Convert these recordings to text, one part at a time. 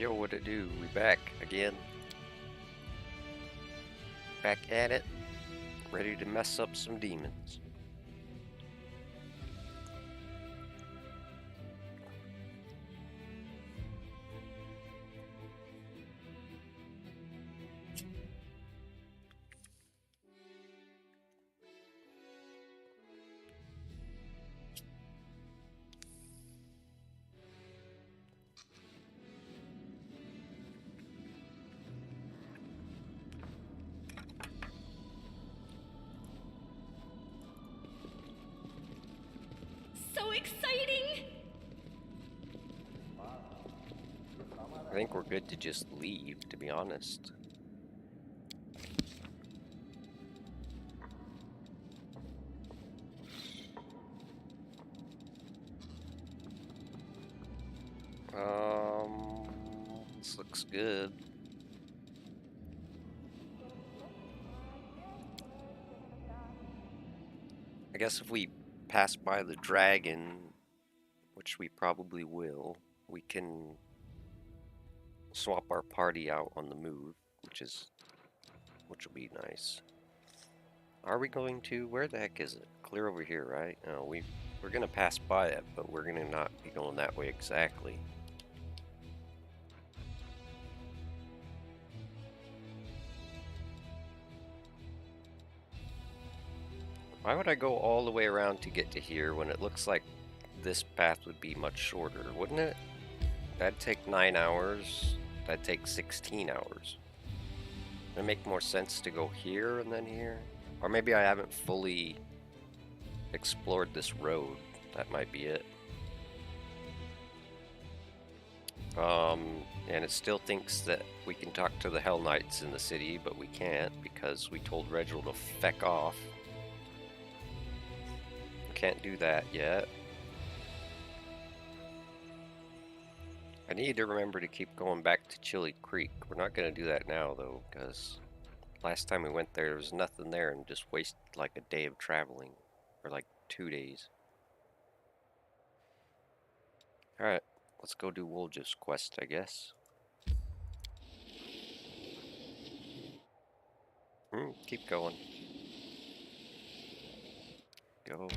Yo, what it do? We back again. Back at it. Ready to mess up some demons. So exciting! I think we're good to just leave, to be honest. This looks good. I guess if we pass by the dragon, which we probably will, we can swap our party out on the move, which will be nice. Are we going to? Where the heck is it? Clear over here, right? No, we're gonna pass by it, but we're gonna not be going that way exactly. Why would I go all the way around to get to here when it looks like this path would be much shorter, wouldn't it? That'd take 9 hours. That'd take 16 hours. Would it make more sense to go here and then here? Or maybe I haven't fully explored this road. That might be it. And it still thinks that we can talk to the Hell Knights in the city, but we can't because we told Reginald to feck off. Can't do that yet. I need to remember to keep going back to Chili Creek. We're not going to do that now, though, because last time we went there was nothing there and just wasted like a day of traveling, or like 2 days. Alright, let's go do Wolja's quest, I guess. Keep going. Go.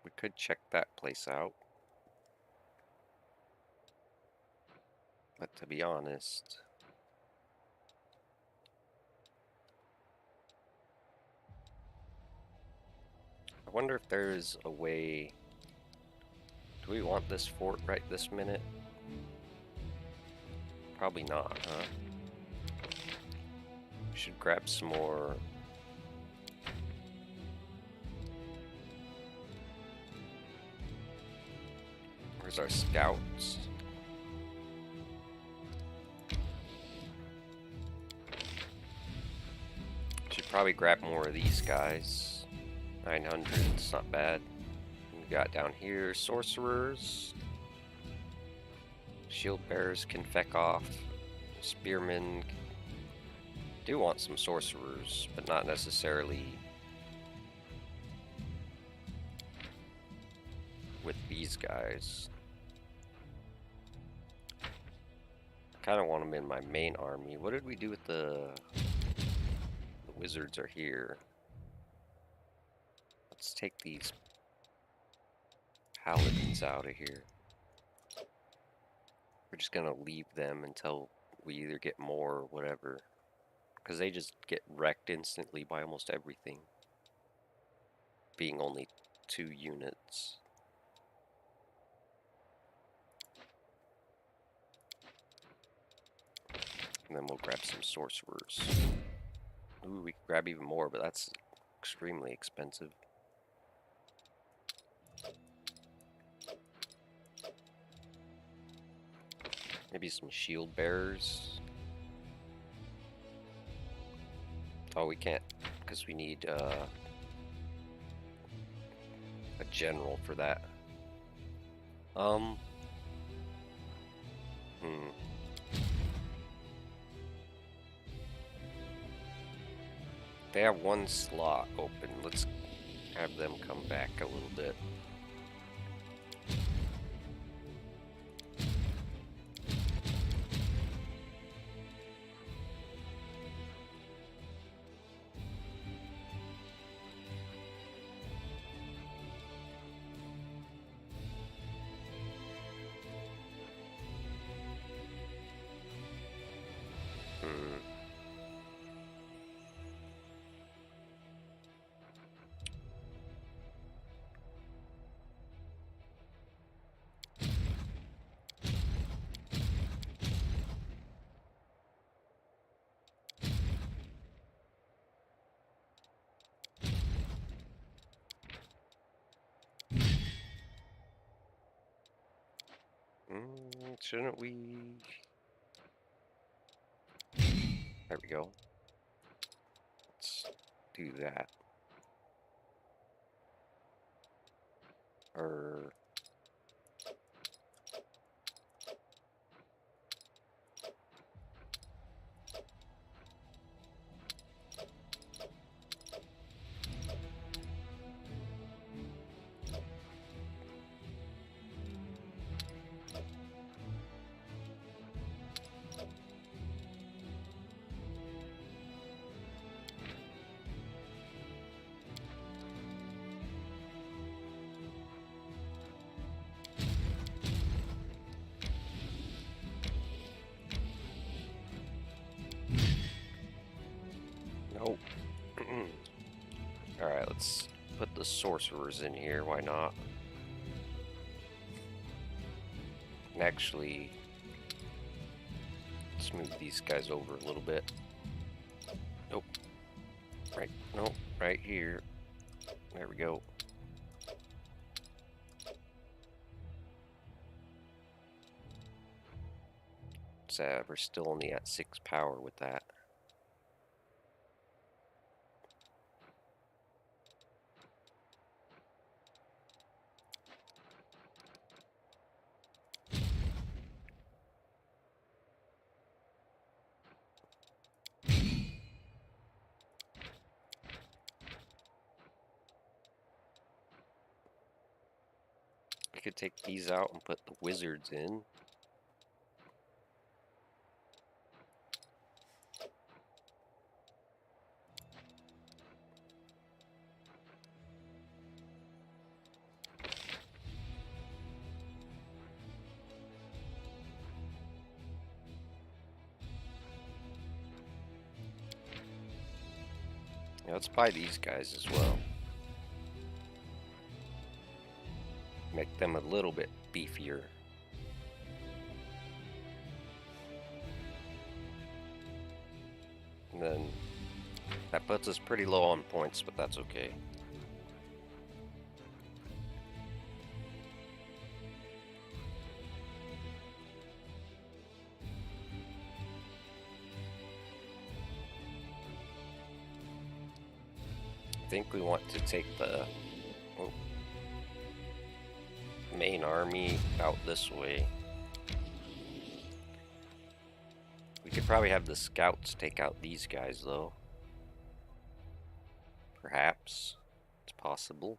We could check that place out. But to be honest, I wonder if there's a way. Do we want this fort right this minute? Probably not, huh? We should grab some more. Where's our scouts? Should probably grab more of these guys. 900, it's not bad. We got down here sorcerers. Shield bearers can feck off. Spearmen do want some sorcerers, but not necessarily with these guys. I kind of want them in my main army. What did we do with the wizards are here? Let's take these paladins out of here. We're just gonna leave them until we either get more or whatever, because they just get wrecked instantly by almost everything, being only 2 units. And then we'll grab some sorcerers. Ooh, we can grab even more, but that's extremely expensive. Maybe some shield bearers. Oh, we can't, because we need a general for that. They have 1 slot open. Let's have them come back a little bit. Shouldn't we? There we go. Let's do that. Or nope. All right, let's put the sorcerers in here. Why not? And actually, let's move these guys over a little bit. Nope. Right. Nope. Right here. There we go. So we're still only at 6 power with that. We could take these out and put the wizards in. Yeah, let's buy these guys as well. Make them a little bit beefier. And then that puts us pretty low on points, but that's okay. I think we want to take the main army out this way. We could probably have the scouts take out these guys though. Perhaps. It's possible.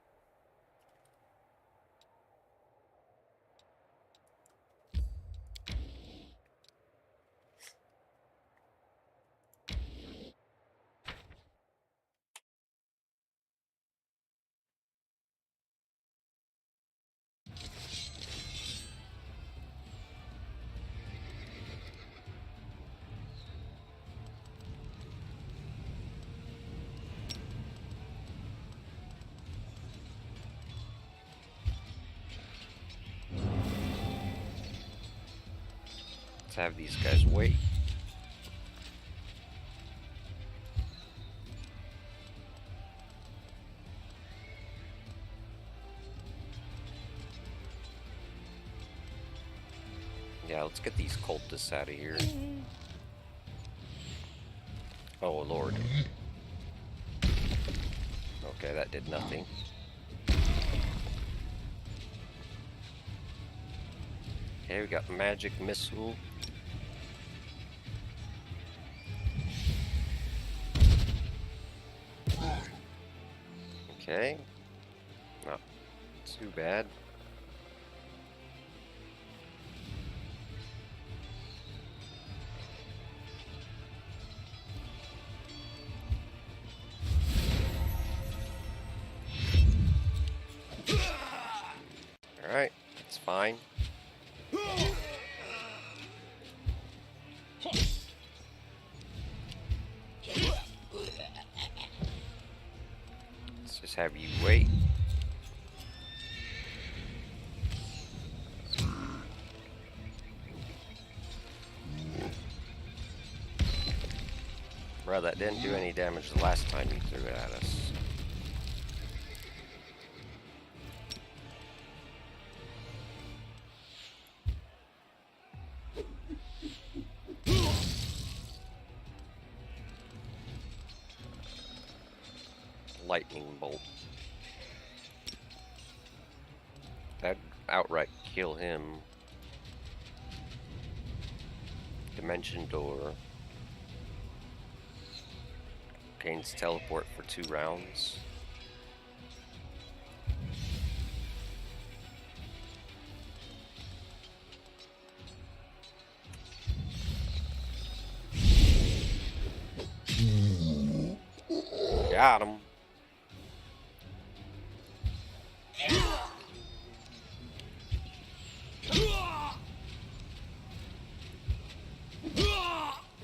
Let's have these guys wait. Yeah, let's get these cultists out of here. Oh, Lord. Okay, that did nothing. Okay, we got magic missile. Okay. Not too bad. Alright, it's fine. Let's just have you wait. Bro, that didn't do any damage the last time you threw it at us. lightning bolt. That'd outright kill him. Dimension door. Gains teleport for 2 rounds. Got him.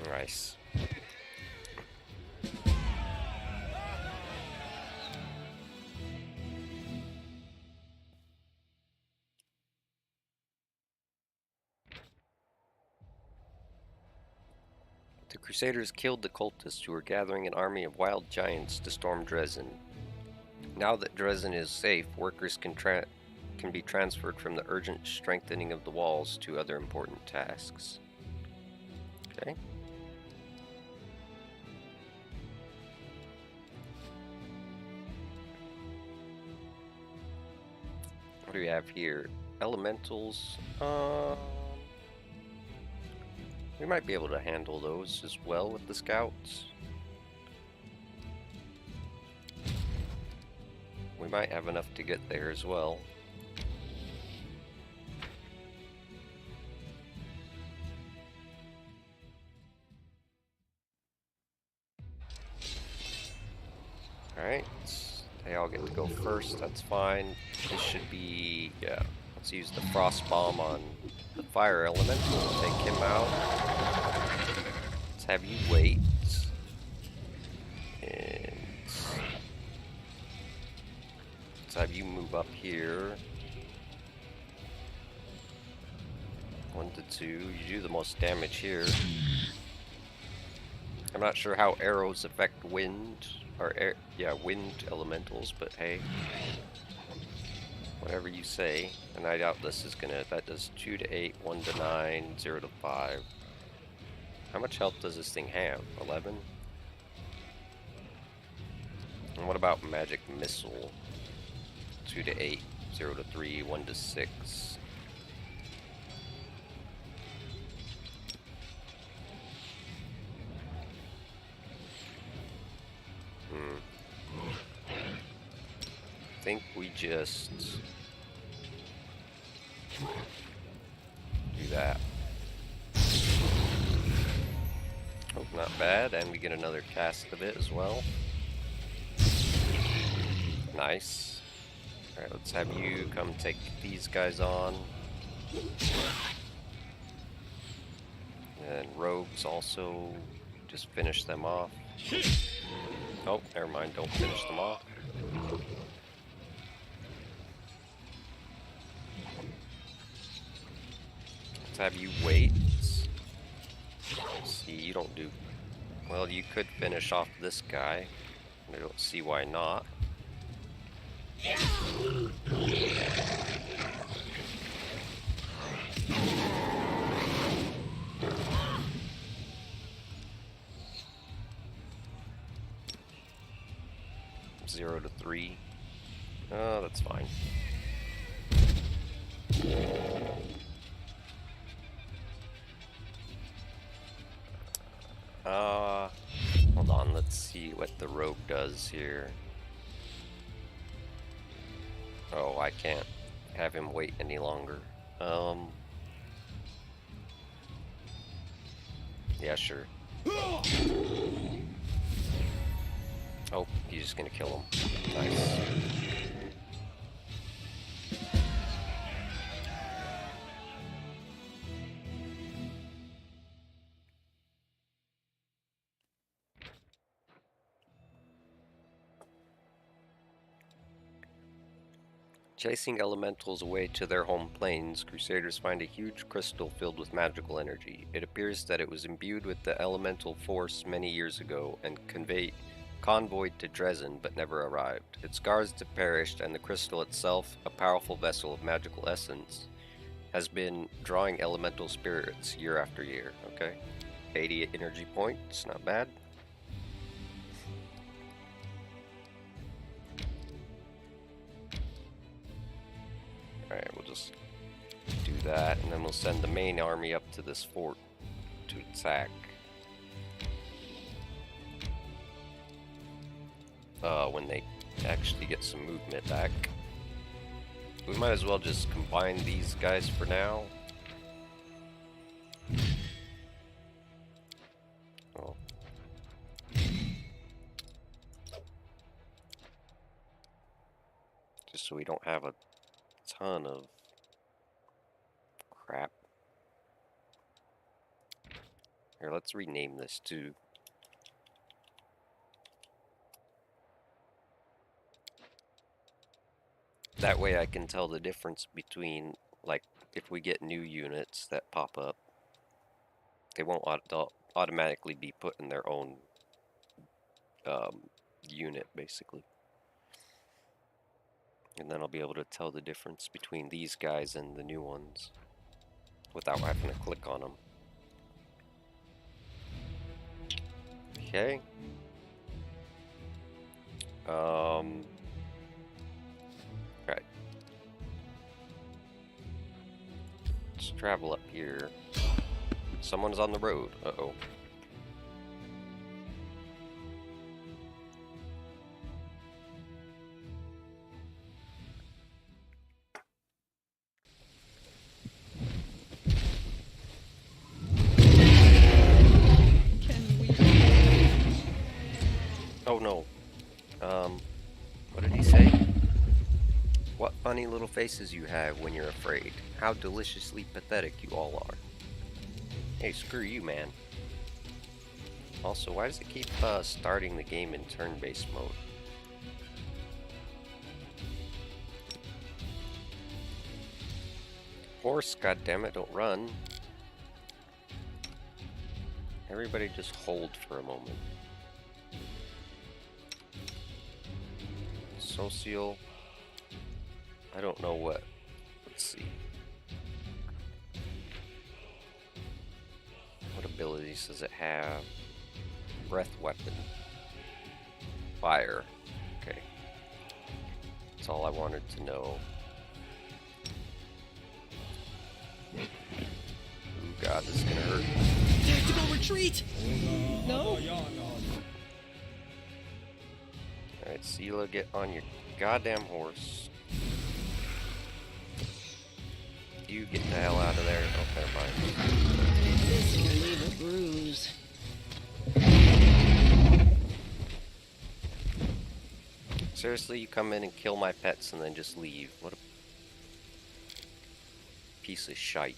Nice. The Crusaders killed the cultists who were gathering an army of wild giants to storm Dresden. Now that Dresden is safe, workers can be transferred from the urgent strengthening of the walls to other important tasks. Okay. What do we have here? Elementals. We might be able to handle those as well with the scouts. We might have enough to get there as well. Alright, they all get to go first, that's fine. This should be, yeah, let's use the frost bomb on the fire elemental, take him out. Let's have you wait. And let's have you move up here. 1 to 2, you do the most damage here. I'm not sure how arrows affect wind, or wind elementals, but hey, whatever you say. And I doubt this is gonna, that does 2 to 8, 1 to 9, 0 to 5. How much health does this thing have? 11? And what about magic missile? 2 to 8, 0 to 3, 1 to 6. I think we just do that. Oh, not bad, and we get another cast of it as well. Nice. Alright, let's have you come take these guys on. And rogues also, just finish them off. Oh, never mind, don't finish them off. Let's have you wait. See, you don't do... Well, you could finish off this guy. I don't see why not. Zero to 3. Oh, that's fine. Hold on, let's see what the rogue does here. Oh, I can't have him wait any longer. Yeah, sure. Oh, he's just gonna kill him. Nice. Chasing elementals away to their home planes, Crusaders find a huge crystal filled with magical energy. It appears that it was imbued with the elemental force many years ago and convoyed to Dresden but never arrived. Its guards have perished, and the crystal itself, a powerful vessel of magical essence, has been drawing elemental spirits year after year. Okay. 80 energy points, not bad. just do that, and then we'll send the main army up to this fort to attack. When they actually get some movement back. We might as well just combine these guys for now. Oh. Just so we don't have a ton of crap. Here, let's rename this too. That way I can tell the difference between, like, if we get new units that pop up, they won't automatically be put in their own unit, basically. And then I'll be able to tell the difference between these guys and the new ones without having to click on them. Okay. Right. Let's travel up here. Someone's on the road. Uh-oh. Oh no. What did he say? What funny little faces you have when you're afraid. How deliciously pathetic you all are. Hey, screw you, man. Also, why does it keep starting the game in turn-based mode? Horse, goddammit, don't run. Everybody just hold for a moment. Social. I don't know what. Let's see. What abilities does it have? Breath weapon. Fire. Okay. That's all I wanted to know. Ooh, God, this is gonna hurt. Tactical retreat! No? Alright, Sela, get on your goddamn horse. You get the hell out of there. Oh, never mind. This will leave a bruise. Seriously, you come in and kill my pets and then just leave. What a piece of shite.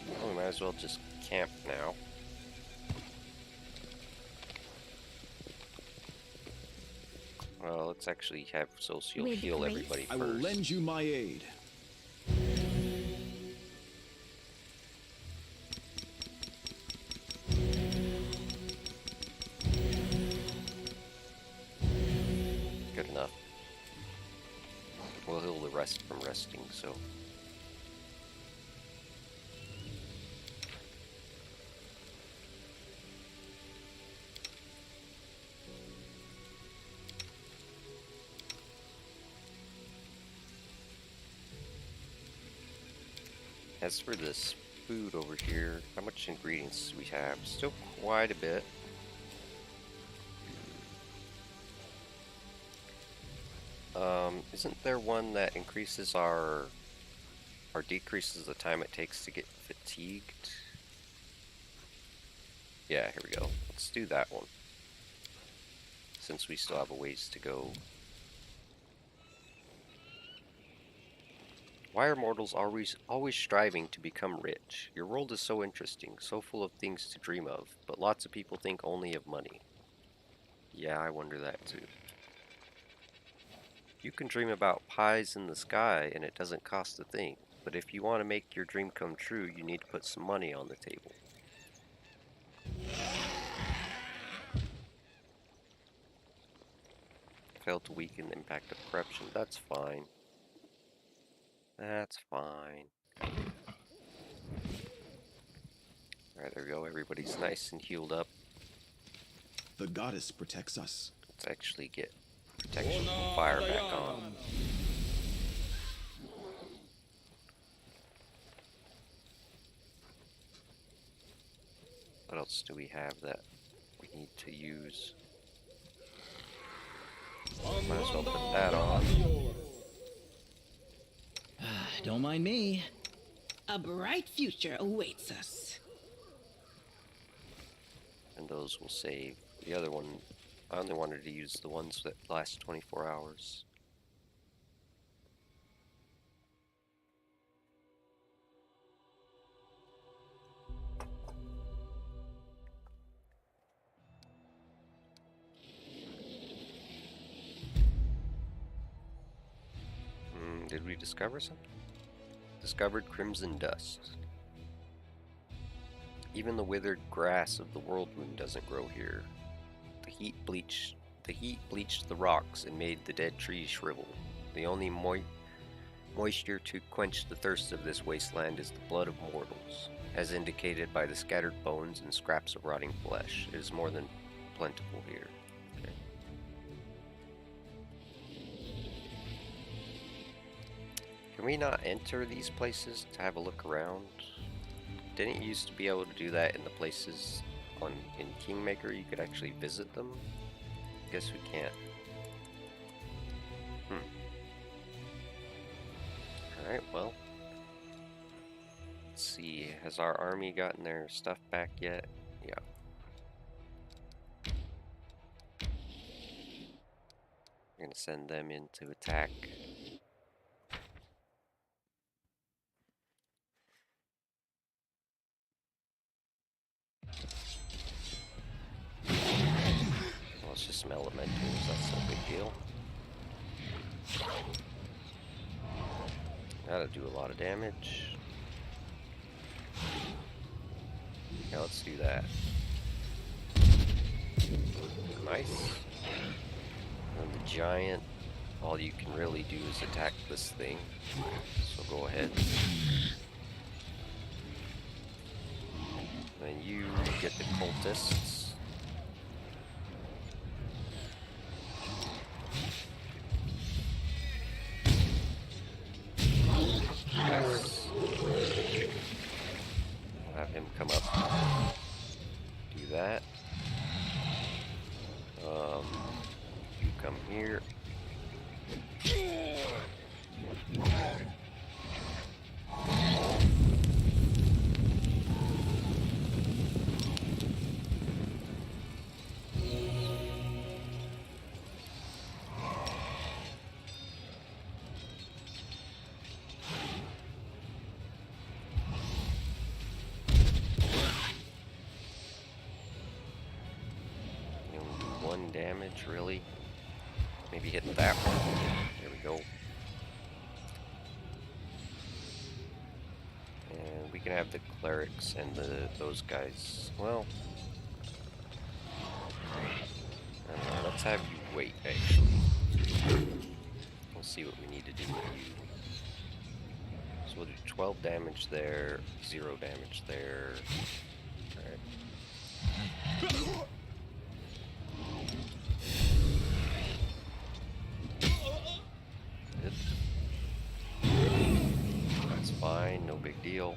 Well, we might as well just camp now. Well, let's actually have Socio With heal grace? everybody first. I will lend you my aid. Good enough. We'll heal the rest from resting, so... As for this food over here, how much ingredients do we have? Still quite a bit. Isn't there one that increases or decreases the time it takes to get fatigued? Yeah, here we go. Let's do that one. Since we still have a ways to go. Why are mortals always striving to become rich? Your world is so interesting, so full of things to dream of, but lots of people think only of money. Yeah, I wonder that too. You can dream about pies in the sky and it doesn't cost a thing, but if you want to make your dream come true, you need to put some money on the table. Failed to weaken the impact of corruption. That's fine. That's fine. Alright, there we go. Everybody's nice and healed up. The goddess protects us. Let's actually get protection from fire back on. What else do we have that we need to use? Might as well put that on. Don't mind me. A bright future awaits us. And those will save. The other one, I only wanted to use the ones that last 24 hours. Did we discover something? Discovered crimson dust. Even the withered grass of the whirlwind doesn't grow here. The heat bleached the rocks and made the dead trees shrivel. The only moisture to quench the thirst of this wasteland is the blood of mortals, as indicated by the scattered bones and scraps of rotting flesh. It is more than plentiful here. Okay. Can we not enter these places to have a look around? Didn't you used to be able to do that in the places in Kingmaker? You could actually visit them? Guess we can't. Alright, well. Let's see, has our army gotten their stuff back yet? Yeah. We're gonna send them in to attack. Well, it's just some elementals, that's no big deal. That'll do a lot of damage. Yeah, let's do that. Nice. And the giant, all you can really do is attack this thing. So go ahead. Then you get the cultists. Nice. I'll have him come up. Do that. You come here. One damage, really? Maybe hitting that one. There we go. And we can have the clerics and those guys. Well, I don't know, let's have you wait, actually. We'll see what we need to do with you. So we'll do 12 damage there, 0 damage there. Alright. That's fine, no big deal.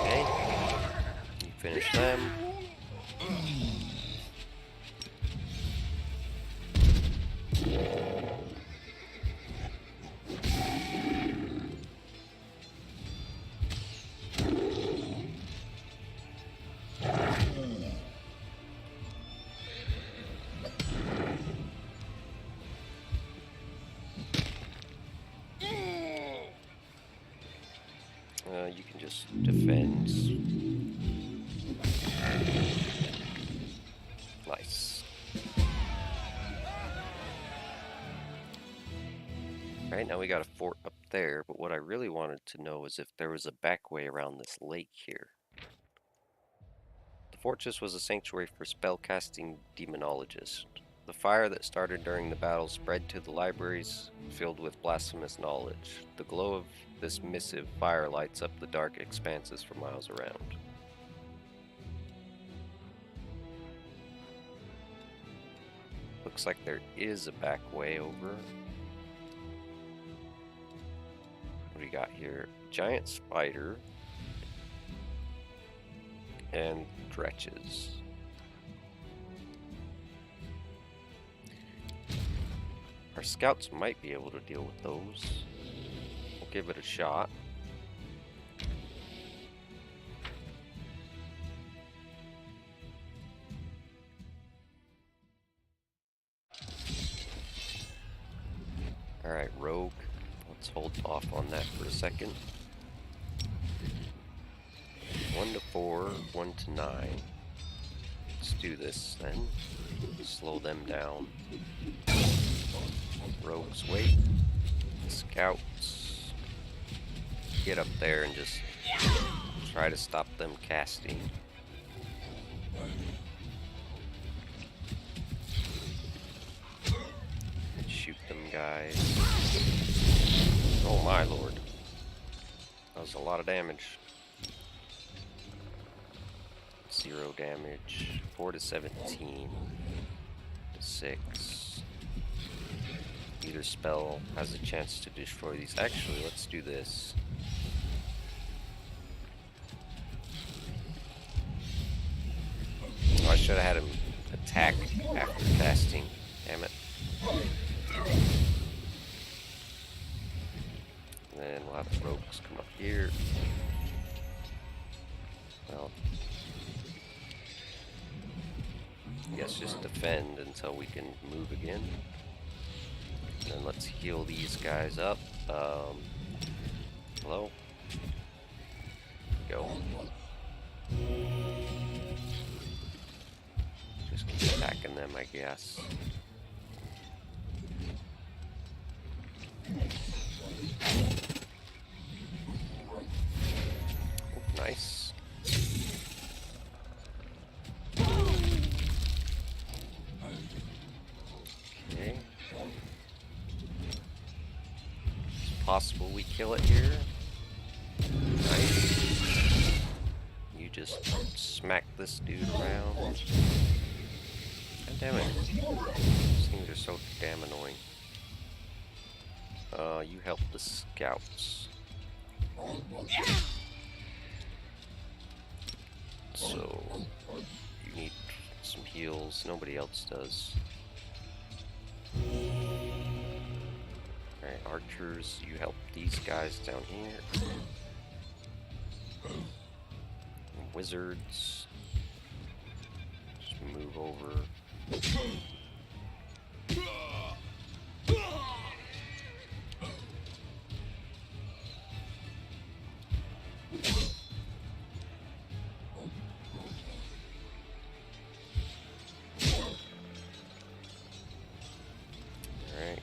Okay, you finish them. You can just defend. Nice. Alright, now we got a fort up there, but what I really wanted to know is if there was a back way around this lake here. The fortress was a sanctuary for spellcasting demonologists. The fire that started during the battle spread to the libraries filled with blasphemous knowledge. The glow of this missive fire lights up the dark expanses for miles around. Looks like there is a back way over. What do we got here? Giant spider and dretches. Our scouts might be able to deal with those. We'll give it a shot. Alright, rogue. Let's hold off on that for a second. 1 to 4, 1 to 9. Let's do this then. Slow them down. Rogues wait. Scouts get up there and just try to stop them casting. Shoot them guys. Oh my lord. That was a lot of damage. 0 damage. 4 to 17. To 6. Either spell has a chance to destroy these. Actually, let's do this. Oh, I should have had him attack after casting. Damn it. And then we'll have the rogues come up here. Well, I guess just defend until we can move again. And then let's heal these guys up. Hello? Go. Just keep attacking them, I guess. Oh, nice. Okay. It's possible we kill it here. Nice. You just smack this dude around. God damn it. These things are so damn annoying. You help the scouts. So, you need some heals. Nobody else does. Alright, archers, you help these guys down here. And wizards, just move over. Alright,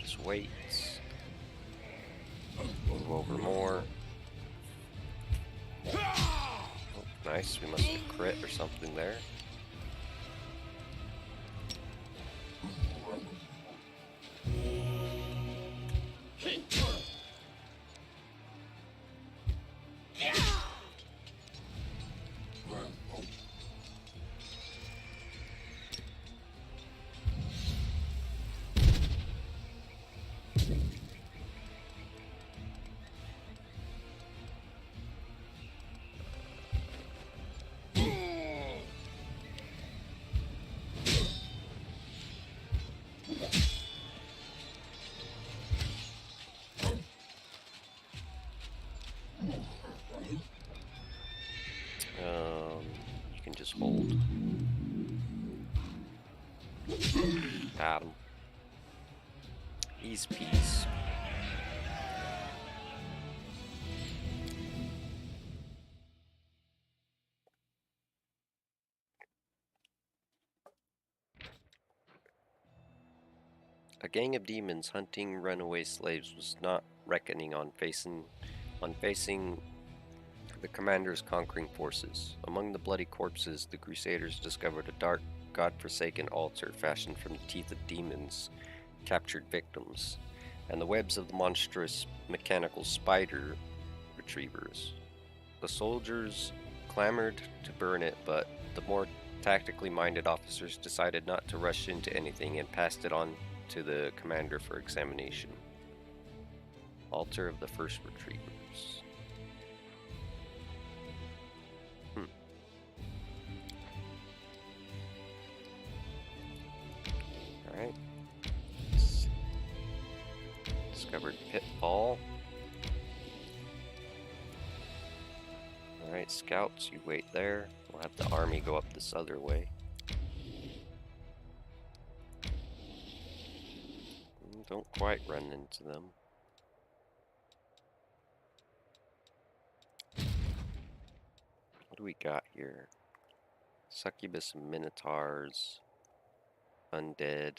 just wait. Move over more. Oh, nice, we must have crit or something there. You can just hold. Got him. Ease peace. A gang of demons hunting runaway slaves was not reckoning on facing the commander's conquering forces. Among the bloody corpses, the Crusaders discovered a dark, god-forsaken altar fashioned from the teeth of demons, captured victims, and the webs of the monstrous mechanical spider retrievers. The soldiers clamored to burn it, but the more tactically minded officers decided not to rush into anything and passed it on to the commander for examination. Altar of the First Retrievers. Alright. Discovered pitfall. Alright, scouts, you wait there. We'll have the army go up this other way. Don't quite run into them. What do we got here? Succubus and Minotaurs. Undead.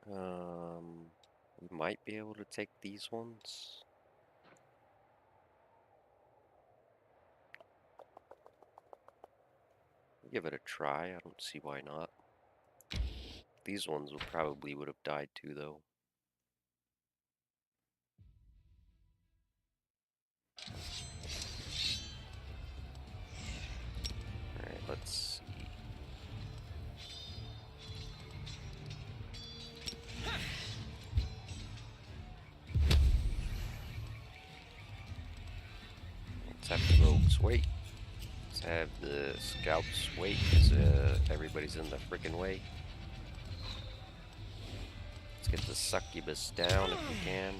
We might be able to take these ones. Give it a try. I don't see why not. These ones probably would have died too, though. Alright, let's see. Let's have the rogues wait. Let's have the scouts wait, because everybody's in the freaking way. Let's get the succubus down if we can.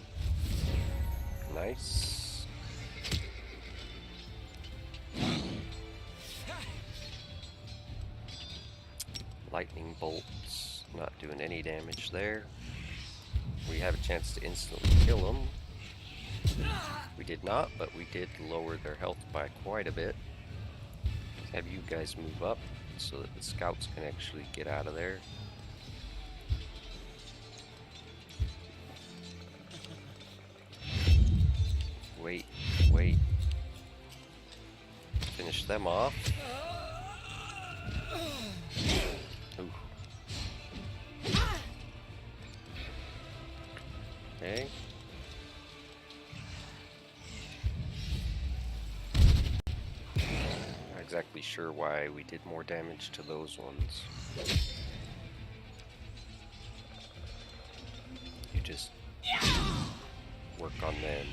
Nice. Lightning bolts, not doing any damage there. We have a chance to instantly kill them. We did not, but we did lower their health by quite a bit. Let's have you guys move up so that the scouts can actually get out of there. Wait, wait. Finish them off. Ooh. Okay. Not exactly sure why we did more damage to those ones. You just work on them.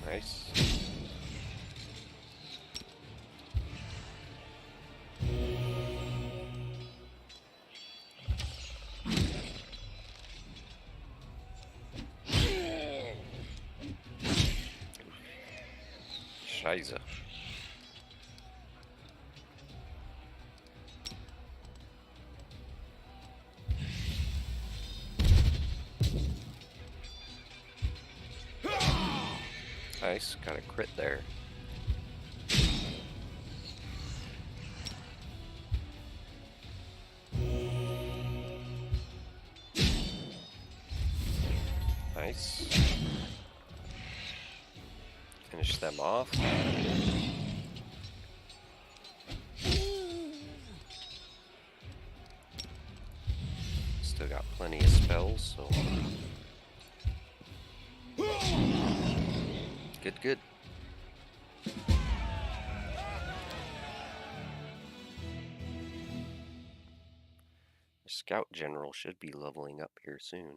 Nice. Scheiße. Nice, got a crit there. Nice. Finish them off. Still got plenty of spells, so... Good, good. The Scout General should be leveling up here soon.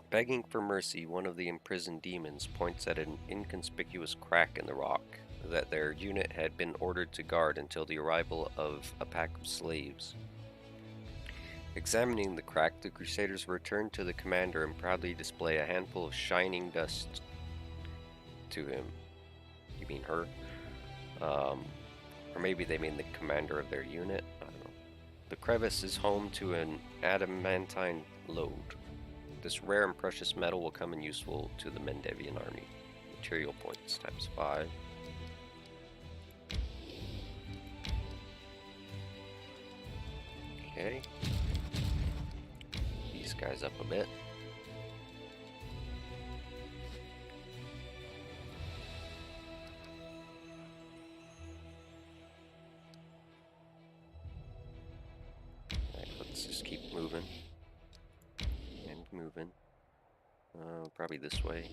Begging for mercy, one of the imprisoned demons points at an inconspicuous crack in the rock that their unit had been ordered to guard until the arrival of a pack of slaves. Examining the crack, the Crusaders return to the commander and proudly display a handful of shining dust to him. You mean her? Or maybe they mean the commander of their unit? I don't know. The crevice is home to an adamantine lode. This rare and precious metal will come in useful to the Mendevian army. Material points times 5. Okay. These guys up a bit. Alright, let's just keep moving. And moving. Probably this way.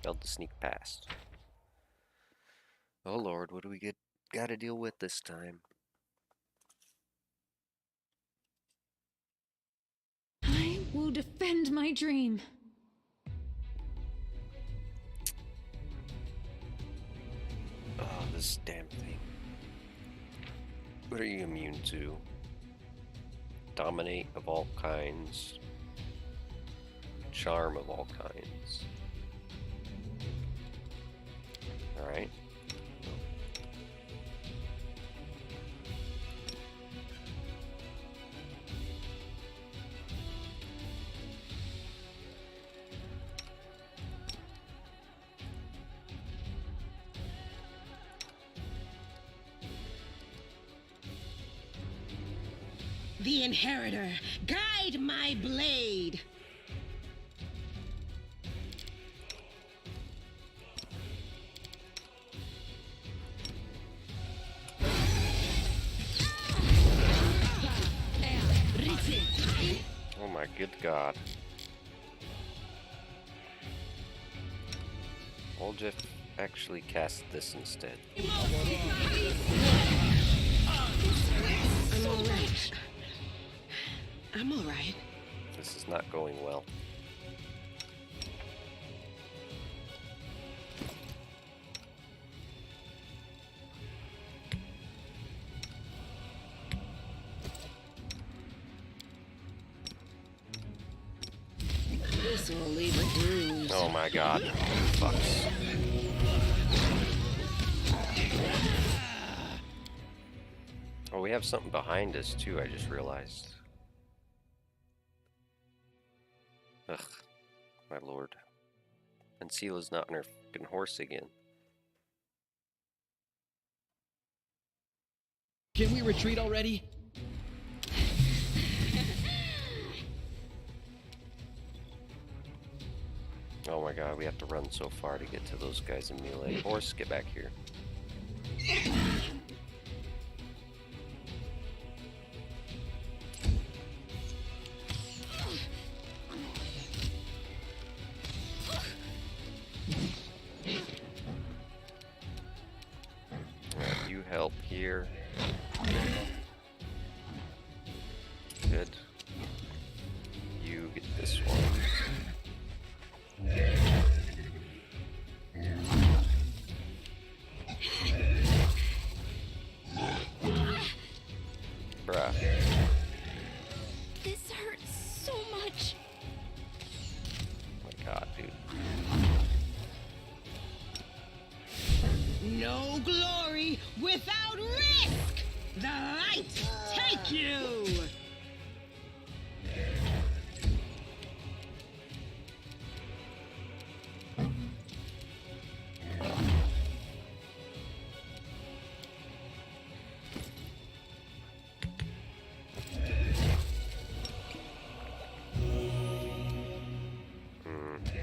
Failed to sneak past. Oh lord, what do we gotta deal with this time? I will defend my dream. Oh, this damn thing. What are you immune to? Dominate of all kinds. Charm of all kinds. Alright. The Inheritor, guide my blade. Oh my good god. We'll just actually cast this instead. I'm alright. I'm alright. This is not going well. This will leave a bruise. Oh my god. Fucks. Oh, we have something behind us too, I just realized. Ugh. My lord. And Sela's not on her fucking horse again. Can we retreat already? Oh my god, we have to run so far to get to those guys in melee. Horse, get back here. Alright, you help here. Good. You get this one. Bruh. This hurts so much. Oh my god, dude. No glory without risk! The light take you!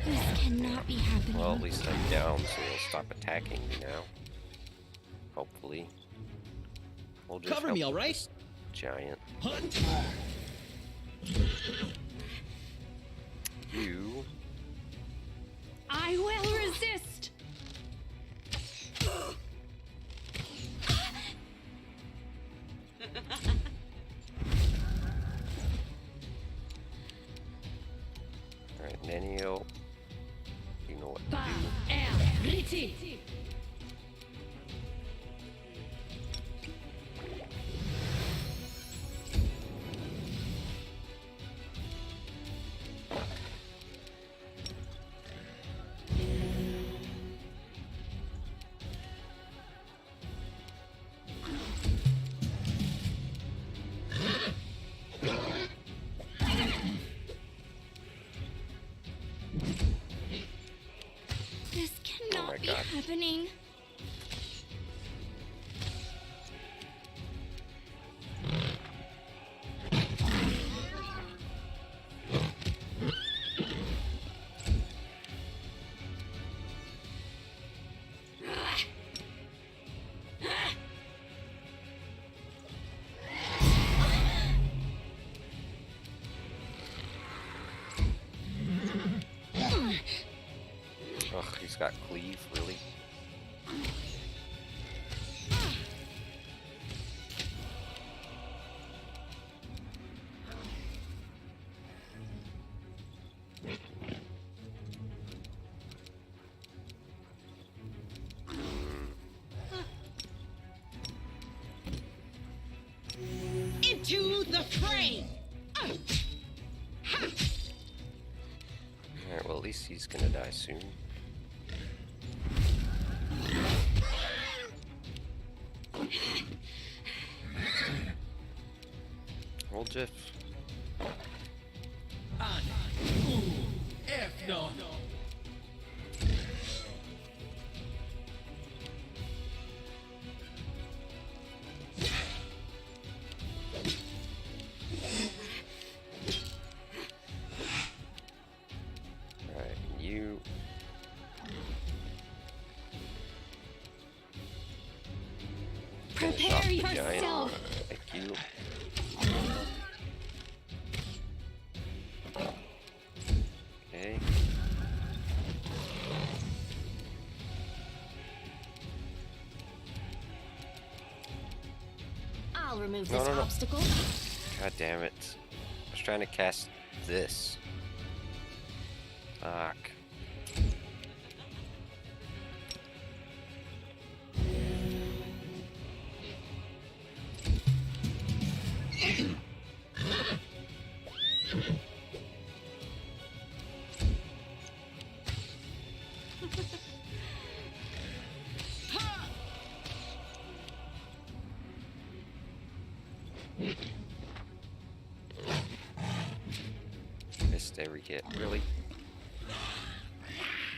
This cannot be happening. Well, at least I'm down, so they'll stop attacking me now. Hopefully. We'll just Cover help me, all with right? this giant. Hunt! You. I will resist. Alright, Nenio. You know what to Ba do. er riti. happening? Ugh, he's got cleave, really? Into the fray! Alright, well, at least he's gonna die soon. Hold Jeff. F no. Alright, you. Finish off Prepare the giant. yourself. Thank you. Okay. I'll remove No, this no, no. obstacle. God damn it. I was trying to cast this. Fuck. Missed every hit, really?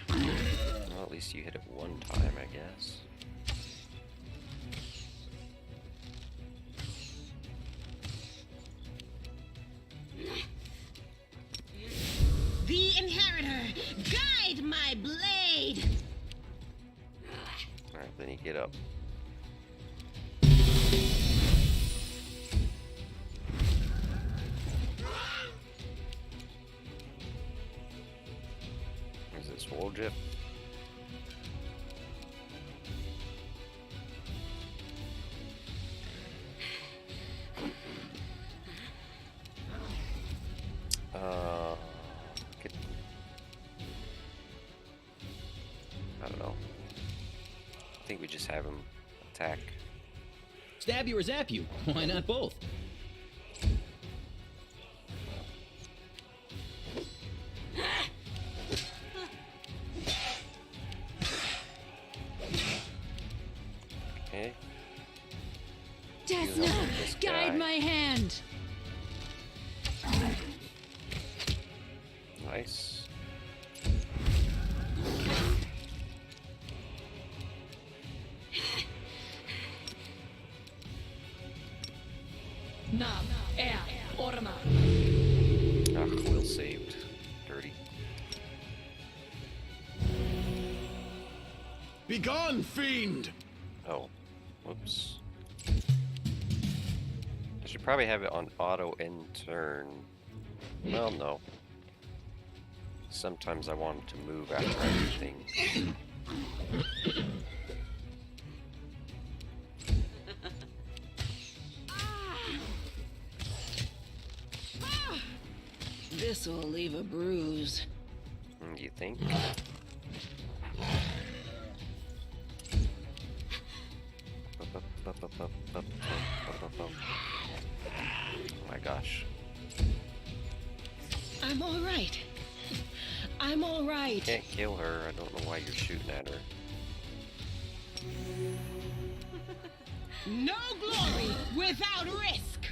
Well, at least you hit it one time, I guess. The Inheritor, guide my blade! Alright, then you get up. Is this Woljip? Could, I don't know. I think we just have him attack. Stab you or zap you? Why not both? Okay. Desna, this guy. guide my hand. Nice. Nam, air, orma. Ah, Will saved. Dirty. Begone, fiend! Oh. Whoops. I should probably have it on auto end turn. Well, no. Sometimes I want it to move after I do things. This'll leave a bruise. You think? Oh my gosh. I'm all right. I'm all right. Can't kill her. I don't know why you're shooting at her. No glory without risk.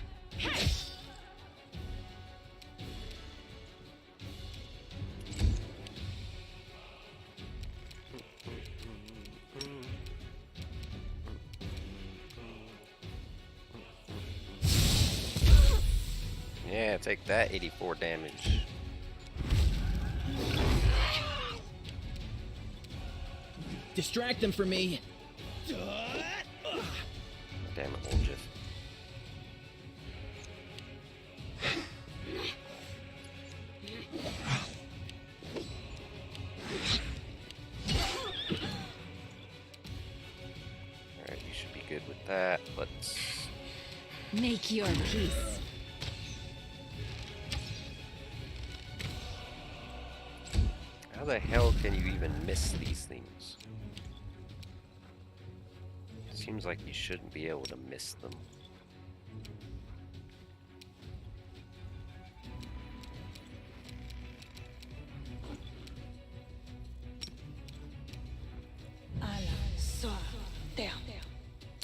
Yeah, take that 84 damage. Distract them for me. Damn it, Woljiff. Alright, you should be good with that. Let's... Make your peace. How the hell can you even miss these things? Seems like you shouldn't be able to miss them.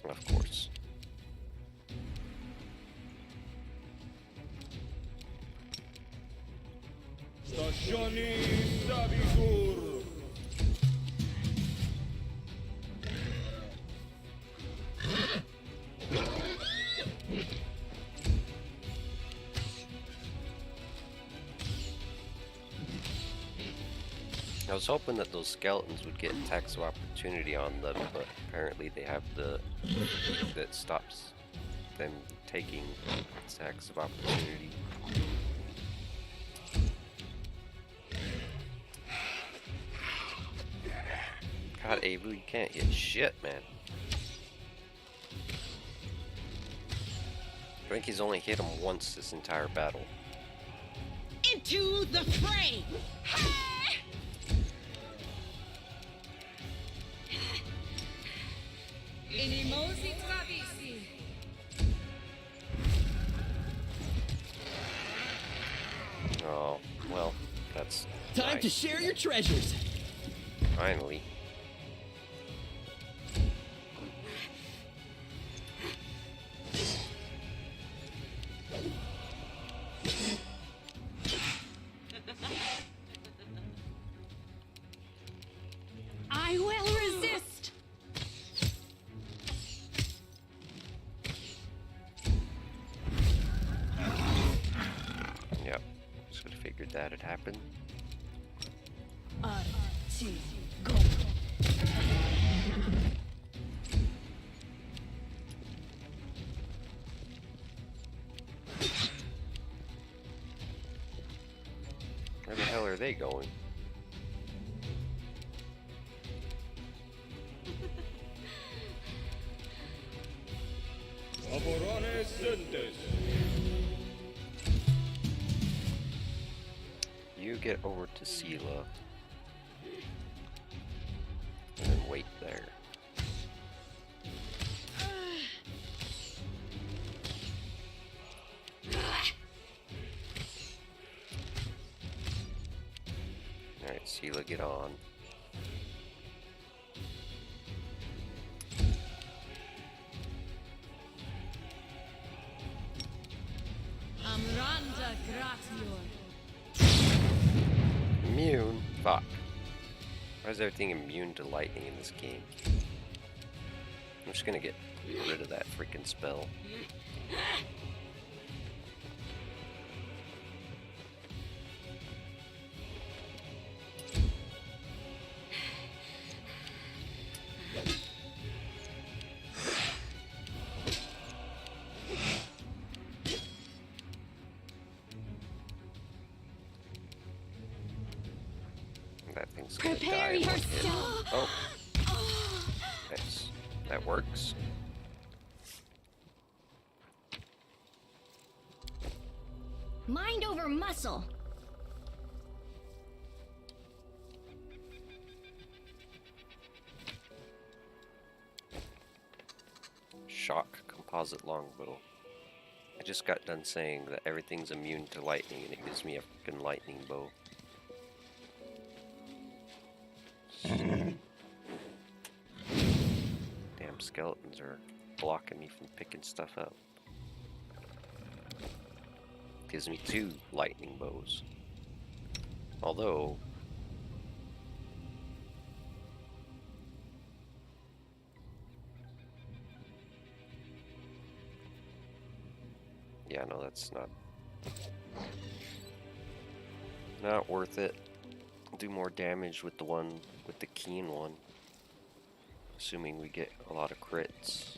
Of course. Stasioni Sabitur. I was hoping that those skeletons would get attacks of opportunity on them, but apparently they have the that stops them taking attacks of opportunity. God, Avu, you can't hit shit, man. I think he's only hit him once this entire battle. Into the fray! Inimosi Travisi. Oh, well, that's Time nice. to share your treasures. Finally. I will resist. Yep. Should have figured that had happened. Where the hell are they going? Aborane Sentes. You get over to Sela. And then wait there. Alright, Sela, get on. Amranda Gratior. Immune? Fuck. Why is everything immune to lightning in this game? I'm just gonna get rid of that freaking spell. That thing's gonna Prepare die in one hit. yourself. Oh, nice. That works. Mind over muscle. Shock composite longbow. I just got done saying that everything's immune to lightning and it gives me a freaking lightning bow. Damn skeletons are blocking me from picking stuff up. Gives me 2 lightning bows. Although... yeah, no, that's not Not worth it. Do more damage with the one with the keen one. Assuming we get a lot of crits.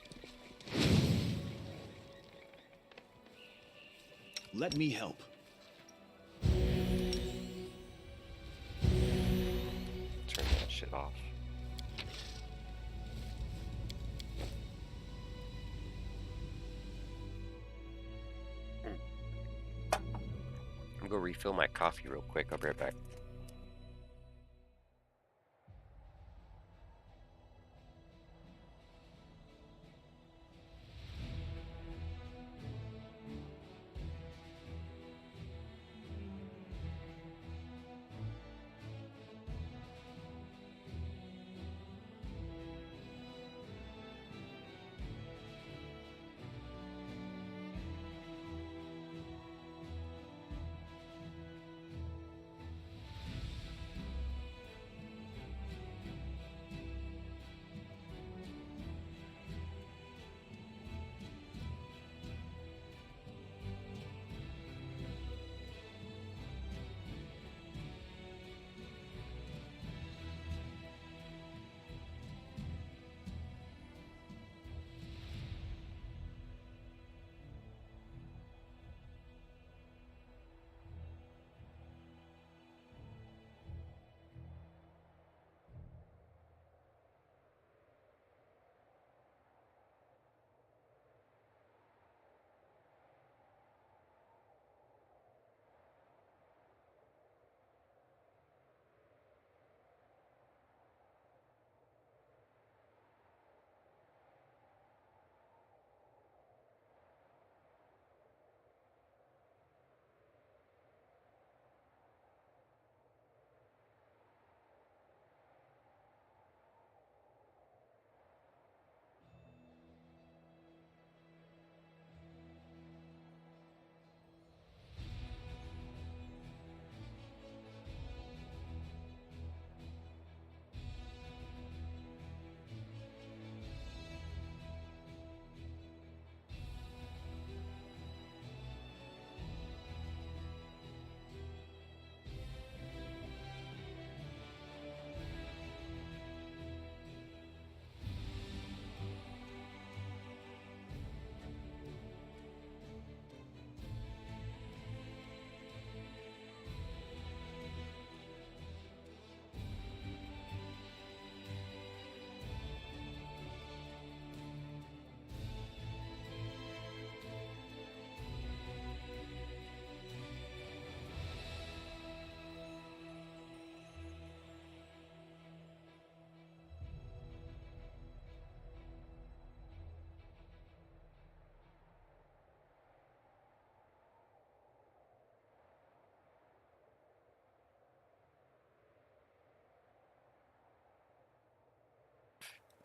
Let me help. Turn that shit off. I'm gonna go refill my coffee real quick. I'll be right back.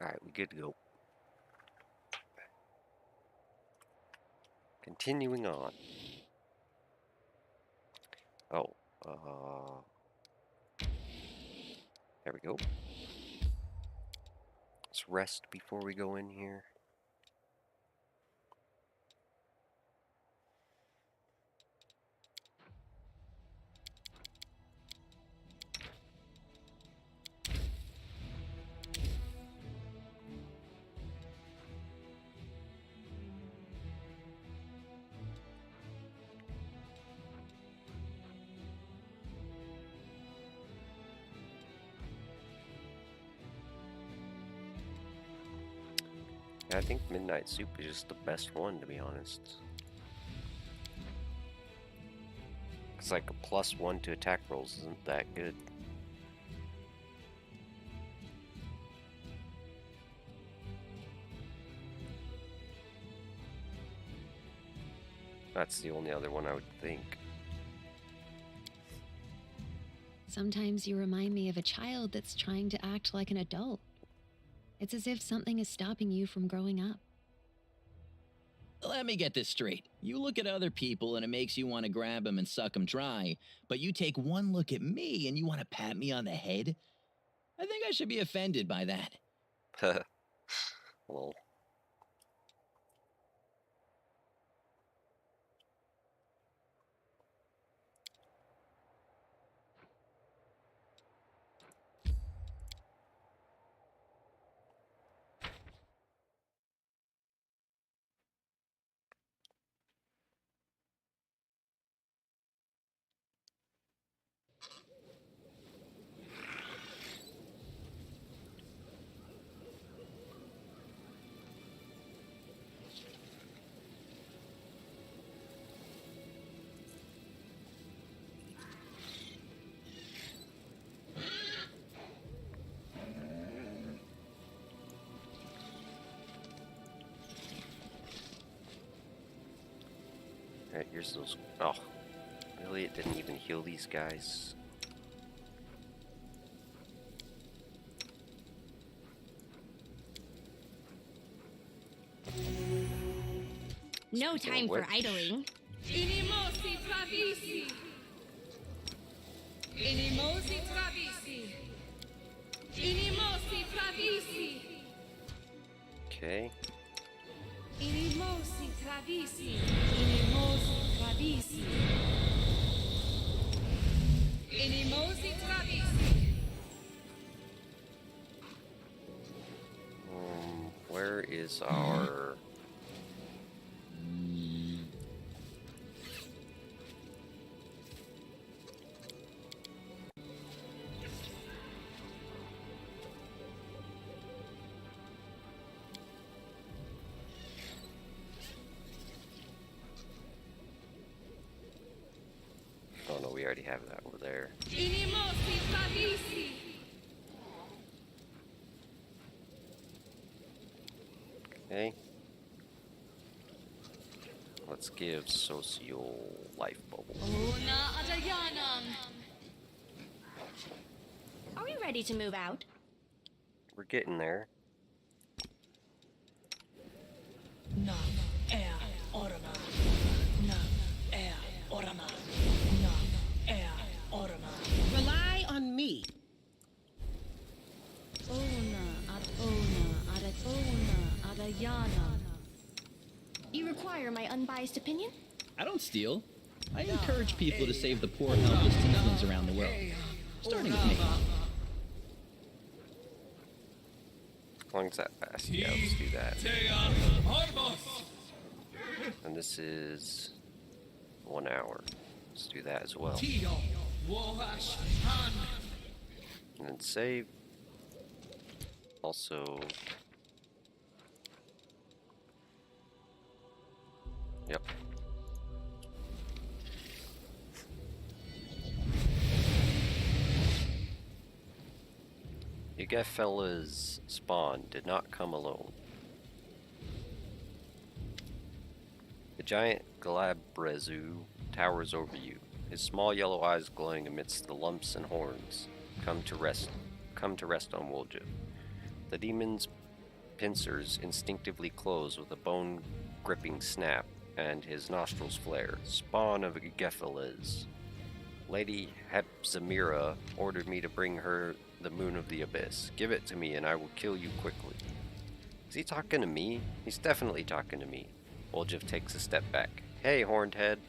Alright, we good to go. Continuing on. Oh, there we go. Let's rest before we go in here. I think Midnight Soup is just the best one, to be honest. It's like a +1 to attack rolls isn't that good. That's the only other one I would think. Sometimes you remind me of a child that's trying to act like an adult. It's as if something is stopping you from growing up. Let me get this straight. You look at other people and it makes you want to grab them and suck them dry, but you take one look at me and you want to pat me on the head? I think I should be offended by that. Well, Alright, here's those. Oh, really? It didn't even heal these guys? No Speaking time of for which, idling. Inimosi travisi. Inimosi travisi. Inimosi travisi. Okay. Inimosi travisi. Inimosi travisi. Inimosi travisi. Where is our... Oh no, we already have that over there. Inimosi travisi. Okay. Let's give Social Life Bubble. Una adayanam. Are we ready to move out? We're getting there. Nam air orama. Nam air orama. Nam air orama. Rely on me. Ona adayanam. You require my unbiased opinion? I don't steal. I encourage people to save the poor, helpless tieflings around the world. Starting with me. As long as that fast. Yeah, let's do that. And this is 1 hour. Let's do that as well. And then save. Also... Yep. Igefela's spawn did not come alone. The giant Galabrezu towers over you, his small yellow eyes glowing amidst the lumps and horns. Come to rest on Woljev. The demon's pincers instinctively close with a bone-gripping snap, and his nostrils flare. Spawn of Gefeliz. Lady Hepzamira ordered me to bring her the Moon of the Abyss. Give it to me and I will kill you quickly. Is he talking to me? He's definitely talking to me. Woljev takes a step back. Hey, Horned Head.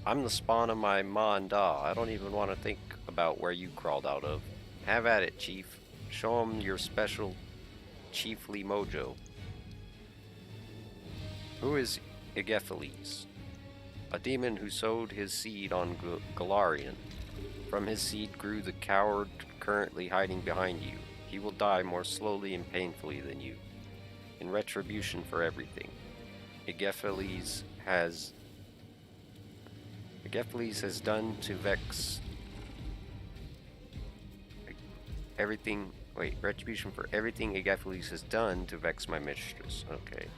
I'm the spawn of my ma and da. I don't even want to think about where you crawled out of. Have at it, Chief. Show him your special chiefly mojo. Who is Igepheles? A demon who sowed his seed on Galarian. From his seed grew the coward currently hiding behind you. He will die more slowly and painfully than you. In retribution for everything. Igepheles has done to vex everything. Wait, retribution for everything Igepheles has done to vex my mistress. Okay.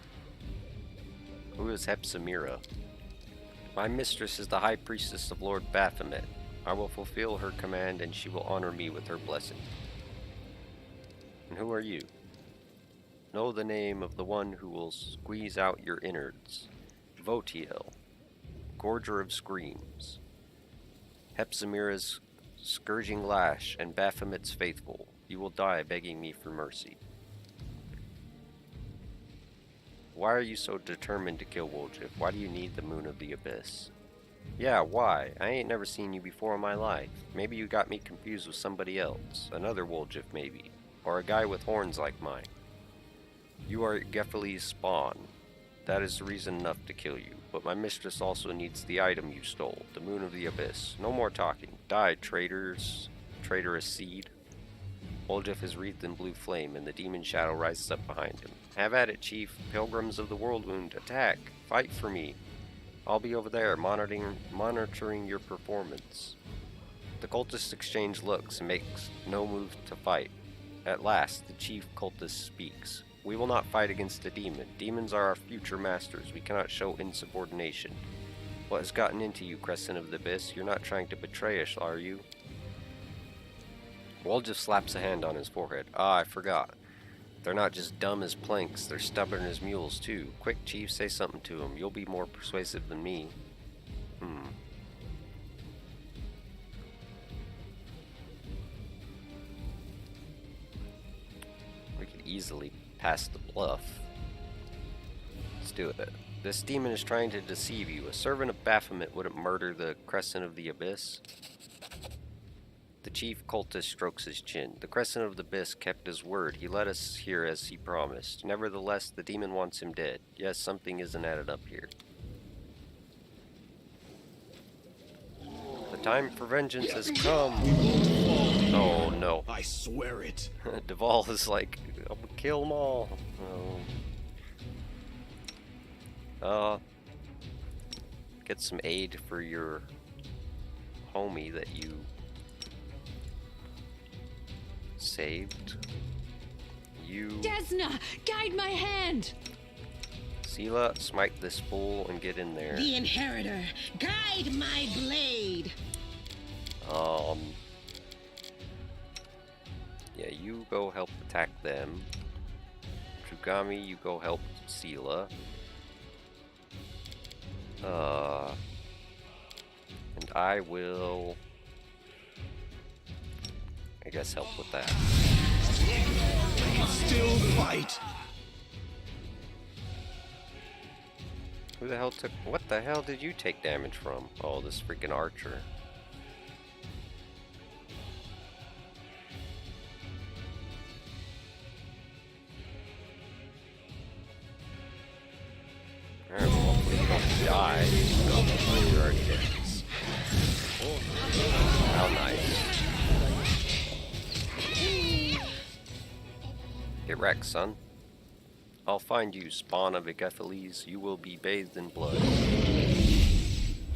Who is Hepzamira? My mistress is the high priestess of Lord Baphomet. I will fulfill her command and she will honor me with her blessing. And who are you? Know the name of the one who will squeeze out your innards. Votiel, Gorger of Screams. Hepzamira's scourging lash and Baphomet's faithful. You will die begging me for mercy. Why are you so determined to kill Woljev? Why do you need the Moon of the Abyss? Yeah, why? I ain't never seen you before in my life. Maybe you got me confused with somebody else. Another Woljev, maybe. Or a guy with horns like mine. You are Gefeli's spawn. That is reason enough to kill you. But my mistress also needs the item you stole, the Moon of the Abyss. No more talking. Die, traitorous seed. Woljev is wreathed in blue flame, and the demon shadow rises up behind him. Have at it, Chief. Pilgrims of the World Wound, attack. Fight for me. I'll be over there, monitoring your performance. The cultists exchange looks and makes no move to fight. At last, the chief cultist speaks. We will not fight against a demon. Demons are our future masters. We cannot show insubordination. What has gotten into you, Crescent of the Abyss? You're not trying to betray us, are you? Wall just slaps a hand on his forehead. Ah, I forgot. They're not just dumb as planks, they're stubborn as mules, too. Quick, Chief, say something to him. You'll be more persuasive than me. We could easily pass the bluff. Let's do it. This demon is trying to deceive you. A servant of Baphomet wouldn't murder the Crescent of the Abyss. The chief cultist strokes his chin. The Crescent of the Abyss kept his word. He let us here as he promised. Nevertheless, the demon wants him dead. Yes, something isn't added up here. The time for vengeance has come. Oh no. I swear it. Duval is like, I'm gonna kill them all. Get some aid for your homie that you saved. You, Desna, guide my hand. Sela, smite this fool and get in there. The Inheritor, guide my blade. Yeah, you go help attack them. Trugami, you go help Sela. And I will, I guess, help with that. Still fight. Who the hell took, what the hell did you take damage from? Oh, this freaking archer. Alright, well, hopefully you don't die. Oh, you're already dead. How nice. Get wrecked, son. I'll find you, spawn of Igephiles. You will be bathed in blood.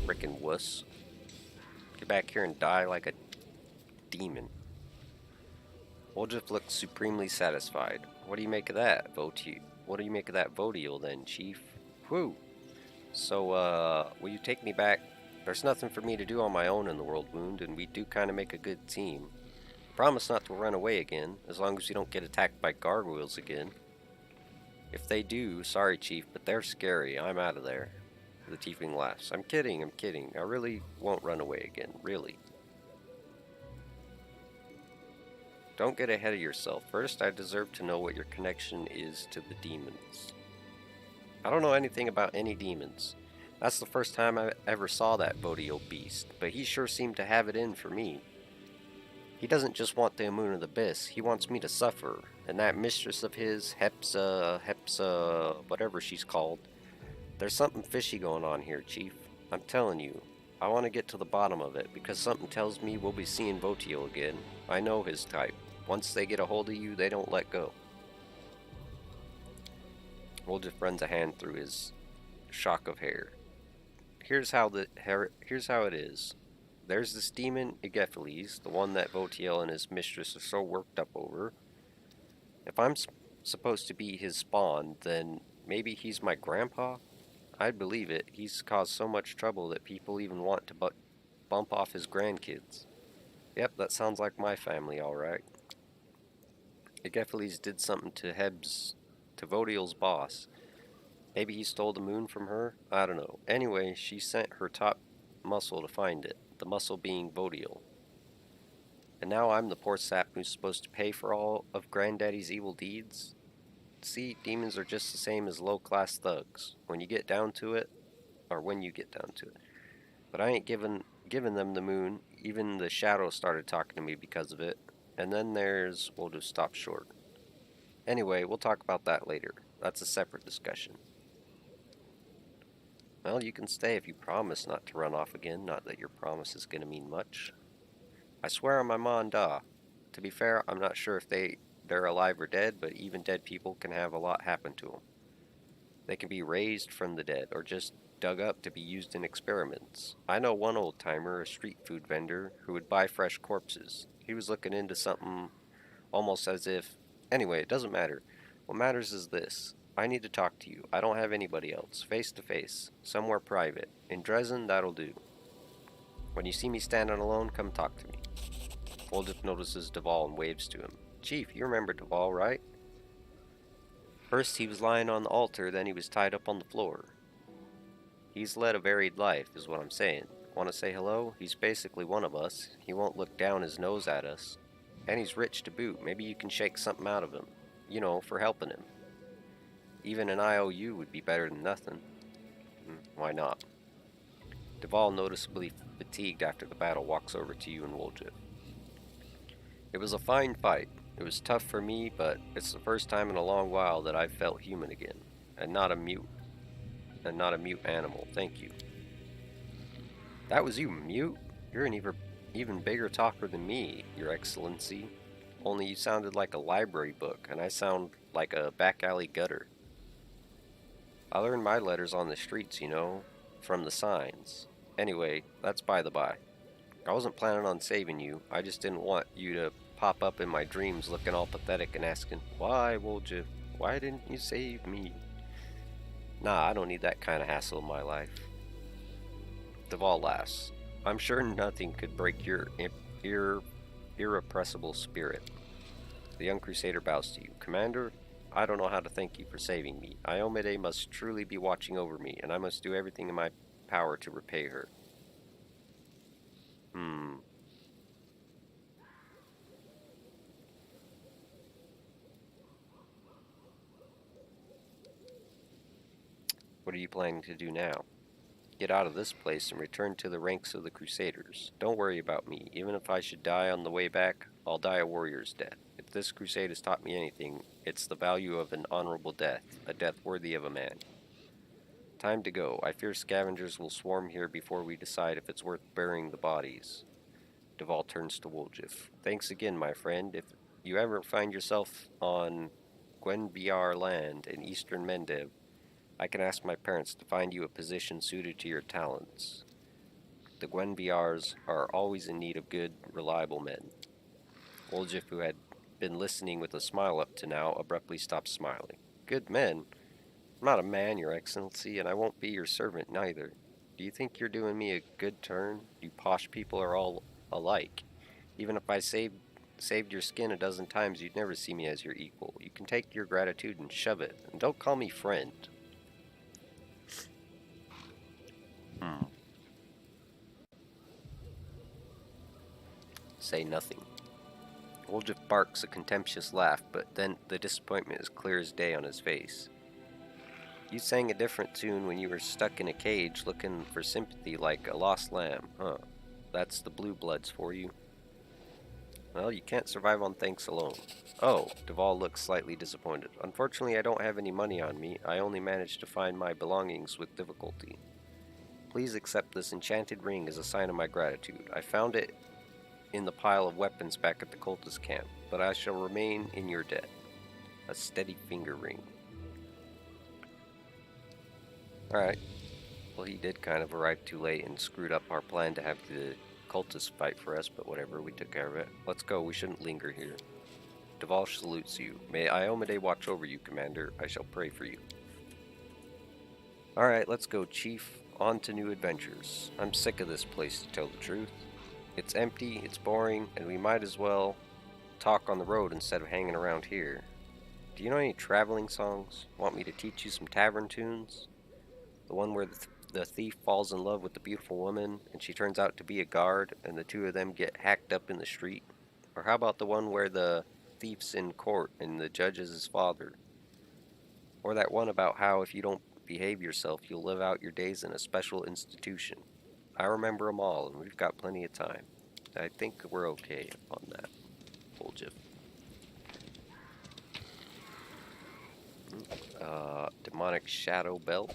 Frickin' wuss. Get back here and die like a demon. Woljif looks supremely satisfied. What do you make of that, Voti? What do you make of that Vodiel then, Chief? Whew. So, will you take me back? There's nothing for me to do on my own in the World Wound, and we do kind of make a good team. Promise not to run away again, as long as you don't get attacked by gargoyles again. If they do, sorry Chief, but they're scary. I'm out of there. The tiefling laughs. I'm kidding, I'm kidding. I really won't run away again, really. Don't get ahead of yourself. First, I deserve to know what your connection is to the demons. I don't know anything about any demons. That's the first time I ever saw that Vodiel beast, but he sure seemed to have it in for me. He doesn't just want the Amun of the Abyss, he wants me to suffer, and that mistress of his, Hepsa, whatever she's called. There's something fishy going on here, Chief. I'm telling you. I want to get to the bottom of it, because something tells me we'll be seeing Vodiel again. I know his type. Once they get a hold of you, they don't let go. Woljif runs a hand through his shock of hair. Here's how it is. There's this demon Igephiles, the one that Vodiel and his mistress are so worked up over. If I'm supposed to be his spawn, then maybe he's my grandpa? I'd believe it. He's caused so much trouble that people even want to bump off his grandkids. Yep, that sounds like my family, alright. Igephiles did something to Vodiel's boss. Maybe he stole the moon from her? I don't know. Anyway, she sent her top muscle to find it. The muscle being Vodiel. And now I'm the poor sap who's supposed to pay for all of Granddaddy's evil deeds? See, demons are just the same as low-class thugs. When you get down to it. But I ain't giving them the moon. Even the shadow started talking to me because of it. And then we'll just stop short. Anyway, we'll talk about that later. That's a separate discussion. Well, you can stay if you promise not to run off again. Not that your promise is going to mean much. I swear on my ma and da. To be fair, I'm not sure if they're alive or dead, but even dead people can have a lot happen to them. They can be raised from the dead, or just dug up to be used in experiments. I know one old-timer, a street food vendor, who would buy fresh corpses. He was looking into something almost as if... Anyway, it doesn't matter. What matters is this. I need to talk to you. I don't have anybody else. Face to face. Somewhere private. In Dresden, that'll do. When you see me standing alone, come talk to me. Woljif notices Duval and waves to him. Chief, you remember Duval, right? First he was lying on the altar, then he was tied up on the floor. He's led a varied life, is what I'm saying. Want to say hello? He's basically one of us. He won't look down his nose at us. And he's rich to boot. Maybe you can shake something out of him. You know, for helping him. Even an IOU would be better than nothing. Why not? Duval, noticeably fatigued after the battle, walks over to you and Woljif. It was a fine fight. It was tough for me, but it's the first time in a long while that I've felt human again, and not a mute animal. Thank you. That was you, Mute? You're an even bigger talker than me, Your Excellency. Only you sounded like a library book, and I sound like a back alley gutter. I learned my letters on the streets, you know, from the signs. Anyway, that's by the by. I wasn't planning on saving you. I just didn't want you to pop up in my dreams looking all pathetic and asking, why, Woljif? Why didn't you save me? Nah, I don't need that kind of hassle in my life. Duval laughs. I'm sure nothing could break your irrepressible spirit. The young crusader bows to you. Commander, I don't know how to thank you for saving me. Iomade must truly be watching over me, and I must do everything in my power to repay her. What are you planning to do now? Get out of this place and return to the ranks of the Crusaders. Don't worry about me. Even if I should die on the way back, I'll die a warrior's death. If this crusade has taught me anything, it's the value of an honorable death, a death worthy of a man. Time to go. I fear scavengers will swarm here before we decide if it's worth burying the bodies. Duval turns to Woljif. Thanks again, my friend. If you ever find yourself on Gwenbiar land in eastern Mendev, I can ask my parents to find you a position suited to your talents. The Gwenbiars are always in need of good, reliable men. Woljif, who had been listening with a smile up to now, abruptly stopped smiling. Good men? I'm not a man, Your Excellency, and I won't be your servant neither. Do you think you're doing me a good turn? You posh people are all alike. Even if I saved your skin a dozen times, you'd never see me as your equal. You can take your gratitude and shove it, and don't call me friend. Say nothing. Woljif barks a contemptuous laugh, but then the disappointment is clear as day on his face. You sang a different tune when you were stuck in a cage looking for sympathy like a lost lamb, huh? That's the blue bloods for you. Well, you can't survive on thanks alone. Oh, Duval looks slightly disappointed. Unfortunately, I don't have any money on me. I only managed to find my belongings with difficulty. Please accept this enchanted ring as a sign of my gratitude. I found it in the pile of weapons back at the cultist camp, but I shall remain in your debt. A steady finger ring. Alright. Well, he did kind of arrive too late and screwed up our plan to have the cultists fight for us, but whatever, we took care of it. Let's go, we shouldn't linger here. Duval salutes you. May Iomade watch over you, Commander. I shall pray for you. Alright, let's go, Chief. On to new adventures. I'm sick of this place, to tell the truth. It's empty, it's boring, and we might as well talk on the road instead of hanging around here. Do you know any traveling songs? Want me to teach you some tavern tunes? The one where the thief falls in love with the beautiful woman, and she turns out to be a guard, and the two of them get hacked up in the street? Or how about the one where the thief's in court, and the judge is his father? Or that one about how if you don't behave yourself, you'll live out your days in a special institution? I remember them all, and we've got plenty of time. I think we're okay on that. Woljif. Demonic Shadow Belt.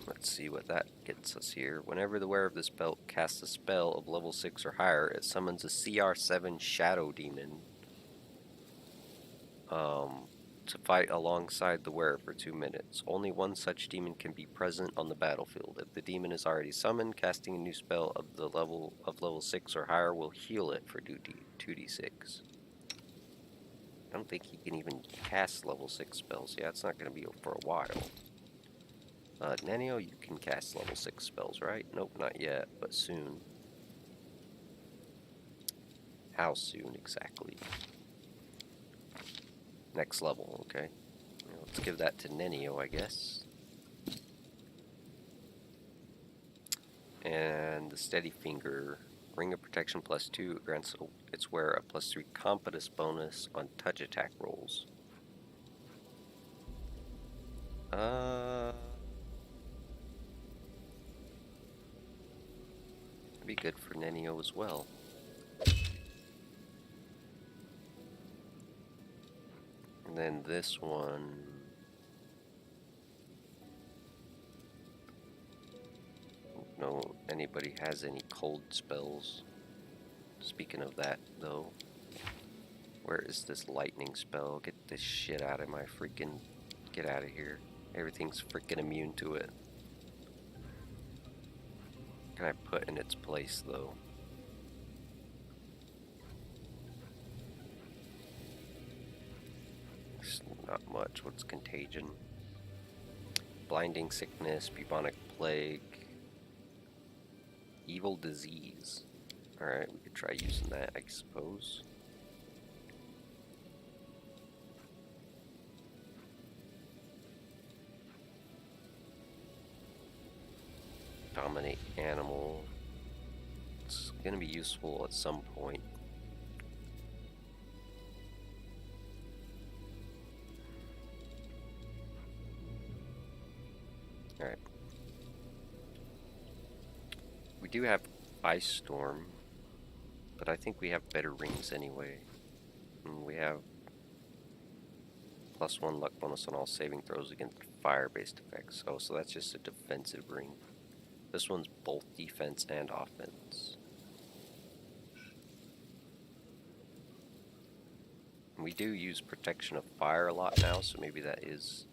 Let's see what that gets us here. Whenever the wearer of this belt casts a spell of level 6 or higher, it summons a CR7 Shadow Demon to fight alongside the wearer for 2 minutes. Only one such demon can be present on the battlefield. If the demon is already summoned, casting a new spell of the level 6 or higher will heal it for 2d6. I don't think he can even cast level 6 spells. Yeah, it's not going to be for a while. Nenio, you can cast level 6 spells, right? Nope, not yet, but soon. How soon exactly? Next level, okay. Let's give that to Nenio, I guess. And the Steady Finger, Ring of Protection +2, grants its wearer a +3 competence bonus on touch attack rolls. Be good for Nenio as well. And then this one. No, anybody has any cold spells. Speaking of that, though, where is this lightning spell? Get this shit out of my freaking. Get out of here. Everything's freaking immune to it. What can I put in its place, though? It's not much. What's contagion? Blinding sickness, bubonic plague, evil disease. Alright, we could try using that, I suppose. Dominate animal. It's gonna be useful at some point. Alright. We do have Ice Storm, but I think we have better rings anyway. And we have +1 luck bonus on all saving throws against fire-based effects. Oh, so that's just a defensive ring. This one's both defense and offense. We do use protection of fire a lot now, so maybe that is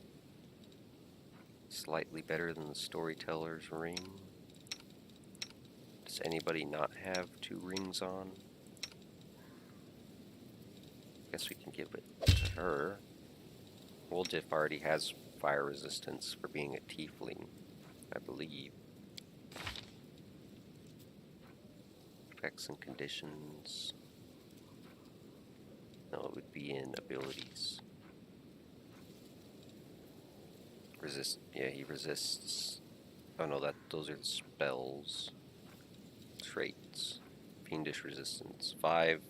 slightly better than the storyteller's ring. Does anybody not have 2 rings on? Guess we can give it to her. Woldiff already has fire resistance for being a tiefling, I believe. Effects and conditions. No, it would be in abilities. Resist. Yeah, he resists. Oh no, those are the spells. Traits. Fiendish resistance. 5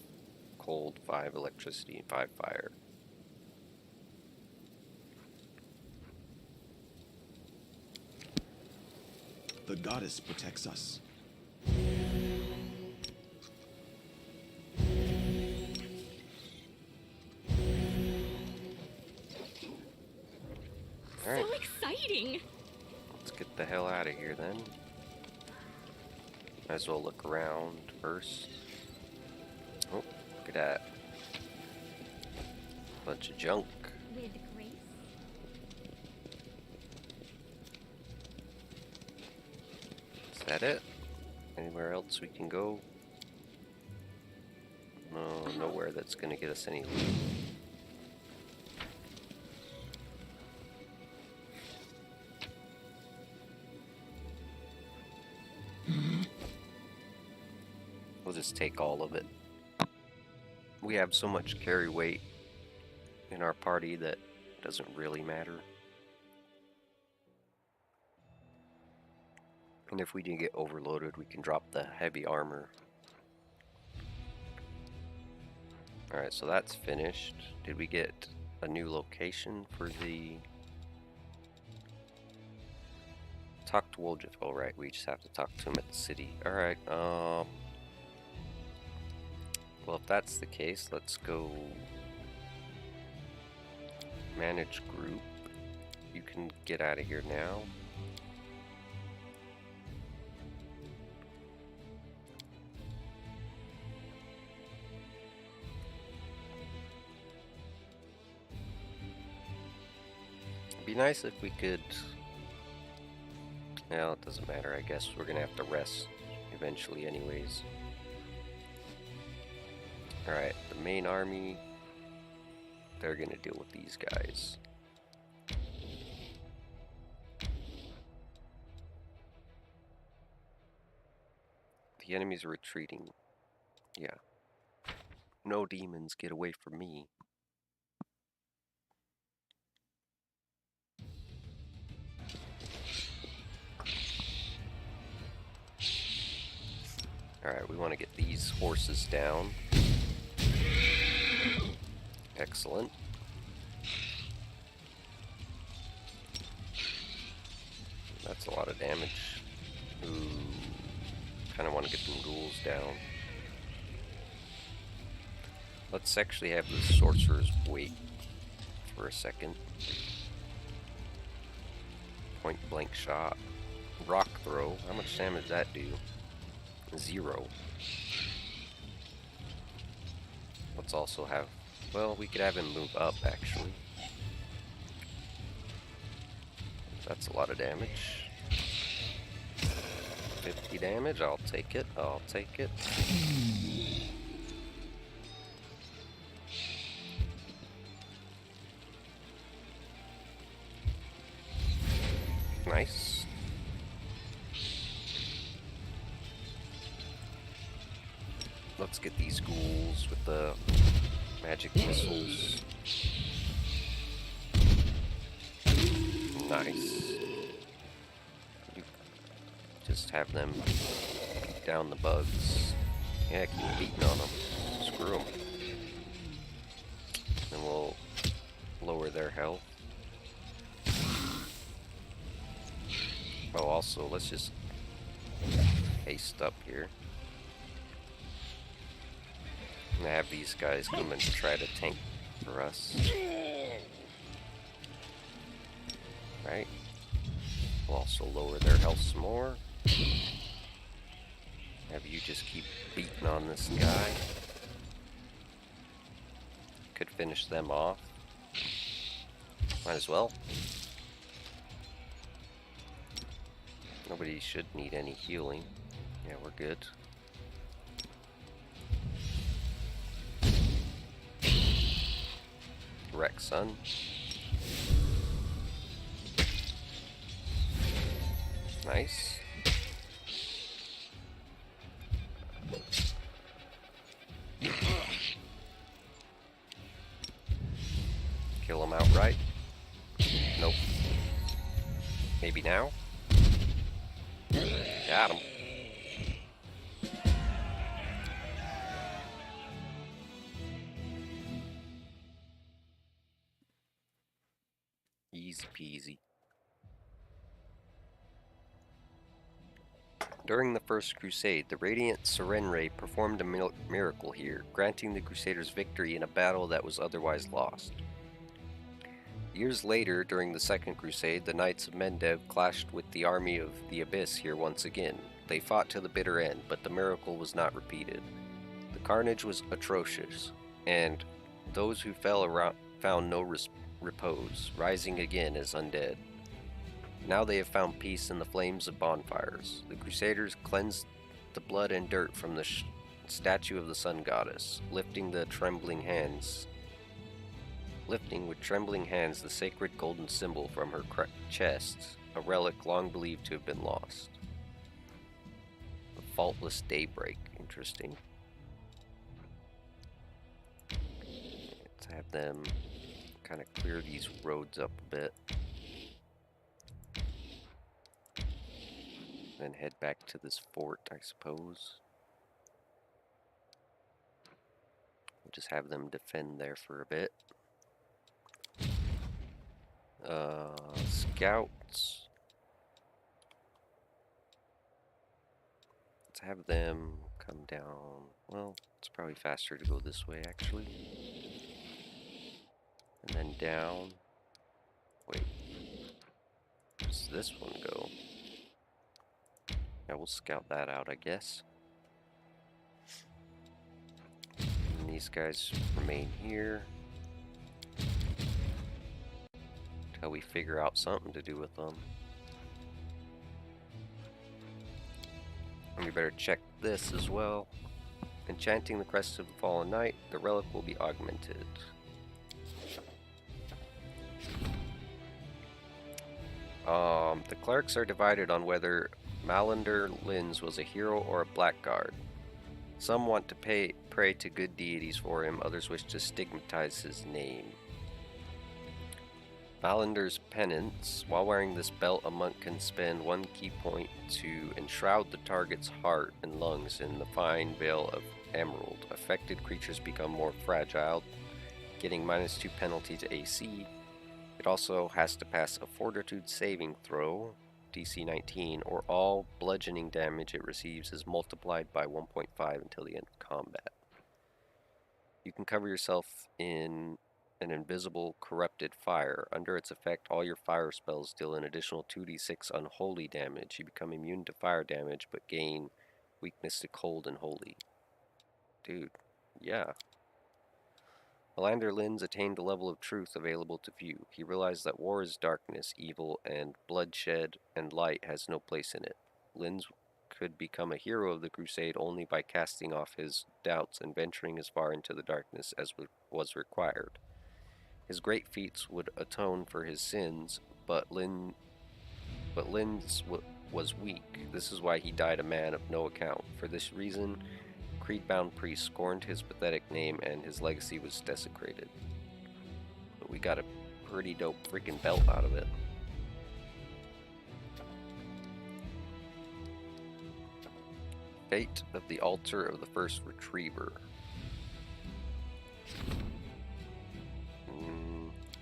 cold, 5 electricity, and 5 fire. The goddess protects us. Alright, So exciting! let's get the hell out of here then. Might as well look around first. Oh, look at that. Bunch of junk. With grace. Is that it? Anywhere else we can go? No, nowhere that's gonna get us any loot. We'll just take all of it. We have so much carry weight in our party that it doesn't really matter. And if we do get overloaded, we can drop the heavy armor. Alright, so that's finished. Did we get a new location for the... Talk to Woldiff. Oh, right, we just have to talk to him at the city. Alright, well, if that's the case, let's go manage group. You can get out of here now. It'd be nice if we could... Well, it doesn't matter, I guess. We're gonna have to rest eventually anyways. Alright, the main army. they're gonna deal with these guys. The enemy's retreating. Yeah. No demons, get away from me. Alright, we want to get these horses down. Excellent. That's a lot of damage. Ooh. Kind of want to get them ghouls down. Let's actually have the sorcerers wait for a second. Point blank shot. Rock throw. How much damage does that do? 0. Let's also have... Well, we could have him move up, actually. That's a lot of damage. 50 damage, I'll take it, I'll take it. Nice. Let's get these ghouls with the magic missiles. Nice. Just have them beat down the bugs. Yeah, keep beating on them. Screw them. And we'll lower their health. Oh, also, let's just haste up here. And have these guys come and try to tank for us. Right? We'll also lower their health some more. Have you just keep beating on this guy. Could finish them off. Might as well. Nobody should need any healing. Yeah, we're good. Wreck, son. Nice. Kill him outright. Nope. Maybe now? Got him. Easy peasy. During the First Crusade, the Radiant Serenray performed a miracle here, granting the Crusaders victory in a battle that was otherwise lost. Years later, during the Second Crusade, the Knights of Mendev clashed with the army of the Abyss here once again. They fought to the bitter end, but the miracle was not repeated. The carnage was atrocious, and those who fell around found no repose, rising again as undead. Now they have found peace in the flames of bonfires. The Crusaders cleansed the blood and dirt from the statue of the Sun Goddess, lifting with trembling hands the sacred golden symbol from her chest, a relic long believed to have been lost. The faultless daybreak. Interesting. Let's have them kind of clear these roads up a bit. Then head back to this fort, I suppose. We'll just have them defend there for a bit. Scouts. Let's have them come down. Well, it's probably faster to go this way, actually. And then down. Wait. Where does this one go? Yeah, we'll scout that out, I guess. And these guys remain here until we figure out something to do with them. And we better check this as well. Enchanting the crest of the fallen knight, the relic will be augmented. The clerics are divided on whether Malander Linz was a hero or a blackguard. Some want to pray to good deities for him, others wish to stigmatize his name. Malander's penance. While wearing this belt, a monk can spend 1 key point to enshroud the target's heart and lungs in the fine veil of emerald. Affected creatures become more fragile, getting -2 penalty to AC. It also has to pass a fortitude saving throw, DC 19, or all bludgeoning damage it receives is multiplied by 1.5 until the end of combat. You can cover yourself in an invisible corrupted fire. Under its effect, all your fire spells deal an additional 2d6 unholy damage. You become immune to fire damage, but gain weakness to cold and holy. Dude, yeah. Malander Linz attained a level of truth available to few. He realized that war is darkness, evil, and bloodshed, and light has no place in it. Linz could become a hero of the crusade only by casting off his doubts and venturing as far into the darkness as was required. His great feats would atone for his sins, but Linz was weak. This is why he died a man of no account. For this reason, creed-bound priests scorned his pathetic name and his legacy was desecrated. But we got a pretty dope freaking belt out of it. Fate of the Altar of the First Retriever.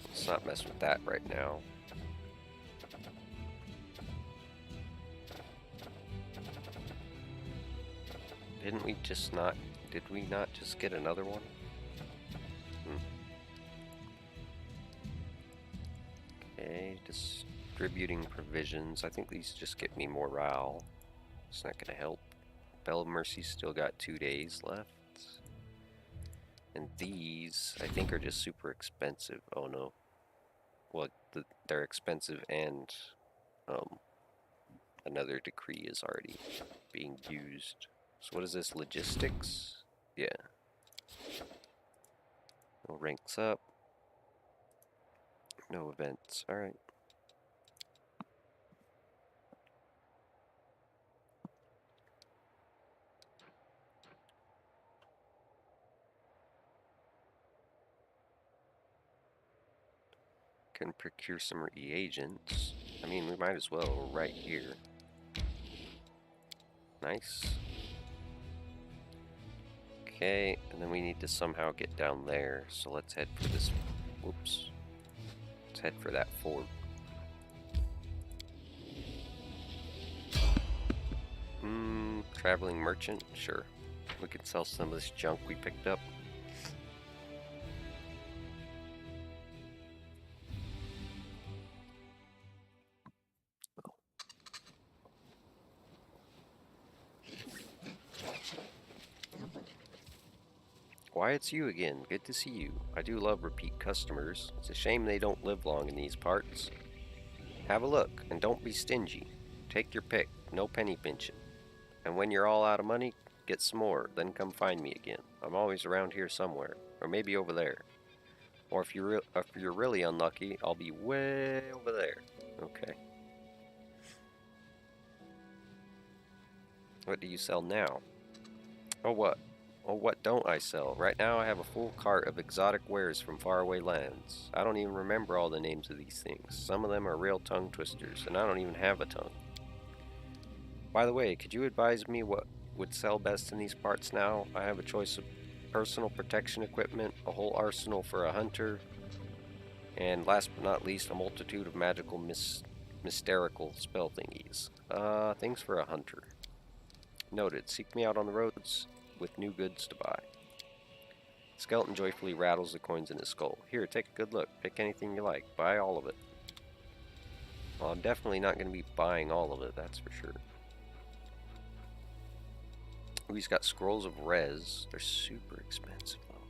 Let's not mess with that right now. Did we not just get another one? Okay, distributing provisions. I think these just get me morale. It's not gonna help. Bell of Mercy still got 2 days left. And these, I think, are just super expensive. Oh no. Well, they're expensive and another decree is already being used. So what is this? Logistics? Yeah. No ranks up. No events. Alright. Can procure some reagents. I mean, we might as well right here. Nice. Okay, and then we need to somehow get down there. So let's head for this. Whoops. Let's head for that fort. Traveling merchant? Sure. We could sell some of this junk we picked up. Why, it's you again. Good to see you. I do love repeat customers. It's a shame they don't live long in these parts. Have a look, and don't be stingy. Take your pick, no penny pinching. And when you're all out of money, get some more, then come find me again. I'm always around here somewhere, or maybe over there. Or if you're really unlucky, I'll be way over there. Okay. What do you sell now? Oh, what? Oh, what don't I sell? Right now I have a full cart of exotic wares from faraway lands. I don't even remember all the names of these things. Some of them are real tongue twisters, and I don't even have a tongue. By the way, could you advise me what would sell best in these parts now? I have a choice of personal protection equipment, a whole arsenal for a hunter, and last but not least, a multitude of magical mysterical spell thingies. Things for a hunter. Noted. Seek me out on the roads with new goods to buy. Skeleton joyfully rattles the coins in his skull. Here, take a good look. Pick anything you like. Buy all of it. Well, I'm definitely not going to be buying all of it, that's for sure. Ooh, he's got scrolls of res. They're super expensive, though.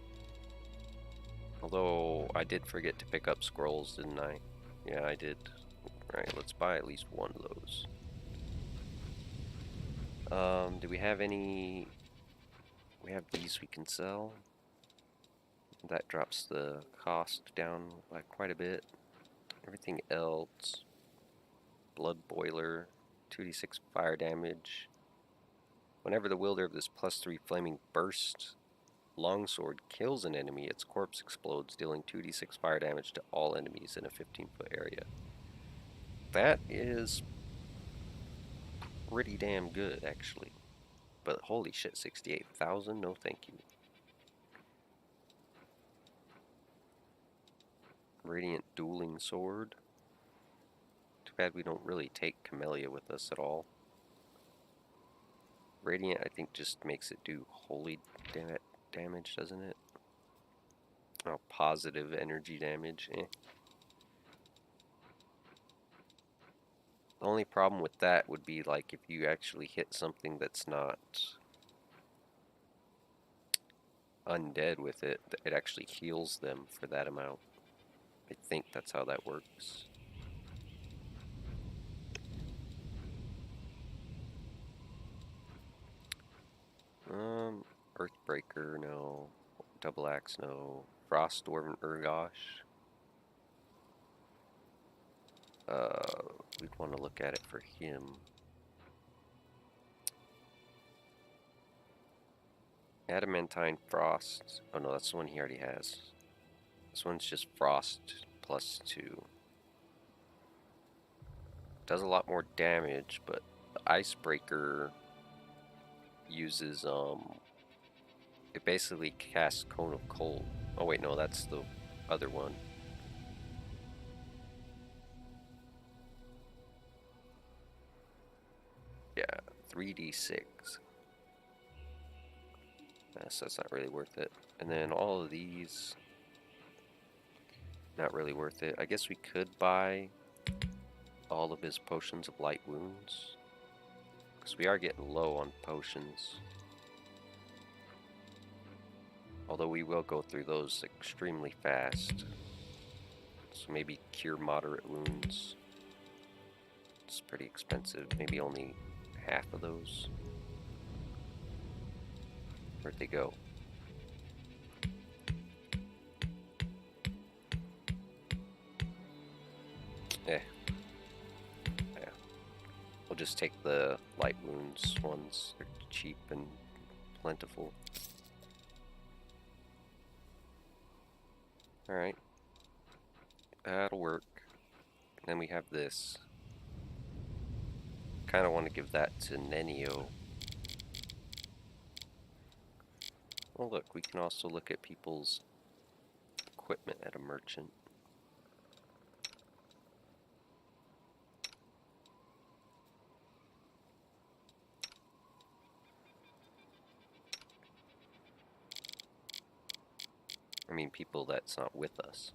Although, I did forget to pick up scrolls, didn't I? Yeah, I did. Alright, let's buy at least one of those. Do we have any... We have these we can sell. That drops the cost down by quite a bit. Everything else... Blood Boiler, 2d6 fire damage. Whenever the wielder of this +3 flaming burst longsword kills an enemy, its corpse explodes, dealing 2d6 fire damage to all enemies in a 15-foot area. That is pretty damn good, actually. But holy shit, 68,000? No thank you. Radiant Dueling Sword. Too bad we don't really take Camellia with us at all. Radiant, I think, just makes it do holy damage, doesn't it? Oh, positive energy damage. Eh. The only problem with that would be, like, if you actually hit something that's not undead with it, it actually heals them for that amount. I think that's how that works. Earthbreaker, no. Double Axe, no. Frost Dwarven Urgosh. We'd want to look at it for him. Adamantine Frost. Oh no, that's the one he already has. This one's just Frost +2. Does a lot more damage, but the Icebreaker uses, it basically casts Cone of Cold. Oh wait, no, that's the other one. Yeah, 3d6. So that's not really worth it. And then all of these, not really worth it. I guess we could buy all of his potions of light wounds, because we are getting low on potions. Although we will go through those extremely fast. So maybe cure moderate wounds. It's pretty expensive. Maybe only half of those. Where'd they go? Yeah. We'll just take the light wounds ones. They're cheap and plentiful. Alright. That'll work. Then we have this. Kind of want to give that to Nenio. Well, look, we can also look at people's equipment at a merchant. I mean, people that's not with us.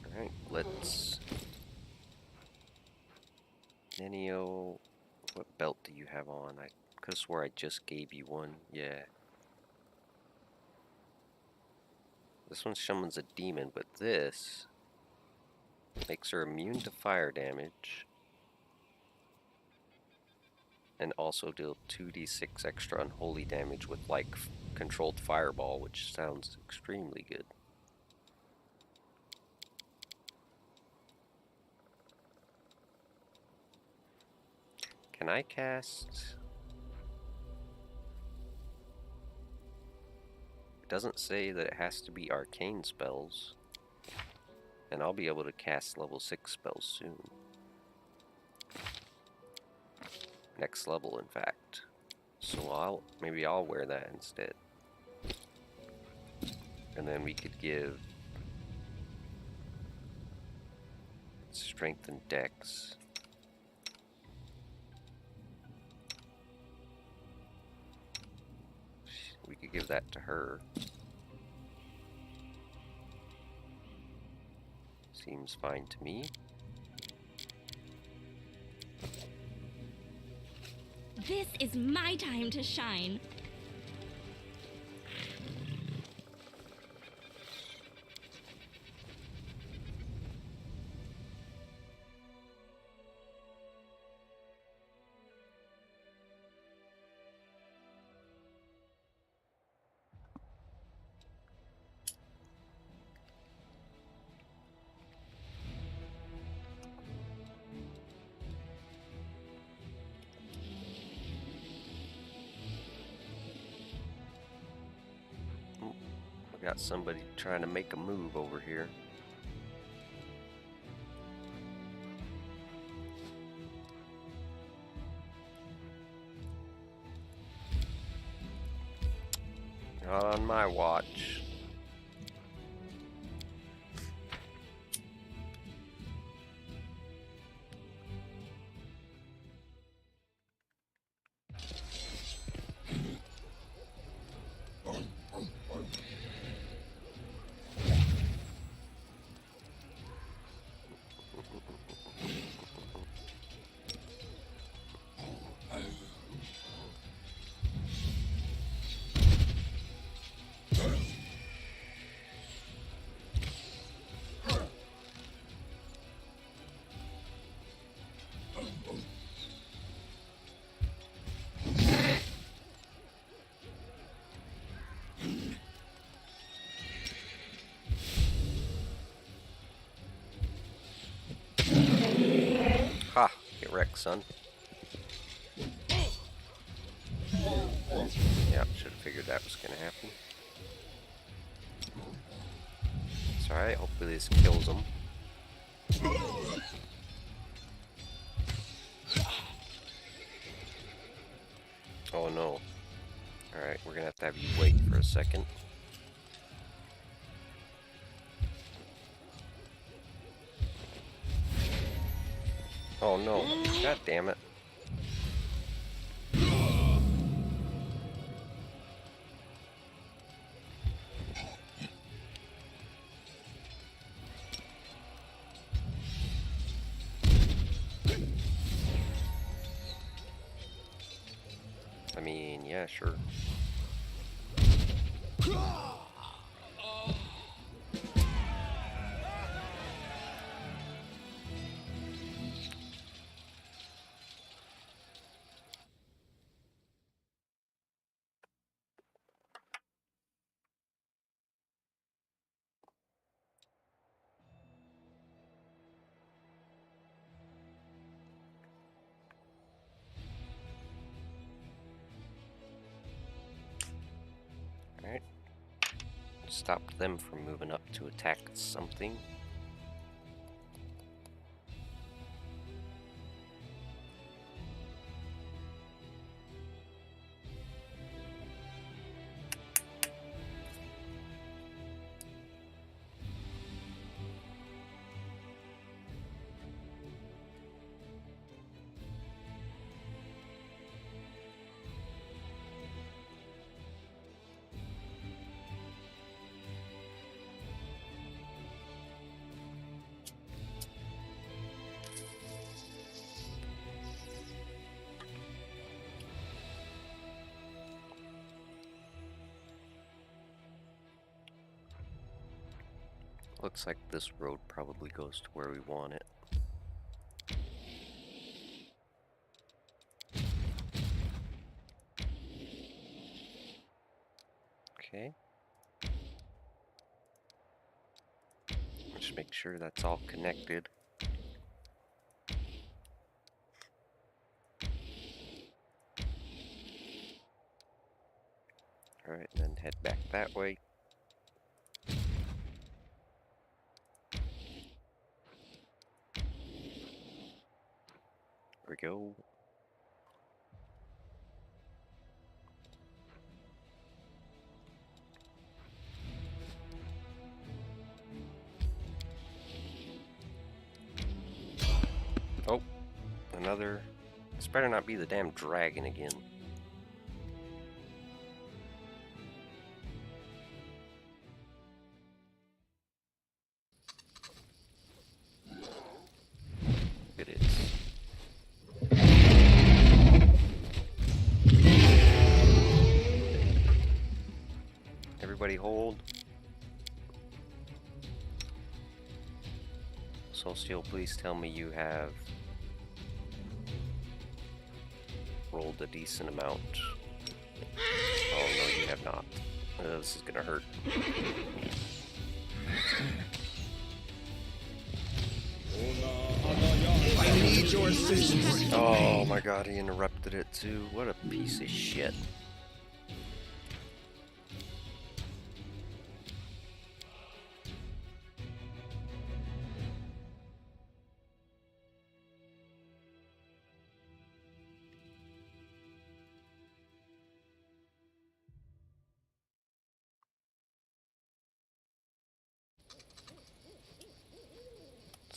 Alright, let's... Nenio, what belt do you have on? I could have swore I just gave you one. Yeah. This one summons a demon, but this makes her immune to fire damage. And also deal 2d6 extra unholy damage with, like, controlled fireball, which sounds extremely good. Can I cast... It doesn't say that it has to be arcane spells. And I'll be able to cast level 6 spells soon. Next level, in fact. So maybe I'll wear that instead. And then we could give strength and dex. We could give that to her. Seems fine to me. This is my time to shine. Got somebody trying to make a move over here. Not on my watch. Ha! Get wrecked, son. Yeah, should have figured that was gonna happen. It's alright, hopefully this kills him. Oh no. Alright, we're gonna have you wait for a second. Oh no. God damn it. I mean, yeah, sure. Alright. Stop them from moving up to attack something. Looks like this road probably goes to where we want it. Okay. Just make sure that's all connected. Alright, then head back that way. There we go. Oh, another. This better not be the damn dragon again. It is. Everybody hold. Solstiel, please tell me you have rolled a decent amount. Oh no, you have not. This is gonna hurt. I need your assistance. Oh my god, he interrupted it too. What a piece of shit.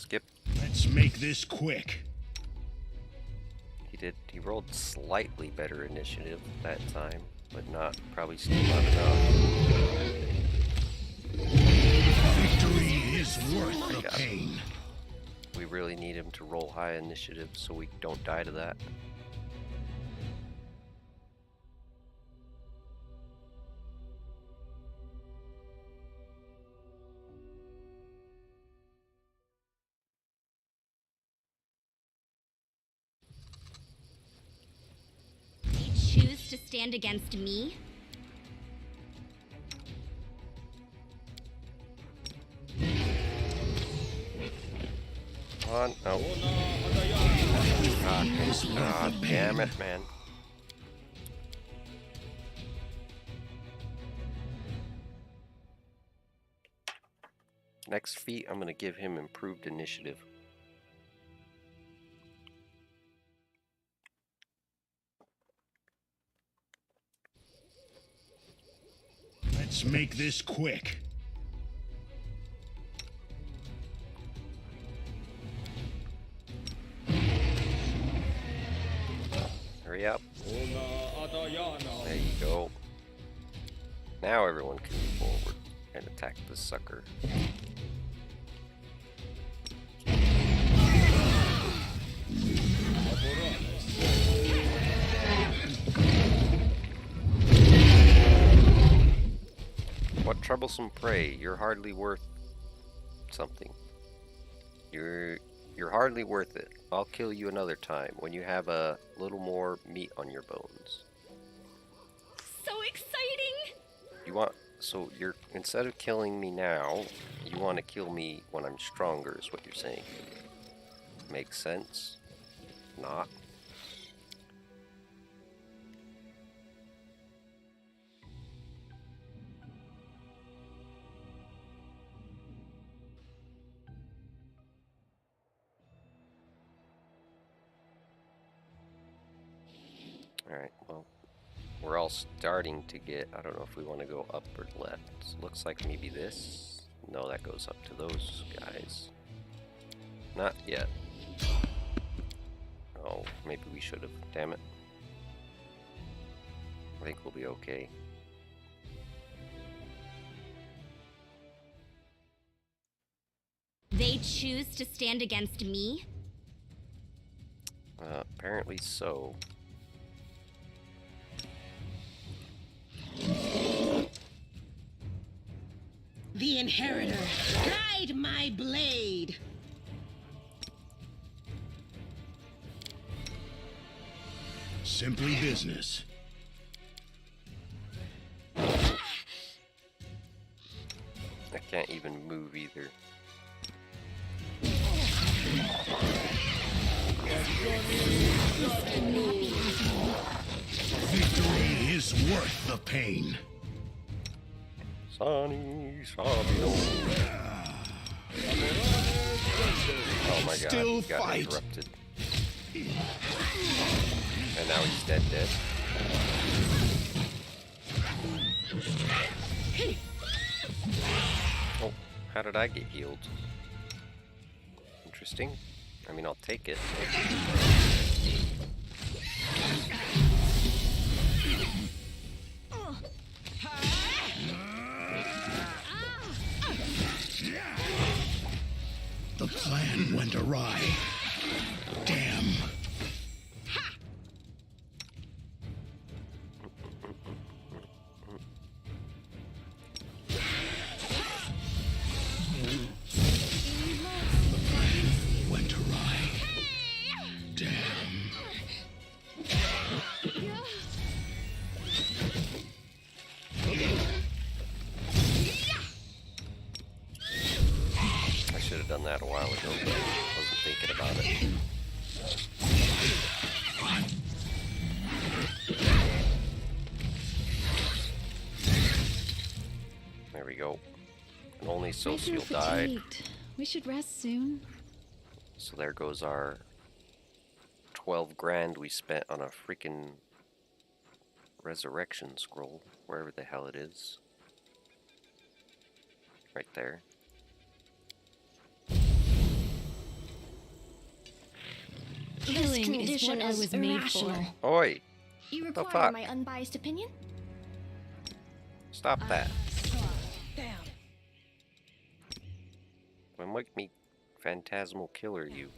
skip. Let's make this quick. He rolled slightly better initiative that time, but probably still not enough. Victory is worth Oh my the God. pain. We really need him to roll high initiative so we don't die to that. They choose to stand against me? Come on, no. God damn it, man. Next feat, I'm gonna give him improved initiative. Let's make this quick. Hurry up. There you go. Now everyone can move forward and attack this sucker. What troublesome prey? You're hardly worth something. You're hardly worth it. I'll kill you another time when you have a little more meat on your bones. So exciting! Instead of killing me now, you want to kill me when I'm stronger is what you're saying. Makes sense? Not. Alright, well, we're all starting to get, I don't know if we want to go up or left. Looks like maybe this. No, that goes up to those guys. Not yet. Oh, maybe we should have. Damn it. I think we'll be okay. They choose to stand against me? Apparently so. The Inheritor, guide my blade. Simply business. I can't even move either. Victory is worth the pain. Sonny Sabio. Oh my god, Still he got fight. interrupted. And now he's dead. Oh, how did I get healed? Interesting. I mean, I'll take it. The plan went awry. Damn. The plan went awry. Damn. I should have done that a while ago, but I wasn't thinking about it. There we go. And only Socio died. We should rest soon. So there goes our 12 grand we spent on a freaking resurrection scroll, wherever the hell it is. Right there. Killing is condition what I is was made irrational. for. Oi! You The require fuck? my unbiased opinion? Stop that. Damn. Don't make me phantasmal killer you.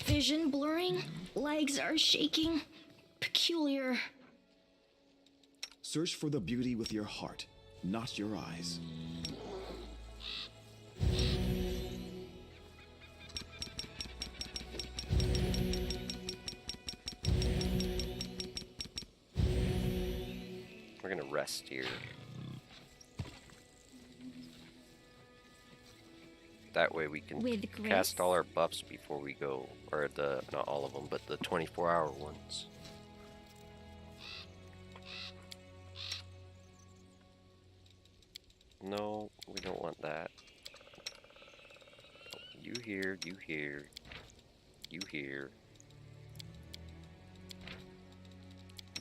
Vision blurring, legs are shaking, peculiar. Search for the beauty with your heart, not your eyes. We're gonna rest here. That way we can With grace? cast all our buffs before we go. Or not all of them, but the 24-hour ones. No, we don't want that. You here, you here, you here.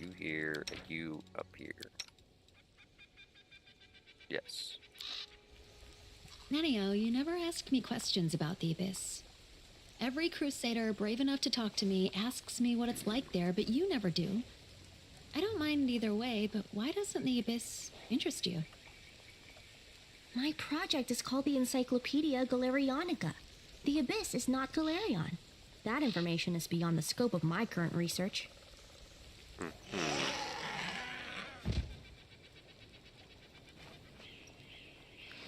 You here, and you up here. Yes. Nanio, you never asked me questions about the Abyss. Every crusader brave enough to talk to me asks me what it's like there, but you never do. I don't mind either way, but why doesn't the Abyss interest you? My project is called the Encyclopedia Galerianica. The Abyss is not Galerion. That information is beyond the scope of my current research.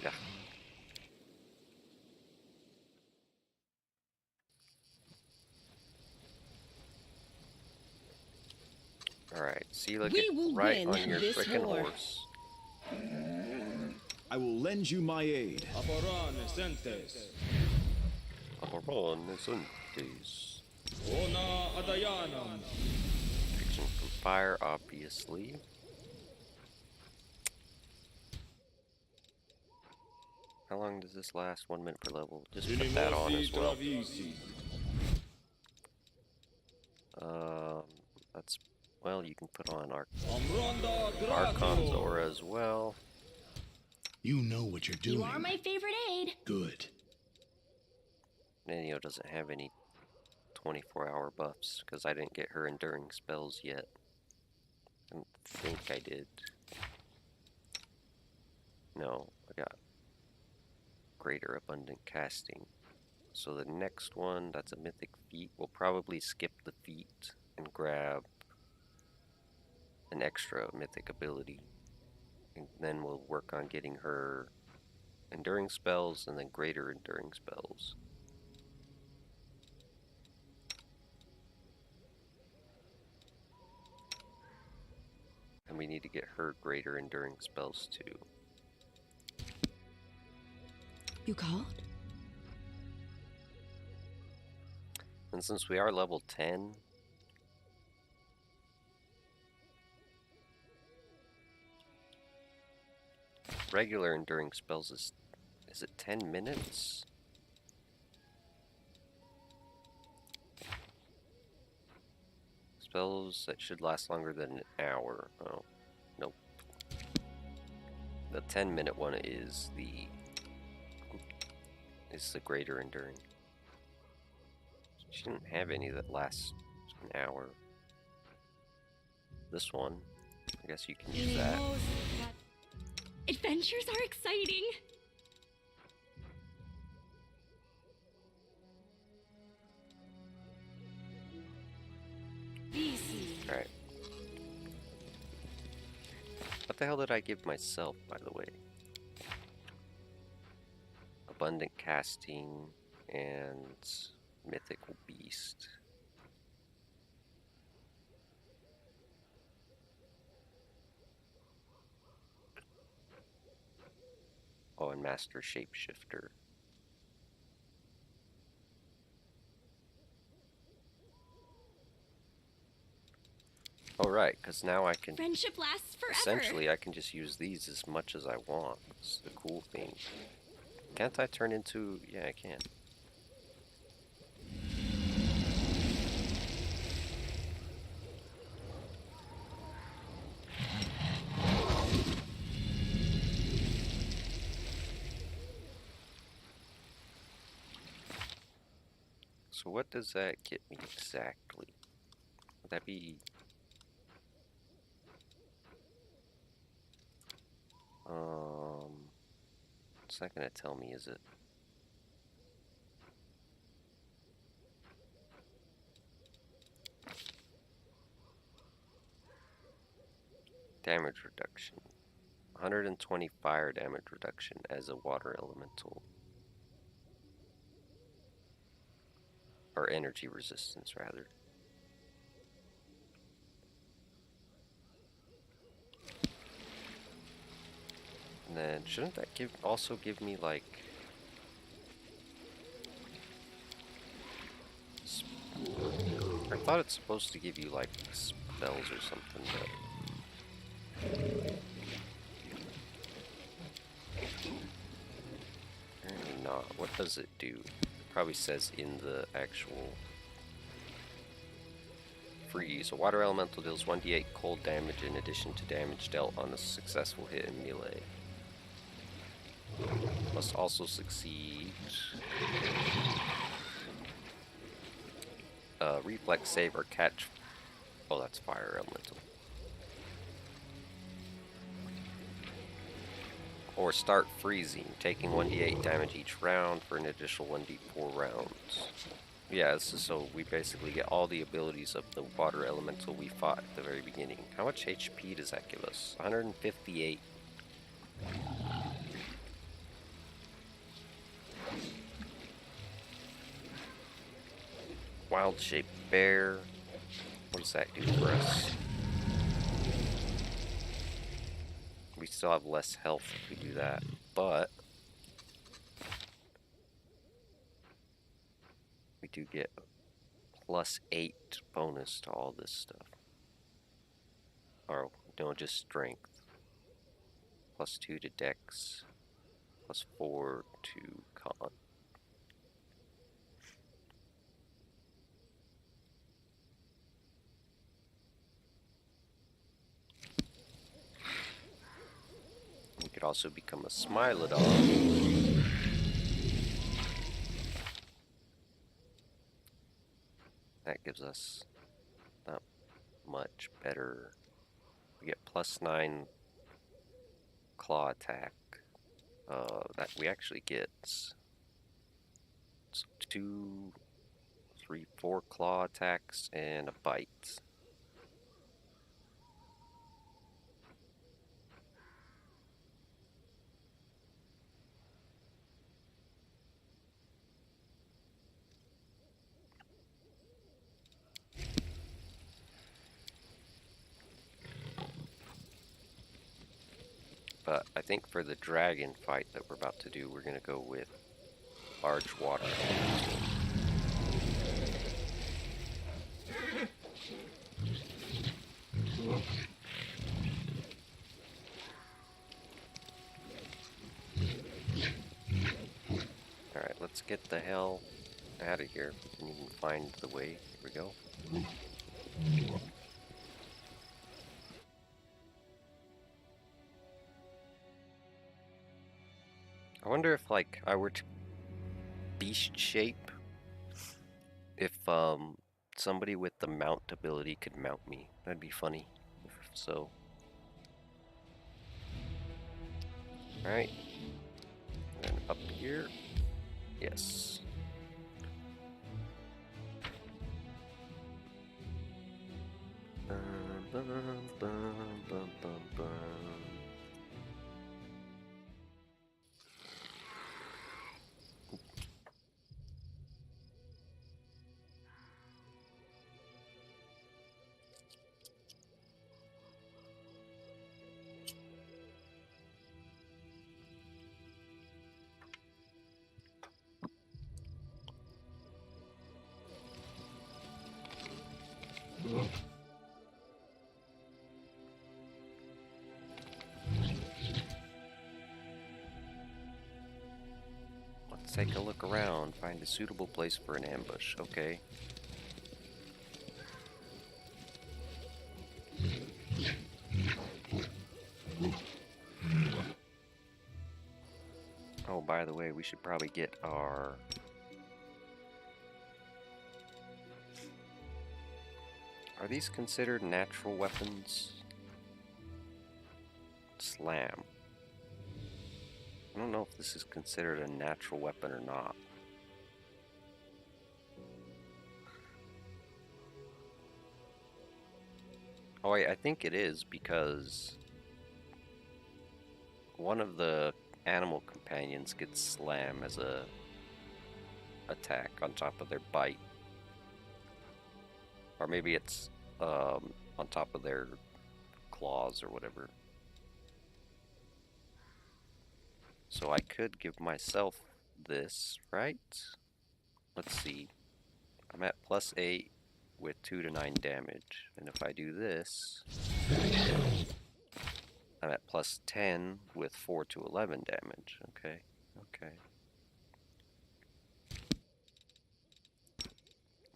Yeah. Alright, see, look We will right win on your this frickin' war. horse. I will lend you my aid. Protection from fire, obviously. How long does this last? 1 minute per level. Just put that on as well. That's, well, you can put on Archon's aura as well. You know what you're doing. You are my favorite aide. Good. Nanio doesn't have any 24-hour buffs because I didn't get her enduring spells yet. I don't think I did. No, I got greater abundant casting. So the next one, that's a mythic feat. We'll probably skip the feat and grab an extra mythic ability. And then we'll work on getting her enduring spells and then greater enduring spells. And we need to get her greater enduring spells too. You called? And since we are level 10, regular enduring spells is it 10 minutes? Spells that should last longer than an hour. Oh, nope. The 10-minute one is the greater enduring. She didn't have any that last an hour. This one, I guess you can use that. Adventures are exciting. Alright. What the hell did I give myself, by the way? Abundant casting and mythical beast. Oh, and master shapeshifter. Oh, right, because now I can... Friendship lasts forever. Essentially, I can just use these as much as I want. That's the cool thing. Can't I turn into... Yeah, I can. So what does that get me exactly? Would that be... It's not gonna tell me, is it? Damage reduction. 120 fire damage reduction as a water elemental. Or energy resistance, rather. And then, shouldn't that also give me, like... I thought it's supposed to give you, like, spells or something, but... Apparently not. What does it do? It probably says in the actual... Freeze. A water elemental deals 1d8 cold damage in addition to damage dealt on a successful hit in melee. Must also succeed. Reflex save or catch. Oh, that's fire elemental. Or start freezing, taking 1d8 damage each round for an additional 1d4 rounds. Yeah, so we basically get all the abilities of the water elemental we fought at the very beginning. How much HP does that give us? 158. Wild shaped bear. What does that do for us? We still have less health if we do that, but we do get +8 bonus to all this stuff. Or, no, just strength. +2 to dex. +4 to con. We could also become a Smilodon. That gives us not much better. We get +9 claw attack. That we actually get 2, 3, 4 claw attacks and a bite. But I think for the dragon fight that we're about to do, we're going to go with large water elemental. Alright, let's get the hell out of here. We can even find the way. Here we go. I wonder if, like, I were to beast shape, if somebody with the mount ability could mount me. That'd be funny. If so. Alright. And up here. Yes. Bum, bum, bum, bum, bum, bum. Let's take a look around, find a suitable place for an ambush. Okay. Oh, by the way, we should probably get our Are these considered natural weapons? Slam. I don't know if this is considered a natural weapon or not. Oh wait, I think it is because one of the animal companions gets slam as a attack on top of their bite. Or maybe it's on top of their claws or whatever. So I could give myself this, right? Let's see. I'm at +8 with 2 to 9 damage. And if I do this, I'm at +10 with 4 to 11 damage. Okay, okay.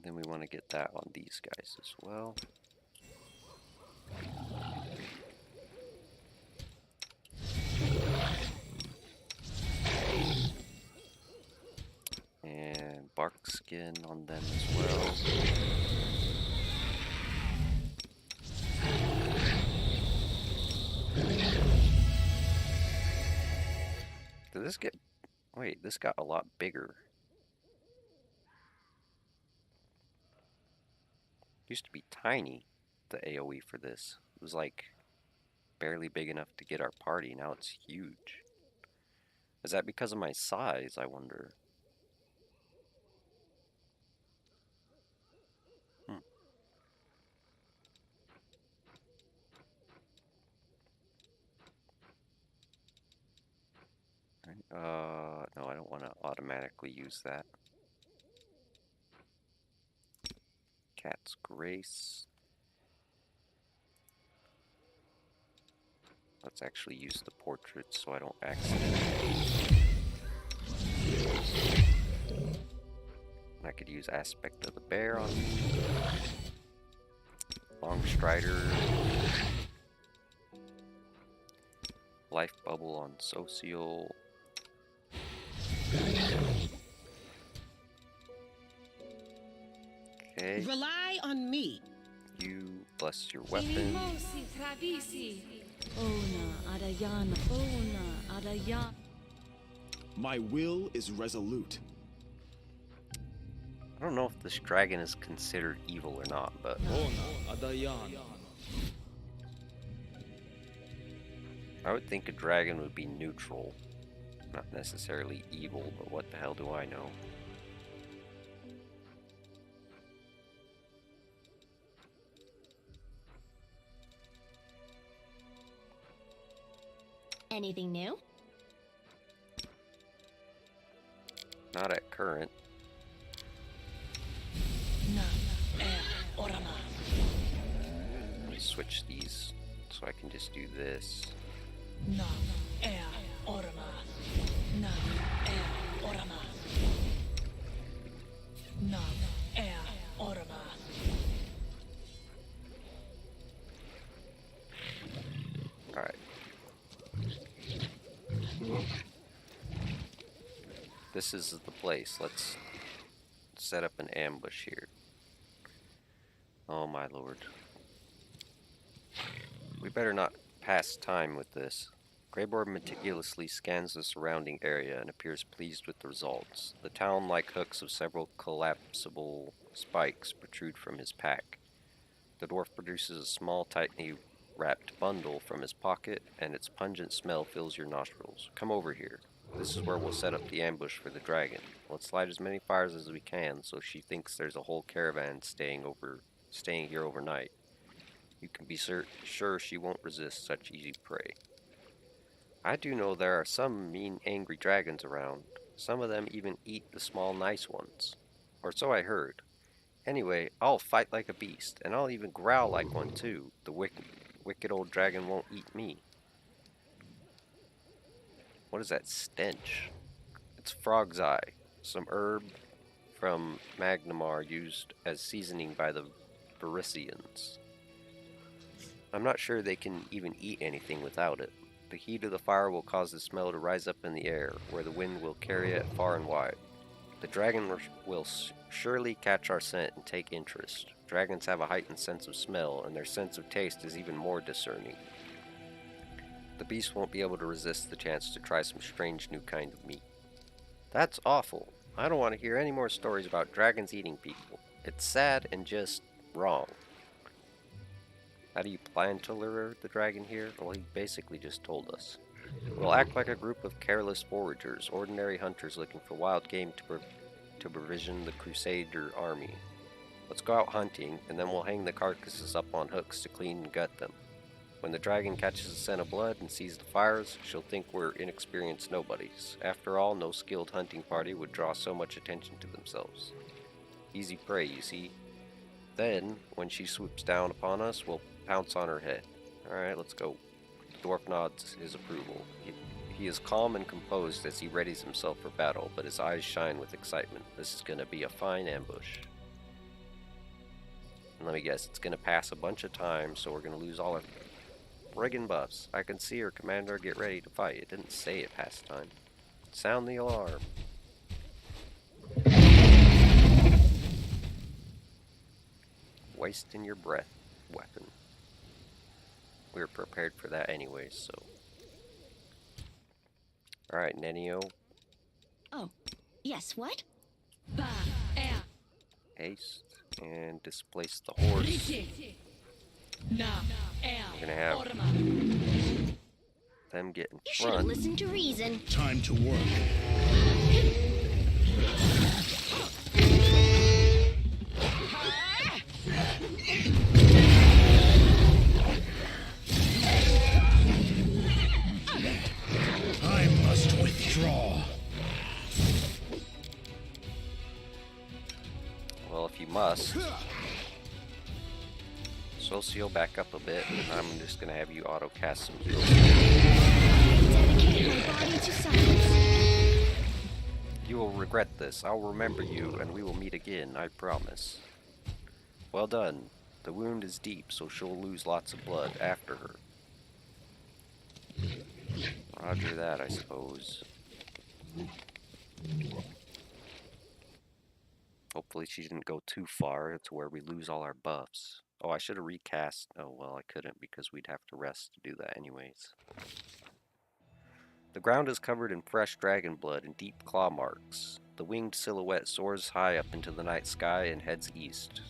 Then we want to get that on these guys as well. And bark skin on them as well. Did this get... Wait, this got a lot bigger. Used to be tiny, the AoE for this. It was like barely big enough to get our party. Now it's huge. Is that because of my size, I wonder? No, I don't want to automatically use that. Cat's Grace. Let's actually use the portrait so I don't accidentally. I could use Aspect of the Bear on me. Long Strider. Life Bubble on Social. Okay. Rely on me. You bless your weapon. My will is resolute. I don't know if this dragon is considered evil or not, but I would think a dragon would be neutral. Not necessarily evil, but what the hell do I know? Anything new? Not at current. Let me switch these so I can just do this. Alright. This is the place. Let's set up an ambush here. Oh my lord. We better not pass time with this. Greyboard meticulously scans the surrounding area and appears pleased with the results. The talon-like hooks of several collapsible spikes protrude from his pack. The dwarf produces a small, tightly wrapped bundle from his pocket, and its pungent smell fills your nostrils. Come over here. This is where we'll set up the ambush for the dragon. Let's light as many fires as we can so she thinks there's a whole caravan staying here overnight. You can be sure she won't resist such easy prey. I do know there are some mean, angry dragons around. Some of them even eat the small, nice ones. Or so I heard. Anyway, I'll fight like a beast, and I'll even growl like one too. The wicked old dragon won't eat me. What is that stench? It's frog's eye, some herb from Magnamar used as seasoning by the Varisians. I'm not sure they can even eat anything without it. The heat of the fire will cause the smell to rise up in the air, where the wind will carry it far and wide. The dragon will surely catch our scent and take interest. Dragons have a heightened sense of smell, and their sense of taste is even more discerning. The beast won't be able to resist the chance to try some strange new kind of meat. That's awful. I don't want to hear any more stories about dragons eating people. It's sad and just wrong. How do you plan to lure the dragon here? Well, he basically just told us. We'll act like a group of careless foragers, ordinary hunters looking for wild game to provision the Crusader army. Let's go out hunting, and then we'll hang the carcasses up on hooks to clean and gut them. When the dragon catches the scent of blood and sees the fires, she'll think we're inexperienced nobodies. After all, no skilled hunting party would draw so much attention to themselves. Easy prey, you see. Then, when she swoops down upon us, we'll pounce on her head. Alright, let's go. The dwarf nods his approval. He is calm and composed as he readies himself for battle, but his eyes shine with excitement. This is going to be a fine ambush. And let me guess, it's going to pass a bunch of time, so we're going to lose all our friggin' buffs. I can see her, Commander. Get ready to fight. It didn't say it passed time. Sound the alarm. Wasting your breath, weapon. We were prepared for that anyways, so. Alright, Nenio. Oh, yes, what? Haste. And displace the horse. We're gonna have them get in You should have front. listened to reason. Time to work. I must withdraw. Well, if you must. Socio, back up a bit. I'm just gonna have you auto cast some heals. Dedicate my body to silence. You will regret this. I'll remember you, and we will meet again, I promise. Well done. The wound is deep, so she'll lose lots of blood after her. Roger that, I suppose. Hopefully she didn't go too far to where we lose all our buffs. Oh, I should have recast. Oh, well, I couldn't because we'd have to rest to do that anyways. The ground is covered in fresh dragon blood and deep claw marks. The winged silhouette soars high up into the night sky and heads east,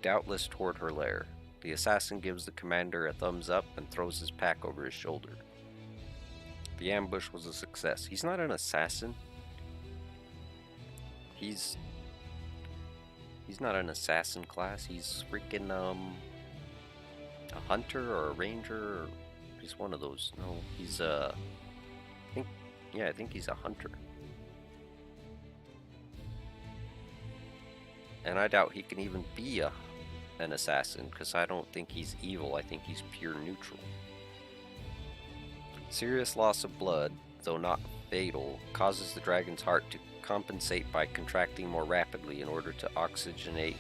doubtless toward her lair. The assassin gives the commander a thumbs up and throws his pack over his shoulder. The ambush was a success. He's not an assassin. He's not an assassin class. He's freaking a hunter or a ranger. Or he's one of those. No, he's I think he's a hunter. And I doubt he can even be an assassin, because I don't think he's evil. I think he's pure neutral. Serious loss of blood, though not fatal, causes the dragon's heart to compensate by contracting more rapidly in order to oxygenate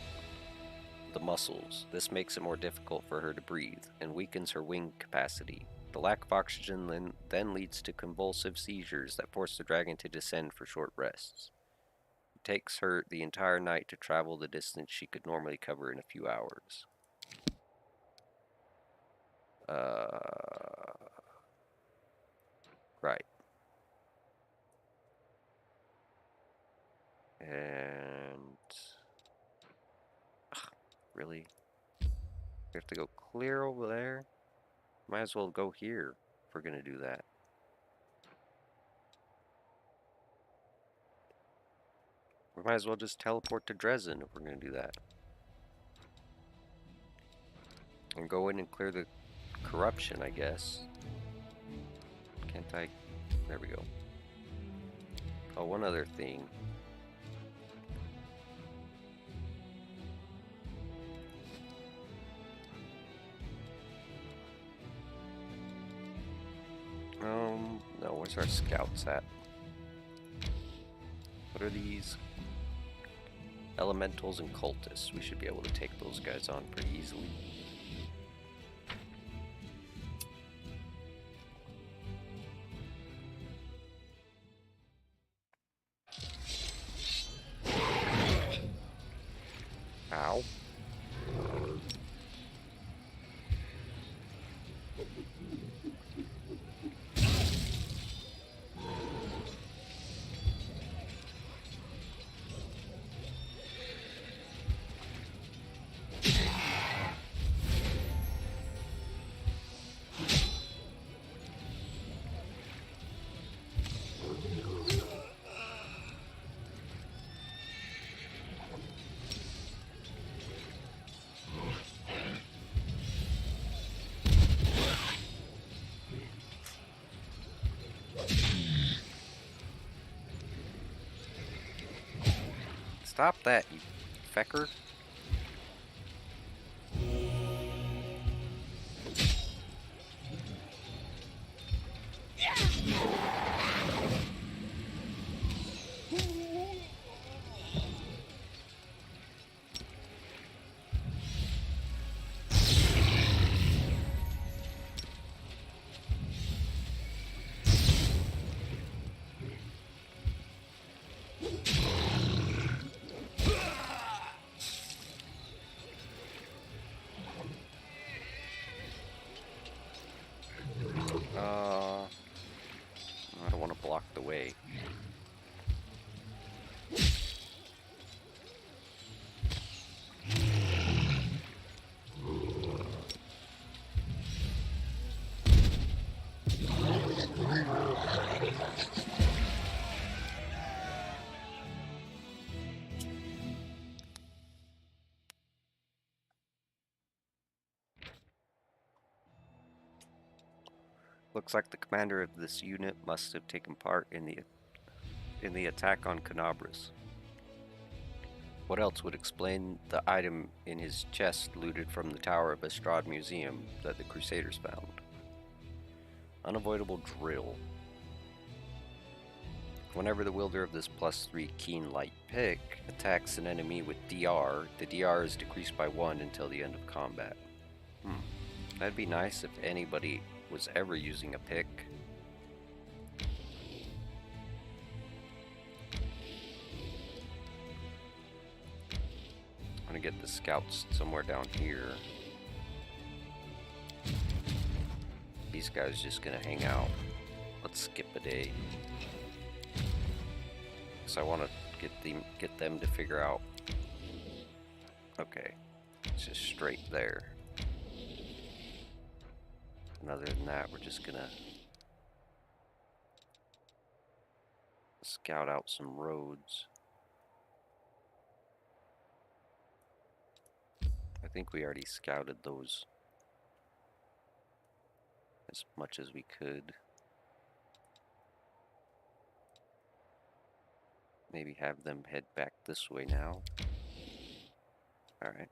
the muscles. This makes it more difficult for her to breathe and weakens her wing capacity. The lack of oxygen then leads to convulsive seizures that force the dragon to descend for short rests. It takes her the entire night to travel the distance she could normally cover in a few hours. Right. And really? We have to go clear over there? Might as well go here if we're gonna do that. We might as well just teleport to Dresden if we're gonna do that. And go in and clear the corruption, I guess. Can't I? There we go. Oh, one other thing. No, where's our scouts at? What are these? Elementals and cultists. We should be able to take those guys on pretty easily. Ow. Stop that, you fecker. I don't want to block the way. Looks like the commander of this unit must have taken part in the attack on Canabras. What else would explain the item in his chest looted from the Tower of Estrad Museum that the Crusaders found? Unavoidable drill. Whenever the wielder of this +3 keen light pick attacks an enemy with DR, the DR is decreased by 1 until the end of combat. That'd be nice if anybody was ever using a pick. I'm gonna get the scouts somewhere down here. These guys just gonna hang out. Let's skip a day. So I want to get them to figure out. Okay, it's just straight there. And other than that, we're just gonna scout out some roads. I think we already scouted those as much as we could. Maybe have them head back this way now. Alright.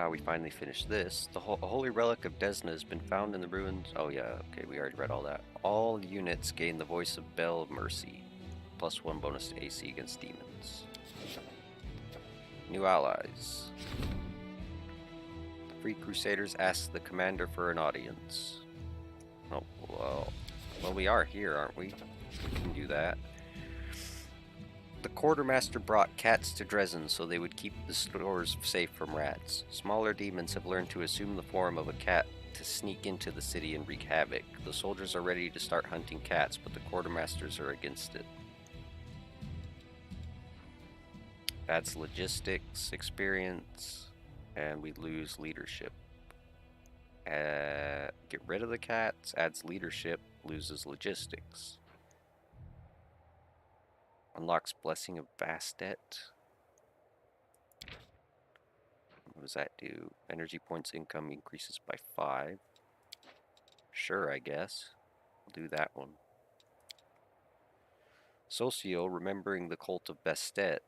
We finally finished this. The holy relic of Desna has been found in the ruins. Oh yeah, okay, we already read all that. All units gain the voice of Bell of Mercy. +1 bonus to AC against demons. New allies. The Free Crusaders ask the commander for an audience. Oh, well, we are here, aren't we? We can do that. The quartermaster brought cats to Dresden so they would keep the stores safe from rats. Smaller demons have learned to assume the form of a cat to sneak into the city and wreak havoc. The soldiers are ready to start hunting cats, but the quartermasters are against it. Adds logistics, experience, and we lose leadership. Get rid of the cats, adds leadership, loses logistics. Unlocks Blessing of Bastet. What does that do? Energy points income increases by 5. Sure, I guess. We'll do that one. Socio, remembering the cult of Bastet,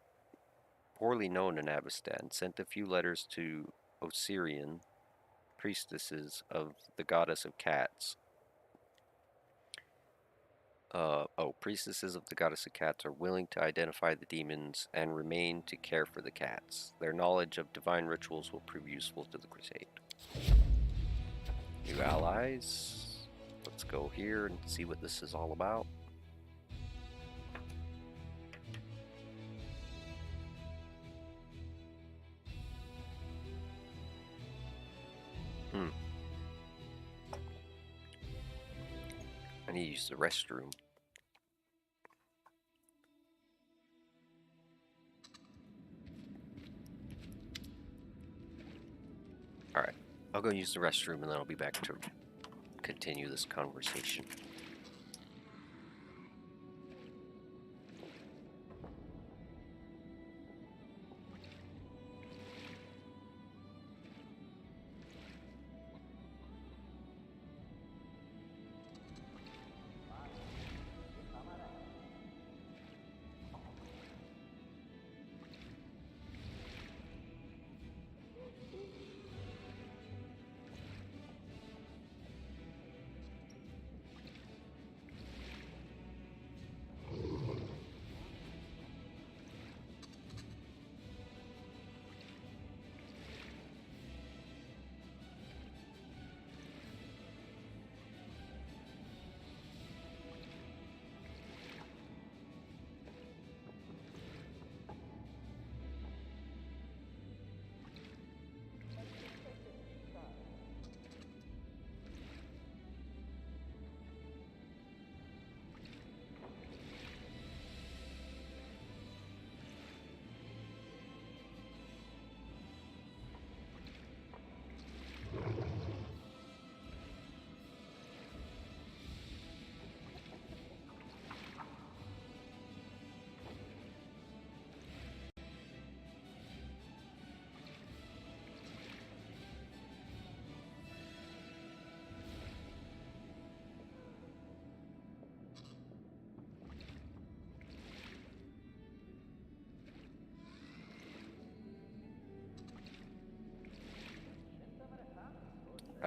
poorly known in Abistan, sent a few letters to Osirian, priestesses of the goddess of cats. Priestesses of the goddess of cats are willing to identify the demons and remain to care for the cats. Their knowledge of divine rituals will prove useful to the crusade. New allies. Let's go here and see what this is all about. I need to use the restroom. Alright, I'll go use the restroom and then I'll be back to continue this conversation.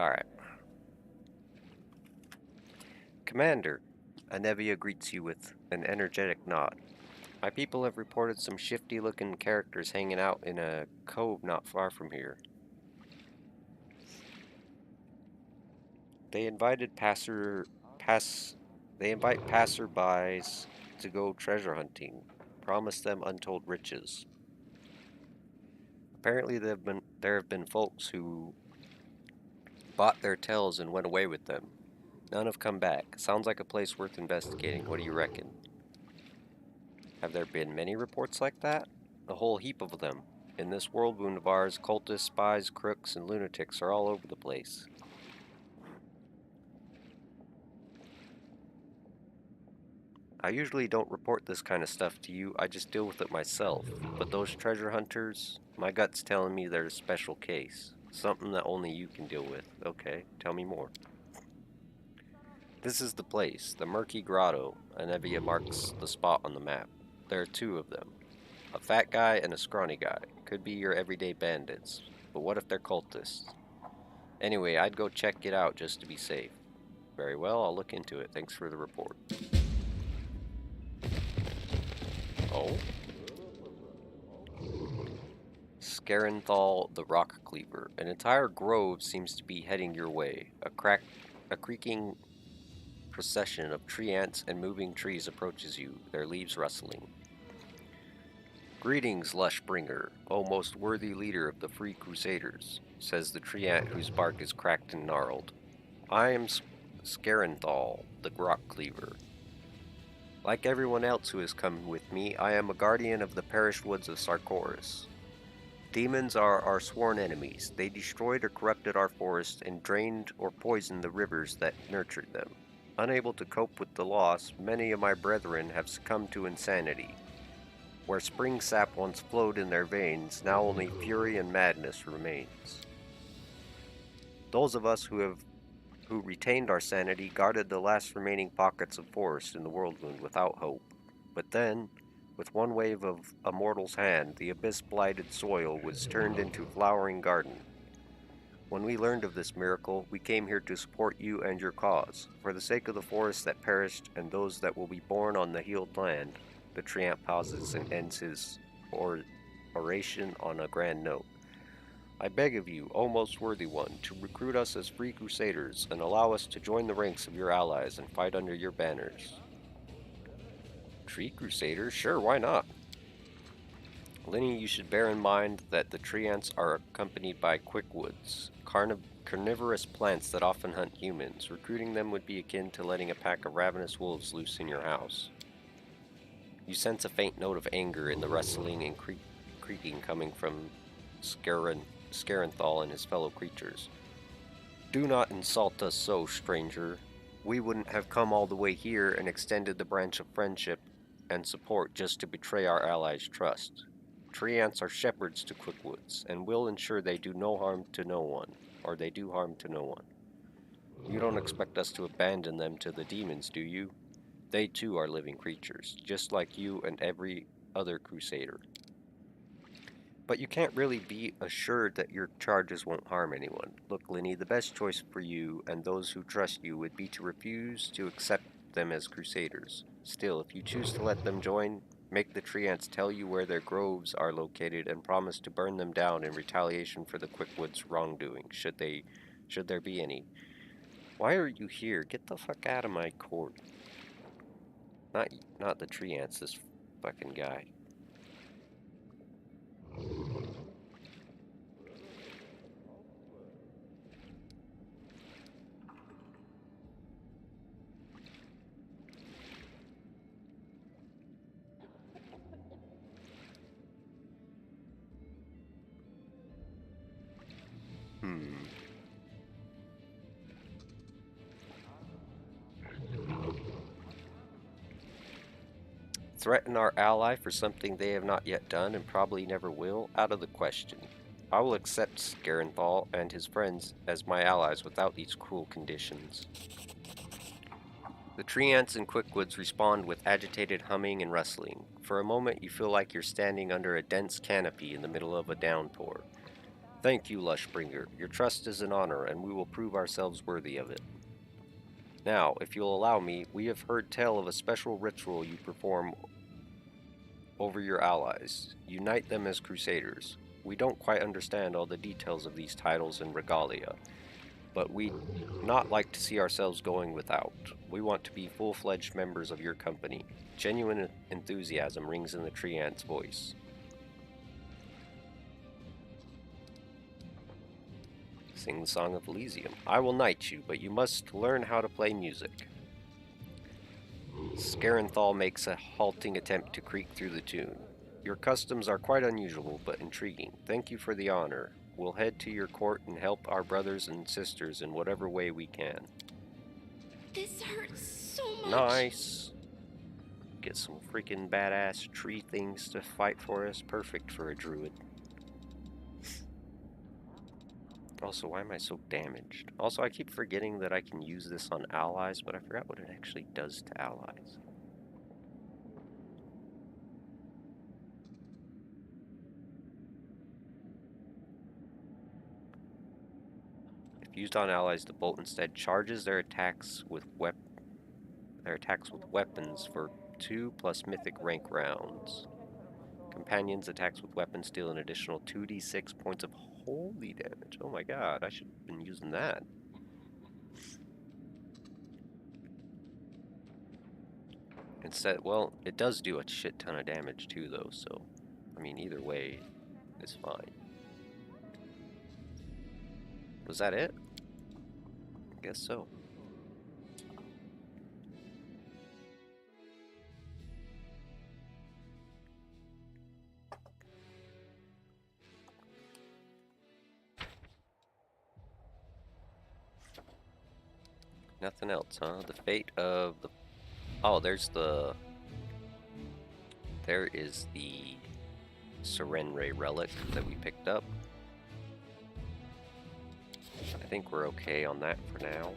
Alright. Commander, Anevia greets you with an energetic nod. My people have reported some shifty-looking characters hanging out in a cove not far from here. They invite passerbys to go treasure hunting, promise them untold riches. Apparently there have been folks who bought their tails and went away with them. None have come back. Sounds like a place worth investigating. What do you reckon? Have there been many reports like that? A whole heap of them. In this world wound of ours, cultists, spies, crooks, and lunatics are all over the place. I usually don't report this kind of stuff to you, I just deal with it myself. But those treasure hunters, my gut's telling me they're a special case. Something that only you can deal with. Okay, tell me more. This is the place, the Murky Grotto. Anevia marks the spot on the map. There are two of them. A fat guy and a scrawny guy. Could be your everyday bandits. But what if they're cultists? Anyway, I'd go check it out just to be safe. Very well, I'll look into it. Thanks for the report. Oh? Scarenthal the Rock Cleaver. An entire grove seems to be heading your way. A creaking procession of tree ants and moving trees approaches you, their leaves rustling. Greetings, Lushbringer, O most worthy leader of the Free Crusaders, says the tree ant whose bark is cracked and gnarled. I am Scarenthal, the Rock Cleaver. Like everyone else who has come with me, I am a guardian of the perished woods of Sarkoris. Demons are our sworn enemies. They destroyed or corrupted our forests and drained or poisoned the rivers that nurtured them. Unable to cope with the loss, many of my brethren have succumbed to insanity. Where spring sap once flowed in their veins, now only fury and madness remains. Those of us who retained our sanity guarded the last remaining pockets of forest in the whirlwind without hope. But then, with one wave of a mortal's hand, the abyss-blighted soil was turned into a flowering garden. When we learned of this miracle, we came here to support you and your cause. For the sake of the forests that perished and those that will be born on the healed land, the treant pauses and ends his oration on a grand note. I beg of you, O most worthy one, to recruit us as free crusaders and allow us to join the ranks of your allies and fight under your banners. Tree crusaders? Sure, why not? Linny, you should bear in mind that the tree ants are accompanied by quickwoods, carnivorous plants that often hunt humans. Recruiting them would be akin to letting a pack of ravenous wolves loose in your house. You sense a faint note of anger in the rustling and creaking coming from Scarenthal and his fellow creatures. Do not insult us so, stranger. We wouldn't have come all the way here and extended the branch of friendship and support just to betray our allies' trust. Tree ants are shepherds to quickwoods, and will ensure they do no harm to no one, or they do harm to no one. You don't expect us to abandon them to the demons, do you? They too are living creatures, just like you and every other crusader. But you can't really be assured that your charges won't harm anyone. Look, Linny, the best choice for you and those who trust you would be to refuse to accept them as crusaders. Still, if you choose to let them join, make the tree ants tell you where their groves are located and promise to burn them down in retaliation for the Quickwoods' wrongdoing, should there be any. Why are you here? Get the fuck out of my court. Not the tree ants, this fucking guy. Threaten our ally for something they have not yet done and probably never will? Out of the question. I will accept Scarenthal and his friends as my allies without these cruel conditions. The tree ants and quickwoods respond with agitated humming and rustling. For a moment you feel like you're standing under a dense canopy in the middle of a downpour. Thank you, Lushbringer. Your trust is an honor, and we will prove ourselves worthy of it. Now, if you'll allow me, we have heard tell of a special ritual you perform over your allies. Unite them as crusaders. We don't quite understand all the details of these titles and regalia, but we'd not like to see ourselves going without. We want to be full-fledged members of your company. Genuine enthusiasm rings in the tree ant's voice. Sing the Song of Elysium. I will knight you, but you must learn how to play music. Scarenthal makes a halting attempt to creak through the tune. Your customs are quite unusual, but intriguing. Thank you for the honor. We'll head to your court and help our brothers and sisters in whatever way we can. This hurts so much. Nice. Get some freaking badass tree things to fight for us. Perfect for a druid. Also, why am I so damaged? Also, I keep forgetting that I can use this on allies, but I forgot what it actually does to allies. If used on allies, the bolt instead charges their attacks with weapons for 2 plus mythic rank rounds. Companions' attacks with weapons deal an additional 2d6 points of holy damage. Oh my god, I should have been using that. Instead, well, it does do a shit ton of damage too, though, so, I mean, either way, it's fine. Was that it? I guess so. Nothing else, huh? The fate of the... Oh, there is the Serenray relic that we picked up. I think we're okay on that for now.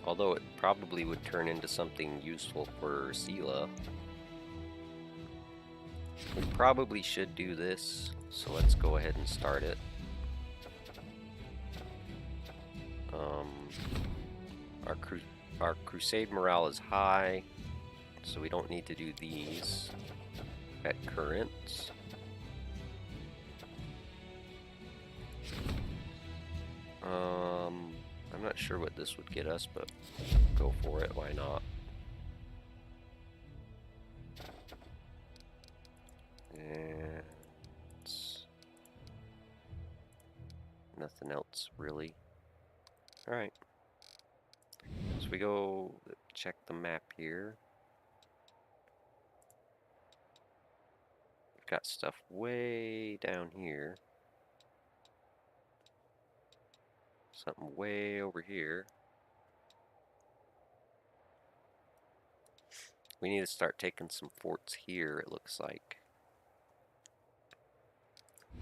Although it probably would turn into something useful for Sela. We probably should do this, so let's go ahead and start it. Our crusade morale is high, so we don't need to do these at current. I'm not sure what this would get us, but go for it, why not? And nothing else really. Alright. So we go check the map here. We've got stuff way down here. Something way over here. We need to start taking some forts here, it looks like.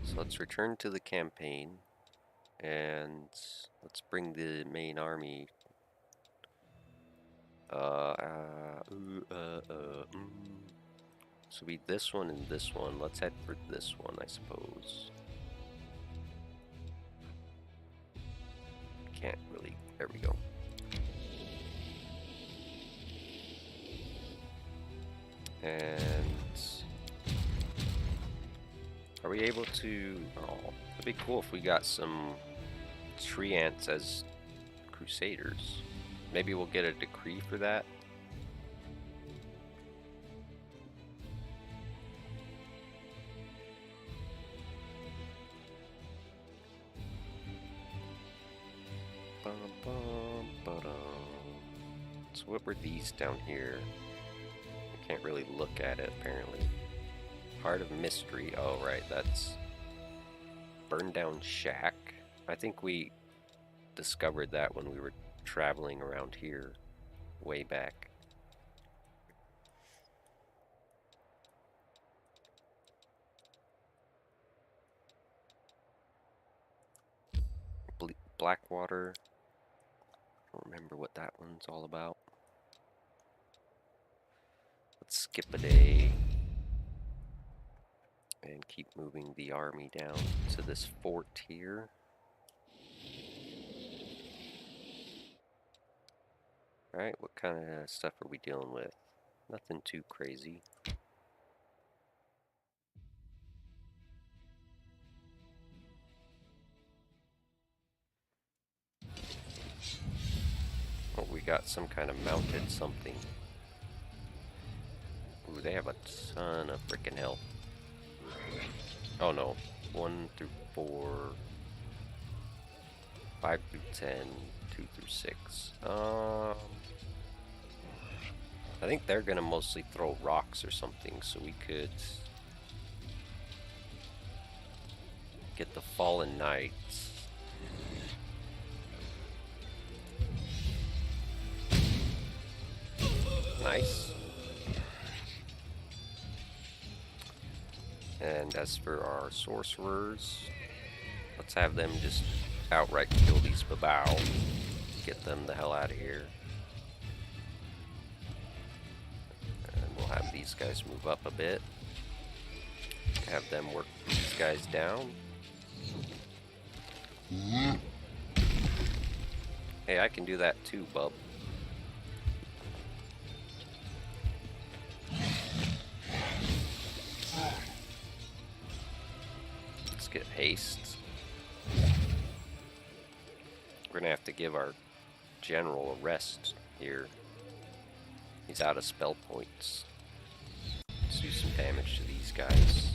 So let's return to the campaign. And let's bring the main army. So be this one and this one. Let's head for this one, I suppose. Can't really. There we go. And are we able to? Oh, it'd be cool if we got some tree ants as crusaders. Maybe we'll get a decree for that. So what were these down here? I can't really look at it apparently. Heart of Mystery. Oh right, that's Burned Down Shack. I think we discovered that when we were traveling around here way back. Blackwater. I don't remember what that one's all about. Let's skip a day and keep moving the army down to this fort here. Alright, what kind of stuff are we dealing with? Nothing too crazy. Oh, we got some kind of mounted something. Ooh, they have a ton of freaking health. Oh no. 1 through 4. 5 through 10. 2 through 6. I think they're gonna mostly throw rocks or something, so we could get the Fallen Knights. Nice. And as for our sorcerers, let's have them just outright kill these babao. Get them the hell out of here. And we'll have these guys move up a bit. Have them work these guys down. Hey, I can do that too, bub. Let's get haste. We're gonna have to give our general a rest here. He's out of spell points. Let's do some damage to these guys.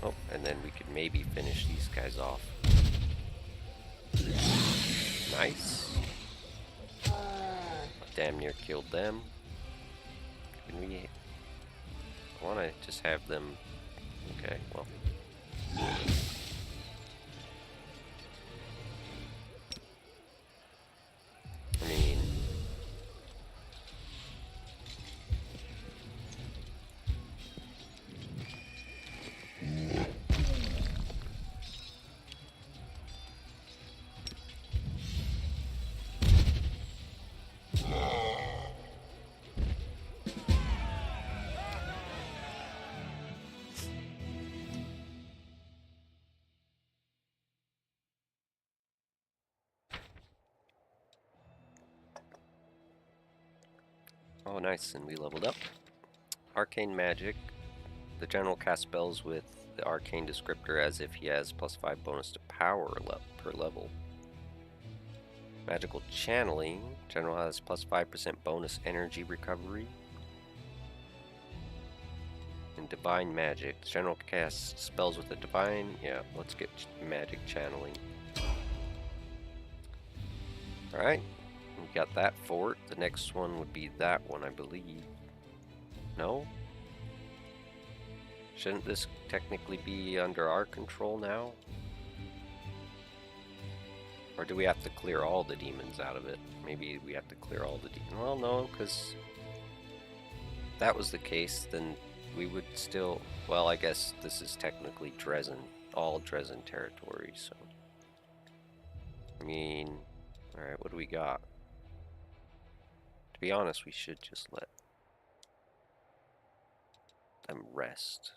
Oh, and then we could maybe finish these guys off. Nice. Damn near killed them. Can we... I want to just have them... Okay, well... I mean... Oh, nice, and we leveled up. Arcane Magic. The general casts spells with the Arcane descriptor as if he has +5 bonus to power per level. Magical Channeling. General has +5% bonus energy recovery. And Divine Magic. The general casts spells with the Divine. Yeah, let's get Magic Channeling. Alright. We got that fort. The next one would be that one, I believe. No? Shouldn't this technically be under our control now? Or do we have to clear all the demons out of it? Maybe we have to clear all the demons. Well, no, because if that was the case, then we would still... Well, I guess this is technically Dresden, all Dresden territory, so... I mean... Alright, what do we got? To be honest, we should just let them rest.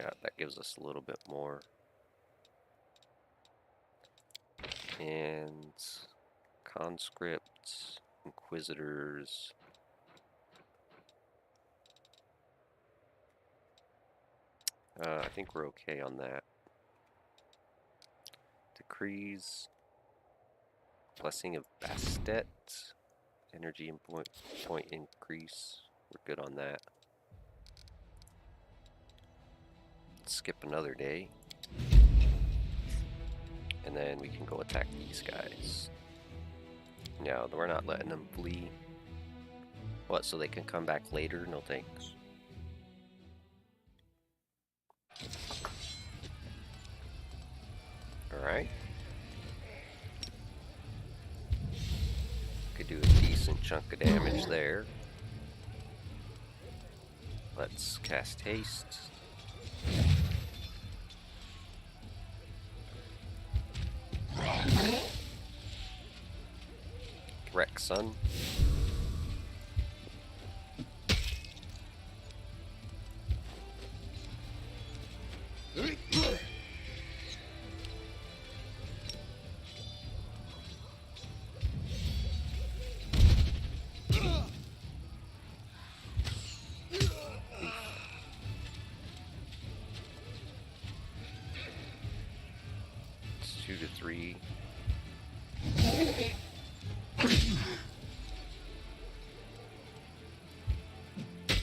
Yeah, that gives us a little bit more. And conscripts, inquisitors. I think we're okay on that. Decrees. Blessing of Bastet. Energy and point increase. We're good on that. Let's skip another day. And then we can go attack these guys. No, we're not letting them flee. What, so they can come back later? No thanks. Alright. Could do a decent chunk of damage there. Let's cast haste. Wreck, son.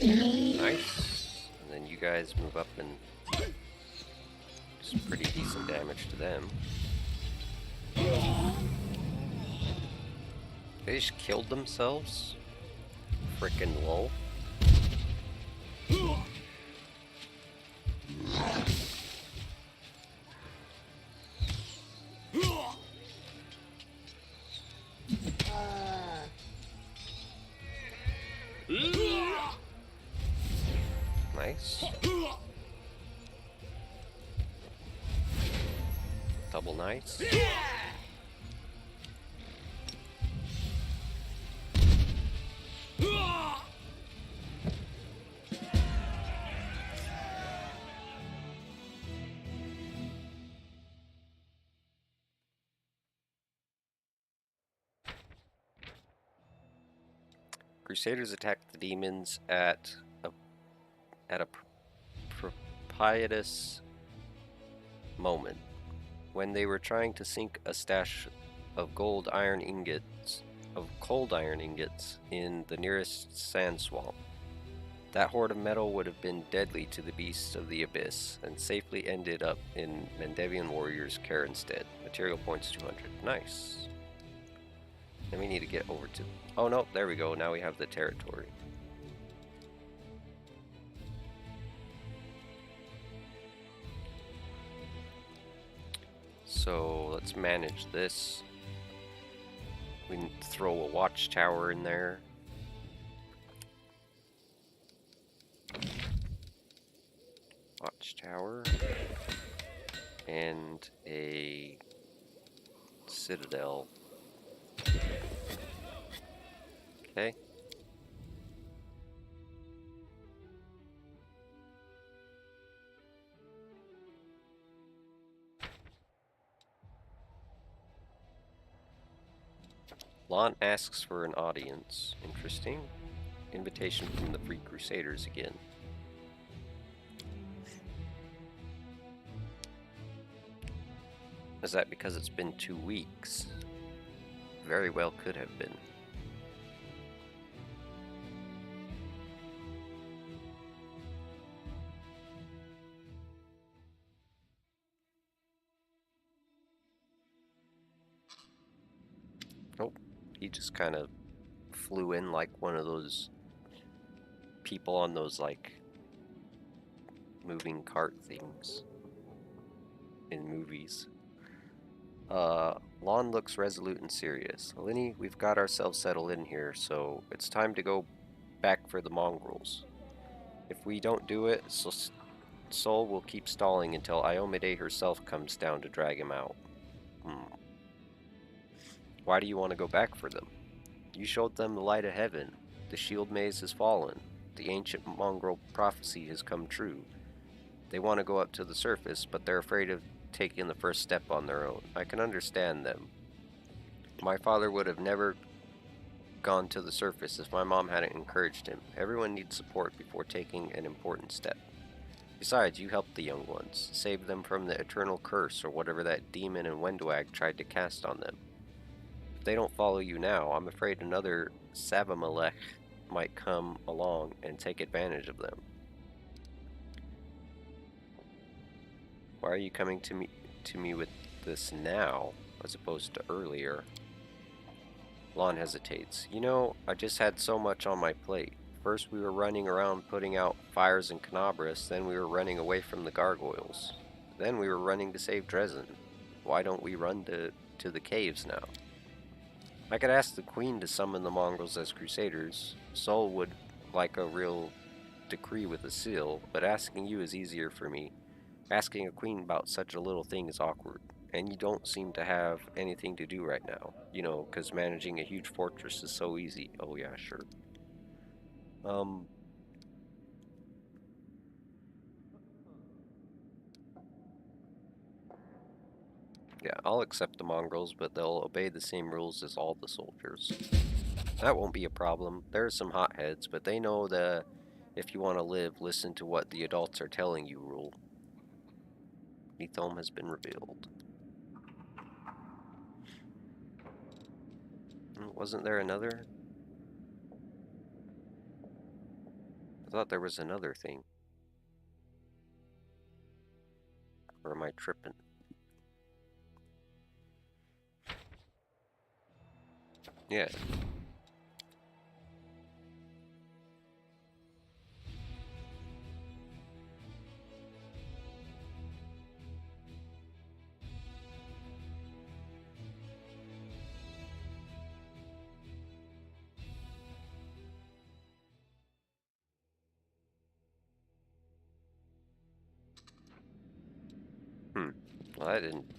Nice. And then you guys move up and do some pretty decent damage to them. They just killed themselves? Frickin' lol. Nice. Double nice. Crusaders attacked the demons at a propitious moment when they were trying to sink a stash of cold iron ingots in the nearest sand swamp. That hoard of metal would have been deadly to the beasts of the abyss and safely ended up in Mendevian warriors' care instead. Material points 200. Nice. Then we need to get over to... Oh no, there we go. Now we have the territory. So let's manage this. We can throw a watchtower in there. Watchtower. And a citadel. Okay. Lon asks for an audience. Interesting. Invitation from the Free Crusaders again. Is that because it's been 2 weeks? Very well could have been. Nope. He just kind of flew in like one of those people on those like moving cart things in movies. Lon looks resolute and serious. Alinni, we've got ourselves settled in here, so it's time to go back for the mongrels. If we don't do it, Sol will keep stalling until Iomide herself comes down to drag him out. Why do you want to go back for them? You showed them the light of heaven. The shield maze has fallen. The ancient mongrel prophecy has come true. They want to go up to the surface, but they're afraid of taking the first step on their own. I can understand them. My father would have never gone to the surface if my mom hadn't encouraged him. Everyone needs support before taking an important step. Besides, you helped the young ones, saved them from the eternal curse or whatever that demon in Wendwag tried to cast on them. If they don't follow you now, I'm afraid another Savamalech might come along and take advantage of them. Why are you coming to me with this now, as opposed to earlier? Lon hesitates. You know, I just had so much on my plate. First we were running around putting out fires in Canabras, then we were running away from the gargoyles. Then we were running to save Dresden. Why don't we run to the caves now? I could ask the Queen to summon the mongrels as crusaders. Sol would like a real decree with a seal, but asking you is easier for me. Asking a queen about such a little thing is awkward, and you don't seem to have anything to do right now. You know, because managing a huge fortress is so easy. Oh yeah, sure. Yeah, I'll accept the mongrels, but they'll obey the same rules as all the soldiers. That won't be a problem. There are some hotheads, but they know the if you want to live, listen to what the adults are telling you rule. Nithome has been revealed. Wasn't there another? I thought there was another thing. Or am I tripping? Yeah. Well, that didn't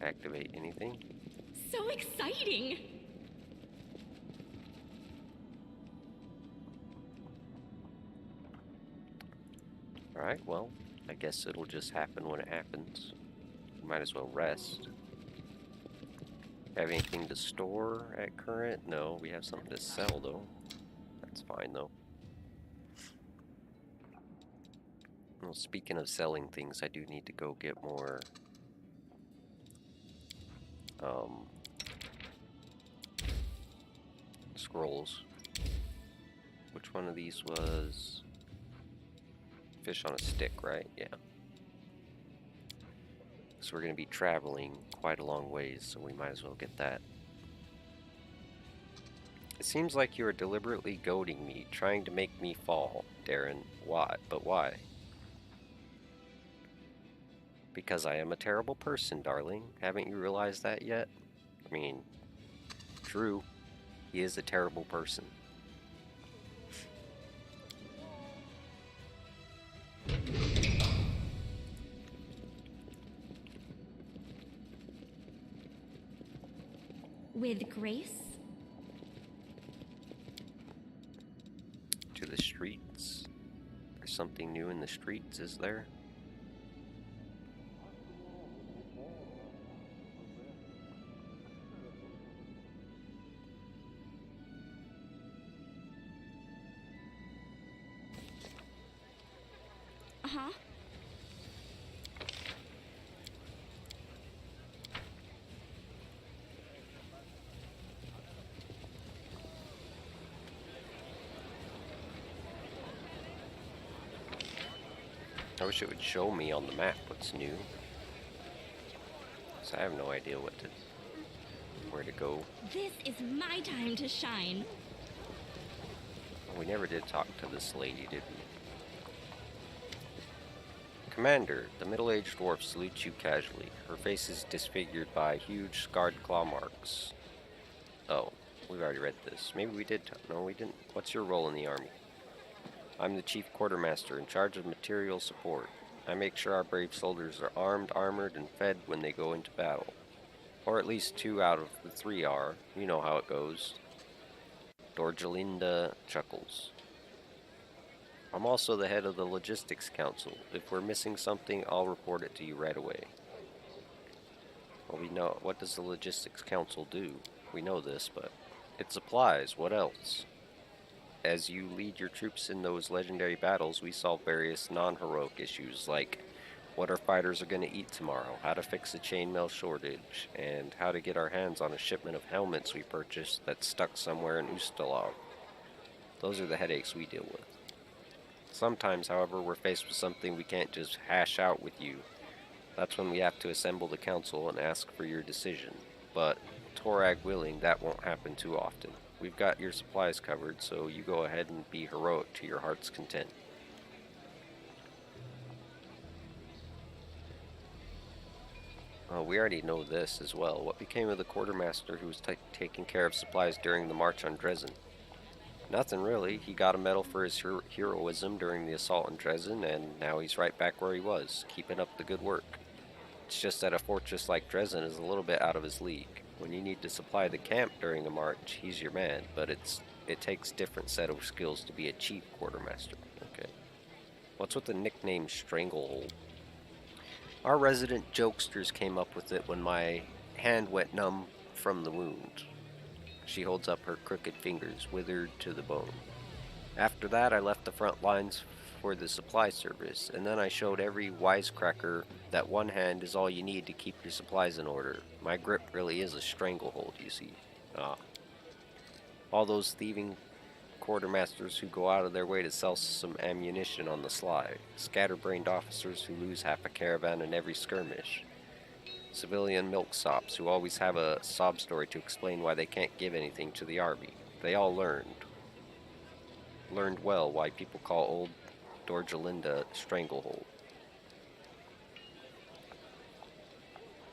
activate anything. So exciting! Alright, well, I guess it'll just happen when it happens. Might as well rest. Have anything to store at current? No, we have something to sell though. That's fine though. Well, speaking of selling things, I do need to go get more scrolls. Which one of these was fish on a stick, right? Yeah. So we're going to be traveling quite a long ways, so we might as well get that. It seems like you are deliberately goading me, trying to make me fall, Darren. Why? But why? Because I am a terrible person, darling. Haven't you realized that yet? I mean, true. He is a terrible person. With grace? To the streets. There's something new in the streets, is there? Uh-huh. I wish it would show me on the map what's new. So I have no idea where to go. This is my time to shine. We never did talk to this lady, did we? Commander, the middle-aged dwarf salutes you casually. Her face is disfigured by huge scarred claw marks. Oh, we've already read this. Maybe we did. No, we didn't. What's your role in the army? I'm the chief quartermaster in charge of material support. I make sure our brave soldiers are armed, armored, and fed when they go into battle. Or at least 2 out of the 3 are. You know how it goes. Dorgelinda chuckles. I'm also the head of the Logistics Council. If we're missing something, I'll report it to you right away. Well, we know. What does the Logistics Council do? We know this, but it supplies. What else? As you lead your troops in those legendary battles, we solve various non-heroic issues like what our fighters are going to eat tomorrow, how to fix a chainmail shortage, and how to get our hands on a shipment of helmets we purchased that's stuck somewhere in Ustalov. Those are the headaches we deal with. Sometimes, however, we're faced with something we can't just hash out with you. That's when we have to assemble the council and ask for your decision. But, Torag willing, that won't happen too often. We've got your supplies covered, so you go ahead and be heroic to your heart's content. We already know this as well. What became of the quartermaster who was taking care of supplies during the march on Dresden? Nothing really. He got a medal for his heroism during the assault on Dresden, and now he's right back where he was, keeping up the good work. It's just that a fortress like Dresden is a little bit out of his league. When you need to supply the camp during a march, he's your man, but it takes different set of skills to be a chief quartermaster. Okay. What's with the nickname Stranglehold? Our resident jokesters came up with it when my hand went numb from the wound. She holds up her crooked fingers, withered to the bone. After that, I left the front lines for the supply service, and then I showed every wisecracker that one hand is all you need to keep your supplies in order. My grip really is a stranglehold, you see. All those thieving quartermasters who go out of their way to sell some ammunition on the sly, scatterbrained officers who lose half a caravan in every skirmish, civilian milksops who always have a sob story to explain why they can't give anything to the army. They all learned well why people call old Dorjalinda Stranglehold.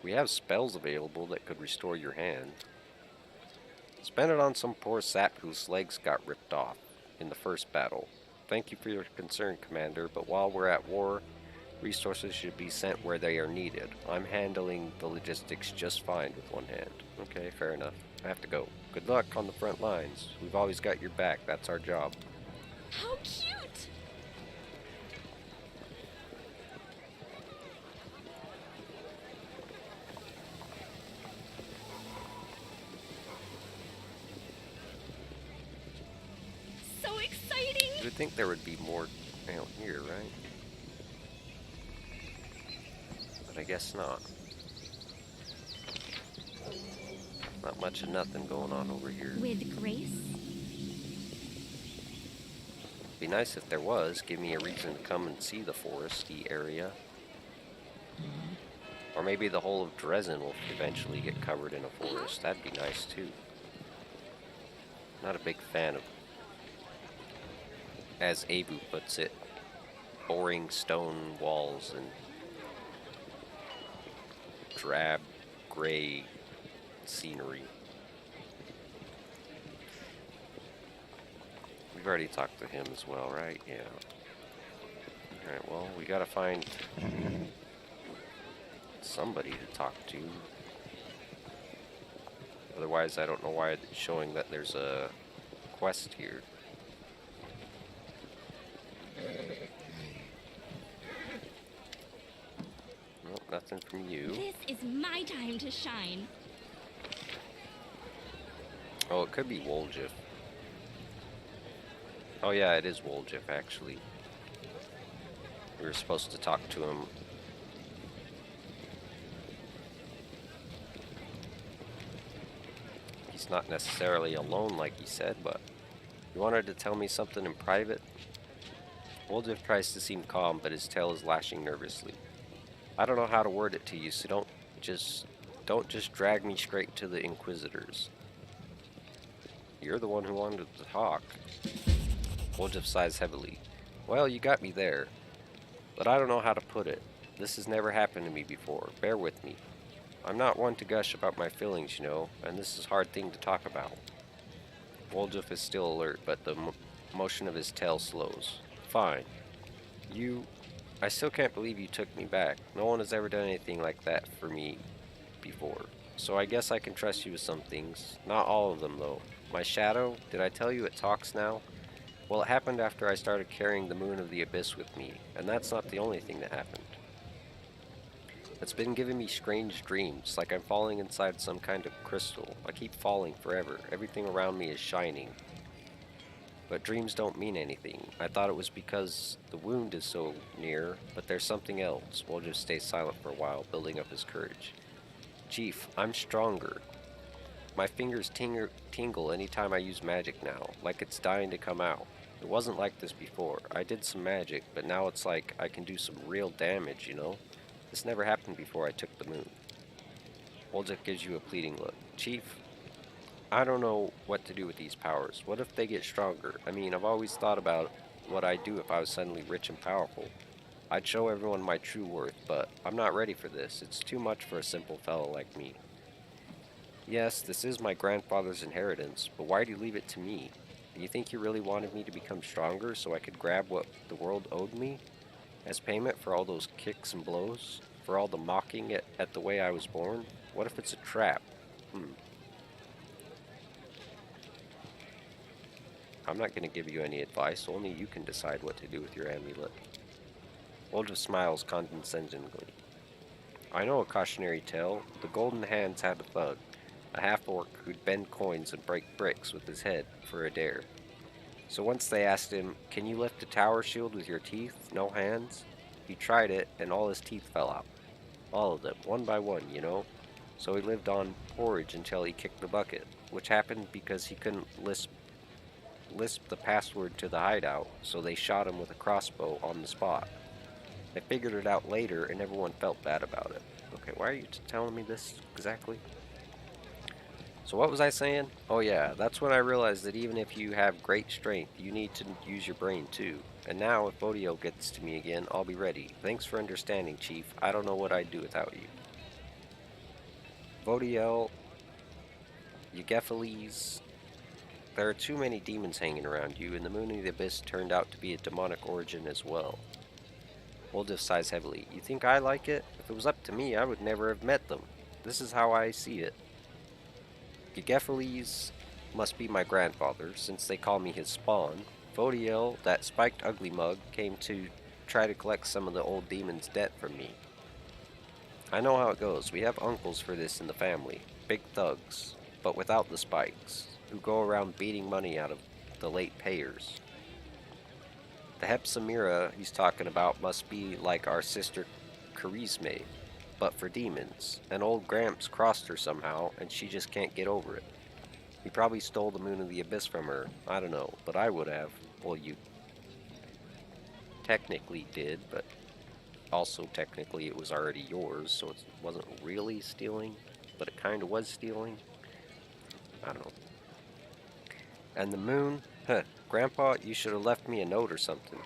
We have spells available that could restore your hand. Spend it on some poor sap whose legs got ripped off in the first battle. Thank you for your concern, Commander, but while we're at war, resources should be sent where they are needed. I'm handling the logistics just fine with one hand. Okay, fair enough. I have to go. Good luck on the front lines. We've always got your back. That's our job. How cute! So exciting! You would think there would be more out here, right? But I guess not. Not much of nothing going on over here. With grace? Be nice if there was. Give me a reason to come and see the foresty area. Or maybe the whole of Dresden will eventually get covered in a forest. That'd be nice too. Not a big fan of, as Abu puts it, boring stone walls and drab, gray scenery. We've already talked to him as well, right? Yeah. Alright, well, we gotta find somebody to talk to. Otherwise, I don't know why it's showing that there's a quest here. Nope, nothing from you. This is my time to shine. Oh, it could be Woljif. Oh yeah, it is Woljif, actually. We were supposed to talk to him. He's not necessarily alone like he said, but he wanted to tell me something in private. Woljif tries to seem calm, but his tail is lashing nervously. I don't know how to word it to you, so don't just drag me straight to the Inquisitors. You're the one who wanted to talk. Woljif sighs heavily. Well, you got me there. But I don't know how to put it. This has never happened to me before. Bear with me. I'm not one to gush about my feelings, you know, and this is a hard thing to talk about. Woljif is still alert, but the motion of his tail slows. Fine. I still can't believe you took me back. No one has ever done anything like that for me before. So I guess I can trust you with some things. Not all of them, though. My shadow, did I tell you it talks now? Well, it happened after I started carrying the Moon of the Abyss with me, and that's not the only thing that happened. It's been giving me strange dreams, like I'm falling inside some kind of crystal. I keep falling forever. Everything around me is shining. But dreams don't mean anything. I thought it was because the wound is so near, but there's something else. We'll just stay silent for a while, building up his courage. Chief, I'm stronger. My fingers tingle anytime I use magic now, like it's dying to come out. It wasn't like this before. I did some magic, but now it's like I can do some real damage, you know? This never happened before I took the moon. Woljif gives you a pleading look. Chief, I don't know what to do with these powers. What if they get stronger? I mean, I've always thought about what I'd do if I was suddenly rich and powerful. I'd show everyone my true worth, but I'm not ready for this. It's too much for a simple fellow like me. Yes, this is my grandfather's inheritance, but why'd he leave it to me? Do you think he really wanted me to become stronger so I could grab what the world owed me? As payment for all those kicks and blows? For all the mocking at the way I was born? What if it's a trap? I'm not going to give you any advice, only you can decide what to do with your amulet. Woljif smiles condescendingly. I know a cautionary tale. The Golden Hands had a thug, a half-orc who'd bend coins and break bricks with his head for a dare. So once they asked him, can you lift a tower shield with your teeth, no hands? He tried it, and all his teeth fell out. All of them, one by one, you know? So he lived on porridge until he kicked the bucket, which happened because he couldn't lisp the password to the hideout, so they shot him with a crossbow on the spot. I figured it out later, and everyone felt bad about it. Okay, why are you telling me this exactly? So what was I saying? Oh yeah, that's when I realized that even if you have great strength, you need to use your brain too. And now if Bodio gets to me again, I'll be ready. Thanks for understanding, Chief. I don't know what I'd do without you. Bodio, Eugephiles, there are too many demons hanging around you, and the Moon of the Abyss turned out to be a demonic origin as well. Woldif sighs heavily. You think I like it? If it was up to me, I would never have met them. This is how I see it. Eugephiles must be my grandfather, since they call me his spawn. Vodiel, that spiked ugly mug, came to try to collect some of the old demon's debt from me. I know how it goes. We have uncles for this in the family. Big thugs, but without the spikes, who go around beating money out of the late payers. The Hepsamira he's talking about must be like our sister Charisme, but for demons. And old Gramps crossed her somehow, and she just can't get over it. He probably stole the Moon of the Abyss from her. I don't know, but I would have. Well, you technically did, but also technically it was already yours, so it wasn't really stealing, but it kind of was stealing. I don't know. And the moon? Huh. Grandpa, you should have left me a note or something.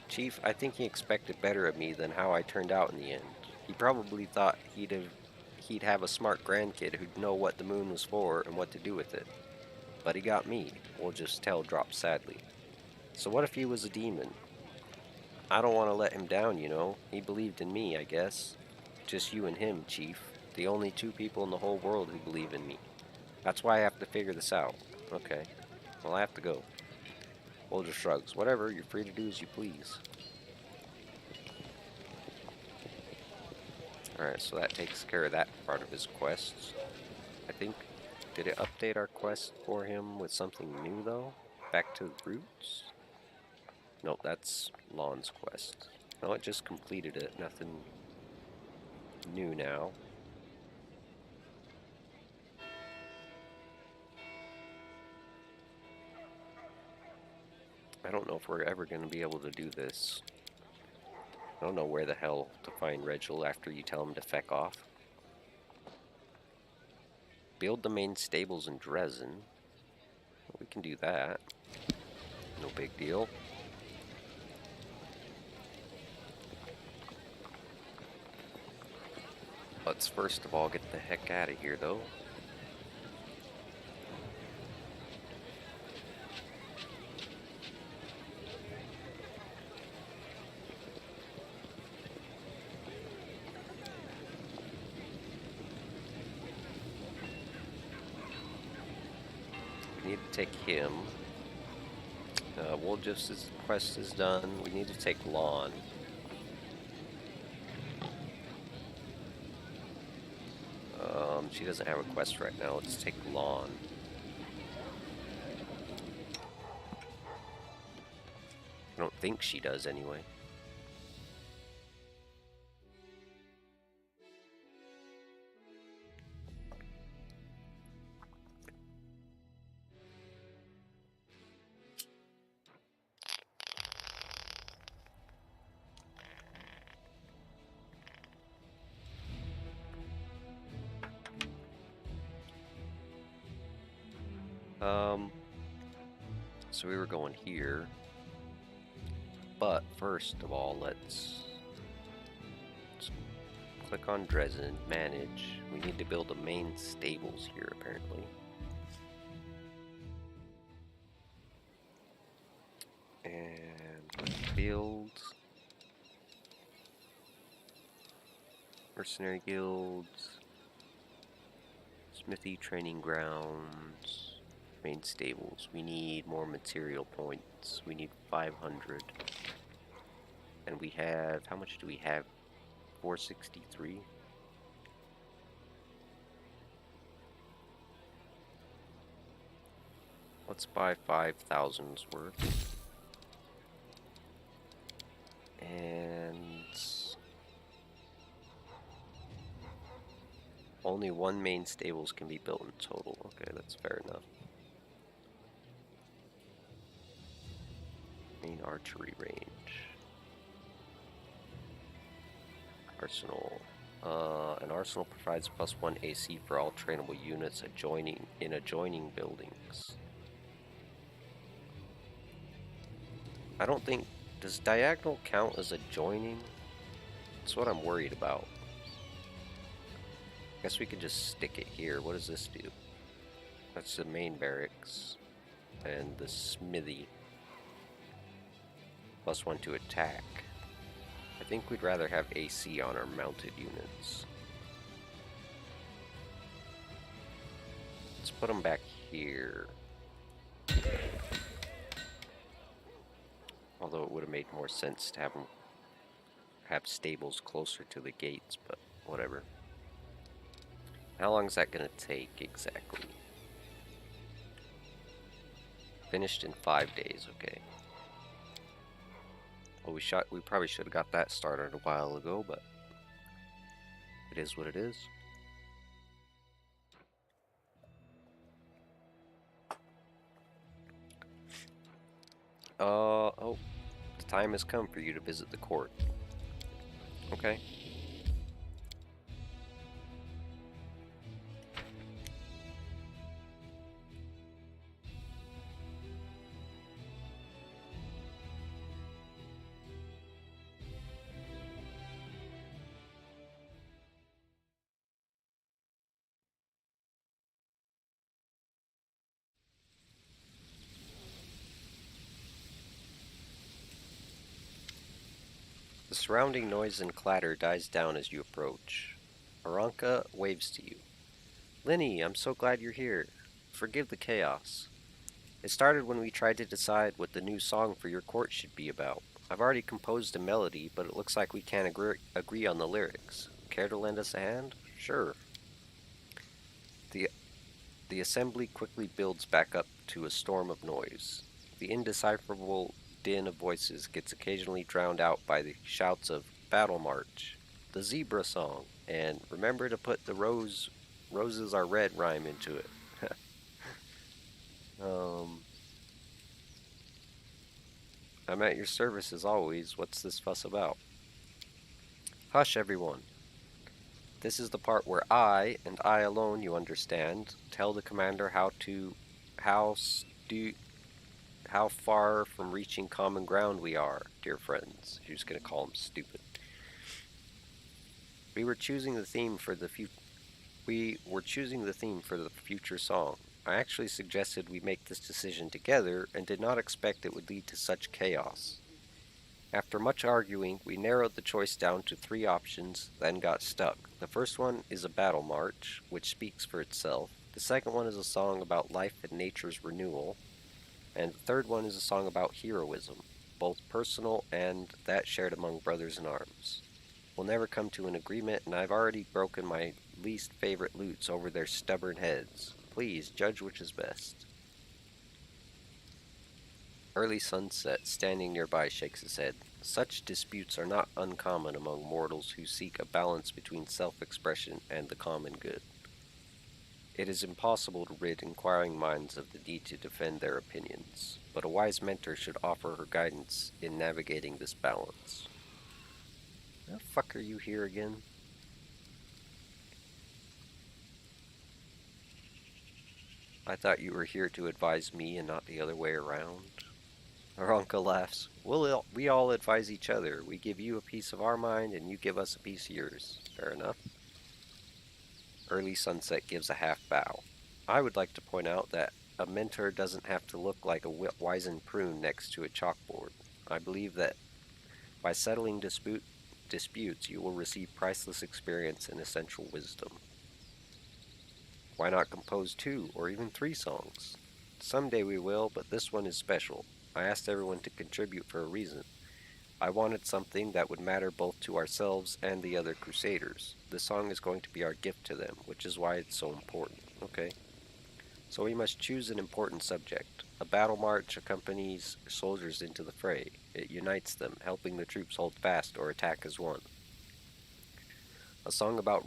Chief, I think he expected better of me than how I turned out in the end. He probably thought he'd have a smart grandkid who'd know what the moon was for and what to do with it. But he got me. We'll just tell dropped sadly. So what if he was a demon? I don't want to let him down, you know. He believed in me, I guess. Just you and him, Chief. The only two people in the whole world who believe in me. That's why I have to figure this out. Okay. Well, I have to go. Boulder shrugs. Whatever, you're free to do as you please. Alright, so that takes care of that part of his quests. I think, did it update our quest for him with something new, though? Back to the roots? Nope, that's Lon's quest. No, it just completed it. Nothing new now. I don't know if we're ever going to be able to do this. I don't know where the hell to find Regil after you tell him to feck off. Build the main stables in Dresden. Well, we can do that. No big deal. Let's first of all get the heck out of here, though. We need to take him. Woljif's quest is done. We need to take Lon. She doesn't have a quest right now. Let's take Lon. I don't think she does anyway. So we were going here. But first of all, let's click on Dresden, manage. We need to build the main stables here, apparently. And build mercenary guilds, smithy training grounds, main stables. We need more material points. We need 500. And we have, how much do we have? 463. Let's buy 5,000's worth. And only one main stables can be built in total. Okay, that's fair enough. archery range. Arsenal. An arsenal provides +1 AC for all trainable units in adjoining buildings. I don't think... Does diagonal count as adjoining? That's what I'm worried about. Guess we could just stick it here. What does this do? That's the main barracks. And the smithy. +1 to attack. I think we'd rather have AC on our mounted units. Let's put them back here. Although it would have made more sense to have stables closer to the gates, but whatever. How long is that going to take exactly? Finished in 5 days, okay. Well, we probably should have got that started a while ago, but it is what it is. Oh, the time has come for you to visit the court. Okay. The surrounding noise and clatter dies down as you approach. Aranka waves to you. Linny, I'm so glad you're here. Forgive the chaos. It started when we tried to decide what the new song for your court should be about. I've already composed a melody, but it looks like we can't agree on the lyrics. Care to lend us a hand? Sure. The assembly quickly builds back up to a storm of noise. The indecipherable din of voices gets occasionally drowned out by the shouts of Battle March, the Zebra Song, and remember to put the roses are red rhyme into it. I'm at your service as always. What's this fuss about? Hush, everyone. This is the part where I, and I alone, you understand, tell the commander how far from reaching common ground we are, dear friends. She was going to call him stupid. We were choosing the theme for the future song. I actually suggested we make this decision together and did not expect it would lead to such chaos. After much arguing, we narrowed the choice down to 3 options, then got stuck. The first one is a battle march, which speaks for itself. The second one is a song about life and nature's renewal. And the third one is a song about heroism, both personal and that shared among brothers in arms. We'll never come to an agreement, and I've already broken my least favorite lutes over their stubborn heads. Please, judge which is best. Early Sunset, standing nearby, shakes his head. Such disputes are not uncommon among mortals who seek a balance between self-expression and the common good. It is impossible to rid inquiring minds of the need to defend their opinions, but a wise mentor should offer her guidance in navigating this balance. How the fuck are you here again? I thought you were here to advise me and not the other way around. Aranka laughs. We all advise each other. We give you a piece of our mind and you give us a piece of yours. Fair enough. Early Sunset gives a half bow. I would like to point out that a mentor doesn't have to look like a wizened prune next to a chalkboard. I believe that by settling disputes, you will receive priceless experience and essential wisdom. Why not compose 2 or even 3 songs? Someday we will, but this one is special. I asked everyone to contribute for a reason. I wanted something that would matter both to ourselves and the other Crusaders. This song is going to be our gift to them, which is why it's so important. Okay. So we must choose an important subject. A battle march accompanies soldiers into the fray. It unites them, helping the troops hold fast or attack as one. A song about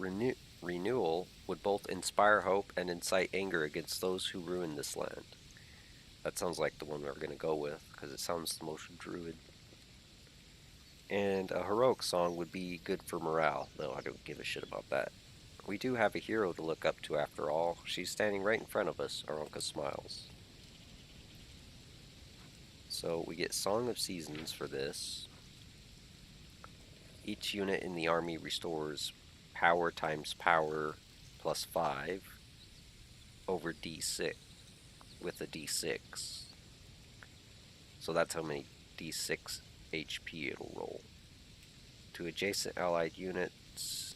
renewal would both inspire hope and incite anger against those who ruin this land. That sounds like the one we're going to go with, because it sounds the most Druid. And a heroic song would be good for morale. No, I don't give a shit about that. We do have a hero to look up to after all. She's standing right in front of us. Aronka smiles. So we get Song of Seasons for this. Each unit in the army restores power times power plus 5 over d6 with a d6. So that's how many d6 HP it'll roll. To adjacent allied units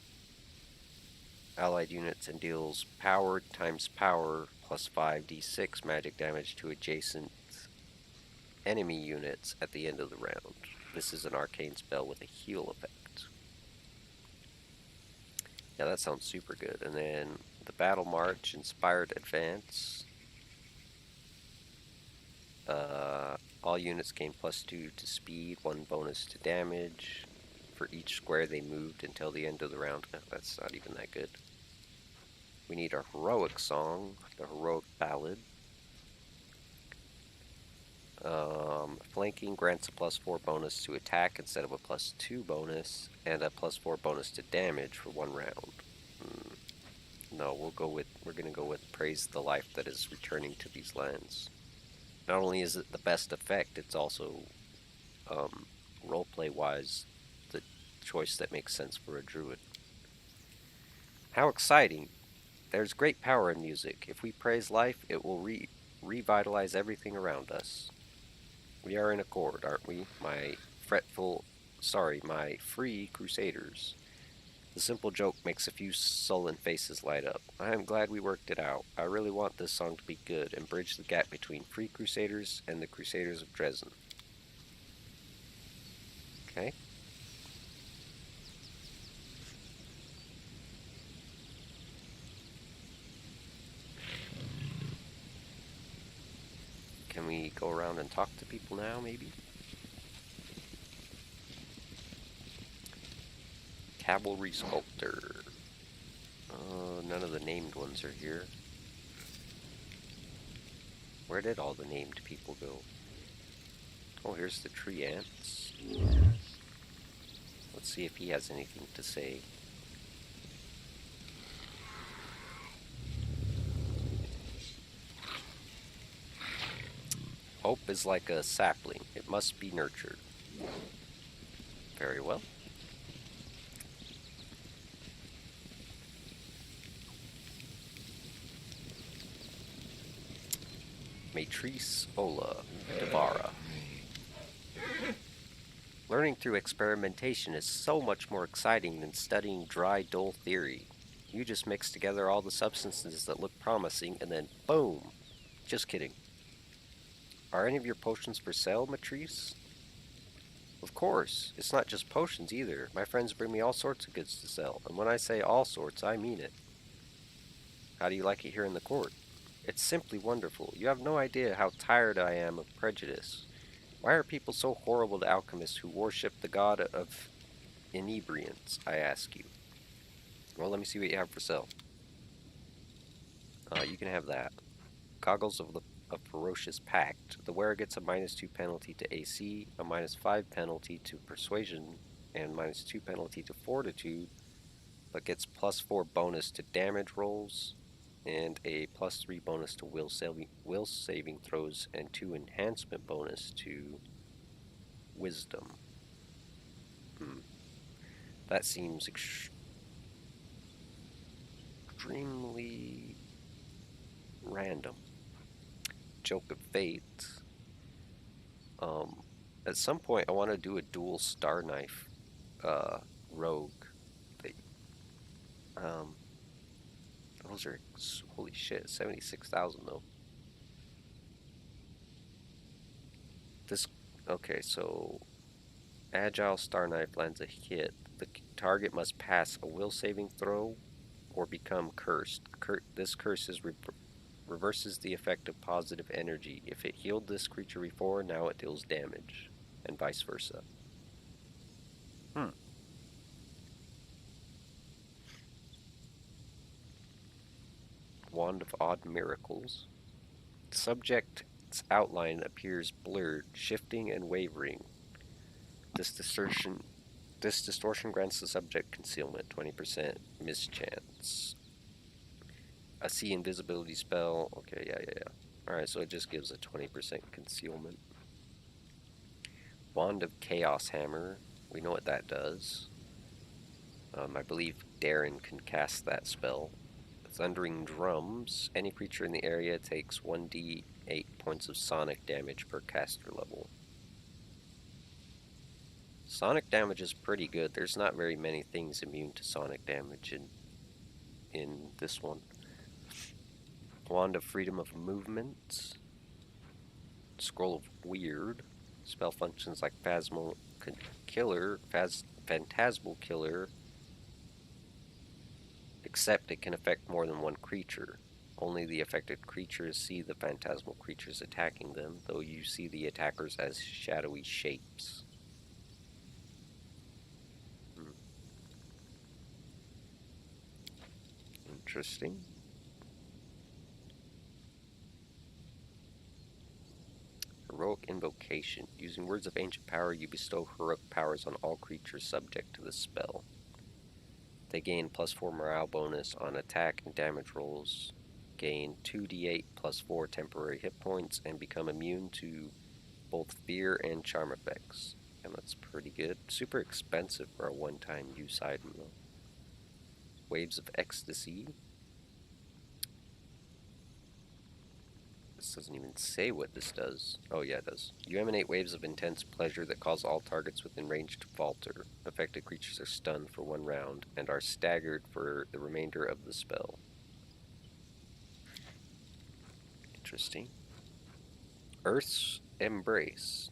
and deals power times power plus 5d6 magic damage to adjacent enemy units at the end of the round. This is an arcane spell with a heal effect. Yeah, that sounds super good. And then the Battle March, Inspired Advance. All units gain +2 to speed, 1 bonus to damage for each square they moved until the end of the round. That's not even that good. We need a heroic song, the heroic ballad. Flanking grants a +4 bonus to attack instead of a +2 bonus, and a +4 bonus to damage for 1 round. No, we're gonna go with Praise the Life that is returning to these lands. Not only is it the best effect, it's also roleplay wise the choice that makes sense for a druid. How exciting! There's great power in music. If we praise life, it will revitalize everything around us. We are in accord, aren't we? My free crusaders. The simple joke makes a few sullen faces light up. I am glad we worked it out. I really want this song to be good and bridge the gap between free crusaders and the crusaders of Dresden. Okay. Can we go around and talk to people now, maybe? Cavalry Sculptor. None of the named ones are here. Where did all the named people go? Oh, here's the tree ants. Let's see if he has anything to say. Hope is like a sapling. It must be nurtured. Very well. Matrice Ola Devara. Learning through experimentation is so much more exciting than studying dry, dull theory. You just mix together all the substances that look promising and then boom! Just kidding. Are any of your potions for sale, Matrice? Of course. It's not just potions either. My friends bring me all sorts of goods to sell, and when I say all sorts, I mean it. How do you like it here in the court? It's simply wonderful. You have no idea how tired I am of prejudice. Why are people so horrible to alchemists who worship the god of inebriants, I ask you? Well, let me see what you have for sale. You can have that. Goggles of Ferocious Pact. The wearer gets a -2 penalty to AC, a -5 penalty to Persuasion, and -2 penalty to Fortitude, but gets +4 bonus to damage rolls, and a +3 bonus to will saving throws, and 2 enhancement bonus to wisdom. That seems extremely random. Joke of Fate. At some point I want to do a dual star knife rogue. Those are, holy shit, 76,000 though. Okay, so Agile Star Knife lands a hit. The target must pass a will saving throw or become cursed. This curse reverses the effect of positive energy. If it healed this creature before, now it deals damage, and vice versa. Wand of Odd Miracles. Subject its outline appears blurred, shifting and wavering. This distortion grants the subject concealment, 20% mischance. I see invisibility spell. Okay, yeah. Alright, so it just gives a 20% concealment. Wand of Chaos Hammer. We know what that does. I believe Darren can cast that spell. Thundering Drums. Any creature in the area takes 1d8 points of sonic damage per caster level. Sonic damage is pretty good. There's not very many things immune to sonic damage in this one. Wand of Freedom of Movement. Scroll of Weird. Spell functions like Phantasmal Killer, except it can affect more than one creature. Only the affected creatures see the phantasmal creatures attacking them, though you see the attackers as shadowy shapes. Interesting. Heroic Invocation. Using words of ancient power, you bestow heroic powers on all creatures subject to the spell. They gain +4 morale bonus on attack and damage rolls, gain 2d8 +4 temporary hit points, and become immune to both fear and charm effects. And that's pretty good. Super expensive for a one-time use item though. Waves of Ecstasy. This doesn't even say what this does. Oh yeah, it does. You emanate waves of intense pleasure that cause all targets within range to falter. Affected creatures are stunned for 1 round and are staggered for the remainder of the spell. Interesting. Earth's Embrace.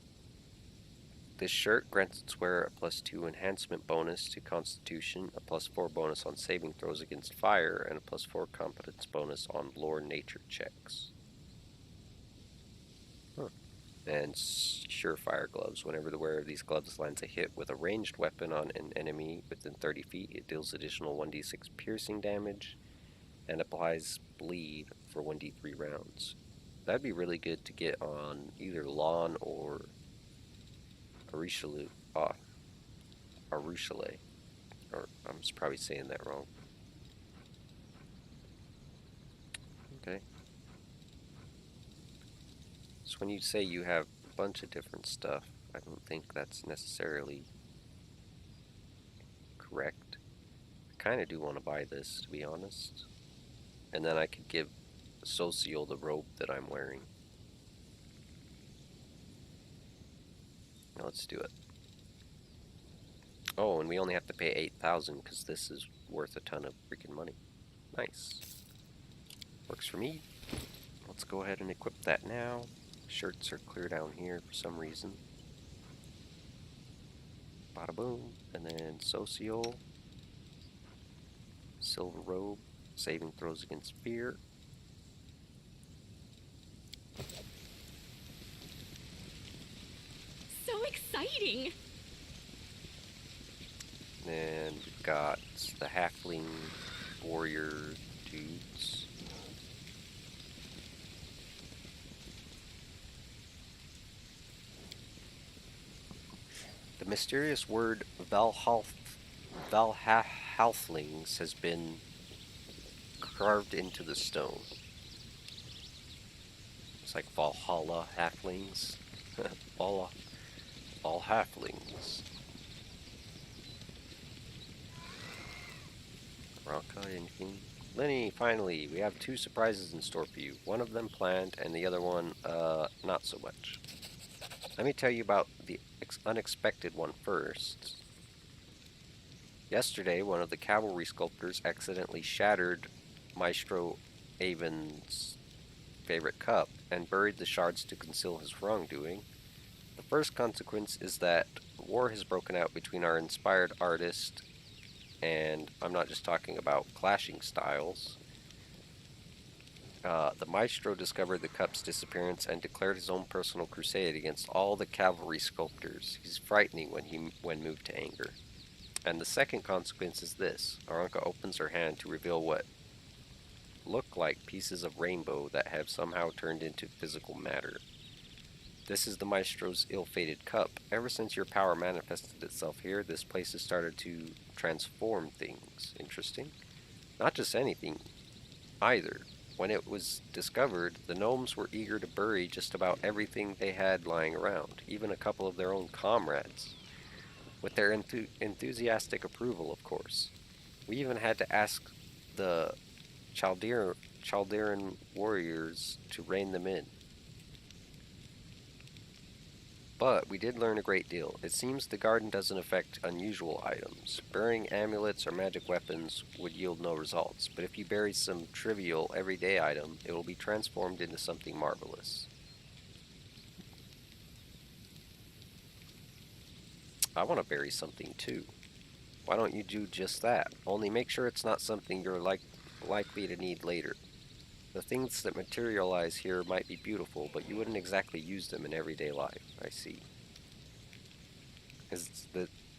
This shirt grants its wearer a +2 enhancement bonus to Constitution, a +4 bonus on saving throws against fire, and a +4 competence bonus on lore nature checks. And Surefire Gloves. Whenever the wearer of these gloves lands a hit with a ranged weapon on an enemy within 30 feet, it deals additional 1d6 piercing damage and applies bleed for 1d3 rounds. That'd be really good to get on either Lon or Arushale. Or I'm probably saying that wrong. Okay. So when you say you have a bunch of different stuff, I don't think that's necessarily correct. I kind of do want to buy this, to be honest. And then I could give Socio the robe that I'm wearing. Now let's do it. Oh, and we only have to pay 8,000 because this is worth a ton of freaking money. Nice. Works for me. Let's go ahead and equip that now. Shirts are clear down here for some reason. Bada boom. And then Socio. Silver robe. Saving throws against fear. So exciting! Then we've got the halfling warrior dudes. The mysterious word Valhalflings has been carved into the stone. It's like Valhalla halflings. All halflings. Ranka, anything? Lenny, finally, we have 2 surprises in store for you. One of them planned, and the other one, not so much. Let me tell you about the unexpected one first. Yesterday, one of the cavalry sculptors accidentally shattered Maestro Avon's favorite cup and buried the shards to conceal his wrongdoing. The first consequence is that war has broken out between our inspired artist, and I'm not just talking about clashing styles. The Maestro discovered the cup's disappearance and declared his own personal crusade against all the cavalry sculptors. He's frightening when moved to anger. And the second consequence is this. Aranka opens her hand to reveal what look like pieces of rainbow that have somehow turned into physical matter. This is the Maestro's ill-fated cup. Ever since your power manifested itself here, this place has started to transform things. Interesting. Not just anything, either. When it was discovered, the gnomes were eager to bury just about everything they had lying around, even a couple of their own comrades. With their enthusiastic approval, of course. We even had to ask the Chalderan warriors to rein them in. But we did learn a great deal. It seems the garden doesn't affect unusual items. Burying amulets or magic weapons would yield no results, but if you bury some trivial, everyday item, it will be transformed into something marvelous. I want to bury something too. Why don't you do just that? Only make sure it's not something you're likely to need later. The things that materialize here might be beautiful, but you wouldn't exactly use them in everyday life. I see.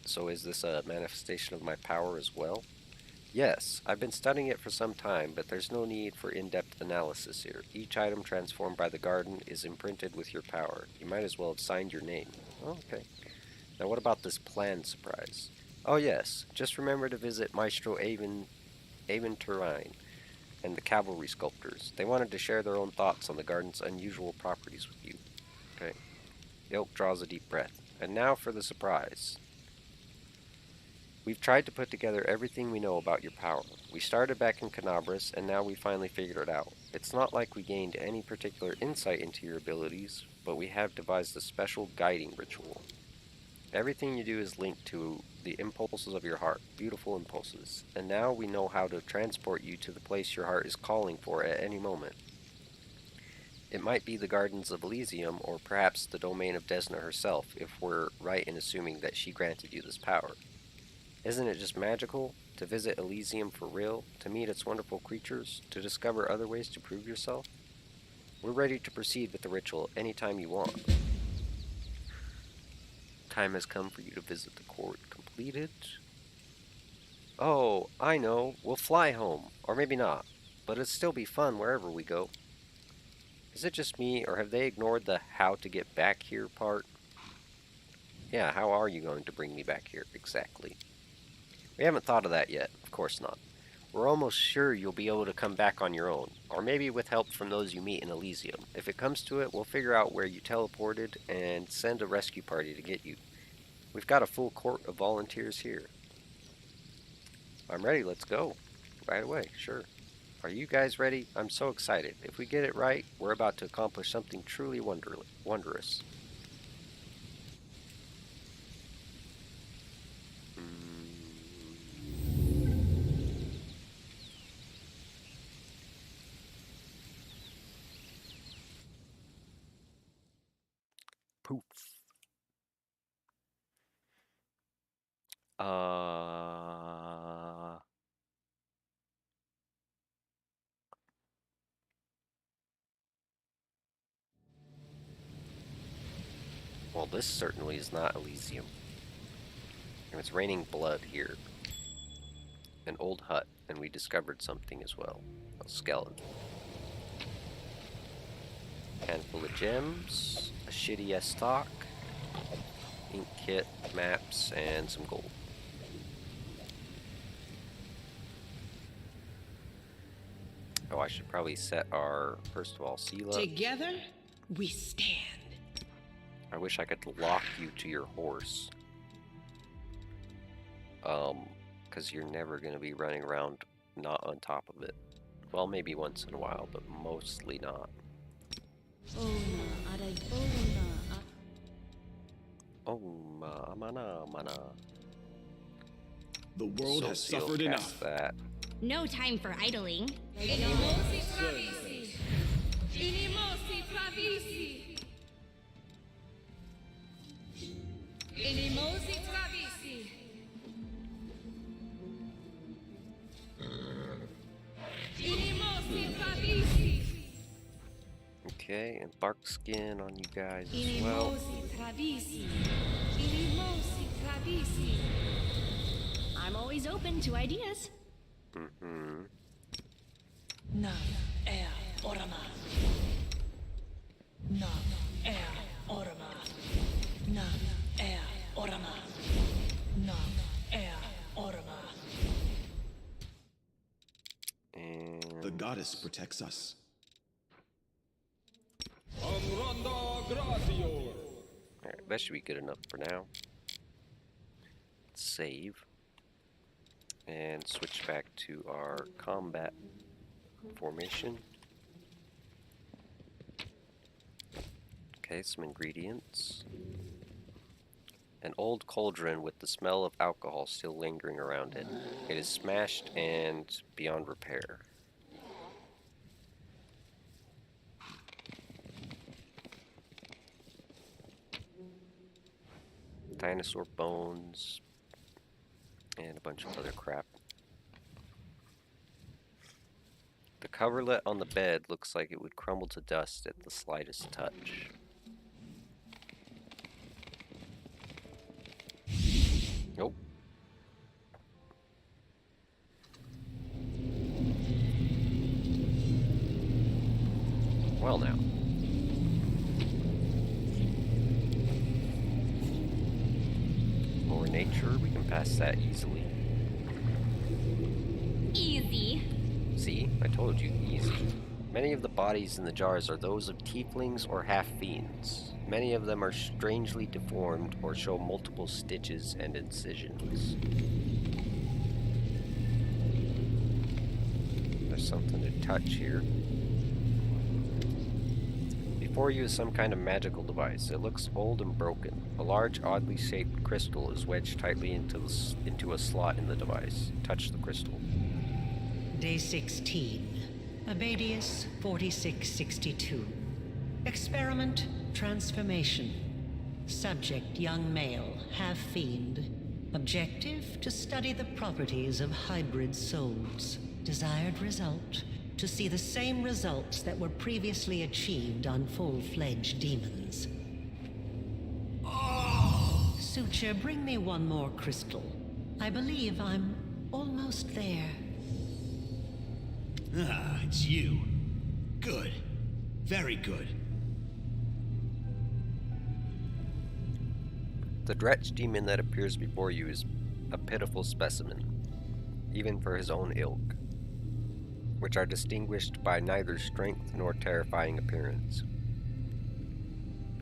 So is this a manifestation of my power as well? Yes, I've been studying it for some time, but there's no need for in-depth analysis here. Each item transformed by the garden is imprinted with your power. You might as well have signed your name. Oh, okay. Now what about this planned surprise? Oh yes, just remember to visit Maestro Avon Turine and the cavalry sculptors. They wanted to share their own thoughts on the garden's unusual properties with you. Okay. The elk draws a deep breath. And now for the surprise. We've tried to put together everything we know about your power. We started back in Canabras, and now we finally figured it out. It's not like we gained any particular insight into your abilities, but we have devised a special guiding ritual. Everything you do is linked to the impulses of your heart, beautiful impulses, and now we know how to transport you to the place your heart is calling for at any moment. It might be the Gardens of Elysium, or perhaps the domain of Desna herself, if we're right in assuming that she granted you this power. Isn't it just magical to visit Elysium for real, to meet its wonderful creatures, to discover other ways to prove yourself? We're ready to proceed with the ritual anytime you want. Time has come for you to visit the court completed. Oh, I know. We'll fly home. Or maybe not. But it'll still be fun wherever we go. Is it just me, or have they ignored the how to get back here part? Yeah, how are you going to bring me back here, exactly? We haven't thought of that yet. Of course not. We're almost sure you'll be able to come back on your own, or maybe with help from those you meet in Elysium. If it comes to it, we'll figure out where you teleported and send a rescue party to get you. We've got a full court of volunteers here. I'm ready, let's go. Right away, sure. Are you guys ready? I'm so excited. If we get it right, we're about to accomplish something truly wondrous. Poof. Well, this certainly is not Elysium. And it's raining blood here. An old hut, and we discovered something as well. A skeleton. Handful of gems, a shitty stock, ink kit, maps, and some gold. Oh, I should probably set our, first of all, seal up. Together, we stand. I wish I could lock you to your horse. Because you're never going to be running around not on top of it. Well, maybe once in a while, but mostly not. Oh, mana. The world has Social suffered cast enough. that. No time for idling. Okay, and bark skin on you guys as well. I'm always open to ideas. Nam er orama. Nam er orama. Nam er orama. Nam er orama. And The goddess protects us. alright, that should be good enough for now. Save. And switch back to our combat formation. Okay, some ingredients. An old cauldron with the smell of alcohol still lingering around it. It is smashed and beyond repair. Dinosaur bones. And a bunch of other crap. The coverlet on the bed looks like it would crumble to dust at the slightest touch. Nope. Well now. More nature, we can pass that easily. Easy. See? I told you, easy. Many of the bodies in the jars are those of tieflings or half-fiends. Many of them are strangely deformed or show multiple stitches and incisions. There's something to touch here. Before you is some kind of magical device. It looks old and broken. A large, oddly shaped crystal is wedged tightly into a slot in the device. Touch the crystal. Day 16. Abadius 4662. Experiment transformation. Subject young male, half-fiend. Objective to study the properties of hybrid souls. Desired result to see the same results that were previously achieved on full-fledged demons. Suture, bring me one more crystal. I believe I'm almost there. Ah, it's you. Good. Very good. The Dretch demon that appears before you is a pitiful specimen, even for his own ilk, which are distinguished by neither strength nor terrifying appearance.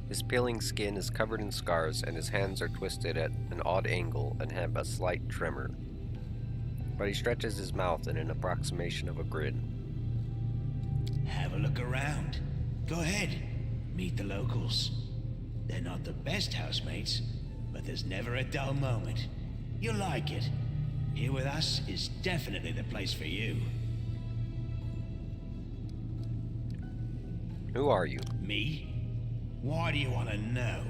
His peeling skin is covered in scars, and his hands are twisted at an odd angle and have a slight tremor. But he stretches his mouth in an approximation of a grin. Have a look around. Go ahead. Meet the locals. They're not the best housemates, but there's never a dull moment. You'll like it. Here with us is definitely the place for you. Who are you? Me? Why do you want to know?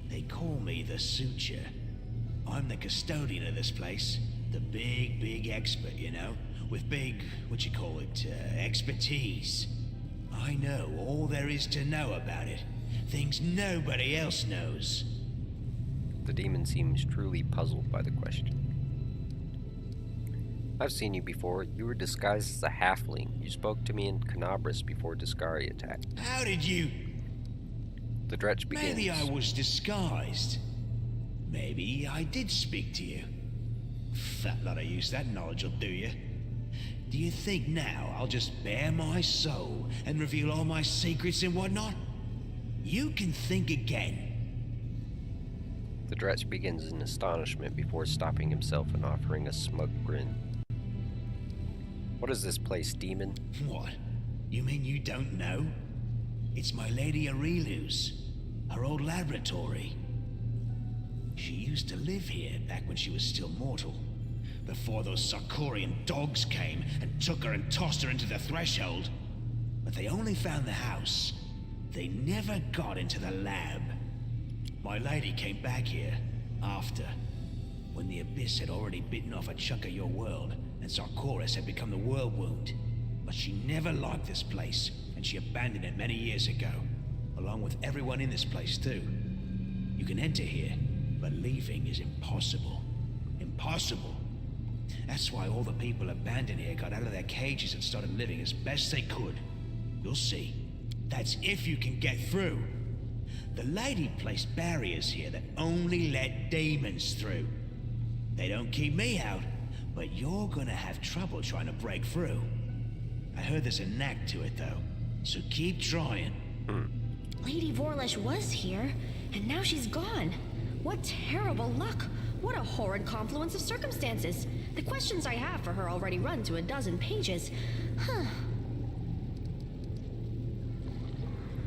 They call me the Suture. I'm the custodian of this place. The big expert, you know? With big, expertise. I know all there is to know about it. Things nobody else knows. The demon seems truly puzzled by the question. I've seen you before. You were disguised as a halfling. You spoke to me in Canabras before Discari attacked. How did you... The Dretch begins. Maybe I was disguised. Maybe I did speak to you. Fat lot of use that knowledge will do you. Do you think now I'll just bare my soul and reveal all my secrets and whatnot? You can think again. The Dretch begins in astonishment before stopping himself and offering a smug grin. What is this place, demon? What? You mean you don't know? It's my Lady Aurilu's. Her old laboratory. She used to live here back when she was still mortal. Before those Sarkorian dogs came and took her and tossed her into the threshold. But they only found the house. They never got into the lab. My lady came back here after, when the Abyss had already bitten off a chunk of your world and Sarkoris had become the world wound. But she never liked this place, and she abandoned it many years ago, along with everyone in this place too. You can enter here, but leaving is impossible. Impossible. That's why all the people abandoned here got out of their cages and started living as best they could. You'll see. That's if you can get through. The lady placed barriers here that only let demons through. They don't keep me out, but you're gonna have trouble trying to break through. I heard there's a knack to it, though, so keep trying. Lady Vorlesh was here, and now she's gone. What terrible luck! What a horrid confluence of circumstances! The questions I have for her already run to a dozen pages. Huh.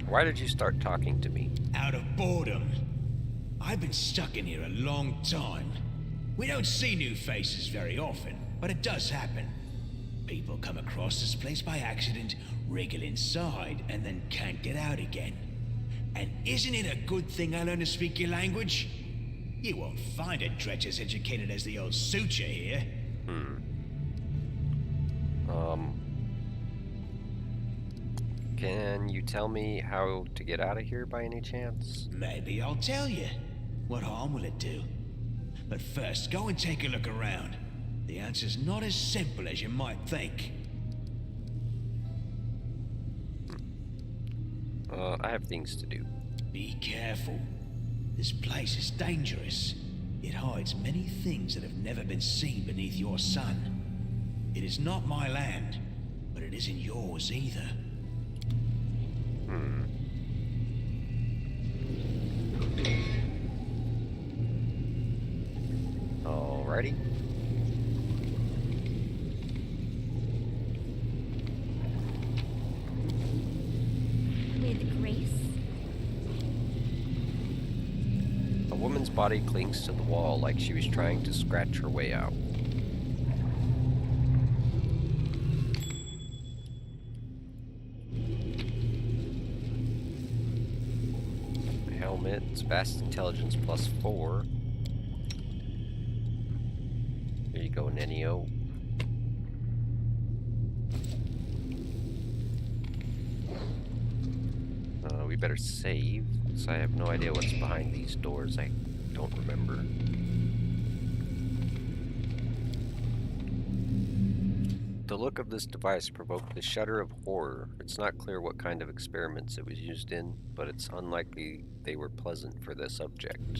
Why did you start talking to me? Out of boredom. I've been stuck in here a long time. We don't see new faces very often, but it does happen. People come across this place by accident, wriggle inside, and then can't get out again. And isn't it a good thing I learned to speak your language? You won't find a dredge as educated as the old suture here. Can you tell me how to get out of here by any chance? Maybe I'll tell you. What harm will it do? But first, go and take a look around. The answer's not as simple as you might think. I have things to do. Be careful. This place is dangerous. It hides many things that have never been seen beneath your sun. It is not my land, but it isn't yours either. Alrighty. With grace? A woman's body clings to the wall like she was trying to scratch her way out. Helmet, it's vast intelligence +4. There you go, Nenio. We better save, because I have no idea what's behind these doors. I don't remember. The look of this device provoked a shudder of horror. It's not clear what kind of experiments it was used in, but it's unlikely they were pleasant for the subject.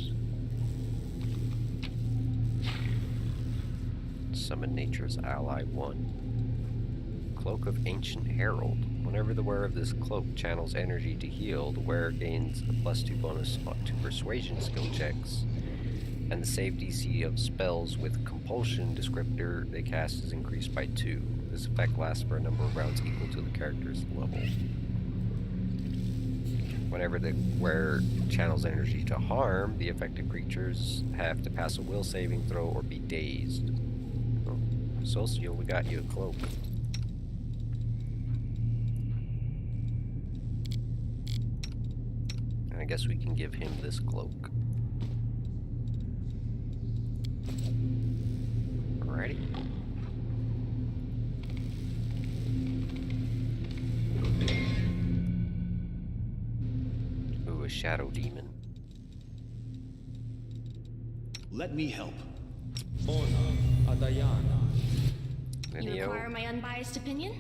Summon Nature's Ally 1. Cloak of Ancient Herald. Whenever the wearer of this cloak channels energy to heal, the wearer gains a +2 bonus to persuasion skill checks. And the save DC of spells with compulsion descriptor they cast is increased by 2. This effect lasts for a number of rounds equal to the character's level. Whenever the wearer channels energy to harm, the affected creatures have to pass a will saving throw or be dazed. Oh, Socio, we got you a cloak. And I guess we can give him this cloak. Alrighty. Ooh, a shadow demon. Let me help. You require my unbiased opinion?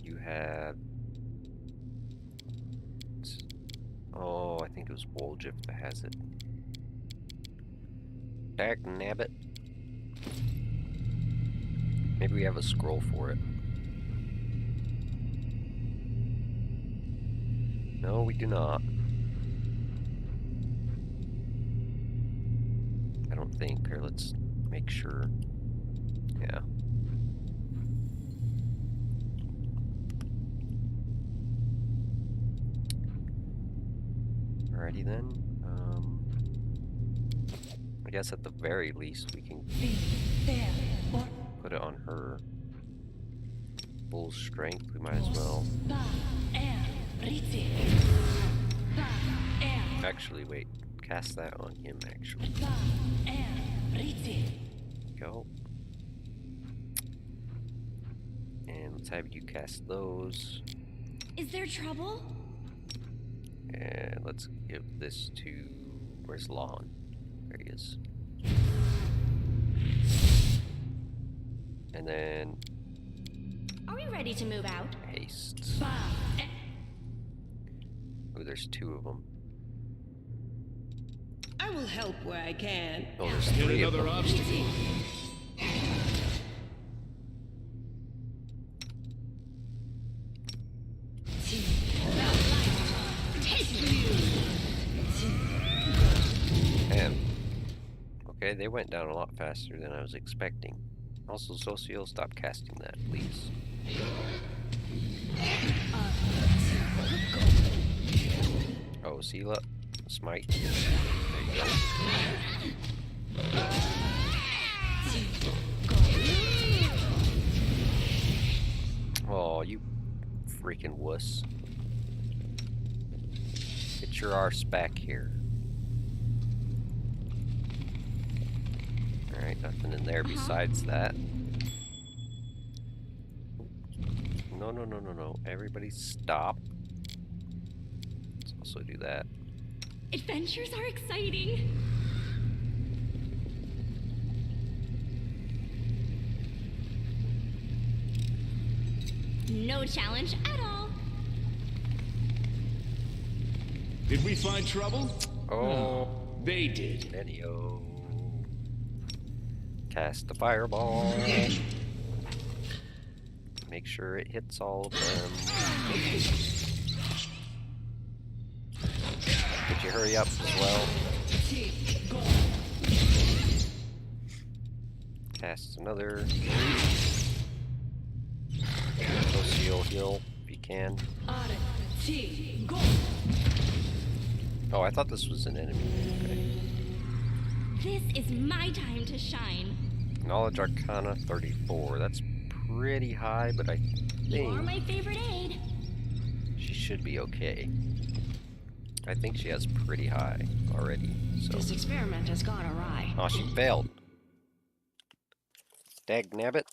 You have... Oh, I think it was Woljif that has it. Dag nabbit. Maybe we have a scroll for it. No, we do not. I don't think. Here, let's make sure. Yeah. Alrighty then. I guess at the very least we can put it on her. Full strength, we might as well. Actually, wait. Cast that on him, actually. Go. And let's have you cast those. Is there trouble? And let's give this to... Where's Lon? There he is. And then Are we ready to move out? haste. Ooh, there's 2 of them. I will help where I can. Oh, there's Yet 3 of another them. obstacle. Damn. Okay, they went down a lot faster than I was expecting. Also, Socio, stop casting that, please. Oh, Sela, smite. There you go. Oh, you freaking wuss. Get your arse back here. Alright, nothing in there besides that. No, no, no, no, no. Everybody stop. Let's also do that. Adventures are exciting. No challenge at all. Did we find trouble? Oh, They did. video. Cast the fireball. Make sure it hits all of them. Could you hurry up as well? Cast another. Socio heal if you can. Oh, I thought this was an enemy. Okay. This is my time to shine. Knowledge Arcana 34. That's pretty high, but I You are think my favorite aide. she should be okay. I think she has pretty high already. So. This experiment has gone awry. Oh, she failed. Dag nabbit.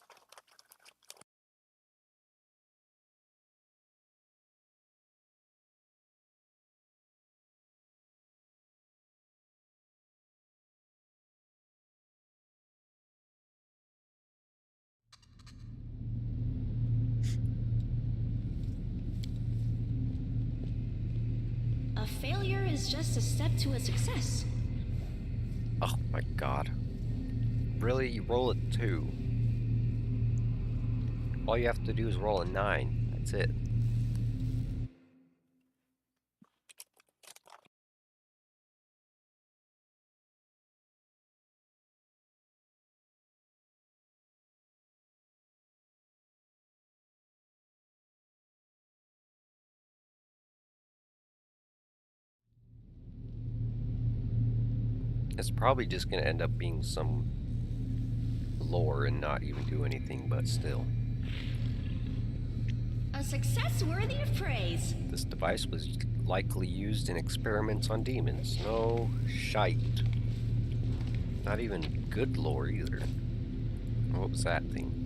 A failure is just a step to a success. Oh my god. Really? You roll a 2. All you have to do is roll a 9. That's it. It's probably just going to end up being some lore and not even do anything, but still. A success worthy of praise. This device was likely used in experiments on demons. No shite. Not even good lore either. What was that thing?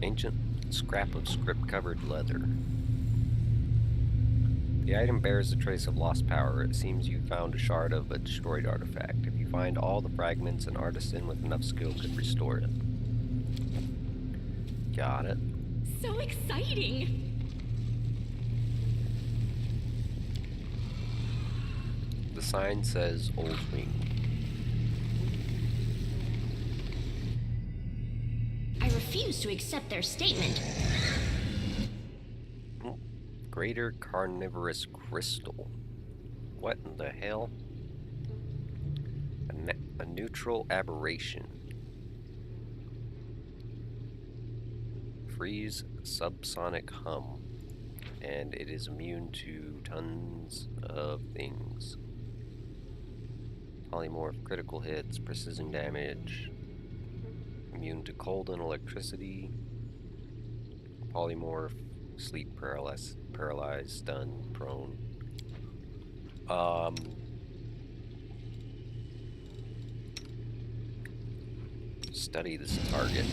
Ancient scrap of script-covered leather. The item bears a trace of lost power. It seems you found a shard of a destroyed artifact. If you find all the fragments, an artisan with enough skill could restore it. Got it. So exciting. The sign says Old Ring. I refuse to accept their statement. Greater carnivorous crystal. What in the hell? A neutral aberration. Freeze subsonic hum. And it is immune to tons of things. Polymorph, critical hits, precision damage. Immune to cold and electricity. Polymorph, sleep paralyzed, stunned, prone. Study this target.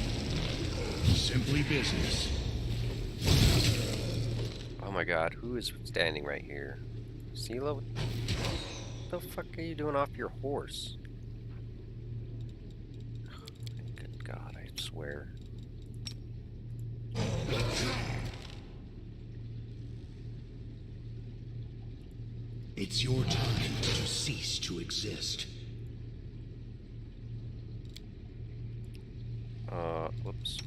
Simply business. Oh my god, who is standing right here? Sela? What the fuck are you doing off your horse? Good god, I where. It's your time to cease to exist. Whoops.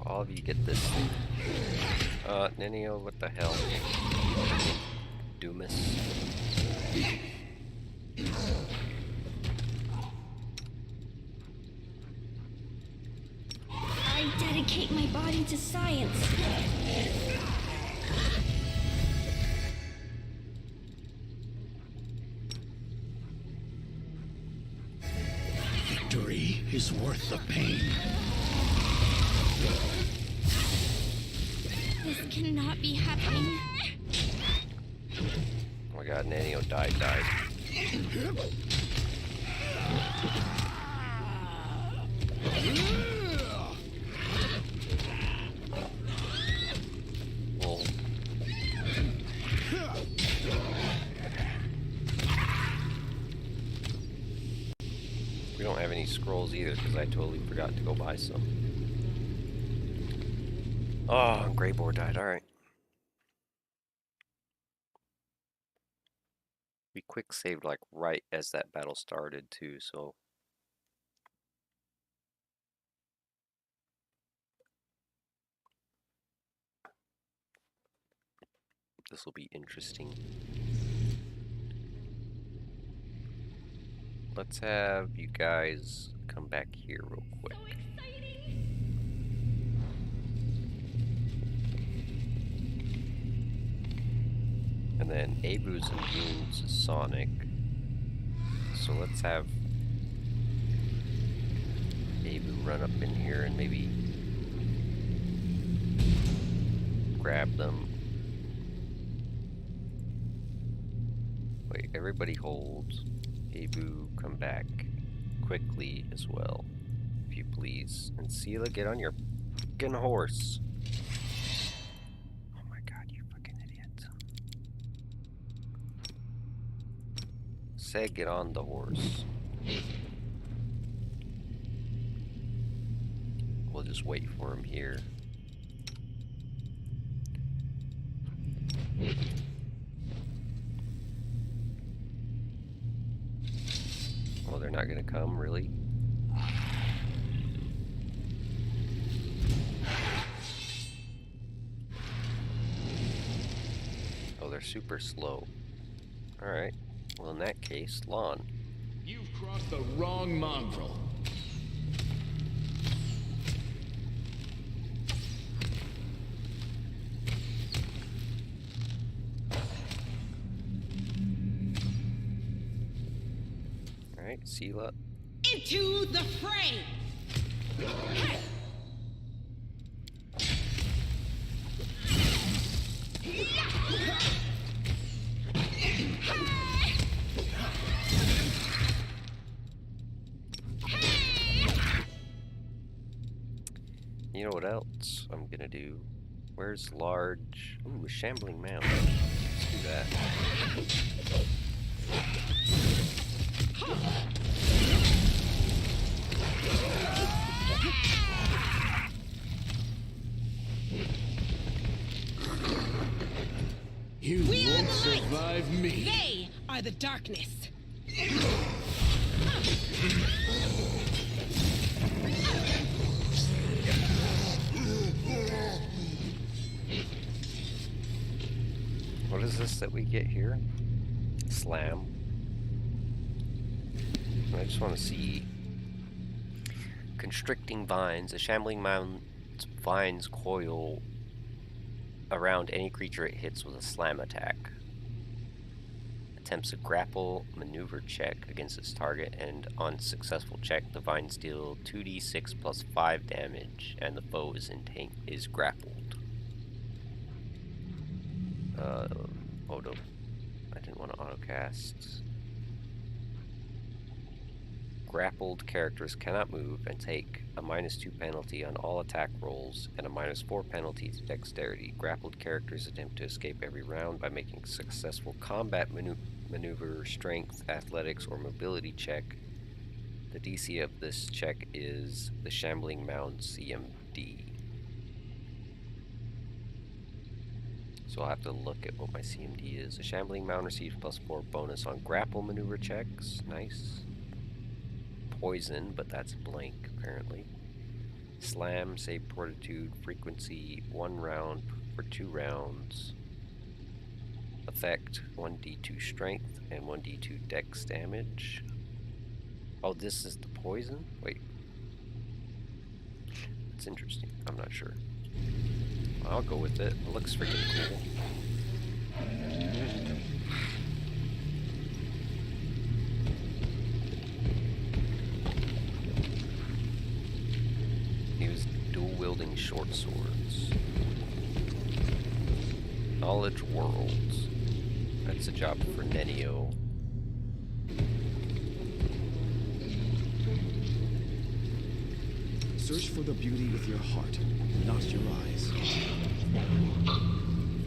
All of you get this thing. Nenio, what the hell? Doomus. I dedicate my body to science. Victory is worth the pain. This cannot be happening. Oh my god, Nenio died. Well, we don't have any scrolls either because I totally forgot to go buy some. Oh, Greyboar died. Alright. We quick saved like right as that battle started too, so this will be interesting. Let's have you guys come back here real quick. And then Abu's immune to Sonic. So let's have Abu run up in here and maybe grab them. Wait, everybody holds. Abu, come back quickly as well, if you please. And Sela, get on your fucking horse. Oh my god, you fucking idiot. Say get on the horse. We'll just wait for him here. Oh, they're not gonna come, really? Oh, they're super slow. Alright. Well, in that case, Lon. You've crossed the wrong mongrel. Alright, Sela. Into the fray! You know what else I'm gonna do? Where's large? Ooh, a shambling mound. Let's do that. You We are won't the light. survive me. They are the darkness. What is this that we get here? Slam. I just want to see. Constricting vines. A shambling mound's vines coil around any creature it hits with a slam attack. Attempts a grapple maneuver check against its target, and on successful check, the vines deal 2d6 plus 5 damage, and the foe is grappled. Auto. I didn't want to autocast. Grappled characters cannot move and take a -2 penalty on all attack rolls and a -4 penalty to dexterity. Grappled characters attempt to escape every round by making a successful combat maneuver, strength, athletics, or mobility check The DC of this check is the Shambling Mound CMD. So I'll have to look at what my CMD is. A Shambling Mound receives +4 bonus on grapple maneuver checks. Nice. Poison, but that's blank apparently. Slam, save fortitude, frequency 1 round for 2 rounds. Effect 1d2 strength and 1d2 dex damage. Oh, this is the poison? Wait. That's interesting. I'm not sure. I'll go with it. It looks freaking cool. He was dual-wielding short swords. Knowledge Worlds. That's a job for Nenio. Search for the beauty with your heart, not your eyes.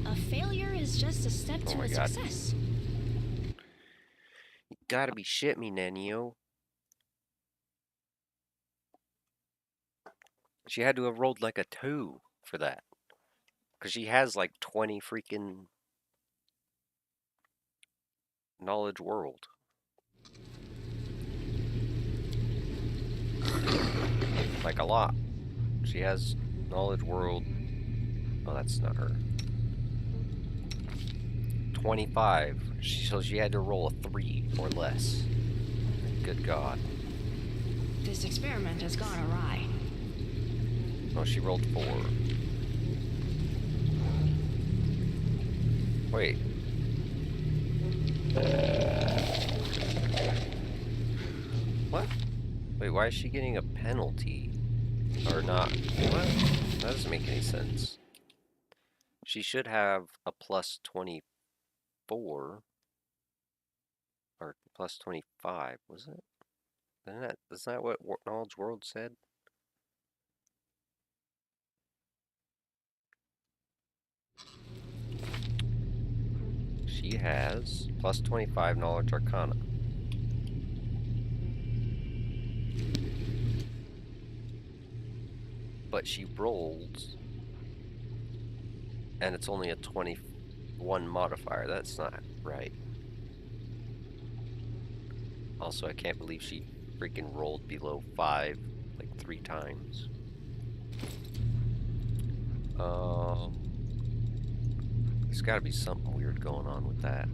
A failure is just a step to a success. You gotta be shit me, Nenio. She had to have rolled like a 2 for that. Because she has like 20 freaking Knowledge World. Like a lot. She has Knowledge World. Oh, that's not her. 25. So she had to roll a 3 or less. Good God. This experiment has gone awry. Oh, she rolled 4. Wait. What? Wait, why is she getting a penalty? Or not? What? That doesn't make any sense. She should have a plus 24. Or plus 25, was it? Is that what Knowledge World said? She has plus 25 Knowledge Arcana. But she rolls, and it's only a 21 modifier. That's not right. Also, I can't believe she freaking rolled below 5 like 3 times. There's got to be something weird going on with that.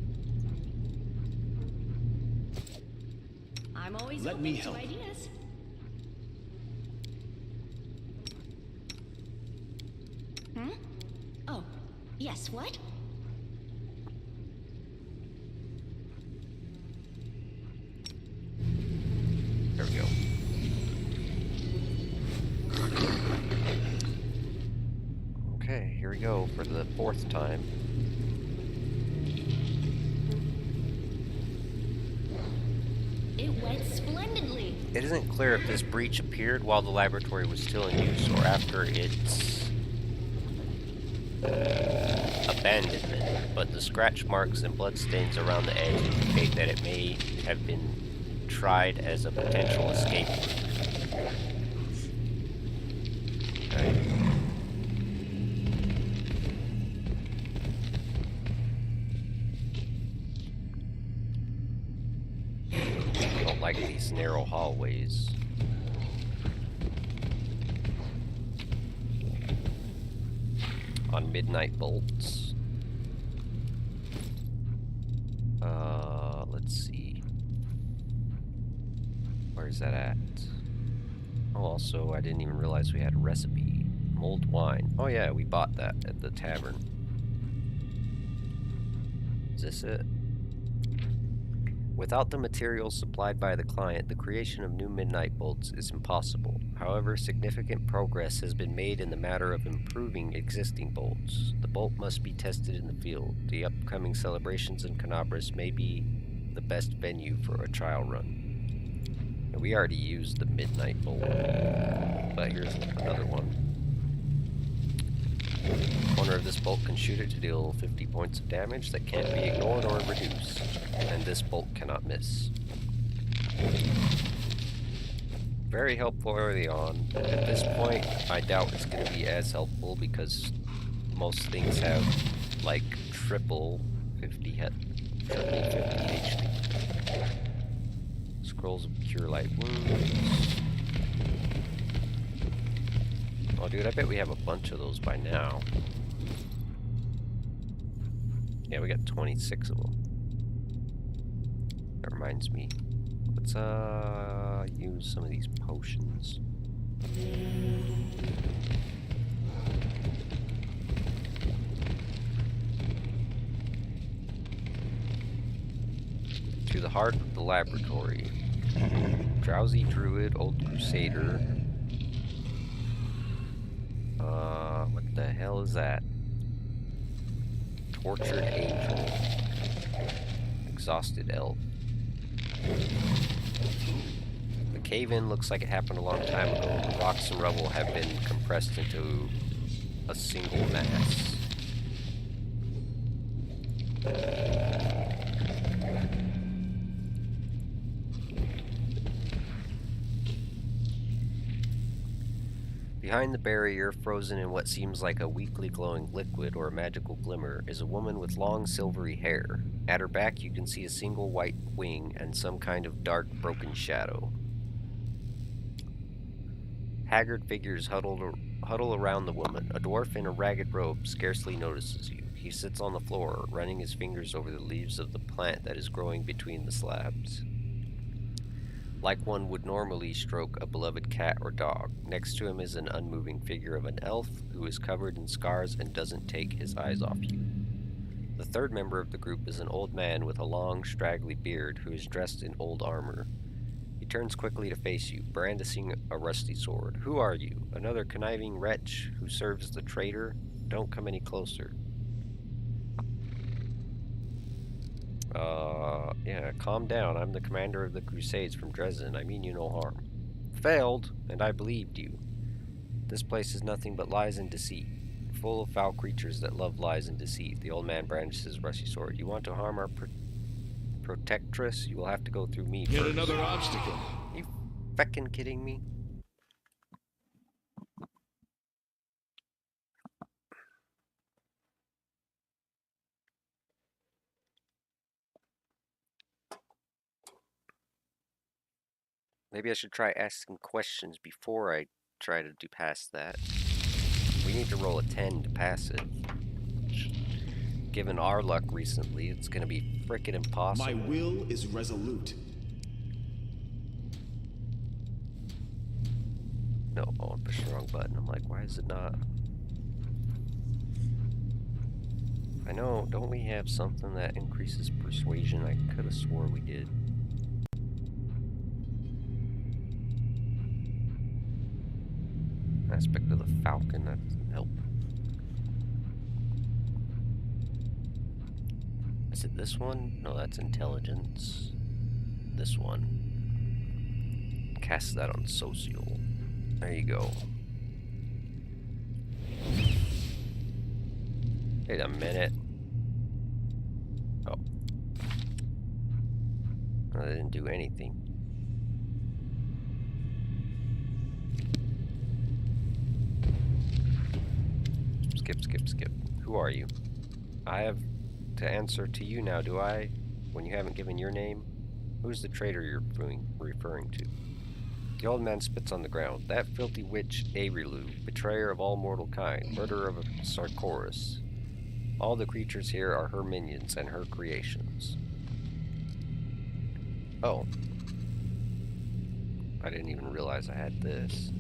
I'm always Let me open to help. ideas. Hmm? Oh, yes, what? There we go. Okay, here we go for the 4th time. It went splendidly. It isn't clear if this breach appeared while the laboratory was still in use or after its abandonment, but the scratch marks and bloodstains around the edge indicate that it may have been tried as a potential escape route. Okay. I don't like these narrow hallways. On midnight bolts. Let's see. Where's that at? Oh, also, I didn't even realize we had a recipe. Mulled wine. Oh yeah, we bought that at the tavern. Is this it? Without the materials supplied by the client, the creation of new midnight bolts is impossible. However, significant progress has been made in the matter of improving existing bolts. The bolt must be tested in the field. The upcoming celebrations in Canabras may be the best venue for a trial run. And we already used the midnight bolt, but here's another one. Owner of this bolt can shoot it to deal 50 points of damage that can't be ignored or reduced, and this bolt cannot miss. very helpful early on. At this point, I doubt it's going to be as helpful because most things have like triple 50 HP. Scrolls of Cure Light Wounds. Oh, dude, I bet we have a bunch of those by now. Yeah, we got 26 of them. That reminds me. Let's use some of these potions. To the heart of the laboratory. Drowsy Druid, Old Crusader. What the hell is that? Tortured Angel. Exhausted Elf. The cave-in looks like it happened a long time ago. Rocks and rubble have been compressed into a single mass. Behind the barrier, frozen in what seems like a weakly glowing liquid or a magical glimmer, is a woman with long silvery hair. At her back you can see a single white wing and some kind of dark, broken shadow. Haggard figures huddle around the woman. A dwarf in a ragged robe scarcely notices you. He sits on the floor, running his fingers over the leaves of the plant that is growing between the slabs. Like one would normally stroke a beloved cat or dog. Next to him is an unmoving figure of an elf who is covered in scars and doesn't take his eyes off you. The third member of the group is an old man with a long, straggly beard who is dressed in old armor. He turns quickly to face you, brandishing a rusty sword. Who are you? Another conniving wretch who serves the traitor? Don't come any closer. Yeah, calm down. I'm the commander of the Crusades from Dresden. I mean you no harm. Failed, and I believed you. This place is nothing but lies and deceit, full of foul creatures that love lies and deceit. The old man brandishes his rusty sword. You want to harm our protectress? You will have to go through me Yet first. another obstacle. You feckin' kidding me? Maybe I should try asking questions before I try to do past that. We need to roll a 10 to pass it. Given our luck recently, it's gonna be frickin' impossible. My will is resolute. No, oh, I pushed the wrong button. I'm like, why is it not? I know, don't we have something that increases persuasion? I could have swore we did. Aspect of the falcon, that doesn't help. Is it this one? No, that's intelligence. This one. Cast that on social. There you go. Wait a minute. Oh. I didn't do anything. Skip. Who are you? I have to answer to you now, do I? When you haven't given your name? Who's the traitor you're referring to? The old man spits on the ground. That filthy witch, Arilu, betrayer of all mortal kind, murderer of Sarkoris. All the creatures here are her minions and her creations. Oh. I didn't even realize I had this.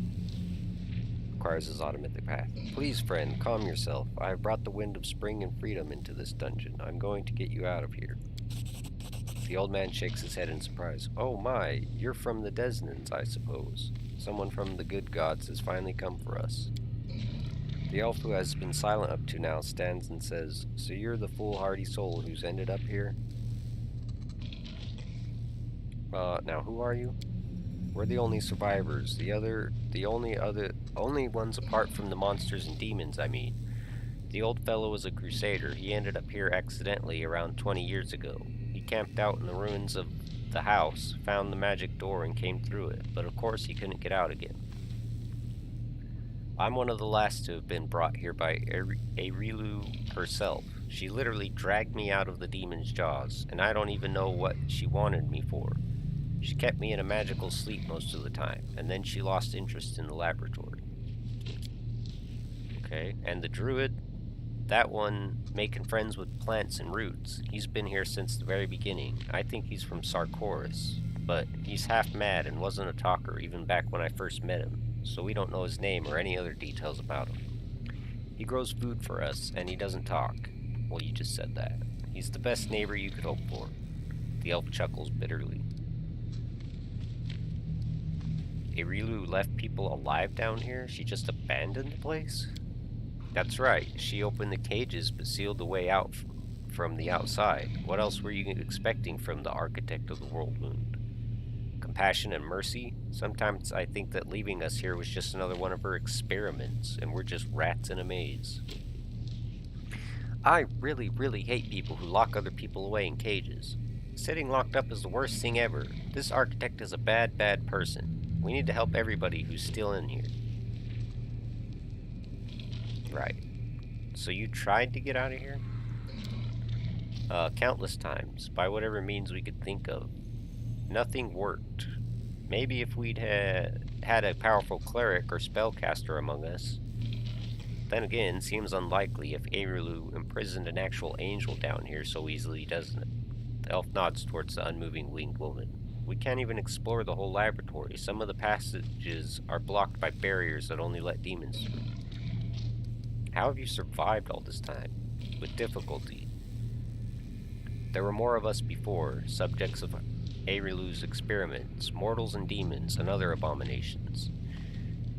Requires Azata mythic path. Please, friend, calm yourself. I have brought the wind of spring and freedom into this dungeon. I'm going to get you out of here. The old man shakes his head in surprise. Oh my, you're from the Desnans, I suppose. Someone from the good gods has finally come for us. The elf who has been silent up to now stands and says, so you're the foolhardy soul who's ended up here? Now who are you? We're the only survivors. The only ones apart from the monsters and demons, I mean. The old fellow was a crusader. He ended up here accidentally around 20 years ago. He camped out in the ruins of the house, found the magic door, and came through it, but of course he couldn't get out again. I'm one of the last to have been brought here by Arilu herself. She literally dragged me out of the demon's jaws, and I don't even know what she wanted me for. She kept me in a magical sleep most of the time, and then she lost interest in the laboratory. Okay, and the Druid? That one making friends with plants and roots. He's been here since the very beginning. I think he's from Sarkoris, but he's half mad and wasn't a talker even back when I first met him, so we don't know his name or any other details about him. He grows food for us, and he doesn't talk. Well, you just said that. He's the best neighbor you could hope for. The elf chuckles bitterly. Arilu left people alive down here? She just abandoned the place? That's right. She opened the cages but sealed the way out from the outside. What else were you expecting from the architect of the world wound? Compassion and mercy? Sometimes I think that leaving us here was just another one of her experiments, and we're just rats in a maze. I really, really hate people who lock other people away in cages. Sitting locked up is the worst thing ever. This architect is a bad, bad person. We need to help everybody who's still in here. Right. So you tried to get out of here? Countless times, by whatever means we could think of. Nothing worked. Maybe if we'd had a powerful cleric or spellcaster among us. Then again, seems unlikely if Arilu imprisoned an actual angel down here so easily, doesn't it? The elf nods towards the unmoving winged woman. We can't even explore the whole laboratory. Some of the passages are blocked by barriers that only let demons through. How have you survived all this time? With difficulty. There were more of us before, subjects of Arilu's experiments, mortals and demons, and other abominations.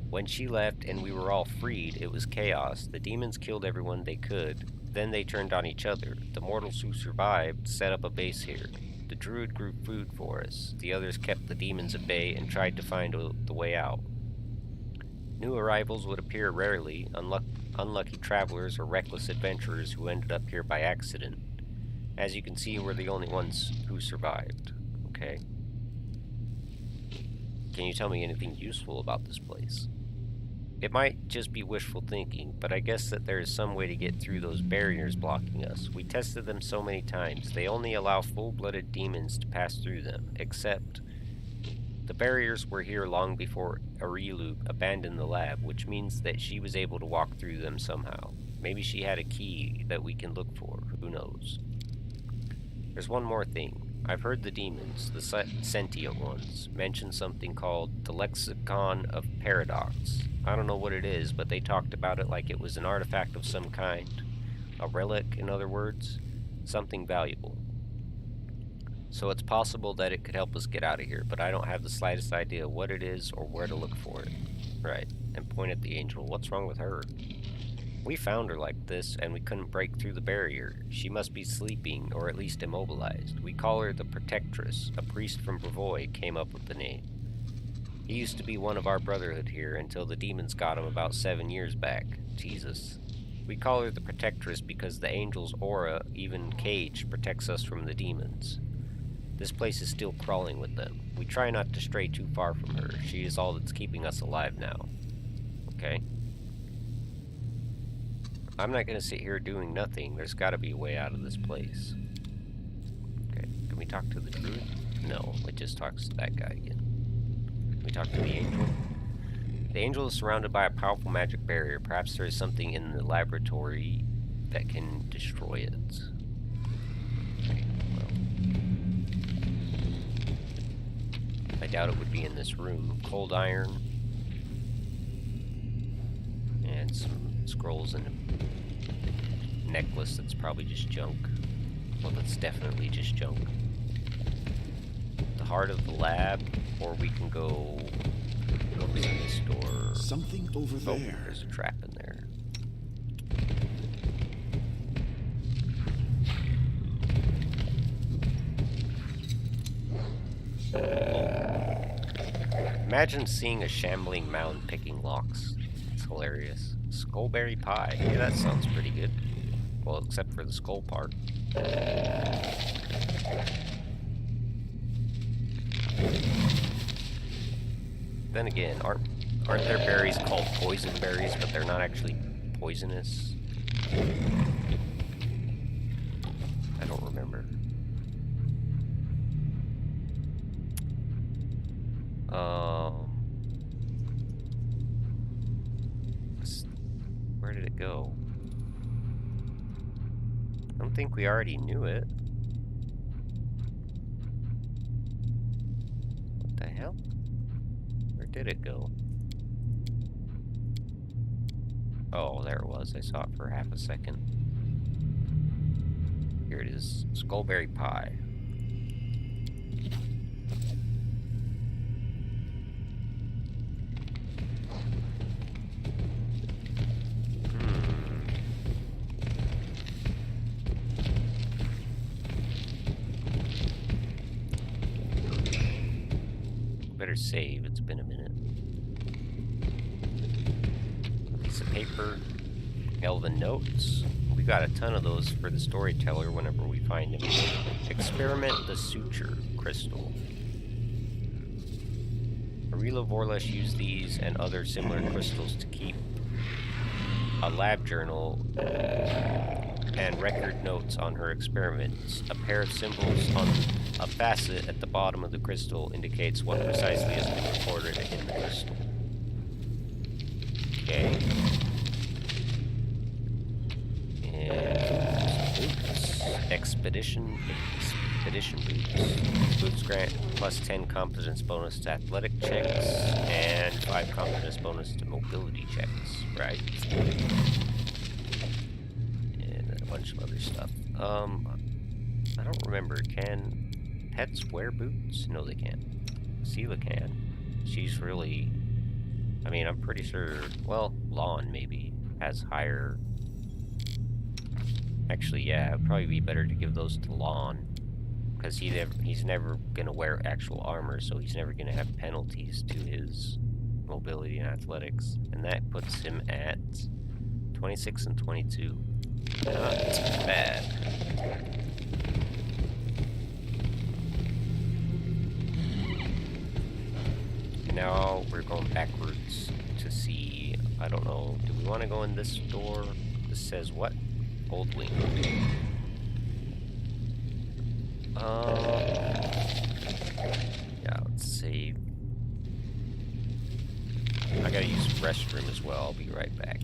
When she left and we were all freed, it was chaos. The demons killed everyone they could. Then they turned on each other. The mortals who survived set up a base here. The Druid grew food for us. The others kept the demons at bay and tried to find the way out. New arrivals would appear rarely, unlucky travelers or reckless adventurers who ended up here by accident. As you can see, we're the only ones who survived. Okay. Can you tell me anything useful about this place? It might just be wishful thinking, but I guess that there is some way to get through those barriers blocking us. We tested them so many times. They only allow full-blooded demons to pass through them, except the barriers were here long before Arilu abandoned the lab, which means that she was able to walk through them somehow. Maybe she had a key that we can look for. Who knows? There's one more thing. I've heard the demons, the sentient ones, mention something called the Lexicon of Paradox. I don't know what it is, but they talked about it like it was an artifact of some kind. A relic, in other words. Something valuable. So it's possible that it could help us get out of here, but I don't have the slightest idea what it is or where to look for it. Right, and point at the angel. What's wrong with her? We found her like this, and we couldn't break through the barrier. She must be sleeping, or at least immobilized. We call her the Protectress. A priest from Brevoy came up with the name. He used to be one of our brotherhood here until the demons got him about 7 years back. Jesus. We call her the Protectress because the angel's aura, even cage, protects us from the demons. This place is still crawling with them. We try not to stray too far from her. She is all that's keeping us alive now. Okay? I'm not going to sit here doing nothing. There's got to be a way out of this place. Okay, can we talk to the Druid? No, it just talks to that guy again. Can we talk to the angel? The angel is surrounded by a powerful magic barrier. Perhaps there is something in the laboratory that can destroy it. Okay, well. I doubt it would be in this room. Cold iron. And some scrolls and a necklace that's probably just junk. Well, that's definitely just junk. The heart of the lab, or we can go to this door. Something over there. There's a trap in there. Imagine seeing a shambling mound picking locks. It's hilarious. Skullberry pie. Yeah, that sounds pretty good. Well, except for the skull part. Then again, aren't there berries called poison berries, but they're not actually poisonous? I don't remember. Where did it go? I don't think we already knew it. What the hell? Where did it go? Oh, there it was. I saw it for half a second. Here it is. Skullberry pie. Better save. It's been a minute. A piece of paper. Elven notes. We got a ton of those for the storyteller whenever we find him. Experiment the suture crystal. Arila Vorlesh used these and other similar crystals to keep a lab journal and record notes on her experiments. A pair of symbols on a facet at the bottom of the crystal indicates what precisely has been recorded in the crystal. Okay. Expedition boots. Boots grant plus 10 competence bonus to athletic checks and 5 competence bonus to mobility checks, right? And then a bunch of other stuff. I don't remember. Can pets wear boots? No, they can't. Sela can. She's really... I mean, I'm pretty sure... Well, Lon maybe has higher... Actually, yeah, it'd probably be better to give those to Lon. Because he's never going to wear actual armor, so he's never going to have penalties to his mobility and athletics. And that puts him at 26 and 22. Not bad. Now we're going backwards to see... I don't know. Do we want to go in this door? This says what? Old Wing. Yeah, let's save. I gotta use the restroom as well. I'll be right back.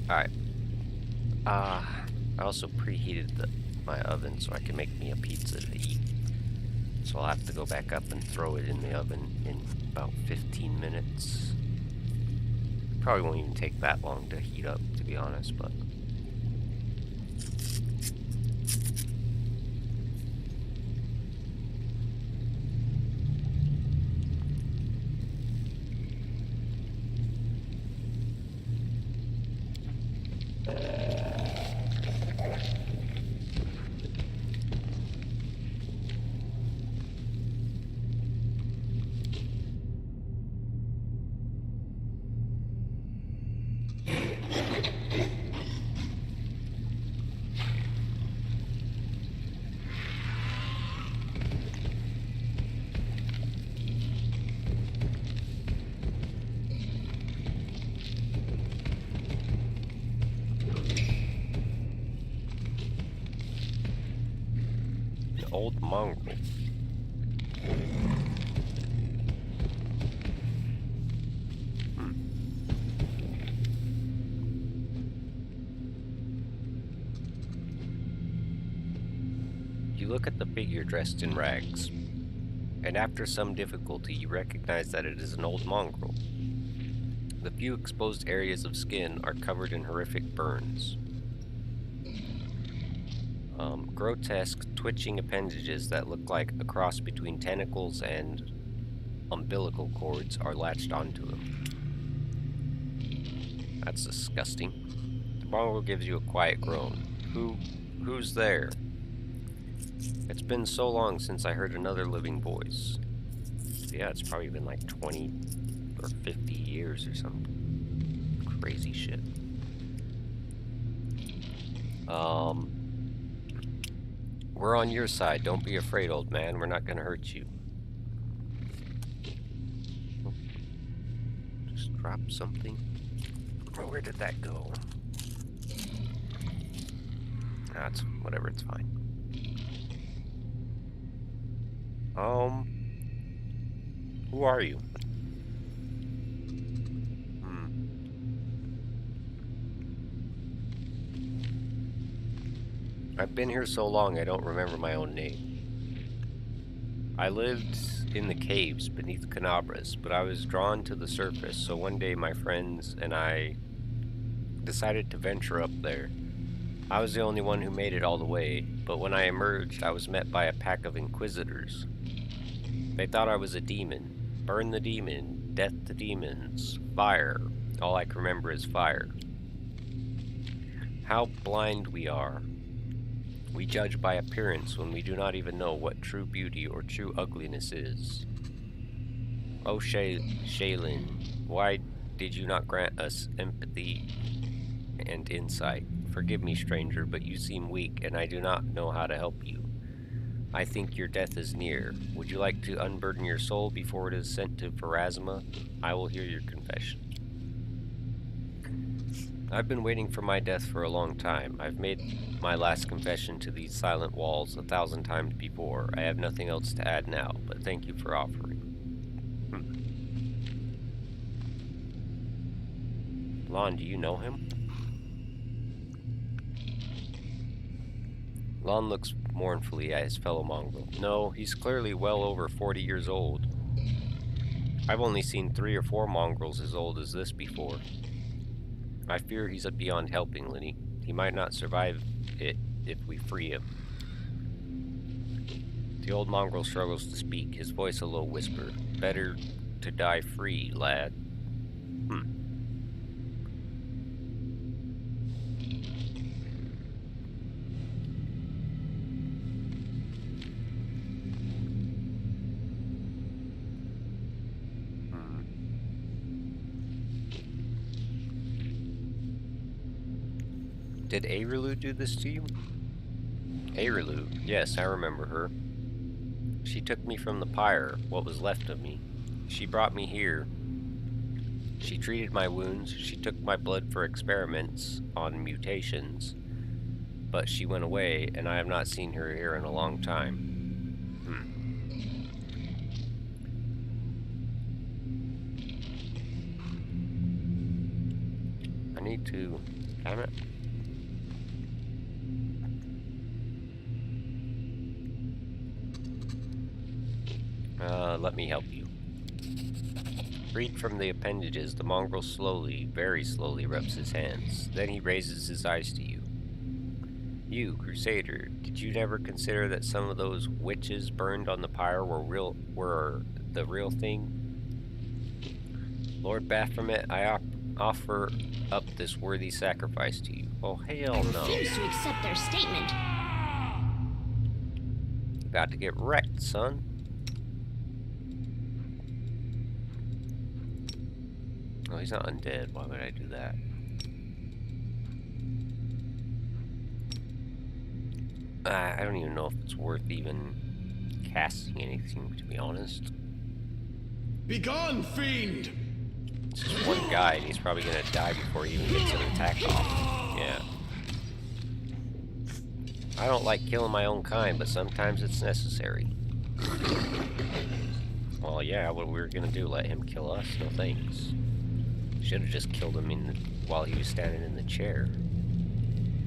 Alright. I also preheated my oven so I can make me a pizza to eat. So I'll have to go back up and throw it in the oven in about 15 minutes. Probably won't even take that long to heat up, to be honest, but... old mongrel. You look at the figure dressed in rags, and after some difficulty you recognize that it is an old mongrel. The few exposed areas of skin are covered in horrific burns. Grotesque, twitching appendages that look like a cross between tentacles and umbilical cords are latched onto him. That's disgusting. The mongrel gives you a quiet groan. Who's there? It's been so long since I heard another living voice. Yeah, it's probably been like 20 or 50 years or something. Crazy shit. We're on your side. Don't be afraid, old man. We're not gonna hurt you. Just drop something. Where did that go? That's whatever, it's fine. Who are you? I've been here so long I don't remember my own name. I lived in the caves beneath Canabras, but I was drawn to the surface, so one day my friends and I decided to venture up there. I was the only one who made it all the way, but when I emerged, I was met by a pack of inquisitors. They thought I was a demon. Burn the demon, death to demons, fire. All I can remember is fire. How blind we are. We judge by appearance when we do not even know what true beauty or true ugliness is. Oh, Shaylin, why did you not grant us empathy and insight? Forgive me, stranger, but you seem weak, and I do not know how to help you. I think your death is near. Would you like to unburden your soul before it is sent to Pharasma? I will hear your confession. I've been waiting for my death for a long time. I've made my last confession to these silent walls 1,000 times before. I have nothing else to add now, but thank you for offering. Lon, do you know him? Lon looks mournfully at his fellow mongrel. No, he's clearly well over 40 years old. I've only seen 3 or 4 mongrels as old as this before. I fear he's beyond helping, Linny. He might not survive it if we free him. The old mongrel struggles to speak, his voice a low whisper. Better to die free, lad. Did Arilu do this to you? Arilu, yes, I remember her. She took me from the pyre, what was left of me. She brought me here. She treated my wounds, she took my blood for experiments on mutations, but she went away, and I have not seen her here in a long time. I need to Damn it. Let me help you. Freed from the appendages, the mongrel slowly, very slowly rubs his hands. Then he raises his eyes to you. You, Crusader, did you never consider that some of those witches burned on the pyre were the real thing? Lord Baphomet, I offer up this worthy sacrifice to you. Oh, hell no. I refuse to accept their statement. You about to get wrecked, son. Oh, he's not undead. Why would I do that? I don't even know if it's worth even casting anything, to be honest. Begone, fiend! It's just one guy, and he's probably gonna die before he even gets an attack off. Yeah. I don't like killing my own kind, but sometimes it's necessary. Well, yeah, what we were gonna do, let him kill us? No thanks. Should have just killed him while he was standing in the chair.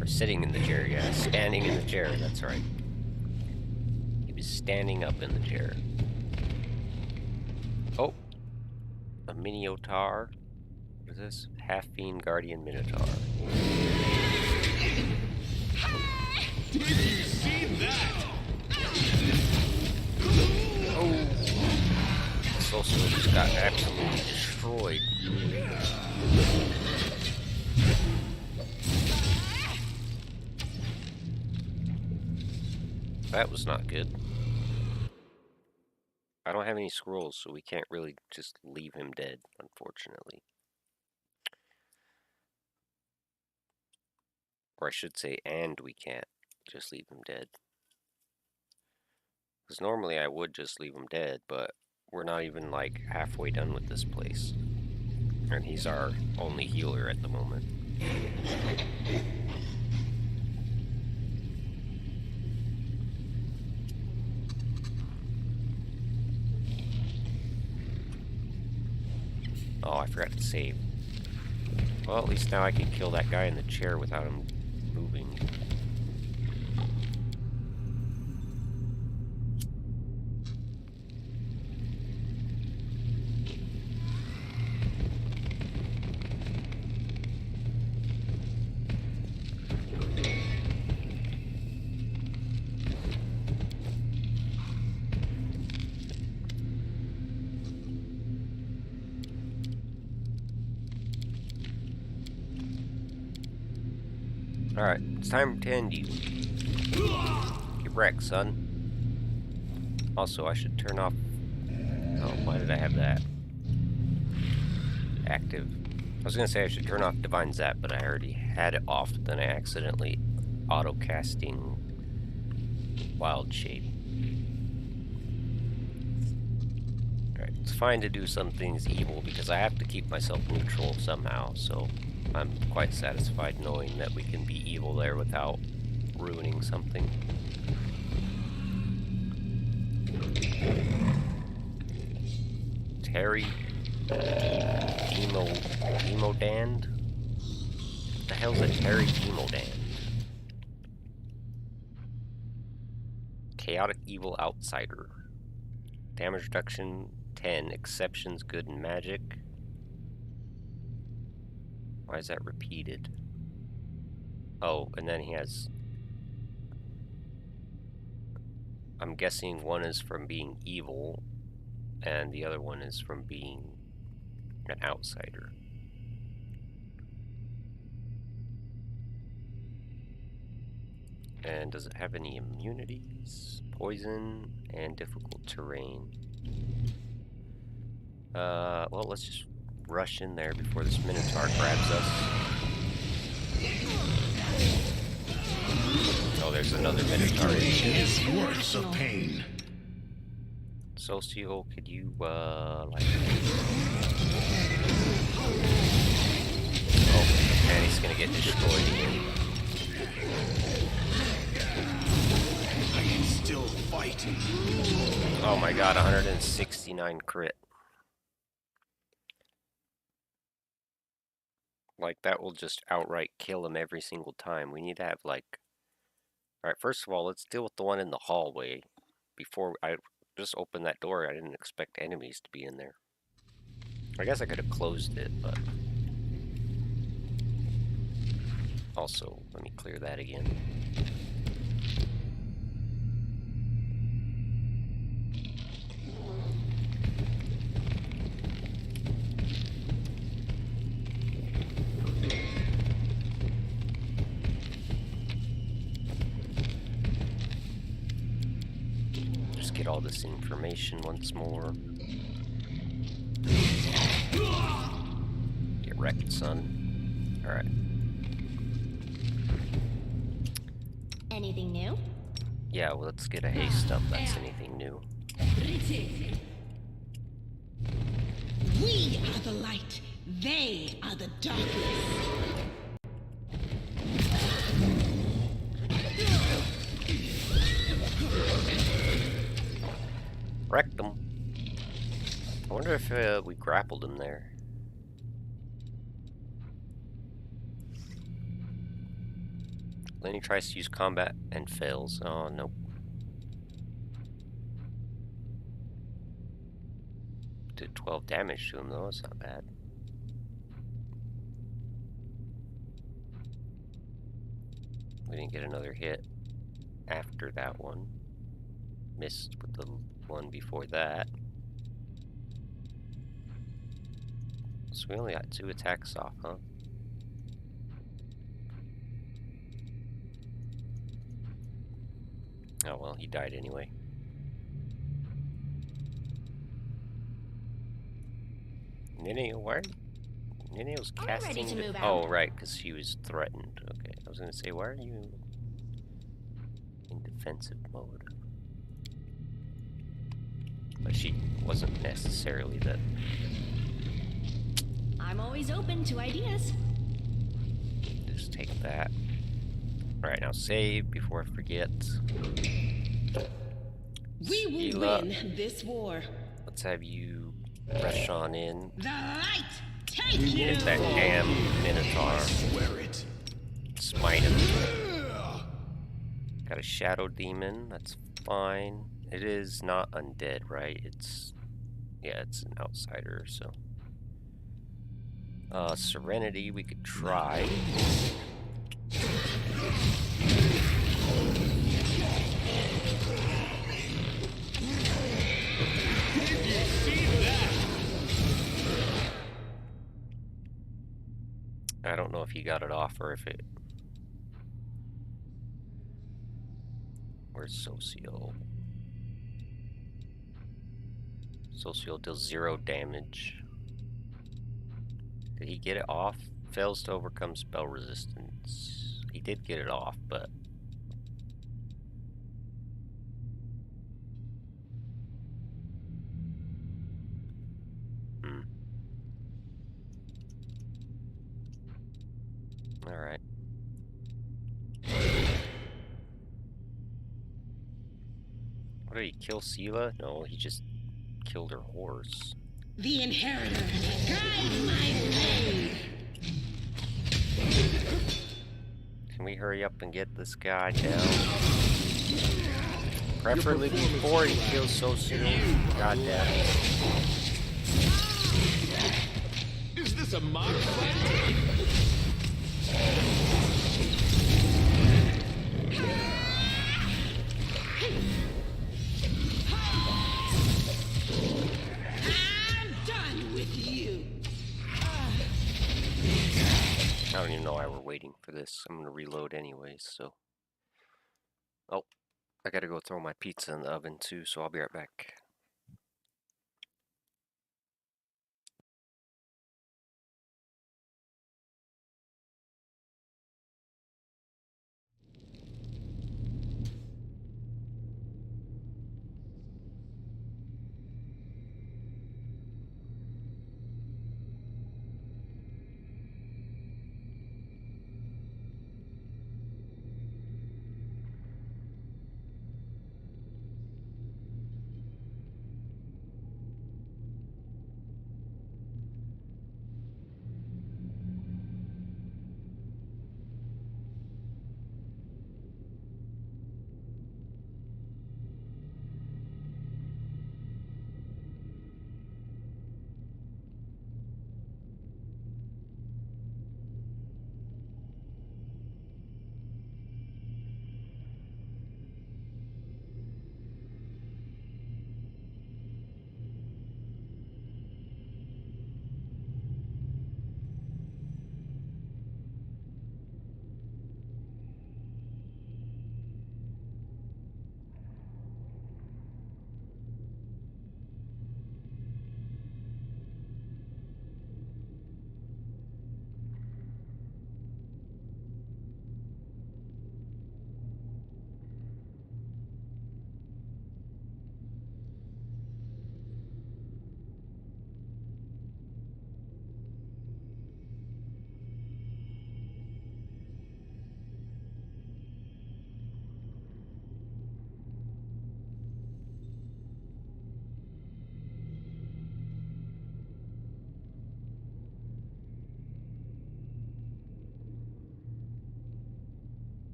Or sitting in the chair, yeah. Standing in the chair, that's right. He was standing up in the chair. Oh. A Minotaur. What is this? Half-fiend guardian Minotaur. Did you see that? Oh. This also just got absolutely destroyed. That was not good. I don't have any scrolls, so we can't really just leave him dead, unfortunately. Or I should say, and we can't just leave him dead. Because normally I would just leave him dead, but we're not even like halfway done with this place. And he's our only healer at the moment. Oh, I forgot to save. Well, at least now I can kill that guy in the chair without him moving. Alright, it's time to end you. Get wrecked, son. Also, I should turn off... Oh, why did I have that? Active. I was gonna say I should turn off Divine Zap, but I already had it off, then I accidentally auto-casting Wild Shape. Alright, it's fine to do some things evil, because I have to keep myself neutral somehow, so... I'm quite satisfied knowing that we can be evil there without ruining something. Terry Demodand? What the hell's a Terry Demodand? Chaotic Evil Outsider. Damage reduction 10, exceptions good in magic. Why is that repeated? Oh, and then he has... I'm guessing one is from being evil, and the other one is from being an outsider. And does it have any immunities? Poison and difficult terrain. Well, let's just rush in there before this Minotaur grabs us. Oh, there's another Minotaur. Is worse of pain. Socio, could you, like... Oh, and he's gonna get destroyed again. I can still fight. Oh my god, 169 crit. Like, that will just outright kill him every single time. We need to have, like... Alright, first of all, let's deal with the one in the hallway. Before I just opened that door, I didn't expect enemies to be in there. I guess I could have closed it, but... Also, let me clear that again. Just get all this information once more. Get wrecked, son. Alright. Anything new? Yeah, well, let's get a haste up. That's anything new. We are the light. They are the darkness. Wrecked them. I wonder if we grappled him there. Then he tries to use combat and fails. Oh, nope. Did 12 damage to him, though. It's not bad. We didn't get another hit after that one. Missed with the one before that. So we only got 2 attacks off, huh? Oh well, he died anyway. Nene, why? Nene was casting. ready to move Oh, out. right, because she was threatened. Okay, I was gonna say, why are you in defensive mode? But she wasn't necessarily the. I'm always open to ideas. Just take that. Alright, now save before I forget. We will Skeela, win this war. let's have you rush on in. The light, take you. Get that damn Minotaur. Swear it. Smite him. Got a Shadow Demon, that's fine. It is not undead, right? It's... yeah, it's an outsider, so... Serenity, we could try. I don't know if he got it off or if it... Where's Socio? Socio deals 0 damage. Did he get it off? Fails to overcome spell resistance. He did get it off, but... Alright. What did he kill Sela? No, he just killed her horse. The inheritor, guide my blade. Can we hurry up and get this guy down? Preferably before he kills Socio. God damn it. Is this a mock fight? I'm done with you. I don't even know why we're waiting for this. I'm gonna reload anyways, so... Oh, I gotta go throw my pizza in the oven too, so I'll be right back.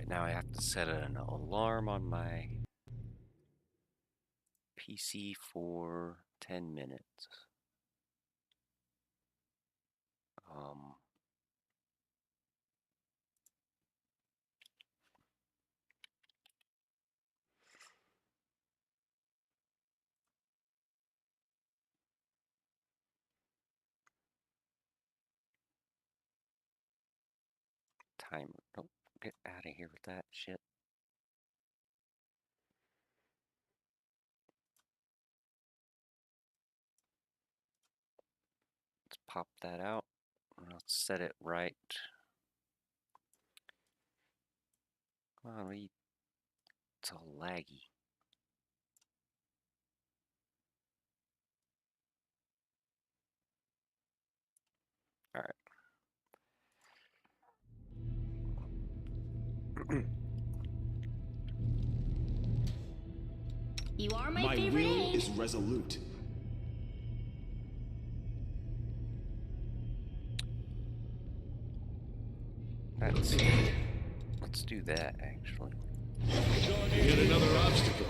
now I have to set an alarm on my PC for 10 minutes. Timer. Don't get out of here with that shit. Let's pop that out. I'll set it right. Come on, it's all laggy. All right. You are my My favorite will egg. is resolute. Let's do that, actually. Yet another obstacle.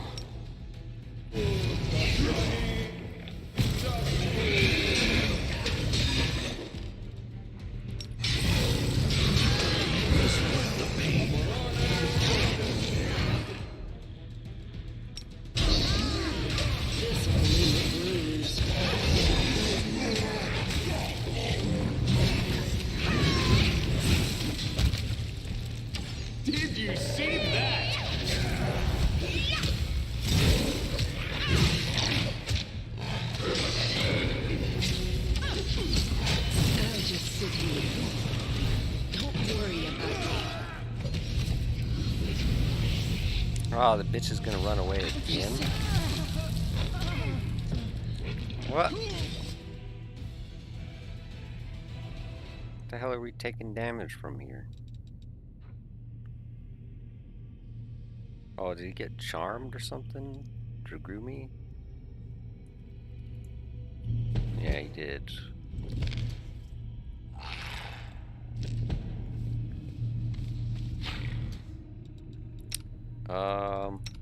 Did you see that? I'll just sit here. Don't worry about me. Oh, the bitch is gonna run away again. What? The hell are we taking damage from here? Oh, did he get charmed or something? Dragumi? Yeah, he did.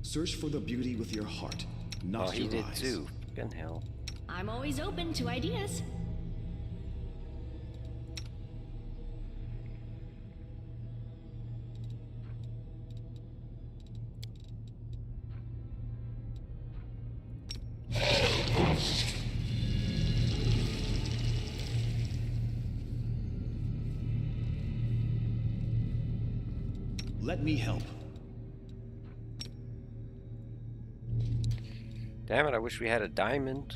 Search for the beauty with your heart, not he your did eyes. too. Fucking hell. I'm always open to ideas. Let me help. Damn it, I wish we had a diamond.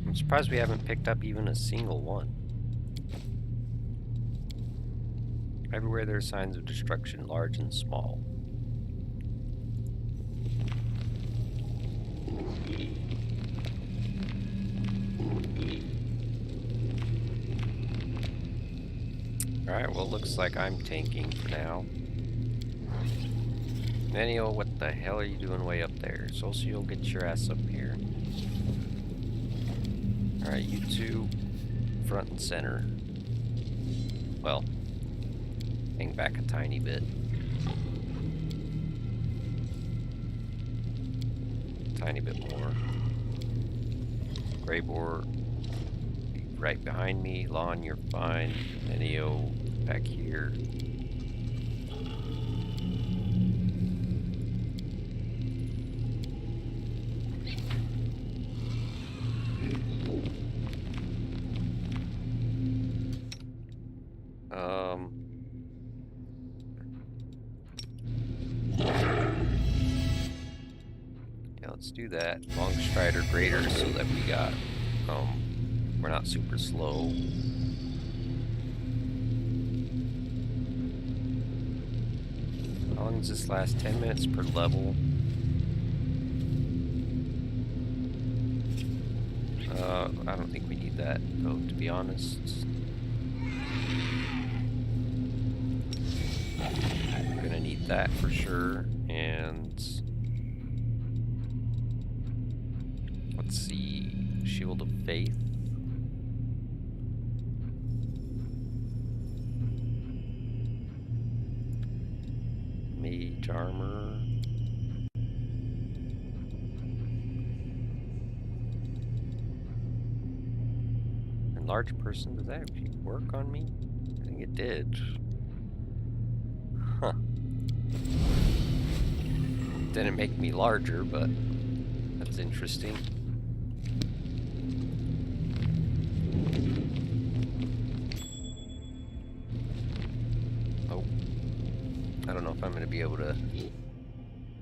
I'm surprised we haven't picked up even a single one. Everywhere there are signs of destruction, large and small. Alright, well, looks like I'm tanking for now. Nenio, what the hell are you doing way up there? Socio, get your ass up here. Alright, you two, front and center. Well, hang back a tiny bit. Tiny bit more. Gray boar, right behind me. Lon, you're fine. Nenio, back here. Yeah, let's do that. Long strider greater so that we got, we're not super slow. How long does this last? 10 minutes per level. I don't think we need that, though, to be honest. We're gonna need that for sure, and let's see, Shield of Faith. Mage armor. Enlarge person, does that actually work on me? I think it did. Huh. Didn't make me larger, but that's interesting. Oh. I don't know if I'm going to be able to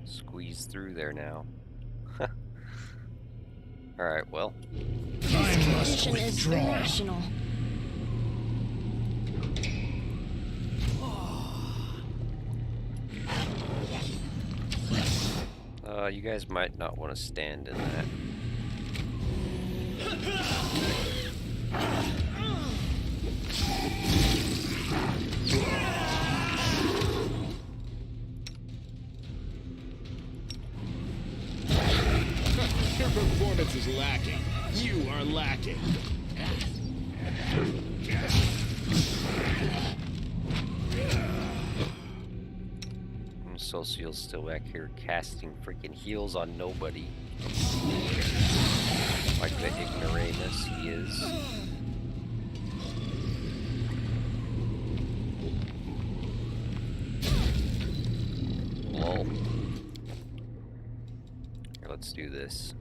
squeeze through there now. Alright, well. This condition is irrational. You guys might not want to stand in that. Your performance is lacking. You are lacking. Social's still back here casting freaking heals on nobody. Like the ignoramus he is. Lol. Here, let's do this.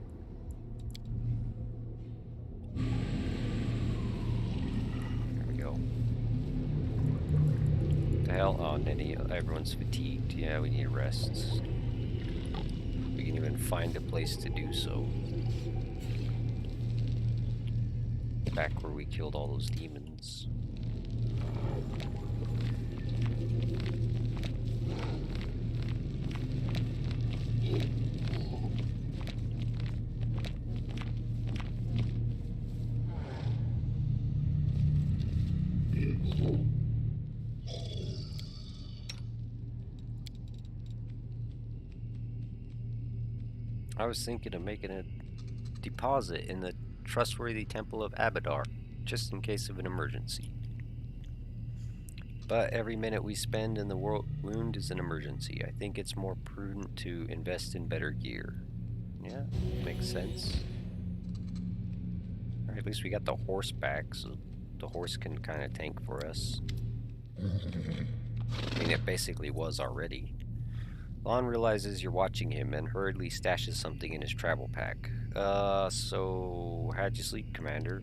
There we go. The hell? Oh, everyone's fatigued. Yeah, we need rest. We can even find a place to do so. Back where we killed all those demons. I was thinking of making a deposit in the trustworthy temple of Abadar, just in case of an emergency. But every minute we spend in the wound is an emergency. I think it's more prudent to invest in better gear. Yeah, makes sense. Or at least we got the horse back, so the horse can kind of tank for us. I mean, it basically was already. Lon realizes you're watching him and hurriedly stashes something in his travel pack. So how'd you sleep, Commander?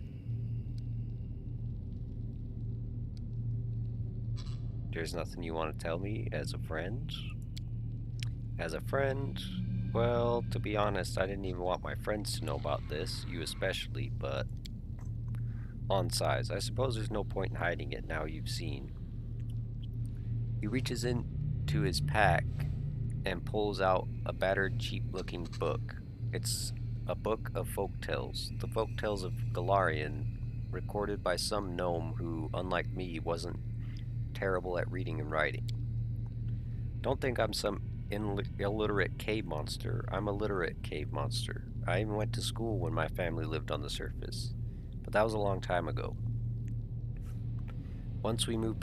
There's nothing you want to tell me as a friend? As a friend? Well, to be honest, I didn't even want my friends to know about this, you especially, but... Lon sighs. I suppose there's no point in hiding it now you've seen. He reaches into his pack and pulls out a battered, cheap-looking book. It's a book of folktales. The folktales of Galarian, recorded by some gnome who, unlike me, wasn't terrible at reading and writing. Don't think I'm some illiterate cave monster. I'm a literate cave monster. I even went to school when my family lived on the surface. But that was a long time ago. Once we moved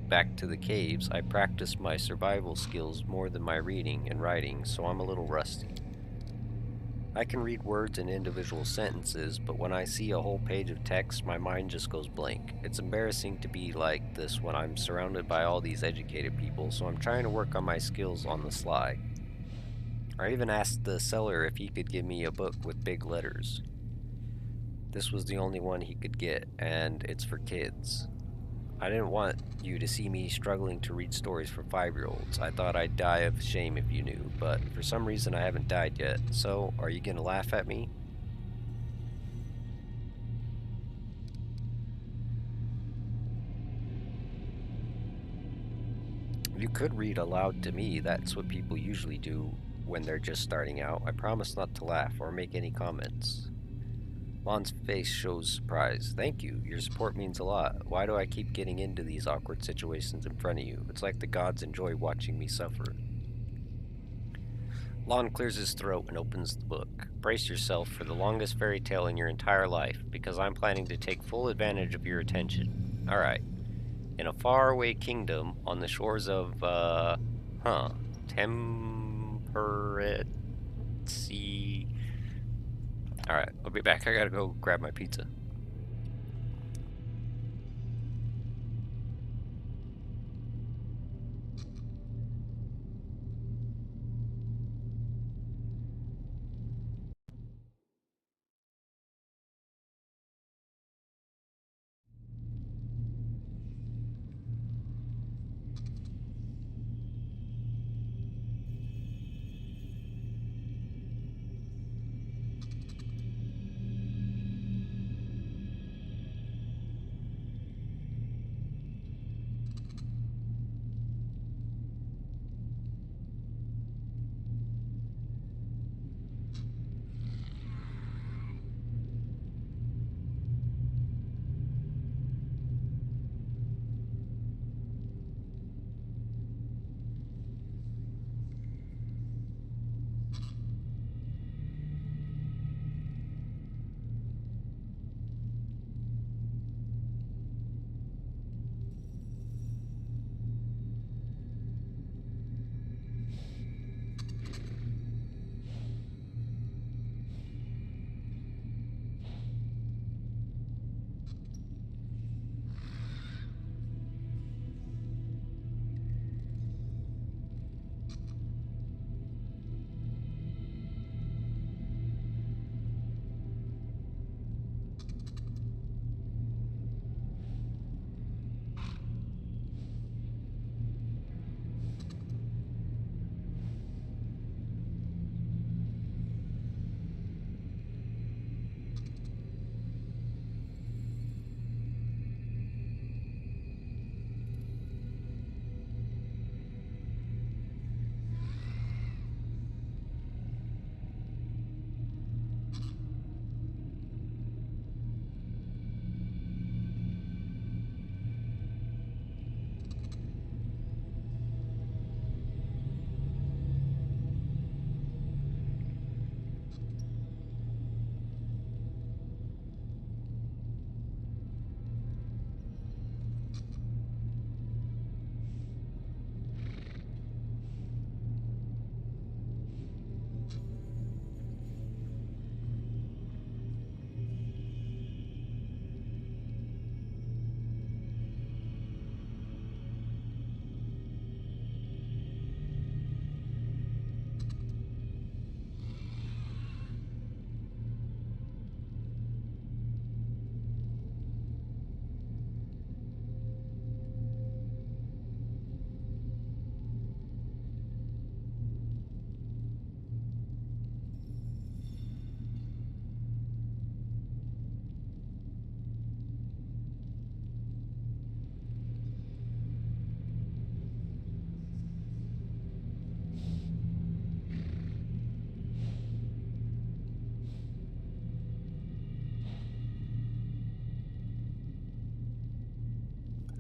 back to the caves, I practiced my survival skills more than my reading and writing, so I'm a little rusty. I can read words in individual sentences, but when I see a whole page of text, my mind just goes blank. It's embarrassing to be like this when I'm surrounded by all these educated people, so I'm trying to work on my skills on the sly. I even asked the seller if he could give me a book with big letters. This was the only one he could get, and it's for kids. I didn't want you to see me struggling to read stories for 5-year-olds. I thought I'd die of shame if you knew, but for some reason I haven't died yet. So, are you gonna laugh at me? You could read aloud to me. That's what people usually do when they're just starting out. I promise not to laugh or make any comments. Lon's face shows surprise. Thank you. Your support means a lot. Why do I keep getting into these awkward situations in front of you? It's like the gods enjoy watching me suffer. Lon clears his throat and opens the book. Brace yourself for the longest fairy tale in your entire life, because I'm planning to take full advantage of your attention. Alright. in a faraway kingdom on the shores of, temperate sea. Alright, I'll be back. I gotta go grab my pizza.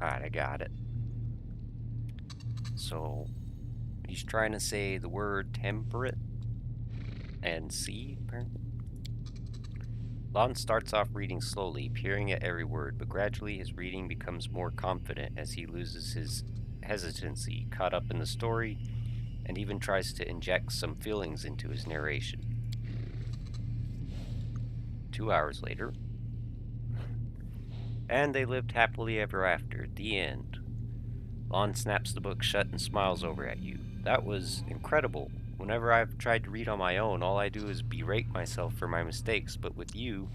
Alright, I got it. So, he's trying to say the word temperate and sea, apparently. Lon starts off reading slowly, peering at every word, but gradually his reading becomes more confident as he loses his hesitancy, caught up in the story, and even tries to inject some feelings into his narration. 2 hours later, and they lived happily ever after. The end. Lon snaps the book shut and smiles over at you. That was incredible. Whenever I've tried to read on my own, all I do is berate myself for my mistakes, but with you,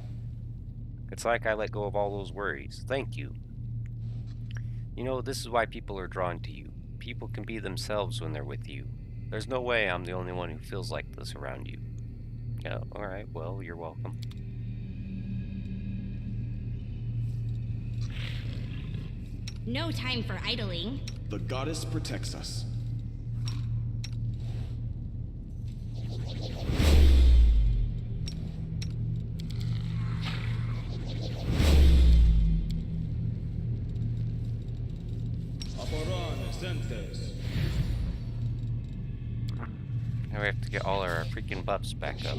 it's like I let go of all those worries. Thank you. You know, this is why people are drawn to you. People can be themselves when they're with you. There's no way I'm the only one who feels like this around you. Yeah, alright, well, you're welcome. No time for idling. The goddess protects us. Now we have to get all our freaking buffs back up.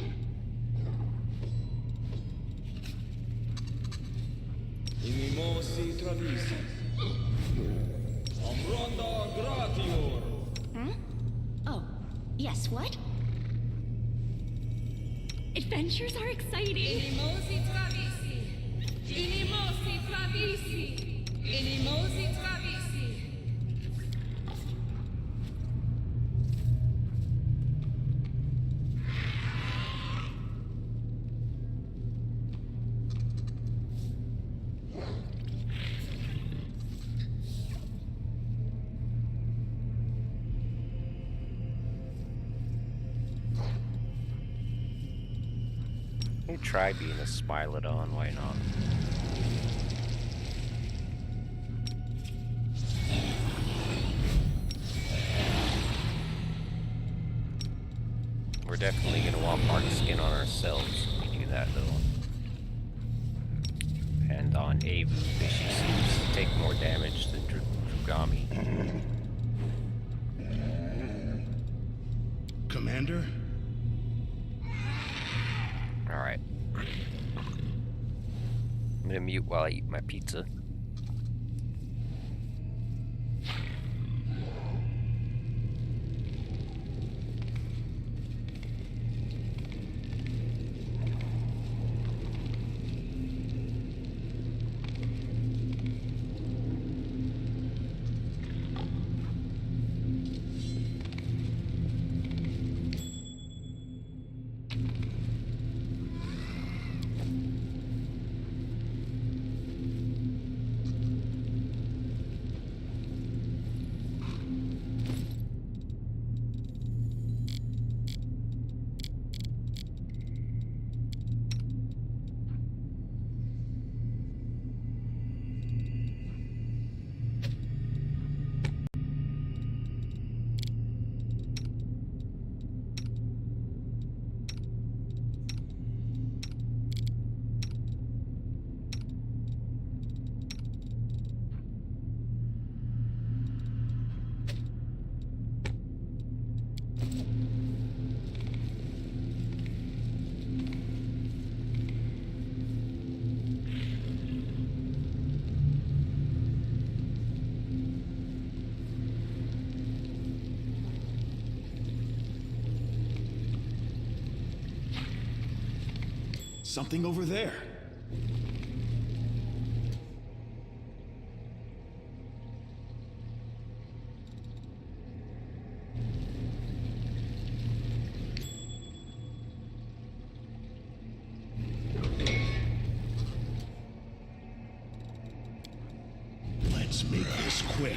What? Adventures are exciting. Inimosi travisi. Inimosi travisi. Inimosi travisi. You try being a Spilodon, why not? We're definitely gonna want mark skin on ourselves if we do that, though. And on Avu, she seems to take more damage than Drugami. Commander? Alright. I'm gonna mute while I eat my pizza. Something over there. Let's make this quick.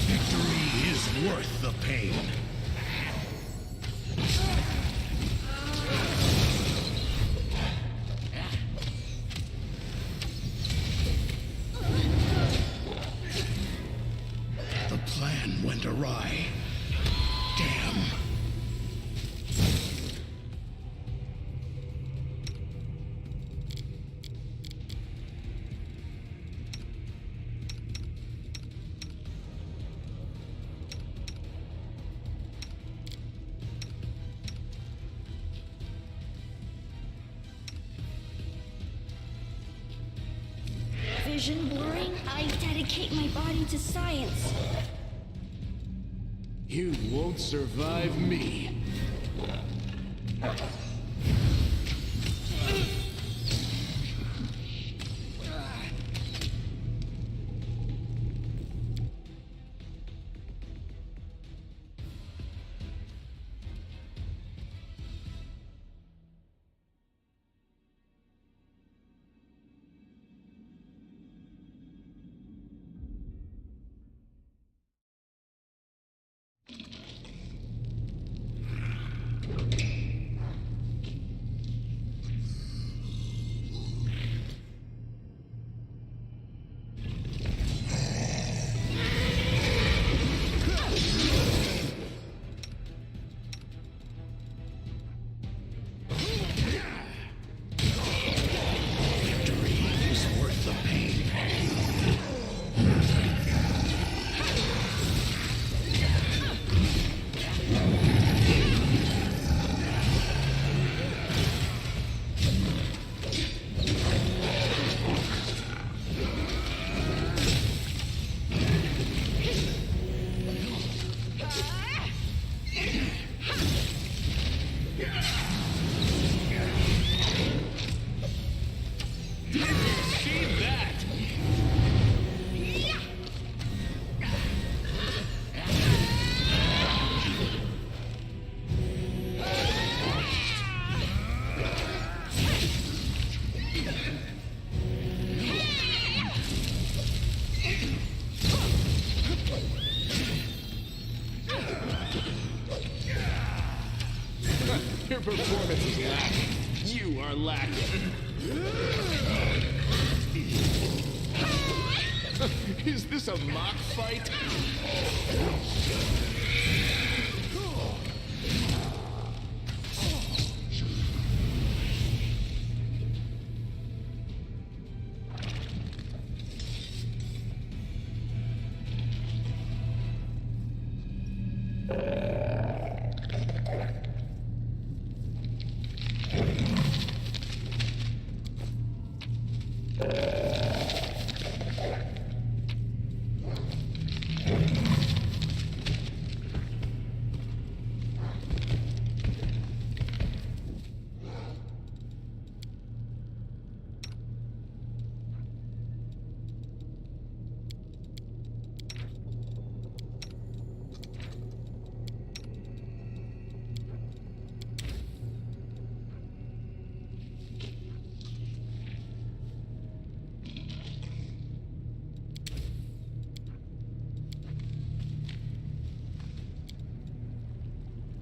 Victory is worth the pain. The plan went awry. Damn. Vision blurring? I dedicate my body to science. You won't survive me. Your performance is lacking. You are lacking. Is this a mock fight?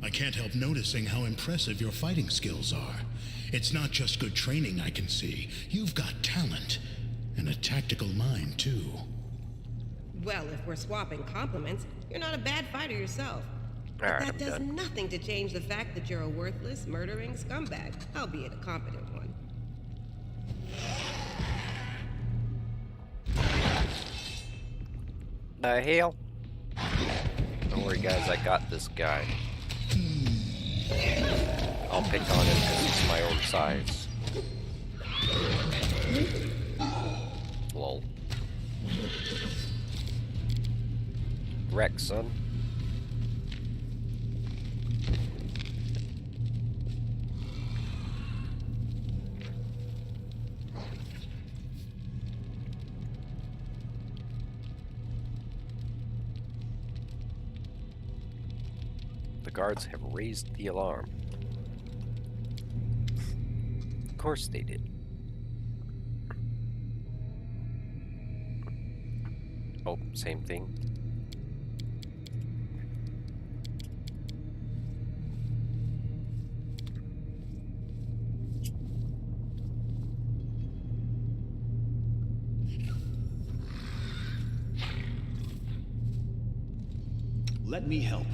I can't help noticing how impressive your fighting skills are. It's not just good training I can see. You've got talent. And a tactical mind, too. Well, if we're swapping compliments, you're not a bad fighter yourself. But Alright, that I'm does done. nothing to change the fact that you're a worthless, murdering scumbag, albeit a competent one. The hell? Don't worry, guys, I got this guy. I'll pick on him because he's my own size. Lol. Wreck, son. The guards have raised the alarm. Of course they did. Oh, same thing. Let me help.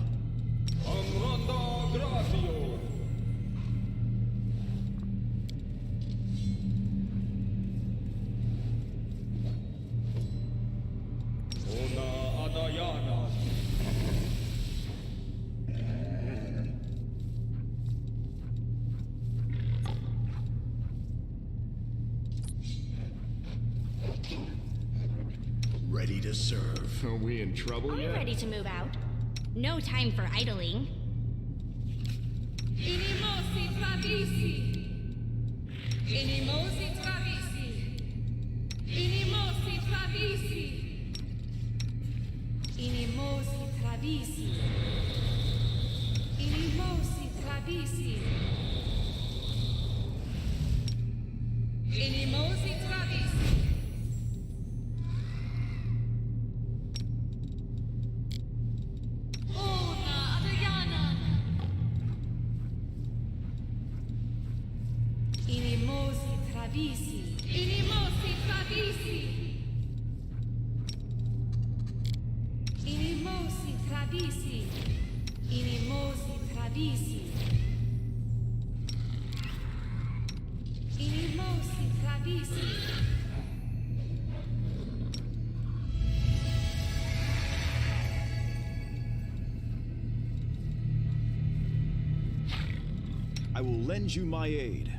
Ready to serve. Are we in trouble I'm yet? ready to move out. No time for idling. Inimosi travisi. Inimosi travisi. Inimosi travisi. Inimosi travisi. Inimosi travisi. Inimosi travisi. Una Adriana. Inimosi travisi. Inimosi travisi. Inimosi travisi. Inimosi travisi. Inimosi travisi. I will lend you my aid.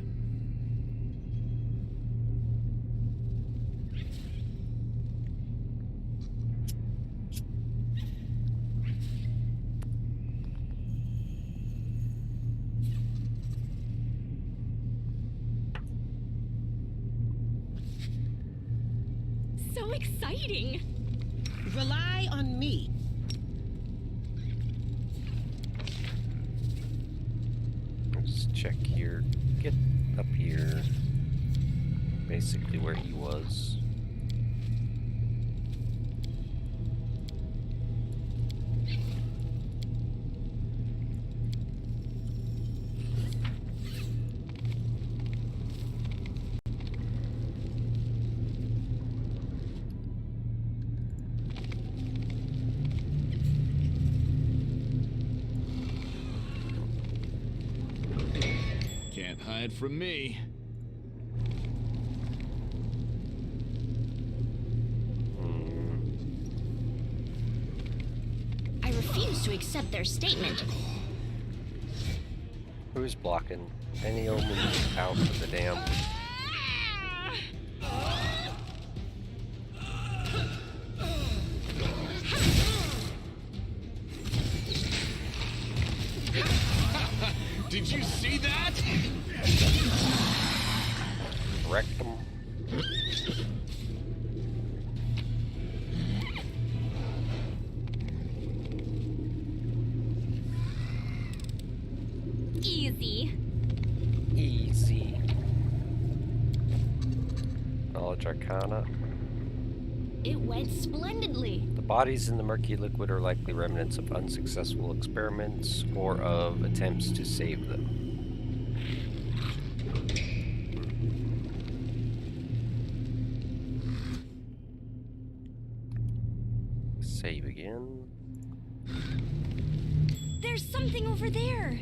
So exciting! Rely on me. Let's check here. Get up here. Basically where he was. Can't hide from me. I refuse to accept their statement. Who's blocking? Any old move out of the dam. Did you see that? Wrecked him. Easy. Easy. Knowledge Arcana. It went splendidly. The bodies in the murky liquid are likely remnants of unsuccessful experiments or of attempts to save them. Save again. There's something over there.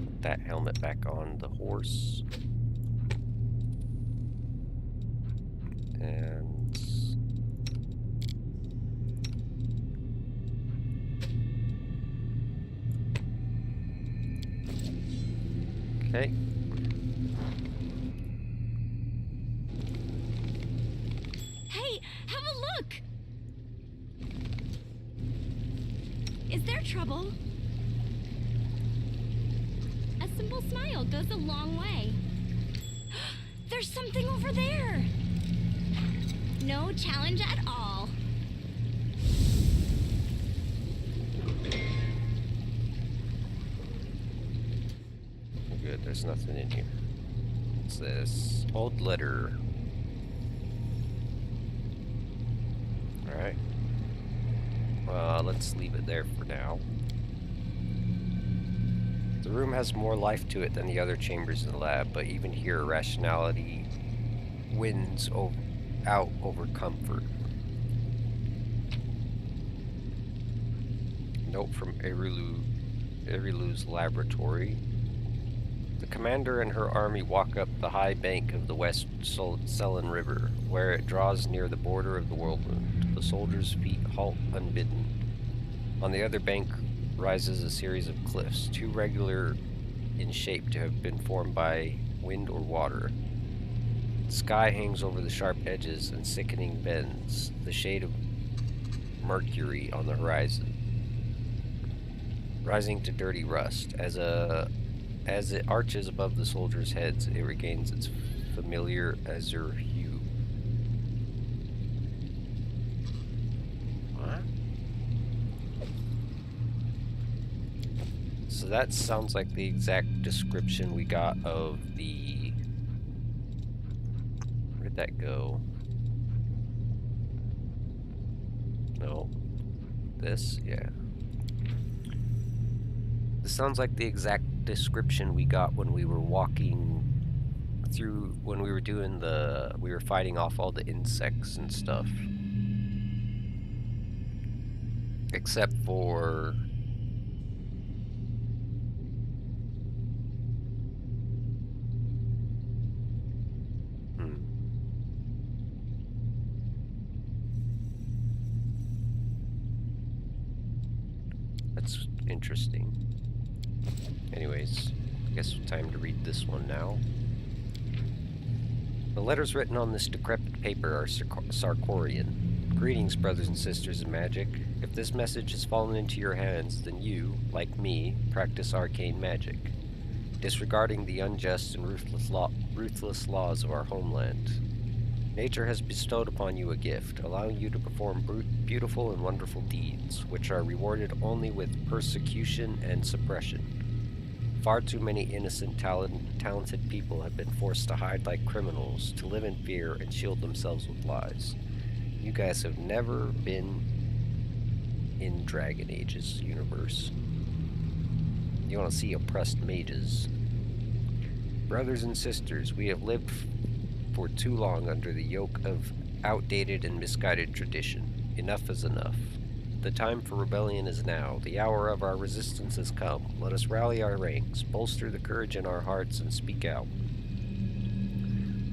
Put that helmet back on the horse. And okay. Hey, have a look! Is there trouble? A simple smile goes a long way. There's something over there! No challenge at all. Good, there's nothing in here. What's this? Old letter. Alright. Let's leave it there for now. The room has more life to it than the other chambers in the lab, but even here, rationality wins out over comfort. Note from Erilu's laboratory. The commander and her army walk up the high bank of the West Selen River, where it draws near the border of the Worldwound. The soldiers' feet halt unbidden. On the other bank rises a series of cliffs, too regular in shape to have been formed by wind or water. The sky hangs over the sharp edges and sickening bends, the shade of mercury on the horizon, rising to dirty rust. As it arches above the soldiers' heads, it regains its familiar azure hue. What? So that sounds like the exact description we got of the... Where'd that go? No. This? Yeah. This sounds like the exact description we got when we were walking through, when we were doing we were fighting off all the insects and stuff. Except for... That's interesting. Anyways, I guess it's time to read this one now. The letters written on this decrepit paper are Sarkorian. Greetings, brothers and sisters in magic. If this message has fallen into your hands, then you, like me, practice arcane magic, disregarding the unjust and ruthless laws of our homeland. Nature has bestowed upon you a gift, allowing you to perform beautiful and wonderful deeds, which are rewarded only with persecution and suppression. Far too many innocent, talented people have been forced to hide like criminals, to live in fear and shield themselves with lies. You guys have never been in Dragon Age's universe. You want to see oppressed mages. Brothers and sisters, we have lived for too long under the yoke of outdated and misguided tradition. Enough is enough. The time for rebellion is now. The hour of our resistance has come. Let us rally our ranks, bolster the courage in our hearts, and speak out.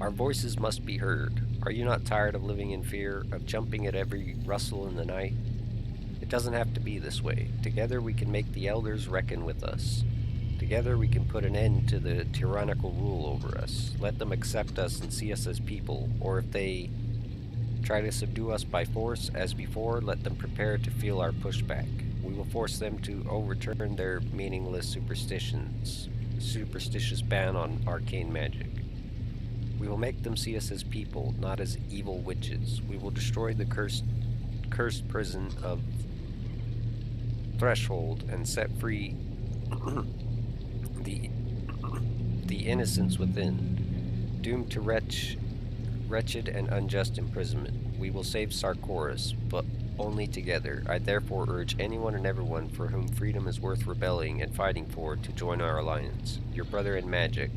Our voices must be heard. Are you not tired of living in fear, of jumping at every rustle in the night? It doesn't have to be this way. Together we can make the elders reckon with us. Together we can put an end to the tyrannical rule over us. Let them accept us and see us as people, or if they try to subdue us by force, as before, let them prepare to feel our pushback. We will force them to overturn their meaningless superstitious ban on arcane magic. We will make them see us as people, not as evil witches. We will destroy the cursed prison of Threshold and set free the innocents within, doomed to wretched and unjust imprisonment. We will save Sarkoris, but only together. I therefore urge anyone and everyone for whom freedom is worth rebelling and fighting for to join our alliance. Your brother in magic,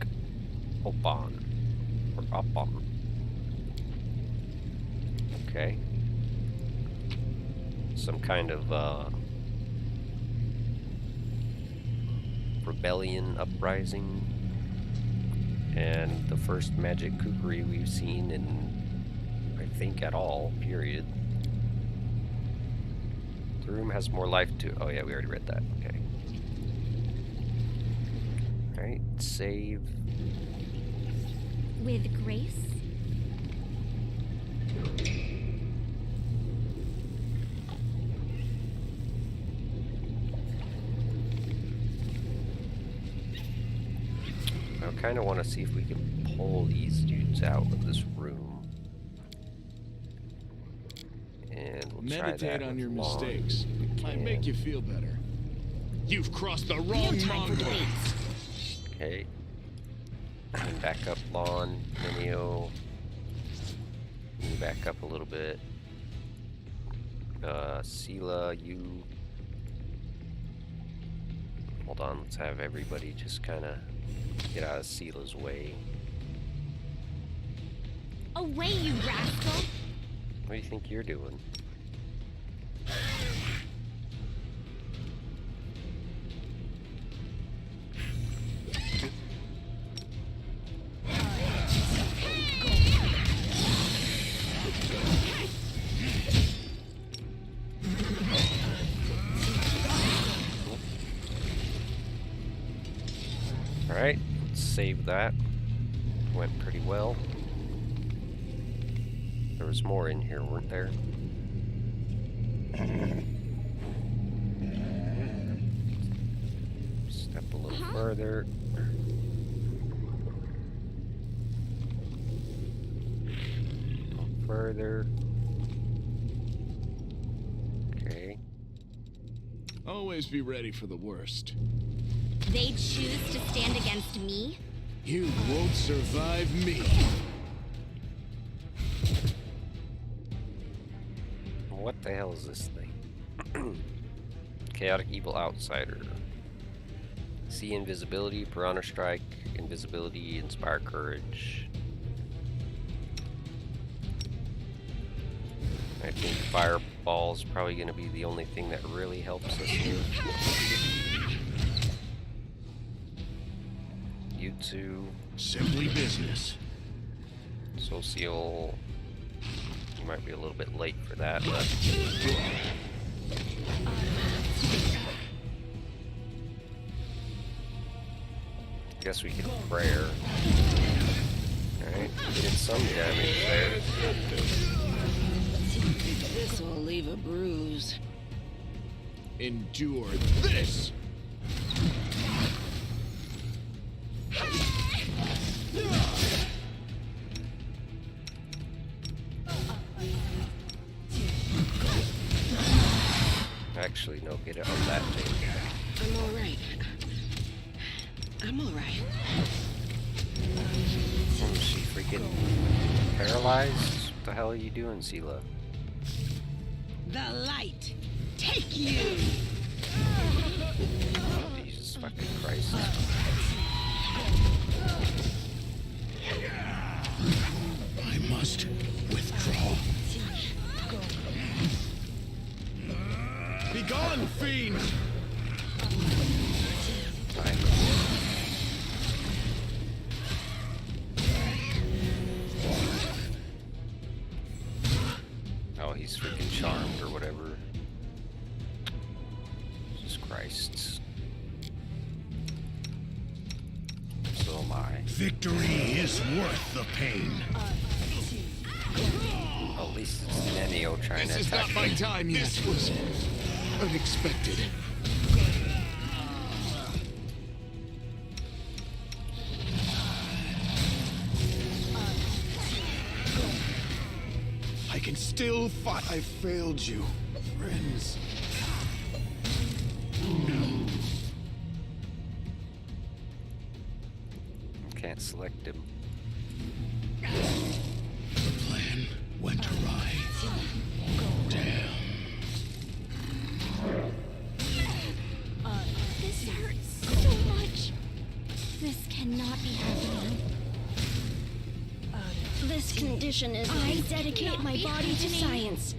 Opan. Or Opan. Okay. Some kind of, rebellion uprising. And the first magic kukri we've seen in, I think, at all, period. The room has more life to... Oh yeah, we already read that. Okay. Alright, save. With grace? I kind of want to see if we can pull these dudes out of this room. And we'll Meditate on your Lon. mistakes. Might make you feel better. You've crossed the wrong mongrel. Okay. And back up Lon, Minio. Back up a little bit. Sela, you... Hold on, let's have everybody just kind of get out of Sela's way. Away, you rascal! What do you think you're doing? Alright, let's save that. Went pretty well. There was more in here, weren't there? Step a little further. A little further. Okay. Always be ready for the worst. They choose to stand against me? You won't survive me. What the hell is this thing? Chaotic Evil Outsider. See invisibility, Piranha Strike, invisibility, inspire courage. I think Fireball's probably going to be the only thing that really helps us here. You two. Simply business. Social. You might be a little bit late for that, but... Guess we can prayer. Alright, did some damage there. This will leave a bruise. Endure this! Actually, no, get it on that thing. I'm alright. I'm alright. Oh, is she freaking paralyzed? What the hell are you doing, Sela? The light! Take you! Jesus fucking Christ. I must withdraw. Be gone, fiend! Oh, he's freaking charmed or whatever. Jesus Christ. So am I. Victory is worth the pain. At least it's Nenio trying This to is attack not my me. time yet. This was unexpected. I can still fight. I failed you, friends. Can't select him. The plan went awry. Damn. This hurts so much. This cannot be happening. This condition is... I dedicate my body to science.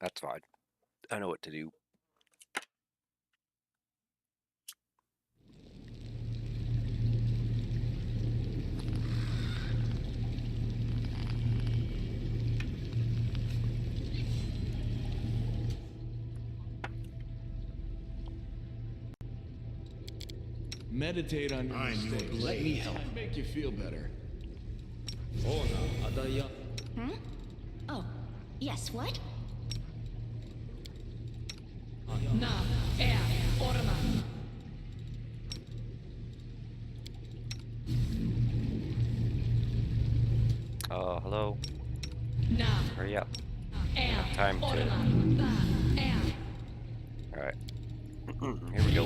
That's fine. I know what to do. Meditate on your mistakes. Let me help. Make you feel better. Hmm? Oh, yes, what? Hello? Hurry up. Time to... Alright. Here we go.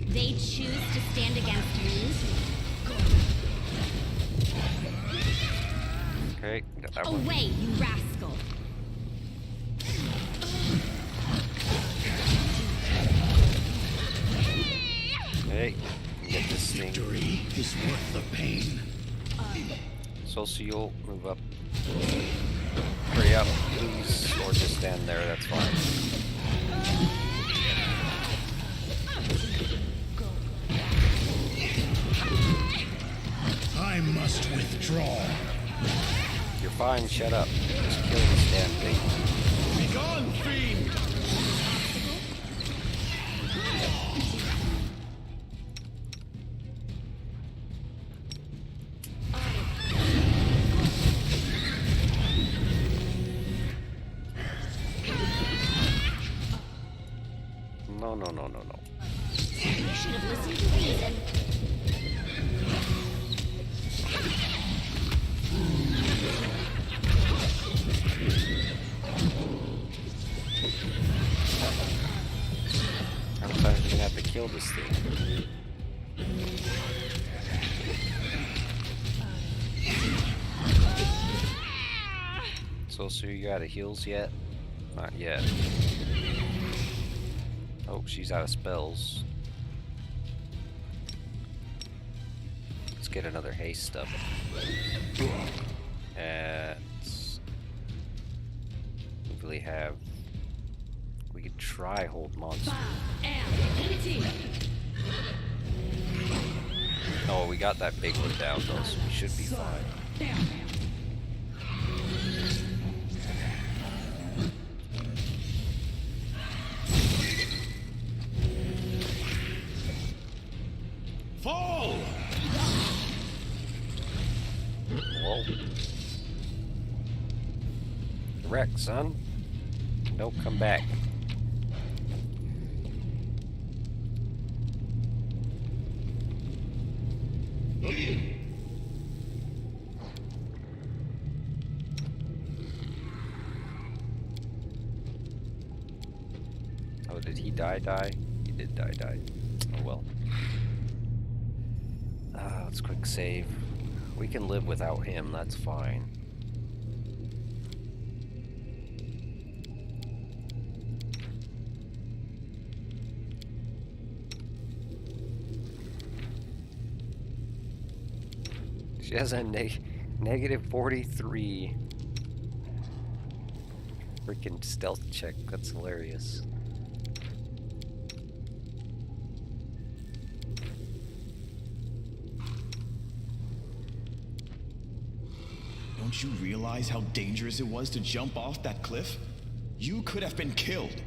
They choose to stand against you. Okay, got that one. Away, you rascal! Hey, get this thing. Victory is worth the pain. Socio, move up. Hurry up, please. Or just stand there, that's fine. I must withdraw. You're fine, shut up. Just kill this damn thing. Begone, fiend! No, no, no, no, no. You should have listened to reason. How many times are we gonna have to kill this thing? So you out of heals yet? Not yet. Oh, she's out of spells. Let's get another haste up. And we really have. We could try hold monster. Oh, we got that big one down though, so we should be fine. Fall! Whoa. Correct, son. Don't come back. Oh, did he die? He did die. Oh well. Let's quick save. We can live without him, that's fine. She has a negative 43 freaking stealth check. That's hilarious. Don't you realize how dangerous it was to jump off that cliff? You could have been killed.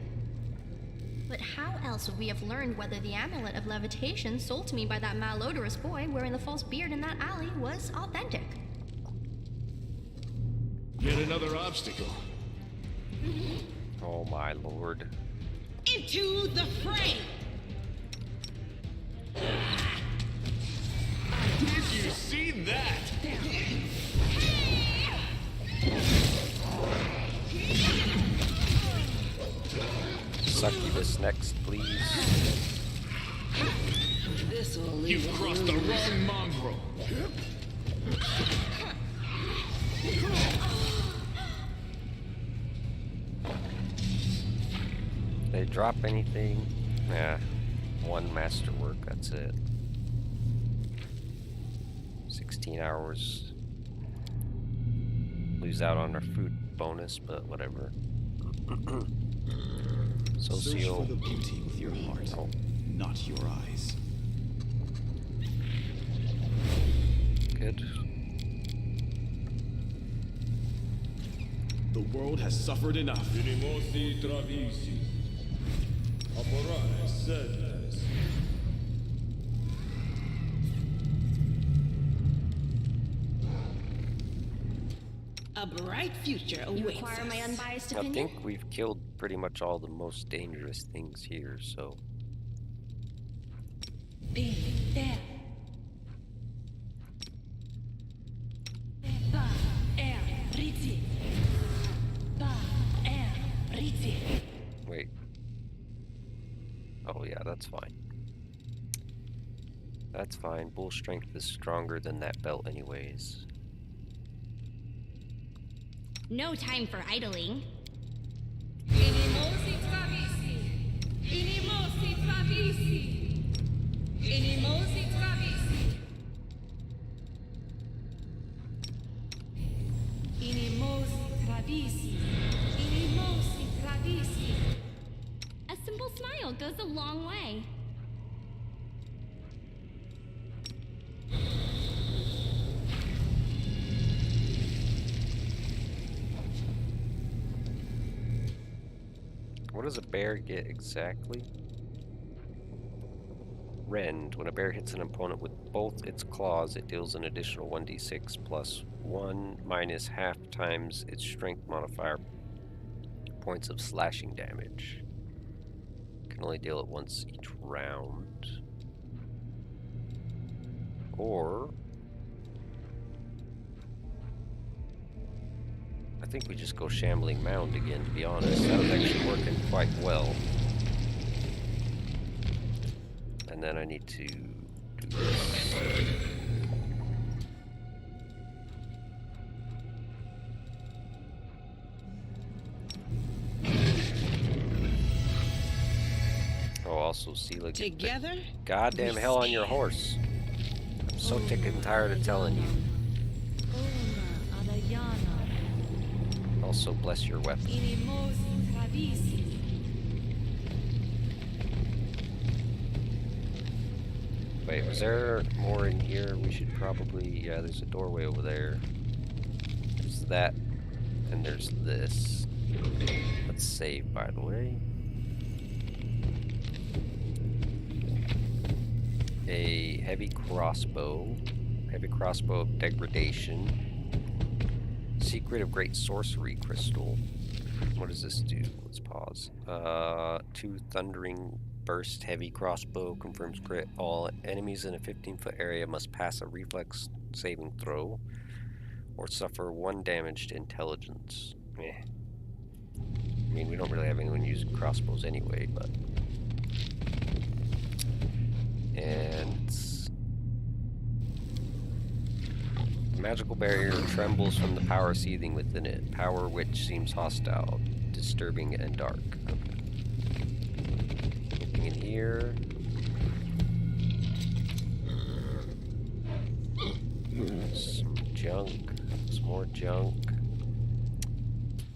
But how else would we have learned whether the amulet of levitation sold to me by that malodorous boy wearing the false beard in that alley was authentic? Yet another obstacle. Oh my lord. Into the fray! Did you see that? Succubus next, please. You've crossed the wrong mongrel. They drop anything? Yeah, one masterwork, that's it. 16 hours. Lose out on our food bonus, but whatever. Search Socio. for the beauty with your heart, not your eyes. Good. The world has suffered enough. A bright future You awaits require my us. unbiased I opinion? think we've killed pretty much all the most dangerous things here, so. Oh yeah, that's fine. That's fine. Bull strength is stronger than that belt anyways. No time for idling. Inimosi travisi. Inimosi travisi. Inimosi travisi. Inimosi travisi. Inimosi travisi. A simple smile goes a long way. What does a bear get exactly? Rend. When a bear hits an opponent with both its claws, it deals an additional 1d6 plus 1 minus half times its strength modifier points of slashing damage. Can only deal it once each round. Or I think we just go Shambling Mound again, to be honest. That was actually working quite well. And then I need to do this. Oh, also Sela. Together? Goddamn hell on your horse. I'm so ticked and tired of telling you. Also, bless your weapon. Inimosi travisi. Wait, was there more in here? We should probably... Yeah, there's a doorway over there. There's that. And there's this. Let's save, by the way. A heavy crossbow. Heavy crossbow of degradation. Secret of Great Sorcery Crystal. What does this do? Let's pause. 2 Thundering Burst Heavy Crossbow confirms crit. All enemies in a 15-foot area must pass a reflex saving throw or suffer 1 damage to intelligence. Eh. I mean, we don't really have anyone using crossbows anyway, but... And... The magical barrier trembles from the power seething within it. Power which seems hostile, disturbing, and dark. Okay. Anything in here? Some junk. Some more junk.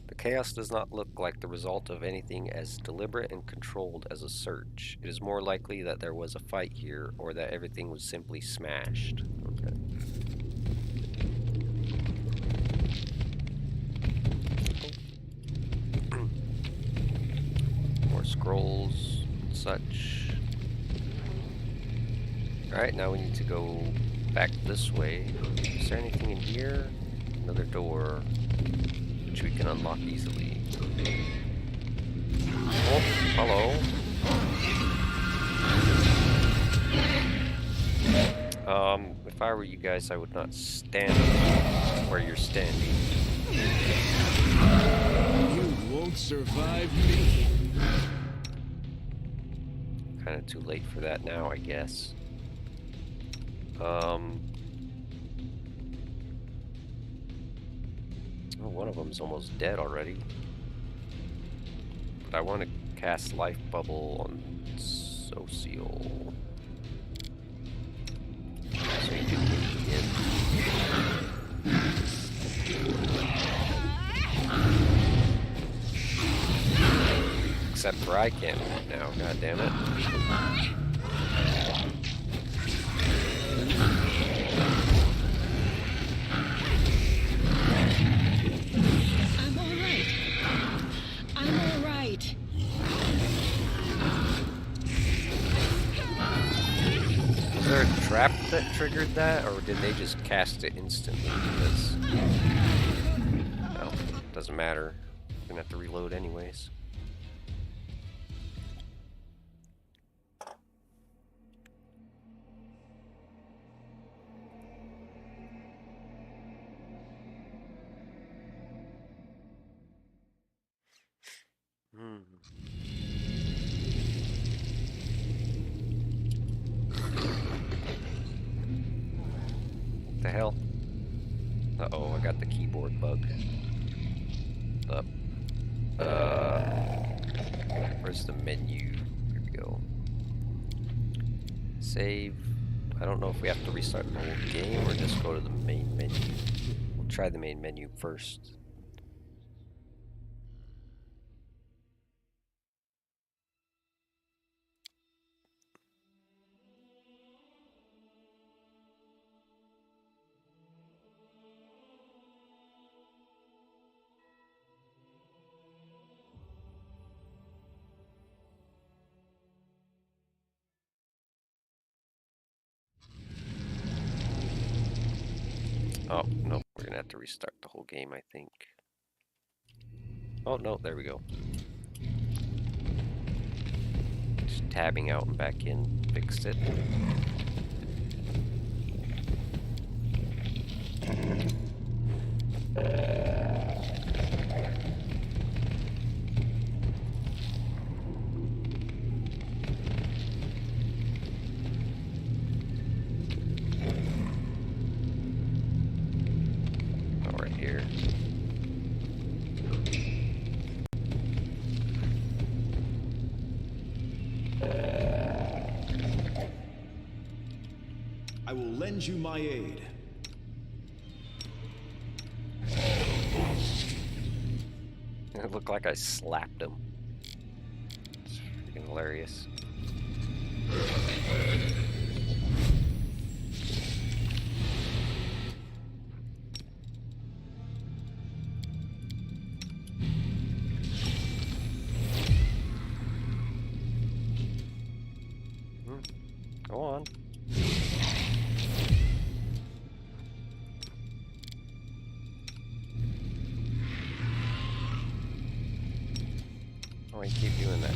The chaos does not look like the result of anything as deliberate and controlled as a search. It is more likely that there was a fight here, or that everything was simply smashed. Okay. More scrolls, such. Alright, now we need to go back this way. Is there anything in here? Another door, which we can unlock easily. Oh, hello. If I were you guys, I would not stand where you're standing. You won't survive me. Kind of too late for that now, I guess. Oh, one of them's almost dead already. But I want to cast Life Bubble on Social. So you can leave in. Except for I can't move now, god damn it. I'm alright. I'm alright. Was there a trap that triggered that, or did they just cast it instantly? Because, well, doesn't matter. I'm gonna have to reload anyways. The hell? Uh-oh, I got the keyboard bug. Up. Where's the menu? Here we go. Save. I don't know if we have to restart the whole game or just go to the main menu. We'll try the main menu first. Oh, no, we're gonna have to restart the whole game, I think. Oh, no, there we go. Just tabbing out and back in, fixed it. I will lend you my aid. It looked like I slapped him. It's freaking hilarious. Go on. Oh, I keep doing that.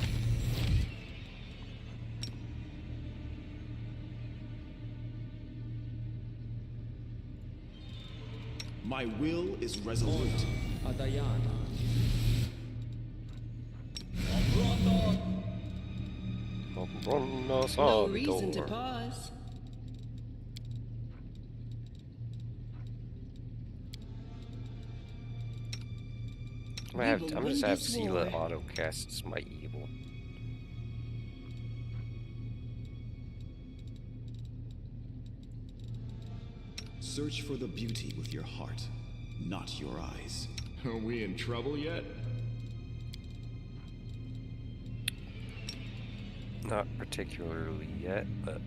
My will is resolute. No reason to pause. I'm gonna just have Sela autocast my evil. Search for the beauty with your heart, not your eyes. Are we in trouble yet? Not particularly yet, but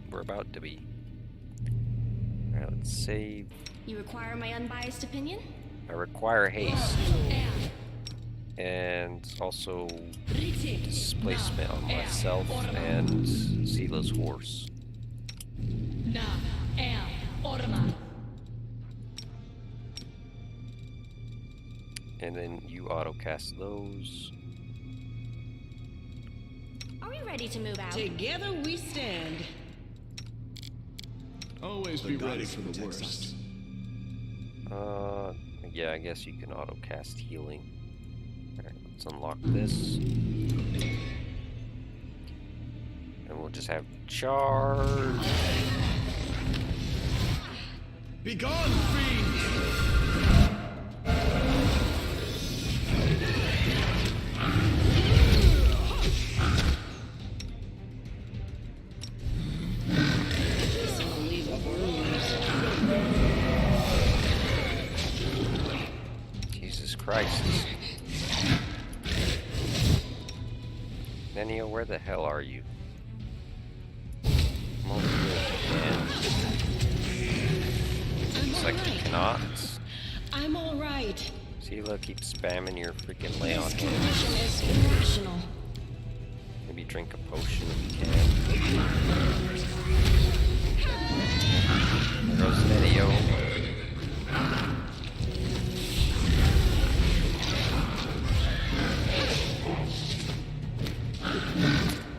we're about to be. Alright, let's save. You require my unbiased opinion? I require haste. And also displacement on myself and Sela's horse. And then you autocast those. Are we ready to move out? Together we stand. Always be ready for the worst. Yeah, I guess you can autocast healing. Alright, let's unlock this. And we'll just have charge. Be gone, fiend! Jesus Christ. Nenio, where the hell are you? Come over here if you can. Looks like you cannot. I'm all right. Sela, keep spamming your freaking lay on This hands. condition is irrational. Maybe drink a potion if you can. There goes Nenio.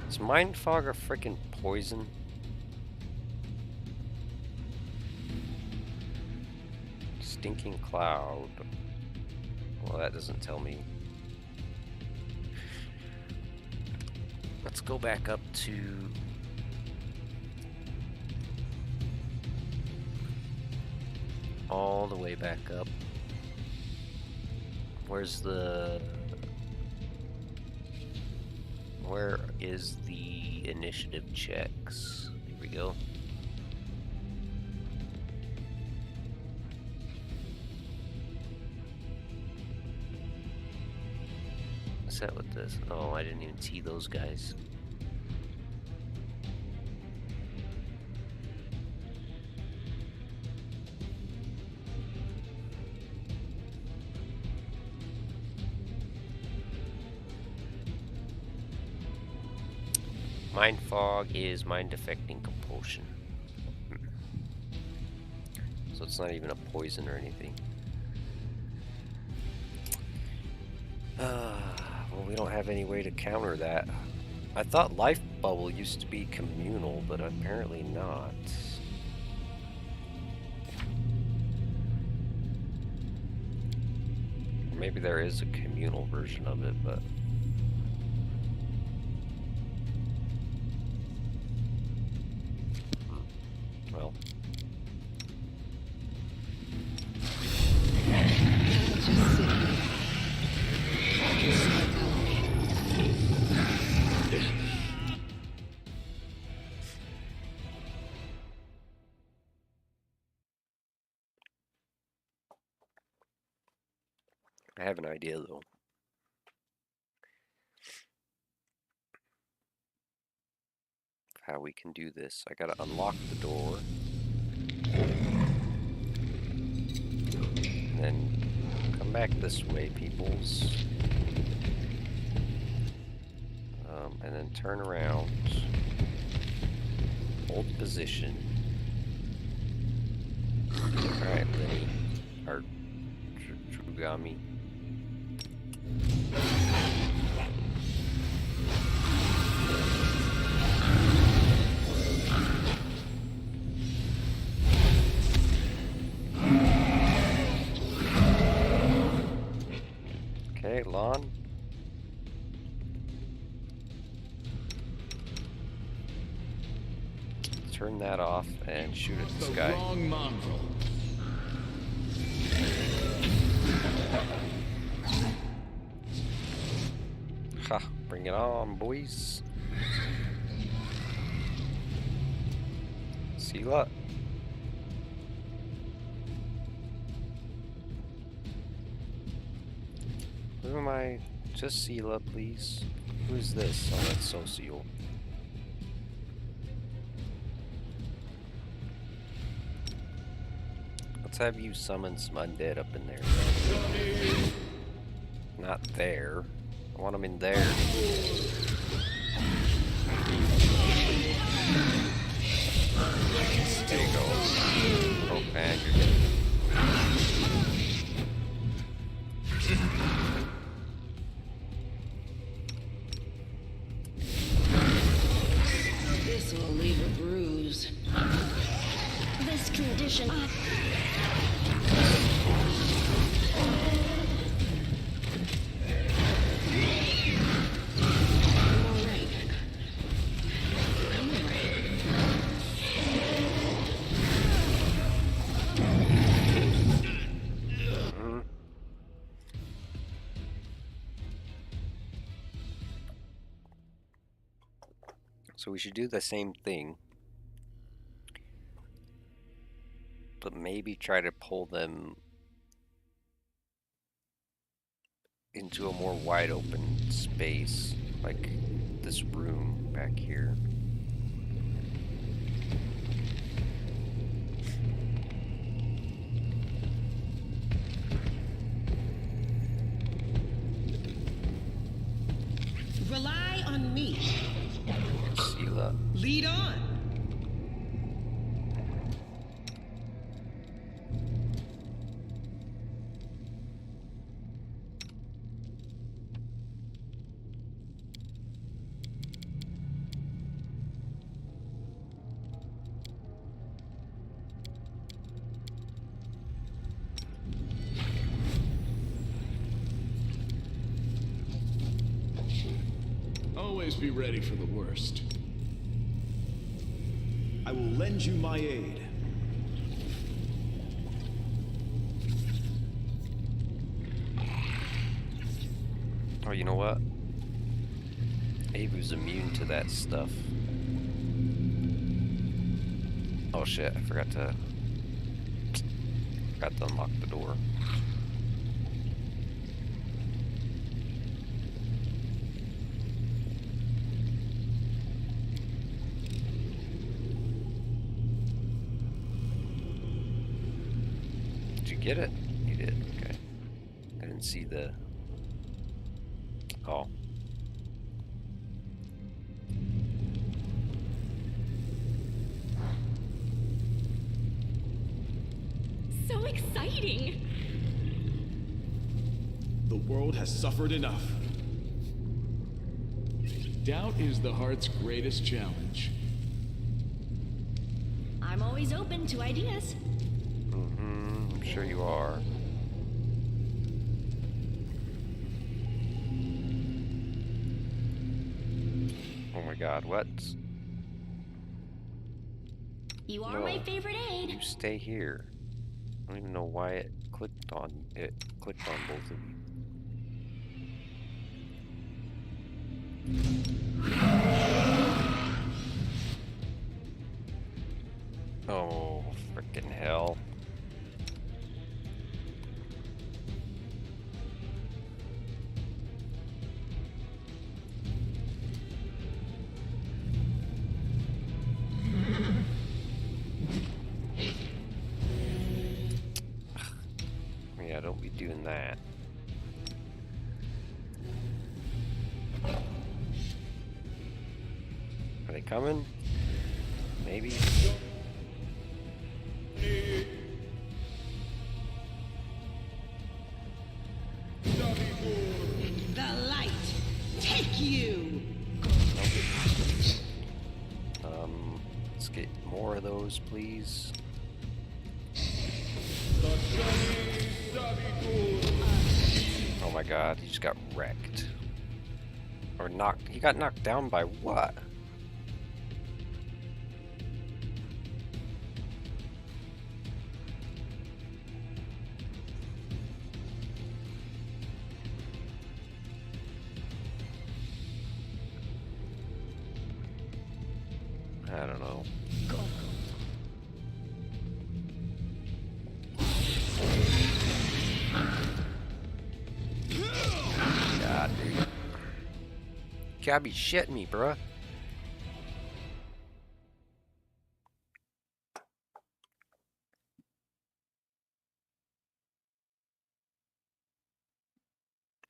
Is Mind Fog a freaking poison? Stinking Cloud. Well, that doesn't tell me. Let's go back up to all the way back up. Where is the initiative checks? Here we go. What's that with this? Oh, I didn't even see those guys. Mind fog is mind affecting compulsion. So it's not even a poison or anything. Well, we don't have any way to counter that. I thought life bubble used to be communal, but apparently not. Or maybe there is a communal version of it, but well. I have an idea though. How we can do this. I gotta unlock the door. And then come back this way, peoples. And then turn around. Hold position. Alright, Lenny. Or Drugami. Okay, Lon. Turn that off and shoot at this guy. Wrong mongrel. Ha! Bring it on, boys. Seal. Who am I? Just Seal, please. Who's this? Oh, that's Socio. Let's have you summon some undead up in there. Not there. I want them in there. There you go. Oh, man, you're getting... This will leave a bruise. This condition. So we should do the same thing, but maybe try to pull them into a more wide open space, like this room back here. Rely on me. Sela. Lead on. Always be ready for the worst. I will lend you my aid. you know what? Avu's immune to that stuff. Oh shit, I forgot to unlock the door. Did you get it? You did, okay. I didn't see the... Oh. So exciting! The world has suffered enough. Doubt is the heart's greatest challenge. I'm always open to ideas. I'm sure you are. Oh my god, what? You are my favorite aide. You stay here. I don't even know why it clicked on both of you. Oh, frickin' hell. Yeah, don't be doing that. Are they coming? Maybe? The light, take you! Let's get more of those, please. Oh my god, he just got wrecked. Or knocked. He got knocked down by what? I don't know. God, dude. You gotta be shitting me, bruh.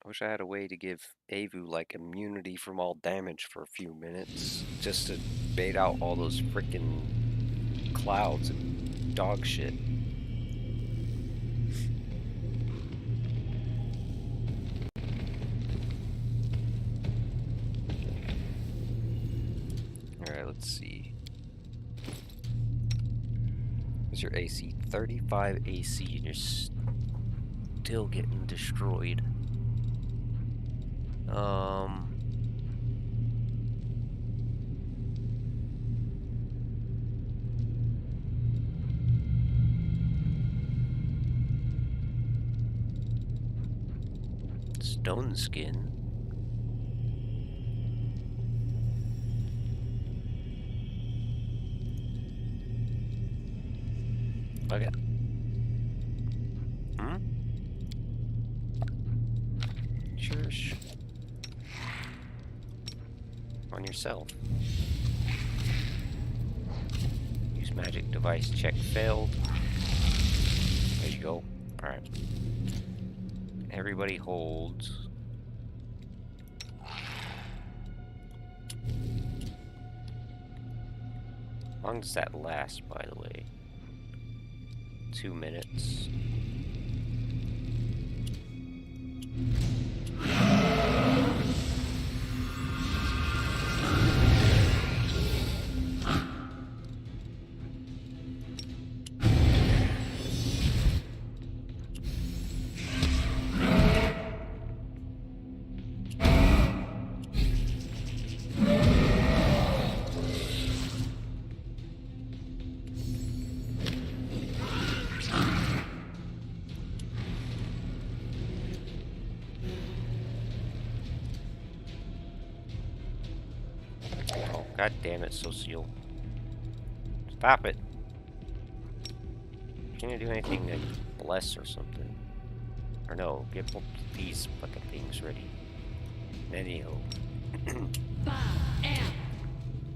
I wish I had a way to give Avu like immunity from all damage for a few minutes, just to bait out all those freaking clouds and dog shit. Alright, let's see. What's your AC? 35 AC, and you're still getting destroyed. Stone skin. Okay. Sure. On yourself. Use magic device check failed. There you go. Alright. Everybody holds. How long does that last, by the way? 2 minutes. God damn it, Socio. Stop it. Can you do anything like bless or something? Or no, get both these fucking things ready. Anyhow.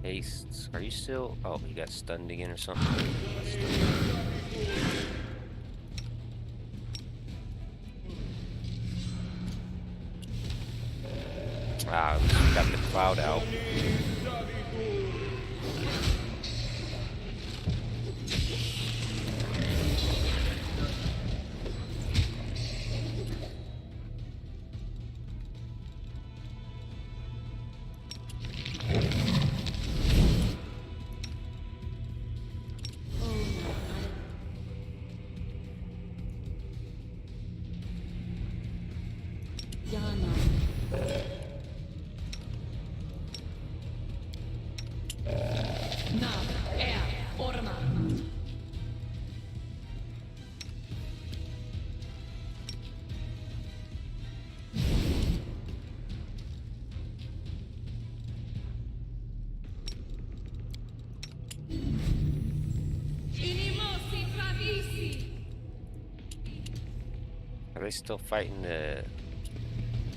Haste. Are you still? Oh, you got stunned again or something? Ah, we got the cloud out. Are they still fighting the...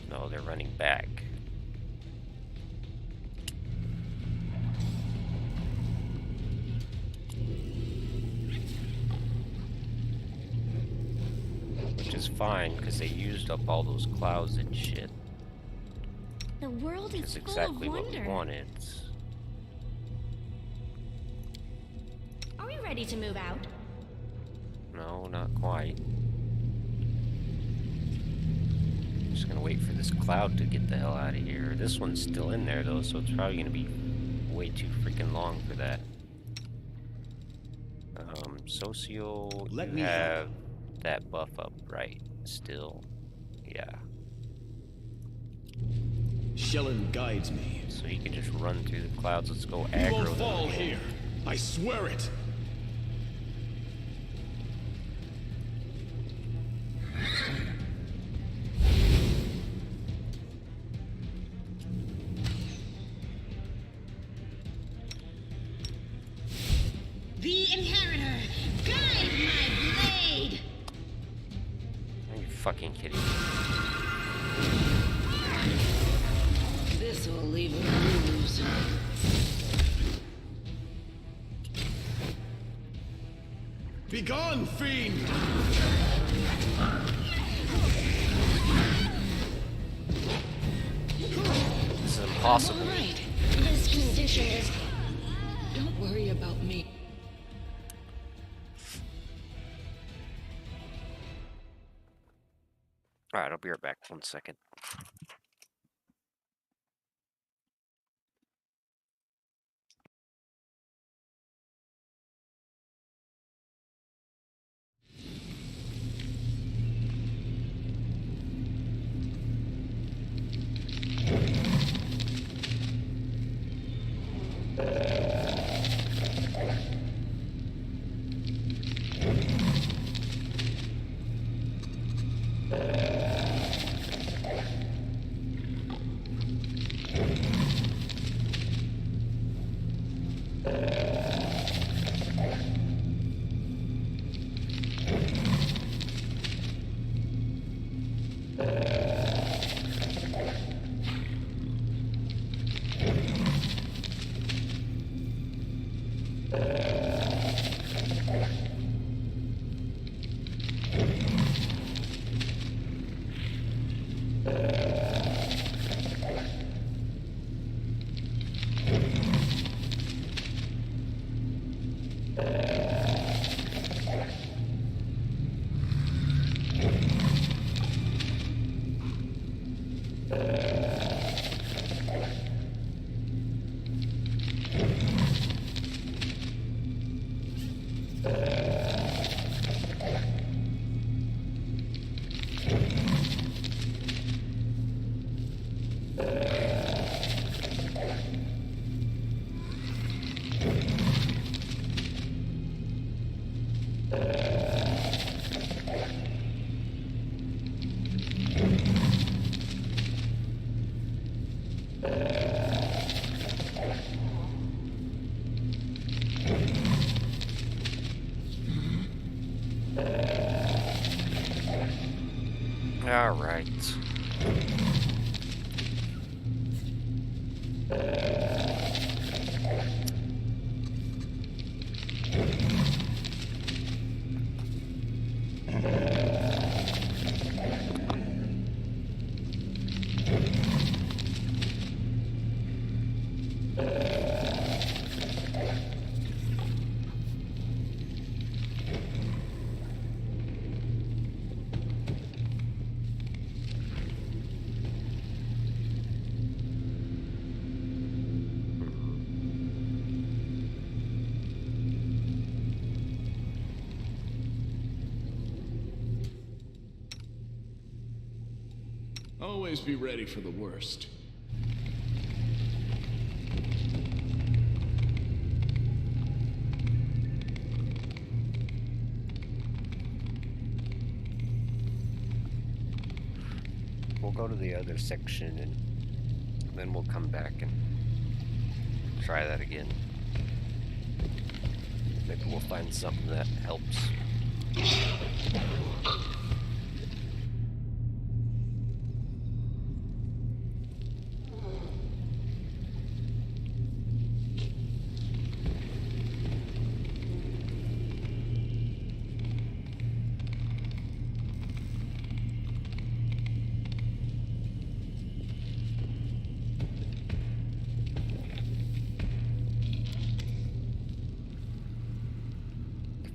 No, they're running back. Which is fine, because they used up all those clouds and shit. The world is That's exactly full of what we wonder. wanted. Are we ready to move out? No, not quite. Just gonna wait for this cloud to get the hell out of here. This one's still in there though, so it's probably gonna be way too freaking long for that. Socio, you have that buff up, right? Still. Yeah. Shellen guides me. So he can just run through the clouds. Let's go You aggro won't them fall again. here. I swear it. The Inheritor, guide my blade! Are you fucking kidding me? This will leave a bruise. Begone, fiend! This is impossible. All right. This condition is... Don't worry about me. Alright, I'll be right back. 1 second. All right. Always be ready for the worst. We'll go to the other section and then we'll come back and try that again. Maybe we'll find something that helps.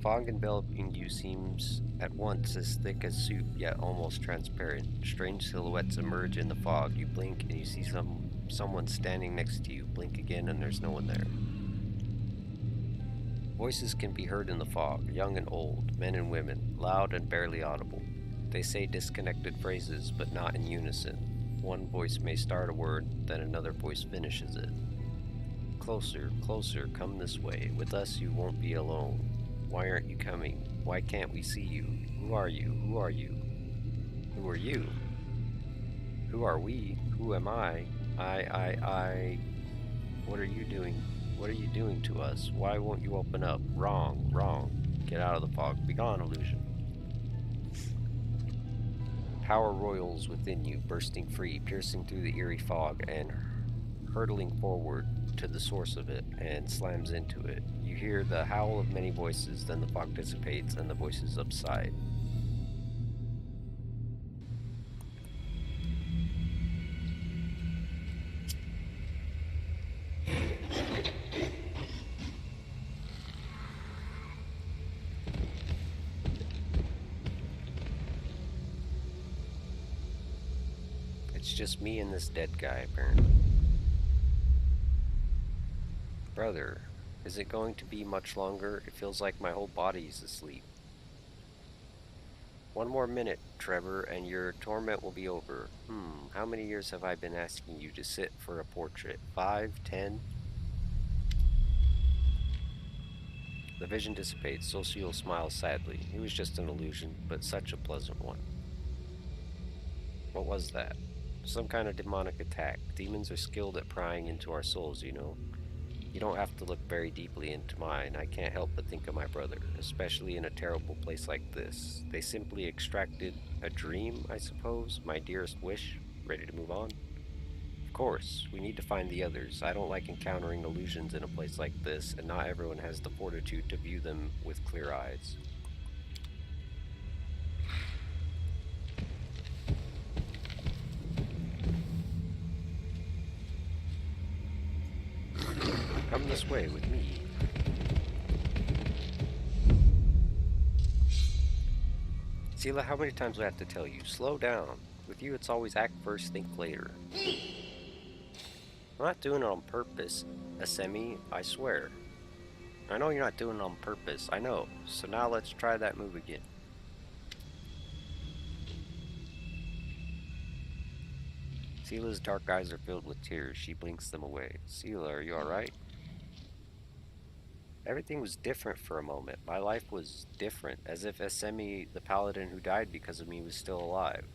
Fog enveloping you seems at once as thick as soup, yet almost transparent. Strange silhouettes emerge in the fog. You blink and you see someone standing next to you. Blink again and there's no one there. Voices can be heard in the fog, young and old, men and women, loud and barely audible. They say disconnected phrases, but not in unison. One voice may start a word, then another voice finishes it. Closer, closer, come this way. With us you won't be alone. Why aren't you coming? Why can't we see you? Who are you? Who are you? Who are you? Who are we? Who am I? I. What are you doing? What are you doing to us? Why won't you open up? Wrong, wrong. Get out of the fog. Begone, illusion. Power roils within you, bursting free, piercing through the eerie fog and hurtling forward to the source of it and slams into it. You hear the howl of many voices, then the fog dissipates and the voices subside. It's just me and this dead guy, apparently. Brother, is it going to be much longer? It feels like my whole body's asleep. One more minute, Trevor, and your torment will be over. How many years have I been asking you to sit for a portrait? 5, 10? The vision dissipates. Socio smiles sadly. It was just an illusion, but such a pleasant one. What was that? Some kind of demonic attack. Demons are skilled at prying into our souls, you know. You don't have to look very deeply into mine. I can't help but think of my brother, especially in a terrible place like this. They simply extracted a dream, I suppose, my dearest wish. Ready to move on? Of course, we need to find the others. I don't like encountering illusions in a place like this, and not everyone has the fortitude to view them with clear eyes. Come this way with me. Seela, how many times do I have to tell you? Slow down. With you, it's always act first, think later. I'm not doing it on purpose, Asemi, I swear. I know you're not doing it on purpose, I know. So now let's try that move again. Seela's dark eyes are filled with tears. She blinks them away. Seela, are you alright? Everything was different for a moment. My life was different, as if Asemi, the paladin who died because of me, was still alive.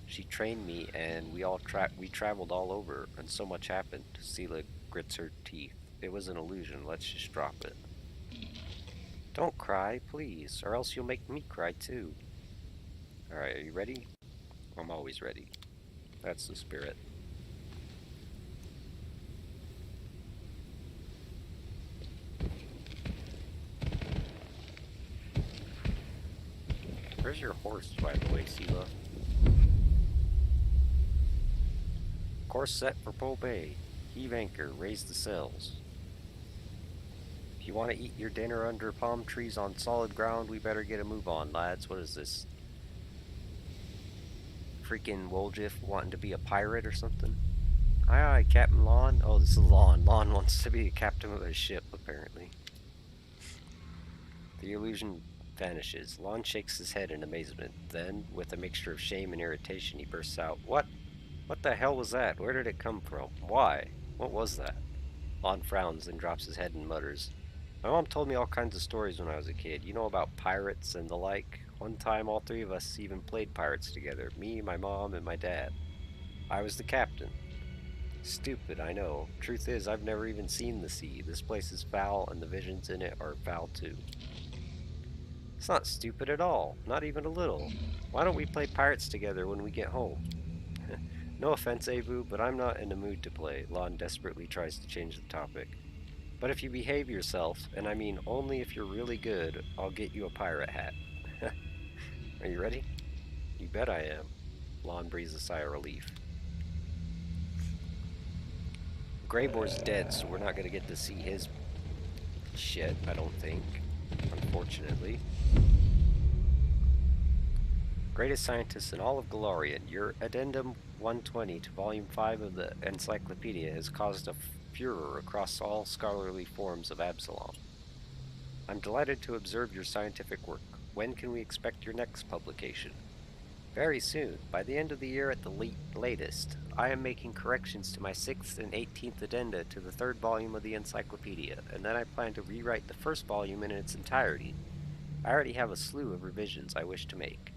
She trained me, and we traveled all over, and so much happened. Seela grits her teeth. It was an illusion. Let's just drop it. Don't cry, please, or else you'll make me cry too. Alright, are you ready? I'm always ready. That's the spirit. Where's your horse, by the way, Sela? Course set for Pole Bay. Heave anchor, raise the sails. If you want to eat your dinner under palm trees on solid ground, we better get a move on, lads. What is this? Freaking Woljif wanting to be a pirate or something? Aye, aye, Captain Lon. Oh, this is Lon. Lon wants to be the captain of a ship, apparently. The illusion vanishes. Lon shakes his head in amazement. Then, with a mixture of shame and irritation, he bursts out, What? What the hell was that? Where did it come from? Why? What was that? Lon frowns and drops his head and mutters, My mom told me all kinds of stories when I was a kid. You know about pirates and the like. One time all three of us even played pirates together. Me, my mom, and my dad. I was the captain. Stupid, I know. Truth is, I've never even seen the sea. This place is foul, and the visions in it are foul too. It's not stupid at all. Not even a little. Why don't we play pirates together when we get home? No offense, Avu, but I'm not in the mood to play. Lon desperately tries to change the topic. But if you behave yourself, and I mean only if you're really good, I'll get you a pirate hat. Are you ready? You bet I am. Lon breathes a sigh of relief. Greyboar's dead, so we're not going to get to see his shit, I don't think. Unfortunately. Greatest scientist in all of Galarian, your Addendum 120 to Volume 5 of the Encyclopedia has caused a furor across all scholarly forms of Absalom. I'm delighted to observe your scientific work. When can we expect your next publication? Very soon, by the end of the year at the latest. I am making corrections to my 6th and 18th addenda to the 3rd volume of the Encyclopedia, and then I plan to rewrite the 1st volume in its entirety. I already have a slew of revisions I wish to make.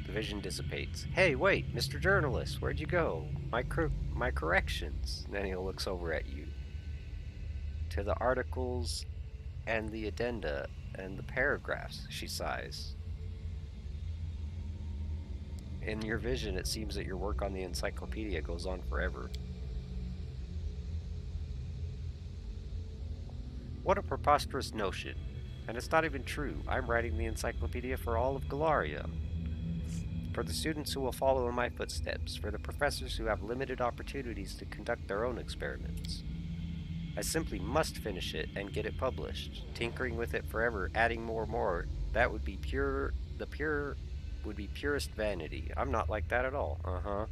The vision dissipates. Hey, wait, Mr. Journalist, where'd you go? My corrections. Nennial looks over at you. To the articles and the addenda and the paragraphs, she sighs. In your vision, it seems that your work on the encyclopedia goes on forever. What a preposterous notion. And it's not even true. I'm writing the encyclopedia for all of Galaria. For the students who will follow in my footsteps, for the professors who have limited opportunities to conduct their own experiments. I simply must finish it and get it published. Tinkering with it forever, adding more, that would be would be purest vanity. I'm not like that at all. Uh-huh.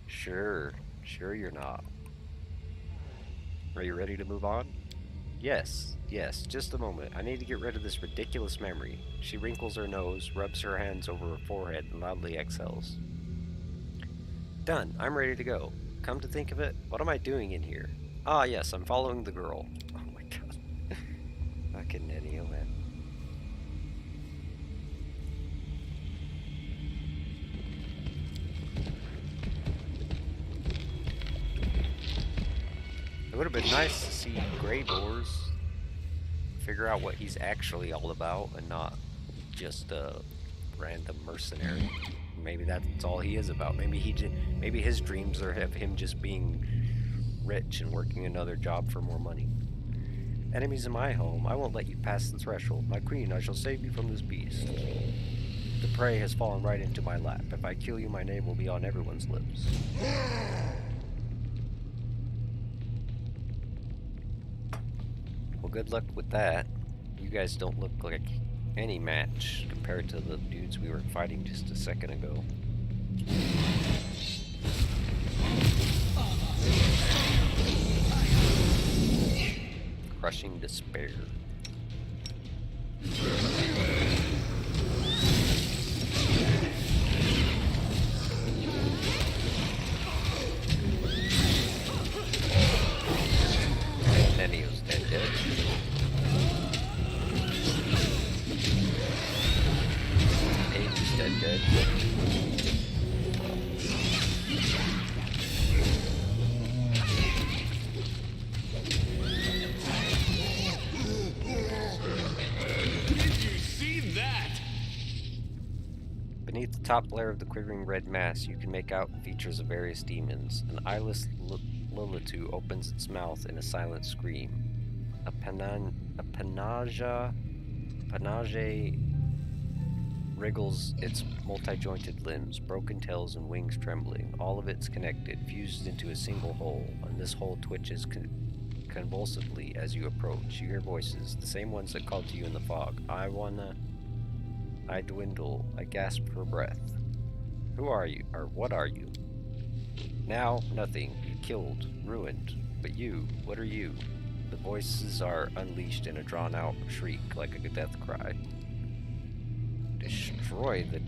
Sure you're not. Are you ready to move on? Yes, just a moment. I need to get rid of this ridiculous memory. She wrinkles her nose, rubs her hands over her forehead, and loudly exhales. Done. I'm ready to go. Come to think of it, what am I doing in here? Ah, yes, I'm following the girl. Oh my god. Fucking Nennial, man. It would have been nice to see Greyboars figure out what he's actually all about and not just a random mercenary. Maybe that's all he is about. Maybe his dreams are of him just being rich and working another job for more money. Enemies in my home, I won't let you pass the threshold. My queen, I shall save you from this beast. The prey has fallen right into my lap. If I kill you, my name will be on everyone's lips. Well, good luck with that. You guys don't look like any match compared to the dudes we were fighting just a second ago. Crushing despair. Nennial's dead. Abe's dead. The top layer of the quivering red mass, you can make out features of various demons. An eyeless Lilitu opens its mouth in a silent scream. A Panage wriggles its multi-jointed limbs, broken tails and wings trembling. All of it's connected, fused into a single whole, and this whole twitches convulsively as you approach. You hear voices, the same ones that called to you in the fog. I dwindle. I gasp for breath. Who are you? Or what are you? Now, nothing. You killed, ruined. But you, what are you? The voices are unleashed in a drawn-out shriek like a death cry. Destroy the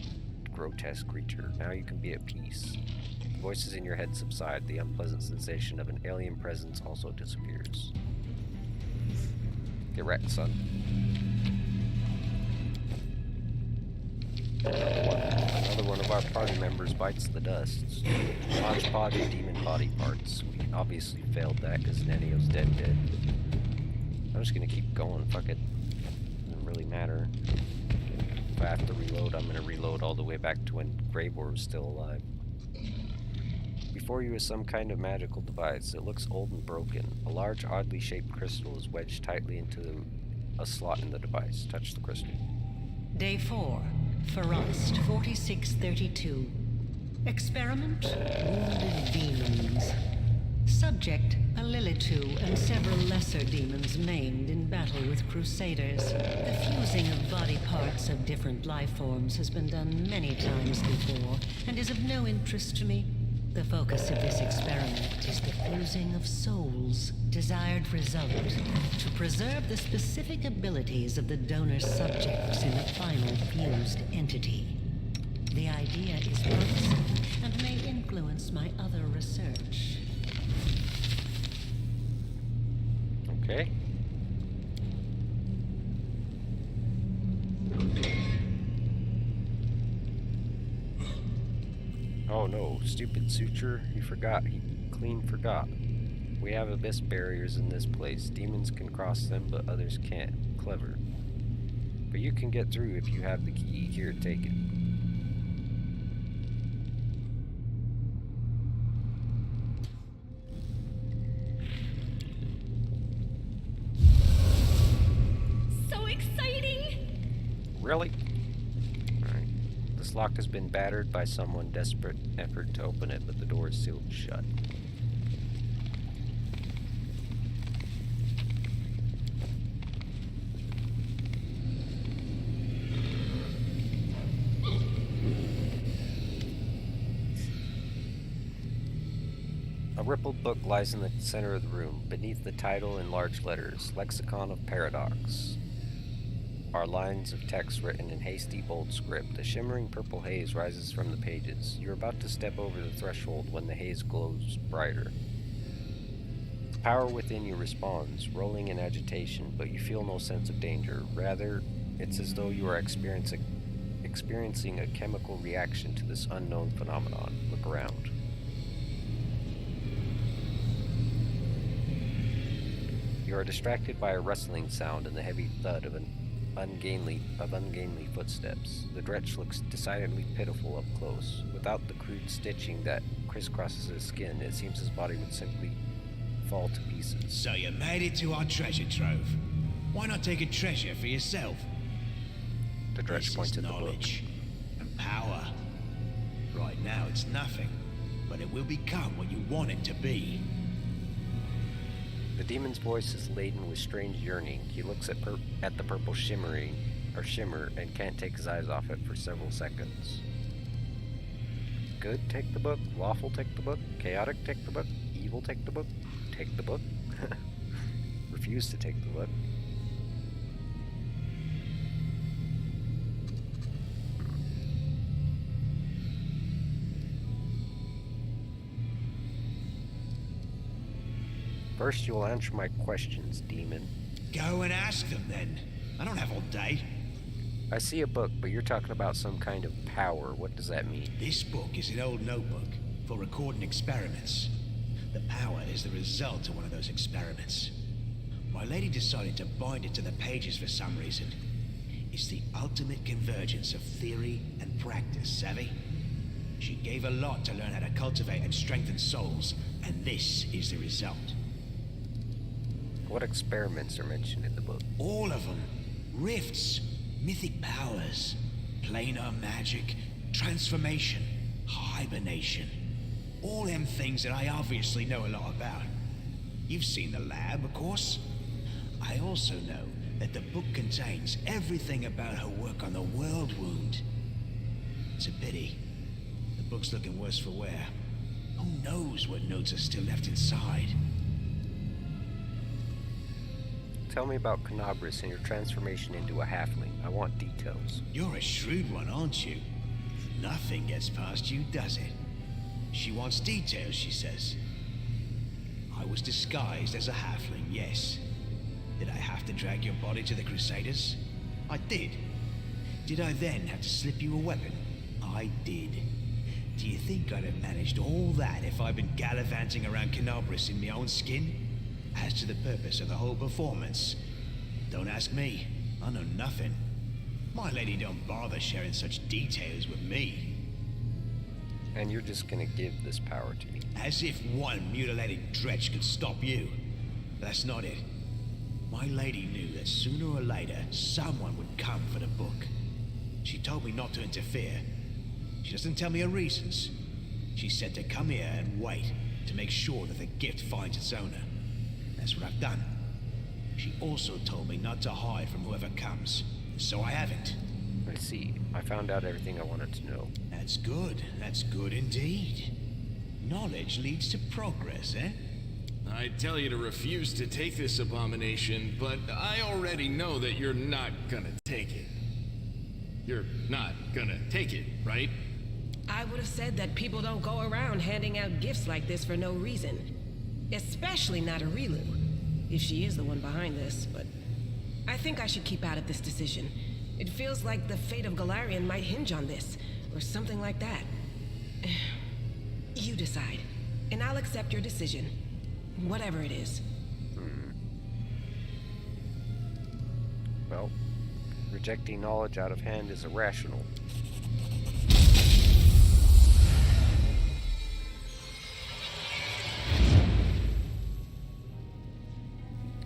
grotesque creature. Now you can be at peace. The voices in your head subside. The unpleasant sensation of an alien presence also disappears. Get wrecked, son. Another one of our party members bites the dust. Hodgepodge of demon body parts. We obviously failed that because Nenio's dead. I'm just gonna keep going, fuck it. Doesn't really matter. If I have to reload, I'm gonna reload all the way back to when Greybor was still alive. Before you is some kind of magical device. It looks old and broken. A large, oddly shaped crystal is wedged tightly into a slot in the device. Touch the crystal. Day 4. Frost 4632. Experiment Wounded Demons. Subject a Lilitu and several lesser demons maimed in battle with Crusaders. The fusing of body parts of different life forms has been done many times before and is of no interest to me. The focus of this experiment is the fusing of souls. Desired result, to preserve the specific abilities of the donor subjects in the final fused entity. The idea is promising and may influence my other research. Okay. Oh no, stupid suture. He forgot. He clean forgot. We have abyss barriers in this place. Demons can cross them, but others can't. Clever. But you can get through if you have the key. Here, take it. So exciting! Really? Alright. This lock has been battered by someone desperate effort to open it, but the door is sealed shut. A rippled book lies in the center of the room. Beneath the title in large letters, Lexicon of Paradox, are lines of text written in hasty, bold script. A shimmering purple haze rises from the pages. You're about to step over the threshold when the haze glows brighter. The power within you responds, rolling in agitation, but you feel no sense of danger. Rather, it's as though you are experiencing a chemical reaction to this unknown phenomenon. Look around. You are distracted by a rustling sound and the heavy thud of ungainly footsteps. The dretch looks decidedly pitiful up close. Without the crude stitching that crisscrosses his skin, it seems his body would simply fall to pieces. So you made it to our treasure trove. Why not take a treasure for yourself? The dretch pointed the book. Knowledge and power. Right now it's nothing, but it will become what you want it to be. The demon's voice is laden with strange yearning. He looks at the purple shimmer and can't take his eyes off it for several seconds. Good, take the book. Lawful, take the book. Chaotic, take the book. Evil, take the book. Take the book. Refuse to take the book. First, you'll answer my questions, demon. Go and ask them then. I don't have all day. I see a book, but you're talking about some kind of power. What does that mean? This book is an old notebook for recording experiments. The power is the result of one of those experiments. My lady decided to bind it to the pages for some reason. It's the ultimate convergence of theory and practice, savvy? She gave a lot to learn how to cultivate and strengthen souls, and this is the result. What experiments are mentioned in the book? All of them. Rifts, mythic powers, planar magic, transformation, hibernation. All them things that I obviously know a lot about. You've seen the lab, of course. I also know that the book contains everything about her work on the world wound. It's a pity. The book's looking worse for wear. Who knows what notes are still left inside? Tell me about Canabris and your transformation into a halfling. I want details. You're a shrewd one, aren't you? Nothing gets past you, does it? She wants details, she says. I was disguised as a halfling, yes. Did I have to drag your body to the Crusaders? I did. Did I then have to slip you a weapon? I did. Do you think I'd have managed all that if I'd been gallivanting around Canabris in my own skin? As to the purpose of the whole performance, don't ask me. I know nothing. My lady don't bother sharing such details with me. And you're just gonna give this power to me. As if one mutilated dretch could stop you. That's not it. My lady knew that sooner or later, someone would come for the book. She told me not to interfere. She doesn't tell me her reasons. She said to come here and wait to make sure that the gift finds its owner. That's what I've done. She also told me not to hide from whoever comes, so I haven't. I see. I found out everything I wanted to know. That's good. That's good indeed. Knowledge leads to progress, eh? I tell you to refuse to take this abomination, but I already know that you're not gonna take it. You're not gonna take it, right? I would have said that people don't go around handing out gifts like this for no reason. Especially not Arilu, if she is the one behind this, but I think I should keep out of this decision. It feels like the fate of Galarian might hinge on this, or something like that. You decide, and I'll accept your decision, whatever it is. Well, rejecting knowledge out of hand is irrational.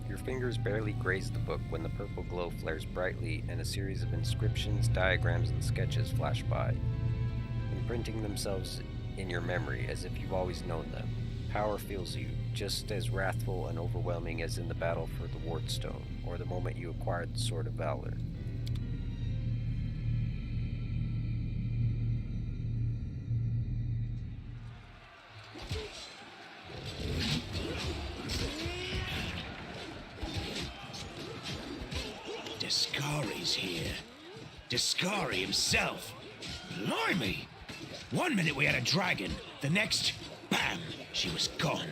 Your fingers barely graze the book when the purple glow flares brightly and a series of inscriptions, diagrams, and sketches flash by, imprinting themselves in your memory as if you've always known them. Power fills you, just as wrathful and overwhelming as in the battle for the Wardstone, or the moment you acquired the Sword of Valor. Discari's here. Discari himself. Blimey! One minute we had a dragon, the next, bam, she was gone.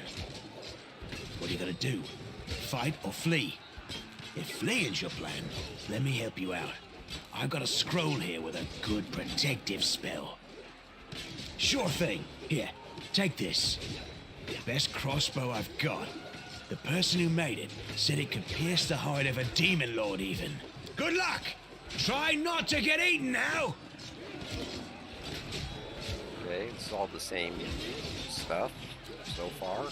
What are you gonna do? Fight or flee? If fleeing's your plan, let me help you out. I've got a scroll here with a good protective spell. Sure thing. Here, take this. The best crossbow I've got. The person who made it said it could pierce the hide of a demon lord even. Good luck! Try not to get eaten now! Okay, it's all the same stuff so far.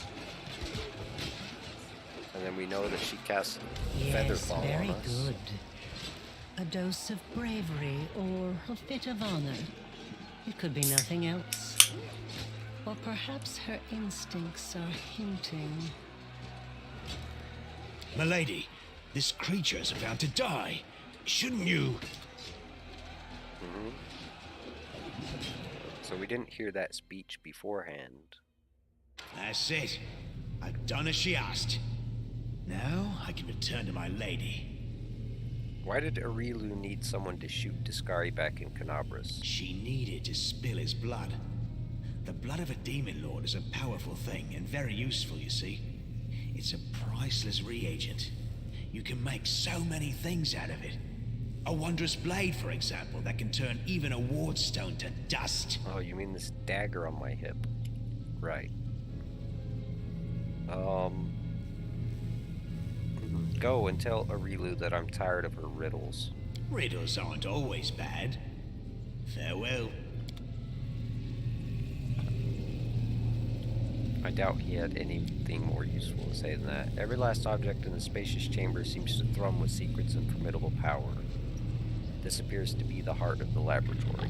And then we know that she casts Featherfall very on us. good. A dose of bravery or a fit of honor. It could be nothing else. Or perhaps her instincts are hinting. Milady, this creature is about to die. Shouldn't you? So we didn't hear that speech beforehand. That's it. I've done as she asked. Now I can return to my lady. Why did Arilu need someone to shoot Discari back in Canabris? She needed to spill his blood. The blood of a demon lord is a powerful thing and very useful, you see. It's a priceless reagent. You can make so many things out of it. A wondrous blade, for example, that can turn even a wardstone to dust. Oh, you mean this dagger on my hip? Right. Go and tell Arilu that I'm tired of her riddles. Riddles aren't always bad. Farewell. I doubt he had anything more useful to say than that. Every last object in the spacious chamber seems to thrum with secrets and formidable power. This appears to be the heart of the laboratory.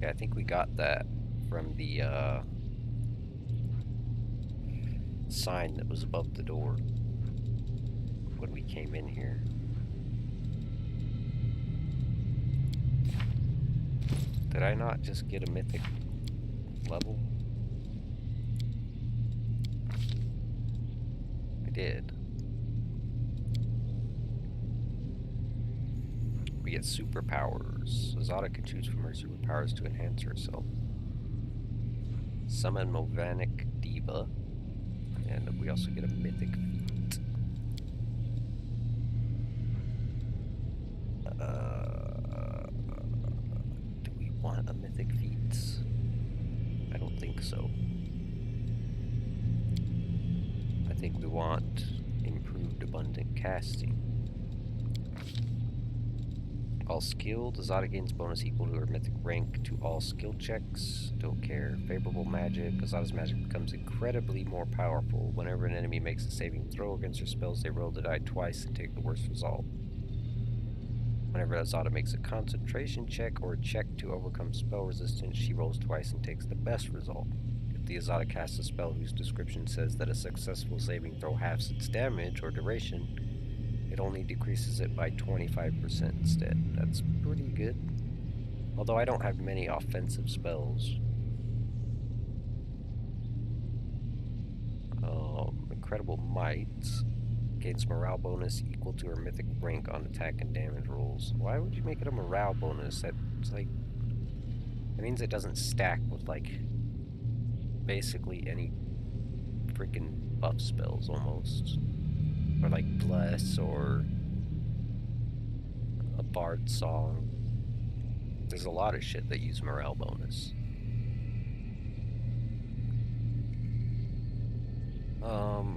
Yeah, I think we got that from the sign that was above the door when we came in here. Did I not just get a mythic level? I did. We get superpowers. Azata can choose from her superpowers to enhance herself. Summon Movanic Diva. And we also get a mythic feat. Do we want a mythic feat? I don't think so. I think we want improved abundant casting. All skilled, Azata gains bonus equal to her mythic rank to all skill checks. Don't care. Favorable magic. Azata's magic becomes incredibly more powerful. Whenever an enemy makes a saving throw against her spells, they roll the die twice and take the worst result. Whenever Azata makes a concentration check or a check to overcome spell resistance, she rolls twice and takes the best result. If the Azata casts a spell whose description says that a successful saving throw halves its damage or duration, it only decreases it by 25% instead. That's pretty good. Although I don't have many offensive spells. Incredible Might gains morale bonus equal to her mythic rank on attack and damage rolls. Why would you make it a morale bonus? That's like... That means it doesn't stack with, like, basically any freaking buff spells almost. Or like Bless or a Bard Song. There's a lot of shit that use morale bonus.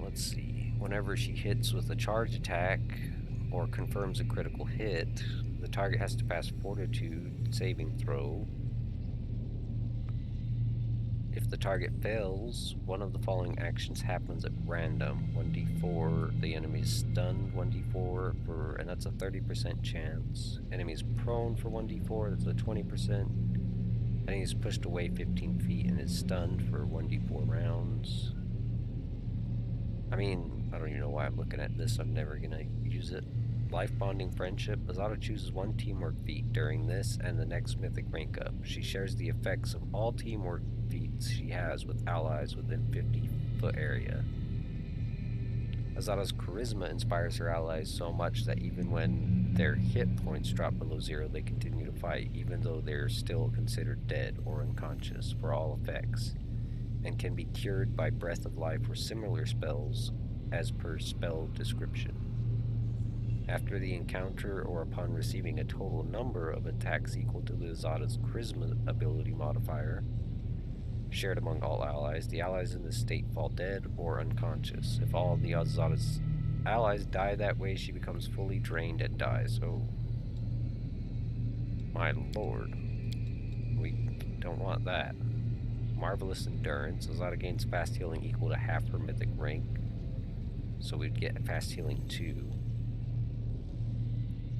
Let's see. Whenever she hits with a charge attack or confirms a critical hit, the target has to pass Fortitude saving throw. If the target fails, one of the following actions happens at random. 1d4, the enemy is stunned 1d4 and that's a 30% chance. Enemy is prone for 1d4, that's a 20%. Enemy is pushed away 15 feet and is stunned for 1d4 rounds. I mean, I don't even know why I'm looking at this. I'm never gonna use it. Life Bonding Friendship. Azata chooses one teamwork feat during this and the next mythic rank up. She shares the effects of all teamwork feats she has with allies within 50-foot area. Azata's charisma inspires her allies so much that even when their hit points drop below 0, they continue to fight, even though they're still considered dead or unconscious for all effects, and can be cured by Breath of Life or similar spells as per spell description. After the encounter or upon receiving a total number of attacks equal to the Azata's charisma ability modifier, shared among all allies, the allies in this state fall dead or unconscious. If all of the Azata's allies die that way, she becomes fully drained and dies. Oh, my lord. We don't want that. Marvelous Endurance. Azata gains fast healing equal to half her mythic rank. So we'd get fast healing 2.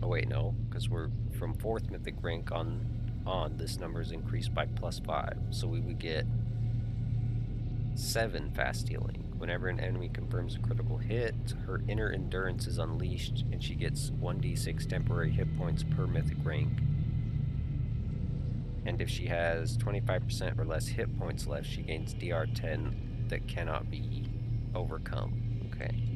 Oh wait, no, because we're from 4th mythic rank on, this number is increased by +5. So we would get 7 fast healing. Whenever an enemy confirms a critical hit, her inner endurance is unleashed and she gets 1d6 temporary hit points per mythic rank. And if she has 25% or less hit points left, she gains DR 10 that cannot be overcome. Okay.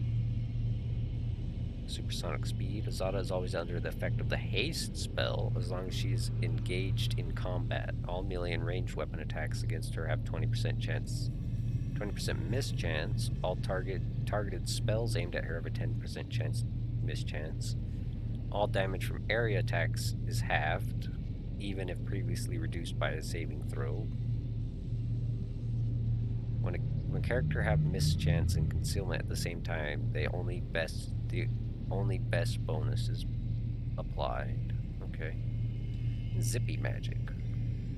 Supersonic speed. Azata is always under the effect of the haste spell as long as she is engaged in combat. All melee and ranged weapon attacks against her have 20% miss chance. All targeted spells aimed at her have a 10% chance miss chance. All damage from area attacks is halved, even if previously reduced by a saving throw. When a character have mischance and concealment at the same time, the only best bonus is applied. Okay. Zippy magic.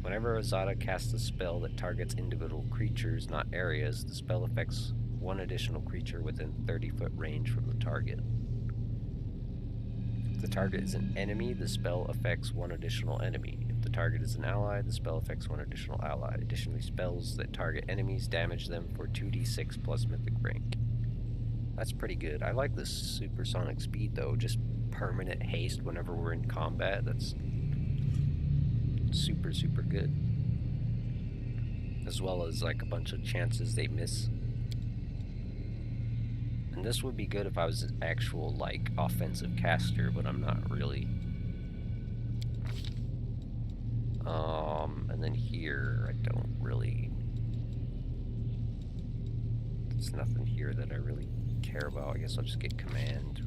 Whenever Azata casts a spell that targets individual creatures, not areas, the spell affects one additional creature within 30-foot range from the target. If the target is an enemy, the spell affects one additional enemy. If the target is an ally, the spell affects one additional ally. Additionally, spells that target enemies damage them for 2d6 plus mythic rank. That's pretty good. I like this supersonic speed though, just permanent haste whenever we're in combat. That's super, super good. As well as like a bunch of chances they miss. And this would be good if I was an actual like offensive caster, but I'm not really. And then here I don't really. There's nothing here that I really care about. I guess I'll just get command.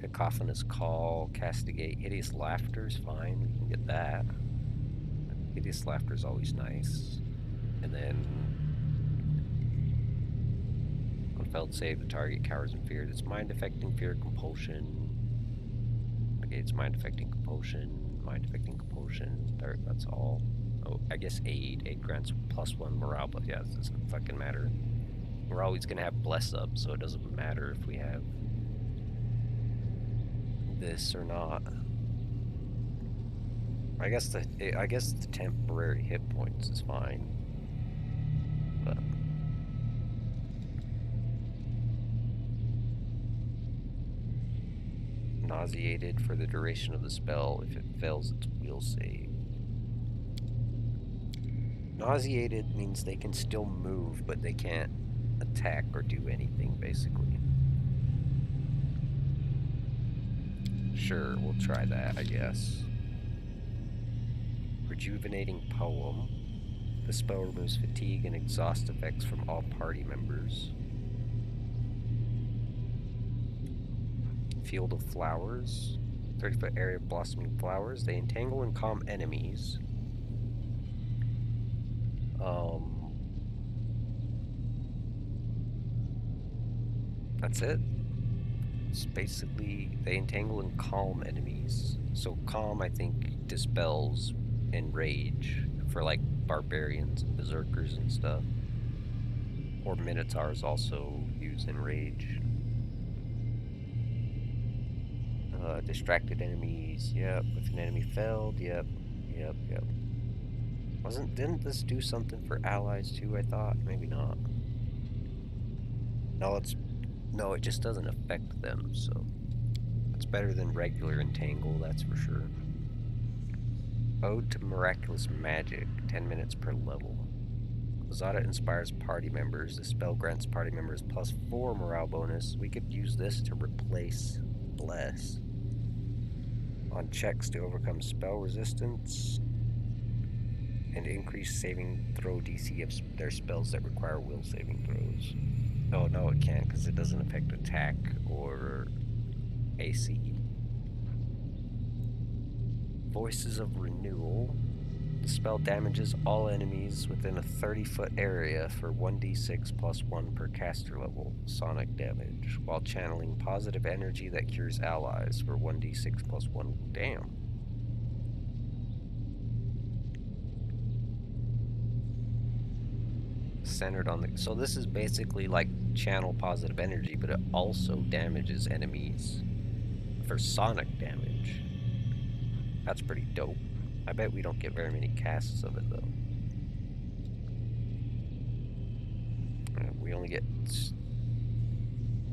Cacophonous call, castigate, hideous laughter is fine. We can get that. Hideous laughter is always nice. And then on failed save, the target cowers in fear. It's mind affecting fear, compulsion. Okay, it's mind affecting compulsion, mind affecting compulsion. There, that's all. Oh, I guess aid. Aid grants +1 morale, but yeah, it doesn't fucking matter. We're always gonna have bless up, so it doesn't matter if we have this or not. I guess the temporary hit points is fine. But nauseated for the duration of the spell if it fails its will save. Nauseated means they can still move, but they can't attack or do anything, basically. Sure, we'll try that, I guess. Rejuvenating Poem. This spell removes fatigue and exhaust effects from all party members. Field of Flowers. 30-foot area of blossoming flowers. They entangle and calm enemies. That's it. It's basically, they entangle and calm enemies. So calm, I think, dispels enrage for like barbarians and berserkers and stuff. Or minotaurs also use enrage. Distracted enemies, yep. If an enemy failed, yep. Didn't this do something for allies too, I thought? Maybe not. No, it just doesn't affect them, so it's better than regular entangle, that's for sure. Ode to Miraculous Magic, 10 minutes per level. Azata inspires party members. The spell grants party members +4 morale bonus. We could use this to replace Bless. On checks to overcome spell resistance and increase saving throw DC of their spells that require will saving throws. Oh, no, it can't because it doesn't affect attack or AC. Voices of Renewal. The spell damages all enemies within a 30-foot area for 1d6 +1 per caster level, sonic damage, while channeling positive energy that cures allies for 1d6 +1. Damn. Centered on the... So this is basically like channel positive energy, but it also damages enemies for sonic damage. That's pretty dope. I bet we don't get very many casts of it, though. We only get...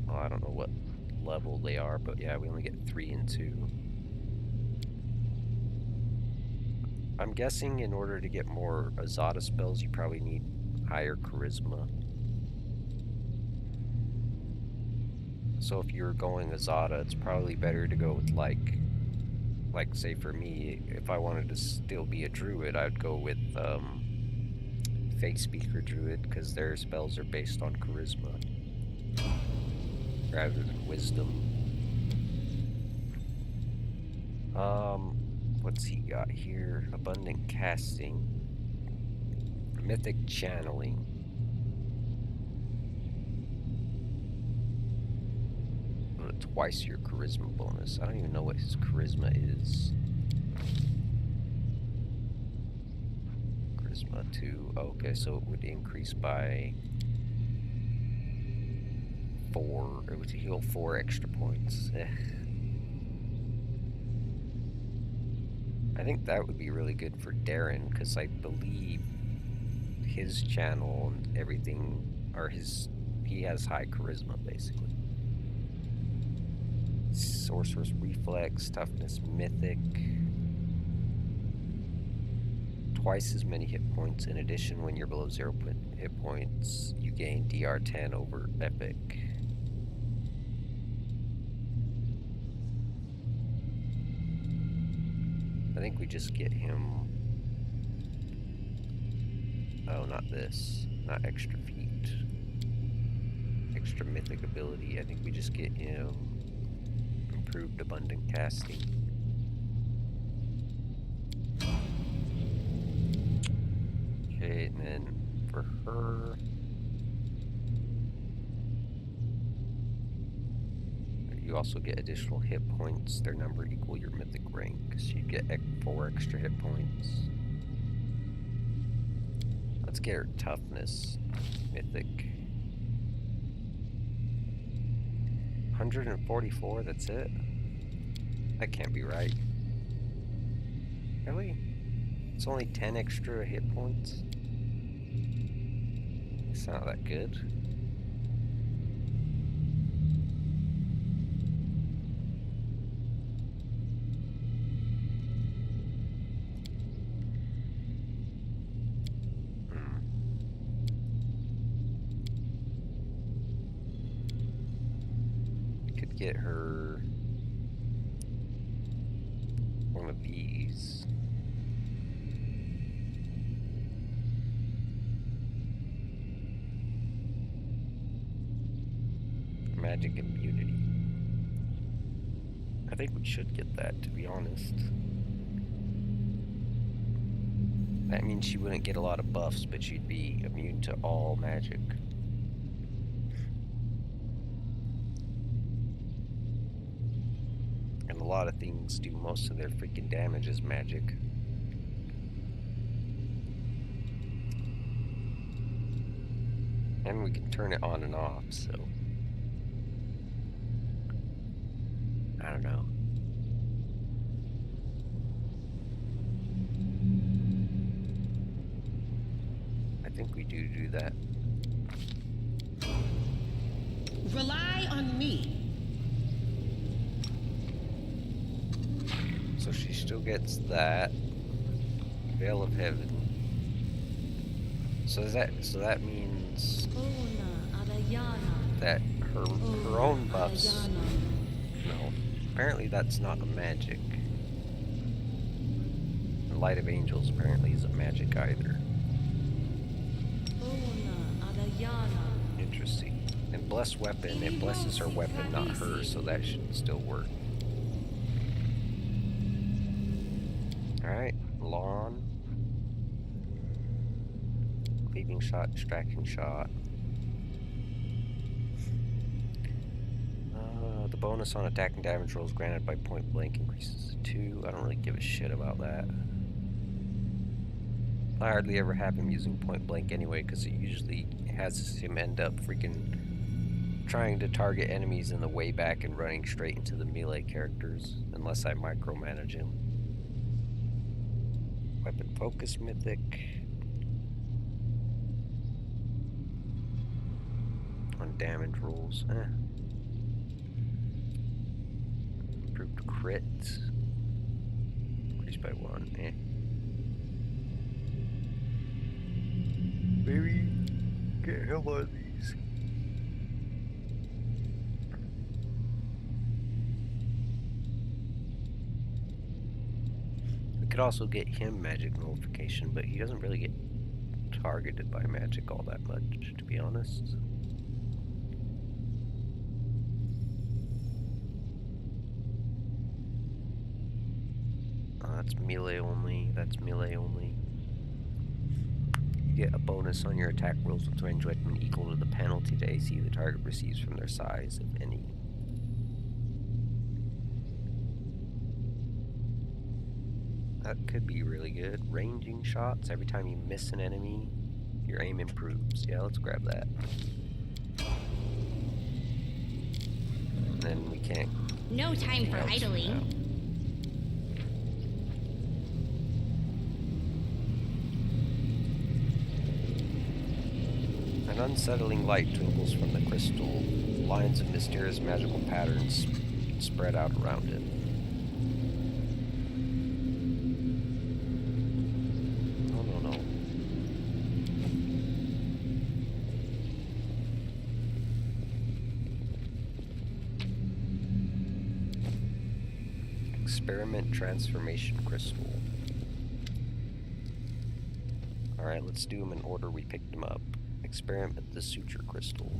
Well, I don't know what level they are, but yeah, we only get 3 and 2. I'm guessing in order to get more Azata spells, you probably need higher charisma. So if you're going Azata, it's probably better to go with like say for me, if I wanted to still be a druid, I'd go with Fate Speaker Druid, because their spells are based on charisma rather than wisdom. What's he got here? Abundant Casting, Mythic Channeling. twice your charisma bonus. I don't even know what his charisma is. Charisma 2. Okay, so it would increase by 4. It would heal 4 extra points. I think that would be really good for Darren, because I believe his channel and everything, or he has high charisma, basically. Sorcerer's Reflex, Toughness Mythic. Twice as many hit points. In addition, when you're below 0 hit points, you gain DR10 over Epic. I think we just get him. Oh, not this. Not extra feat. Extra mythic ability. I think we just get him improved abundant casting. Okay, and then for her, you also get additional hit points. Their number equal your mythic rank, so you get 4 extra hit points. Let's get her toughness mythic. 144, that's it? That can't be right. Really? It's only 10 extra hit points? It's not that good. Could get her one of these. Magic immunity. I think we should get that, to be honest. That means she wouldn't get a lot of buffs, but she'd be immune to all magic. And a lot of things do most of their freaking damage as magic. And we can turn it on and off, so I don't know. I think we do that. Rely on me. So she still gets that. Veil of Heaven. So that means that her own buffs. No, apparently that's not a magic. And Light of Angels apparently isn't magic either. Interesting. And Blessed Weapon, it blesses her weapon, not her, so that should still work. Alright, Lawn. Cleaving Shot, Distracting Shot. The bonus on attack and damage rolls granted by point blank increases to 2. I don't really give a shit about that. I hardly ever have him using point blank anyway, because it usually has him end up freaking trying to target enemies in the way back and running straight into the melee characters, unless I micromanage him. Weapon Focus Mythic. On damage rolls. Improved crit. Increased by 1. Maybe get him on these. We could also get him magic nullification, but he doesn't really get targeted by magic all that much, to be honest. That's melee only. That's melee only. You get a bonus on your attack rolls with range weapon equal to the penalty to AC the target receives from their size, if any. That could be really good. Ranging shots. Every time you miss an enemy, your aim improves. Yeah, let's grab that. And then we can't. No time for idling. An unsettling light twinkles from the crystal. Lines of mysterious magical patterns spread out around it. Experiment transformation crystal. Alright, let's do them in order we picked them up. Experiment the suture crystal.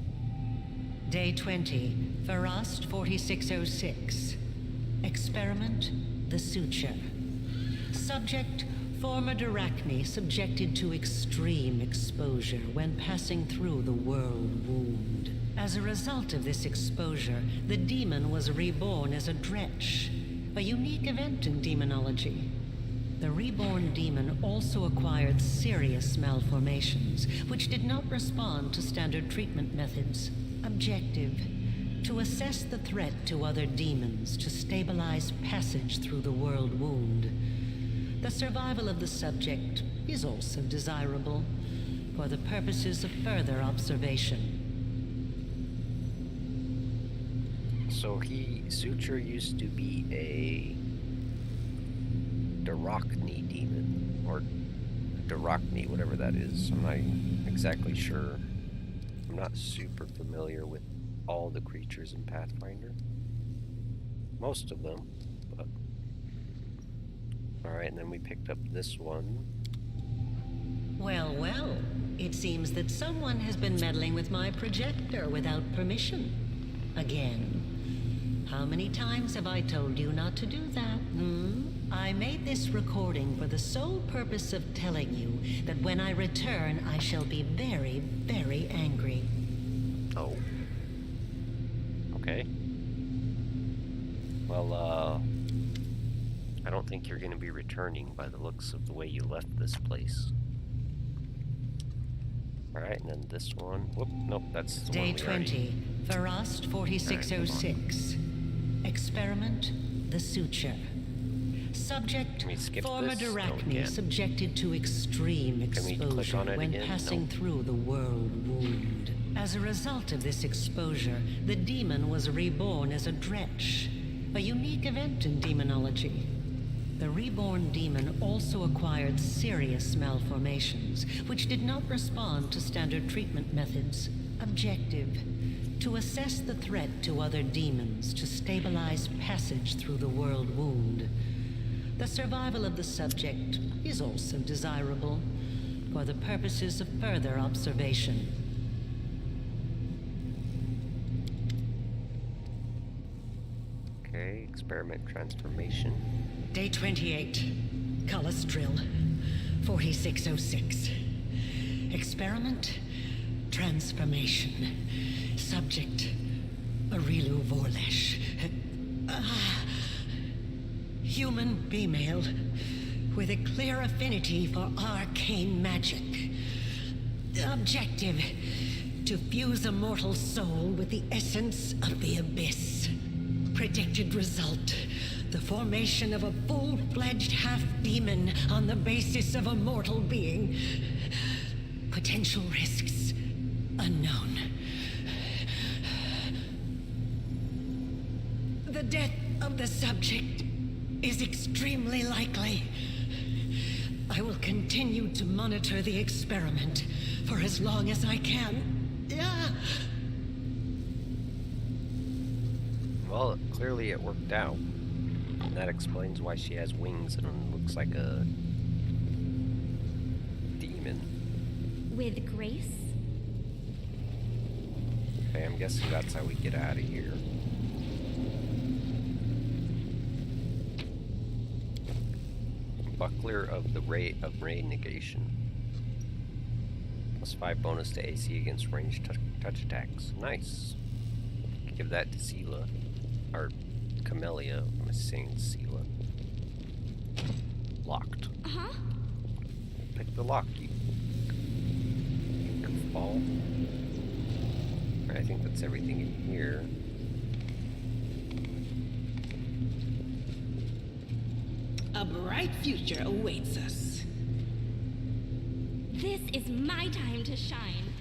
Day 20, Farast 4606. Experiment the suture. Subject, former Arachne subjected to extreme exposure when passing through the world wound. As a result of this exposure, the demon was reborn as a dretch, a unique event in demonology. The reborn demon also acquired serious malformations, which did not respond to standard treatment methods. Objective: to assess the threat to other demons to stabilize passage through the world wound. The survival of the subject is also desirable for the purposes of further observation. So Suture used to be a Arachne demon, or Arachne, whatever that is. I'm not exactly sure. I'm not super familiar with all the creatures in Pathfinder. Most of them, but... Alright, and then we picked up this one. Well, well. It seems that someone has been meddling with my projector without permission. Again. How many times have I told you not to do that, I made this recording for the sole purpose of telling you that when I return, I shall be very, very angry. Oh. Okay. Well, I don't think you're going to be returning by the looks of the way you left this place. Alright, and then this one. Whoop, nope, that's the Day one we 20, Farast 4606. Experiment the suture. Subject, former Arachne subjected to extreme exposure when passing through the world wound. As a result of this exposure, the demon was reborn as a dretch, a unique event in demonology. The reborn demon also acquired serious malformations, which did not respond to standard treatment methods. Objective: to assess the threat to other demons to stabilize passage through the world wound. The survival of the subject is also desirable for the purposes of further observation. Okay, experiment transformation. Day 28, Calastril, 4606. Experiment transformation. Subject, Arilu Vorlesh. Human female with a clear affinity for arcane magic. Objective, to fuse a mortal soul with the essence of the abyss. Predicted result, the formation of a full-fledged half-demon on the basis of a mortal being. Potential risks unknown. The death of the subject is extremely likely. I will continue to monitor the experiment for as long as I can. Well, clearly it worked out. And that explains why she has wings and looks like a demon. With grace? Okay, I'm guessing that's how we get out of here. Buckler of the Ray Negation. +5 bonus to AC against ranged touch attacks. Nice. Give that to Sela. Or Camellia. I'm saying Sela. Locked. Uh-huh. Pick the lock, you ball. I think that's everything in here. A bright future awaits us. This is my time to shine.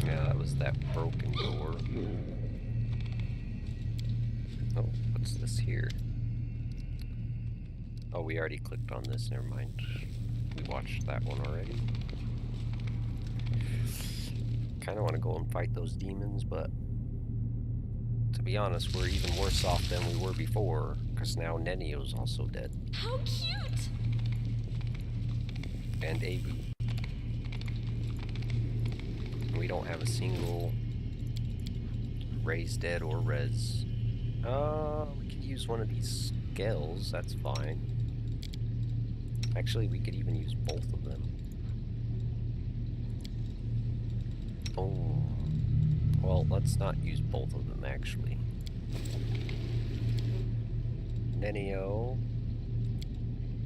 Yeah, that was that broken door. Oh, what's this here? Oh, we already clicked on this, never mind. We watched that one already. Kinda wanna go and fight those demons, but to be honest, we're even worse off than we were before, because now Nenio's also dead. How cute! And AB. We don't have a single raise dead or res. We could use one of these scales, that's fine. Actually, we could even use both of them. Oh. Well, let's not use both of them, actually. Nenio,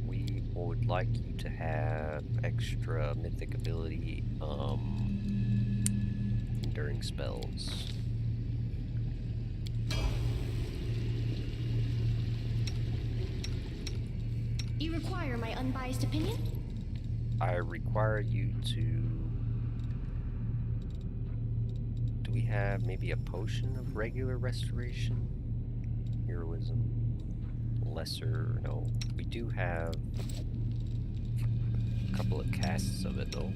we would like you to have extra mythic ability, enduring spells. You require my unbiased opinion? I require you to... Do we have maybe a potion of regular restoration? Heroism. Lesser... No. We do have a couple of casts of it, though.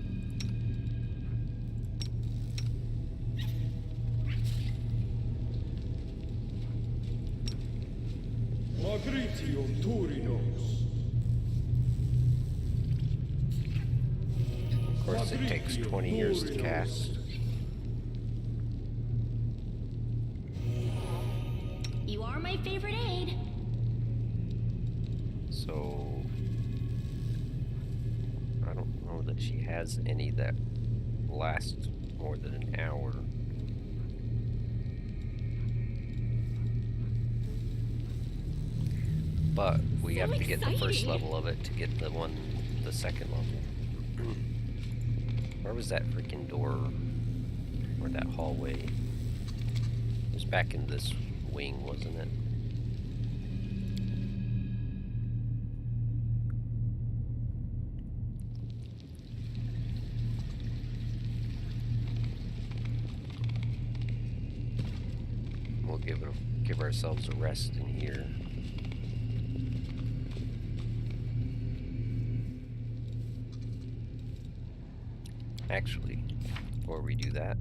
Of course, it takes 20 years to cast. You are my favorite aide. So... I don't know that she has any that last more than an hour. But we have to get the first level of it to get the second level. Where was that freaking door? Or that hallway? It was back in this wing, wasn't it? We'll give ourselves a rest in here. Actually, before we do that,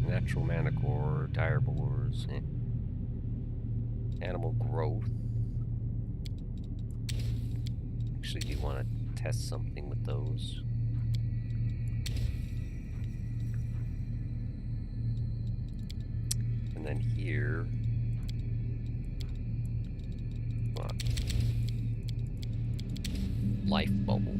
natural mana core, dire boars, animal growth. Actually, do you want to test something with those? And then here, what? Life bubble.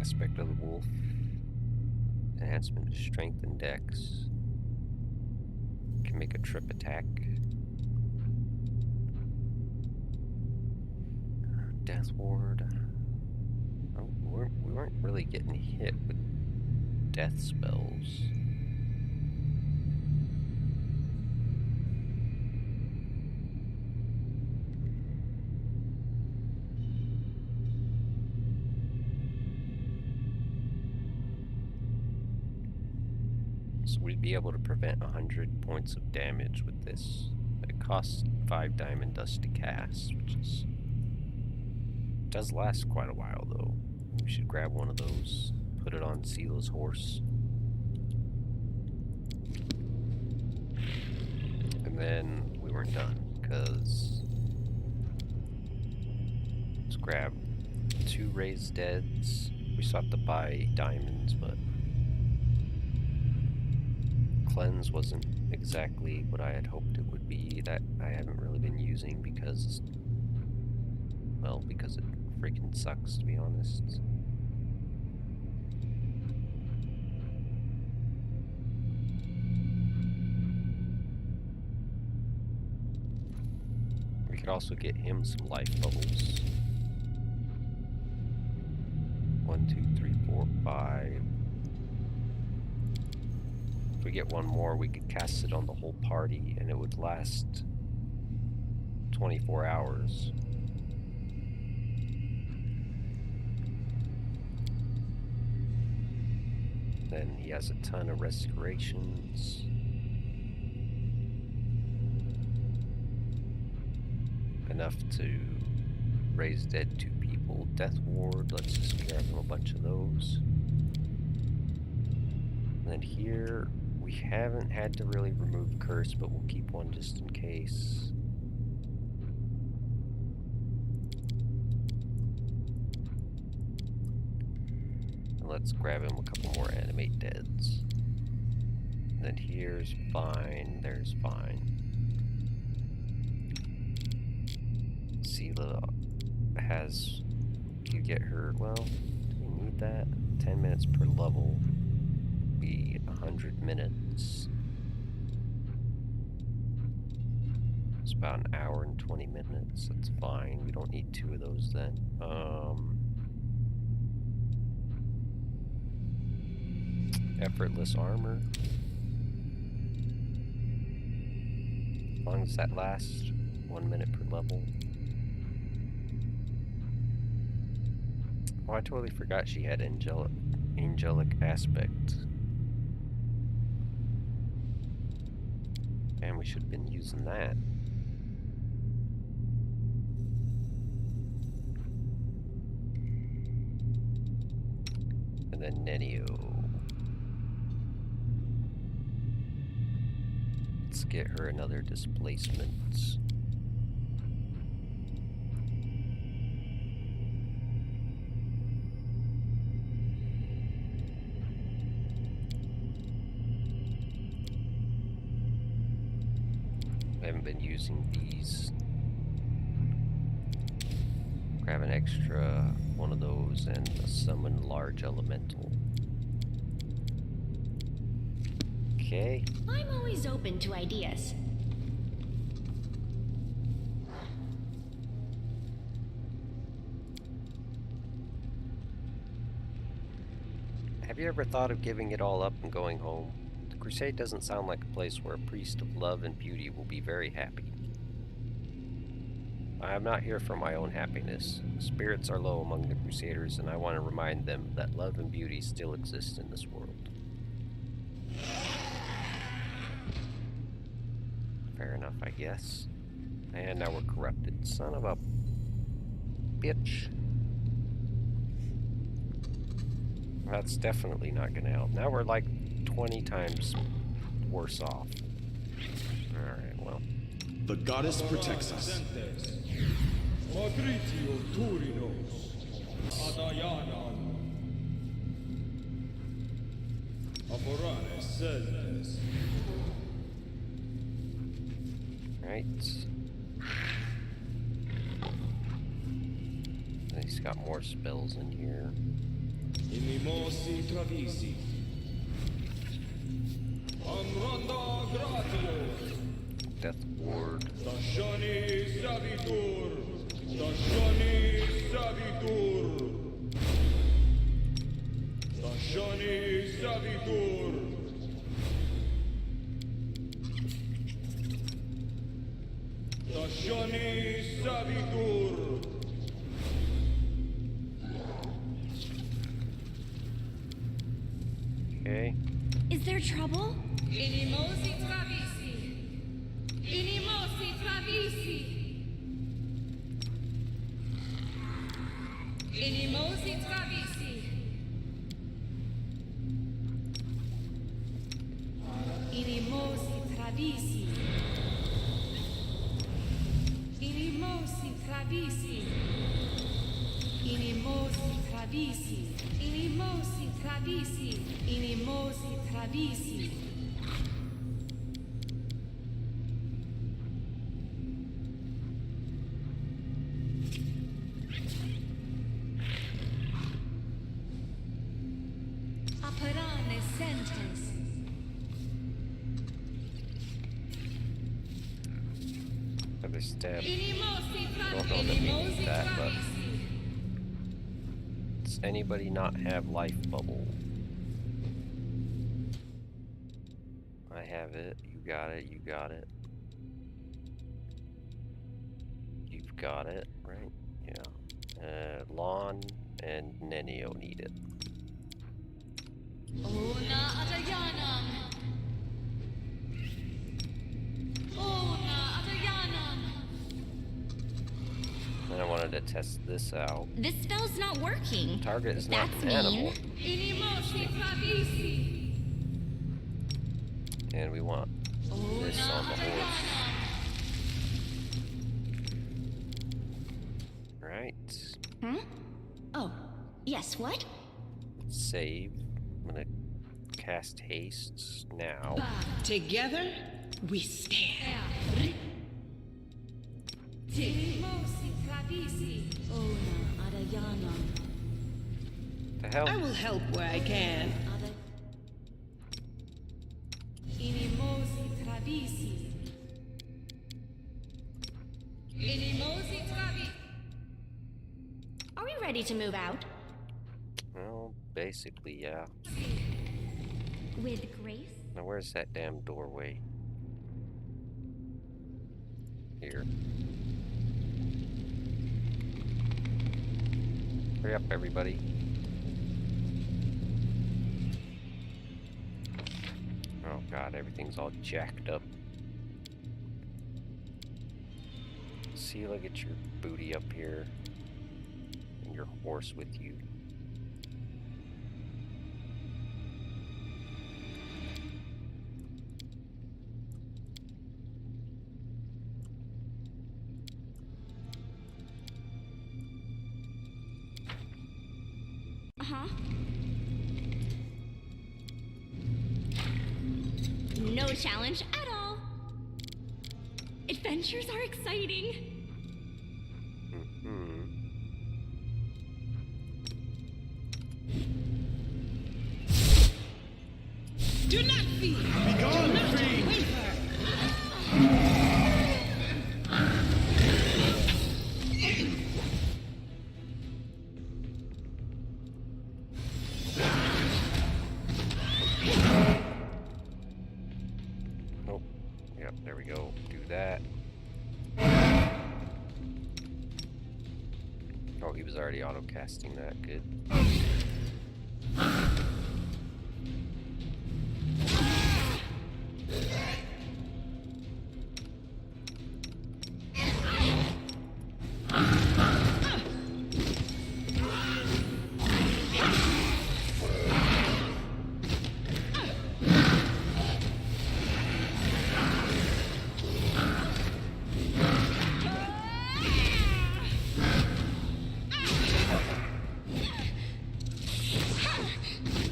Aspect of the wolf. Enhancement to strength and dex. Can make a trip attack. Death ward. Oh, we weren't really getting hit with death spells. So we'd be able to prevent 100 points of damage with this. It costs 5 diamond dust to cast, which is... does last quite a while, though. We should grab one of those, put it on Sila's horse. And then we weren't done, because... let's grab 2 raised deads. We still have to buy diamonds, but... cleanse wasn't exactly what I had hoped it would be, that I haven't really been using because, well, because it freaking sucks, to be honest. We could also get him some life bubbles. 1, 2, 3, 4, 5. If we get one more, we could cast it on the whole party, and it would last 24 hours. Then he has a ton of restorations. Enough to raise dead 2 people. Death Ward, let's just grab him a bunch of those. And then here, we haven't had to really remove Curse, but we'll keep one just in case. And let's grab him a couple more Animate Deads. And then here's fine, there's fine. Sela has, you get her, well, do we need that? 10 minutes per level, be 100 minutes. It's about an hour and 20 minutes, that's fine. We don't need 2 of those then. Effortless armor. As long as that lasts 1 minute per level. Oh, I totally forgot she had angelic aspect. And we should have been using that. And then Nenio. Let's get her another displacement. I haven't been using these. Grab an extra one of those and a summon large elemental. Okay. I'm always open to ideas. Have you ever thought of giving it all up and going home? The Crusade doesn't sound like a place where a priest of love and beauty will be very happy. I am not here for my own happiness. Spirits are low among the Crusaders, and I want to remind them that love and beauty still exist in this world. Fair enough, I guess. And now we're corrupted. Son of a bitch. That's definitely not gonna help. Now we're like 20 times worse off. Alright, well. The goddess protects us. Right. He's got more spells in here. Inimosi travisi. Amranda gratio. Death Ward. Tashani savitur. Tashani savitur. Tashani savitur. Tashani savitur. Okay. Is there trouble? Inimosi travisi. Inimosi travisi. Inimosi travisi. Inimosi travisi. Inimosi travisi. Inimosi travisi. Inimosi travisi. Inimosi travisi. Step. Don't know that we need that, but does anybody not have life bubble? I have it. You got it. You got it. You've got it, right? Yeah. Lon and Nenio need it. And I wanted to test this out. This spell's not working. Target is not That's an animal. And we want this on the horse. Right. Hmm? Oh, yes, what? Save. I'm gonna cast haste now. Together, we stand. The hell? I will help where I can. Are we ready to move out? Well, basically, yeah. With grace? Now where's that damn doorway? Here. Hurry up, everybody. Oh god, everything's all jacked up. Seela, get your booty up here. And your horse with you. Uh-huh. No challenge at all. Adventures are exciting. Do not fear. Be gone, Do not fiend. waver. Nope. Yep, there we go. Do that. Oh, he was already auto-casting that. Good.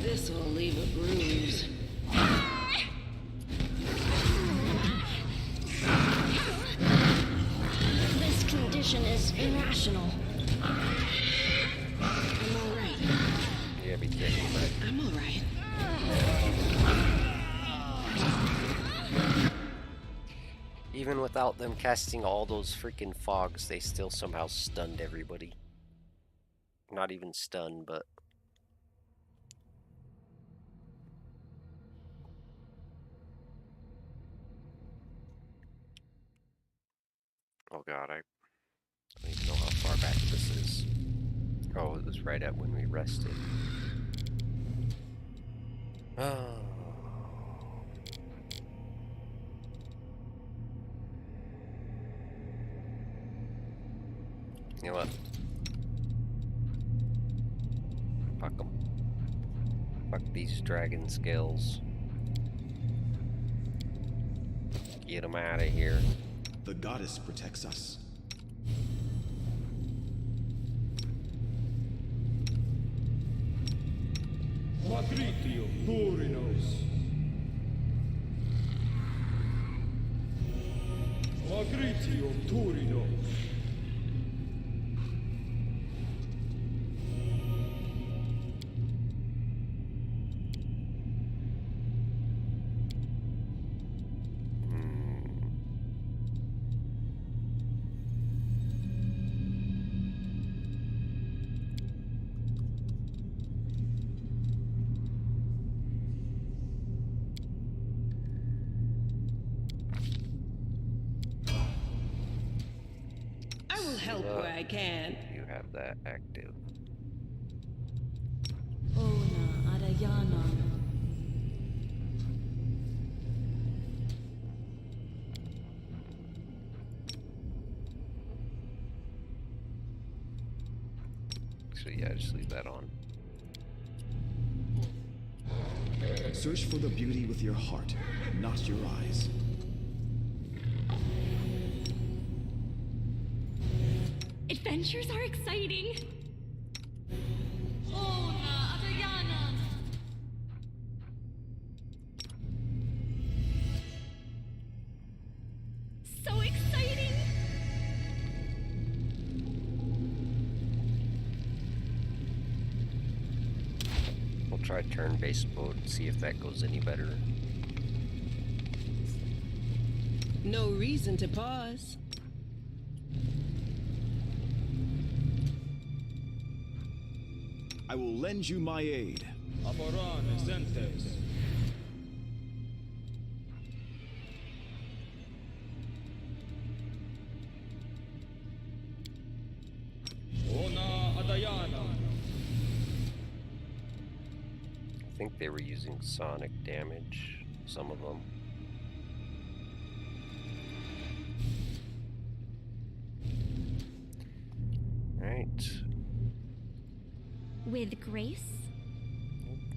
This will leave a bruise. This condition is irrational. I'm all right. Yeah, be careful, but I'm all right. even without them casting all those freaking fogs, they still somehow stunned everybody. Not even stunned, but... Oh god, I don't even know how far back this is. Oh, it was right at when we rested. Oh. You know what? Fuck them. Fuck these dragon scales. Get them out of here. The goddess protects us. Magritio Turinos. Magritio Turinos. help where I can. You have that active. Ona Adayana. So yeah, just leave that on. Search for the beauty with your heart, not your eyes. Adventures are exciting. Ona Adayana. So exciting. We'll try turn-based mode and see if that goes any better. No reason to pause. I will lend you my aid. Aboran Zentes. Ona Adayana. I think they were using sonic damage, some of them. Alright. With grace?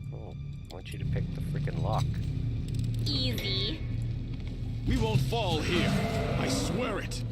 Cool. I want you to pick the freaking lock. Easy. We won't fall here. I swear it.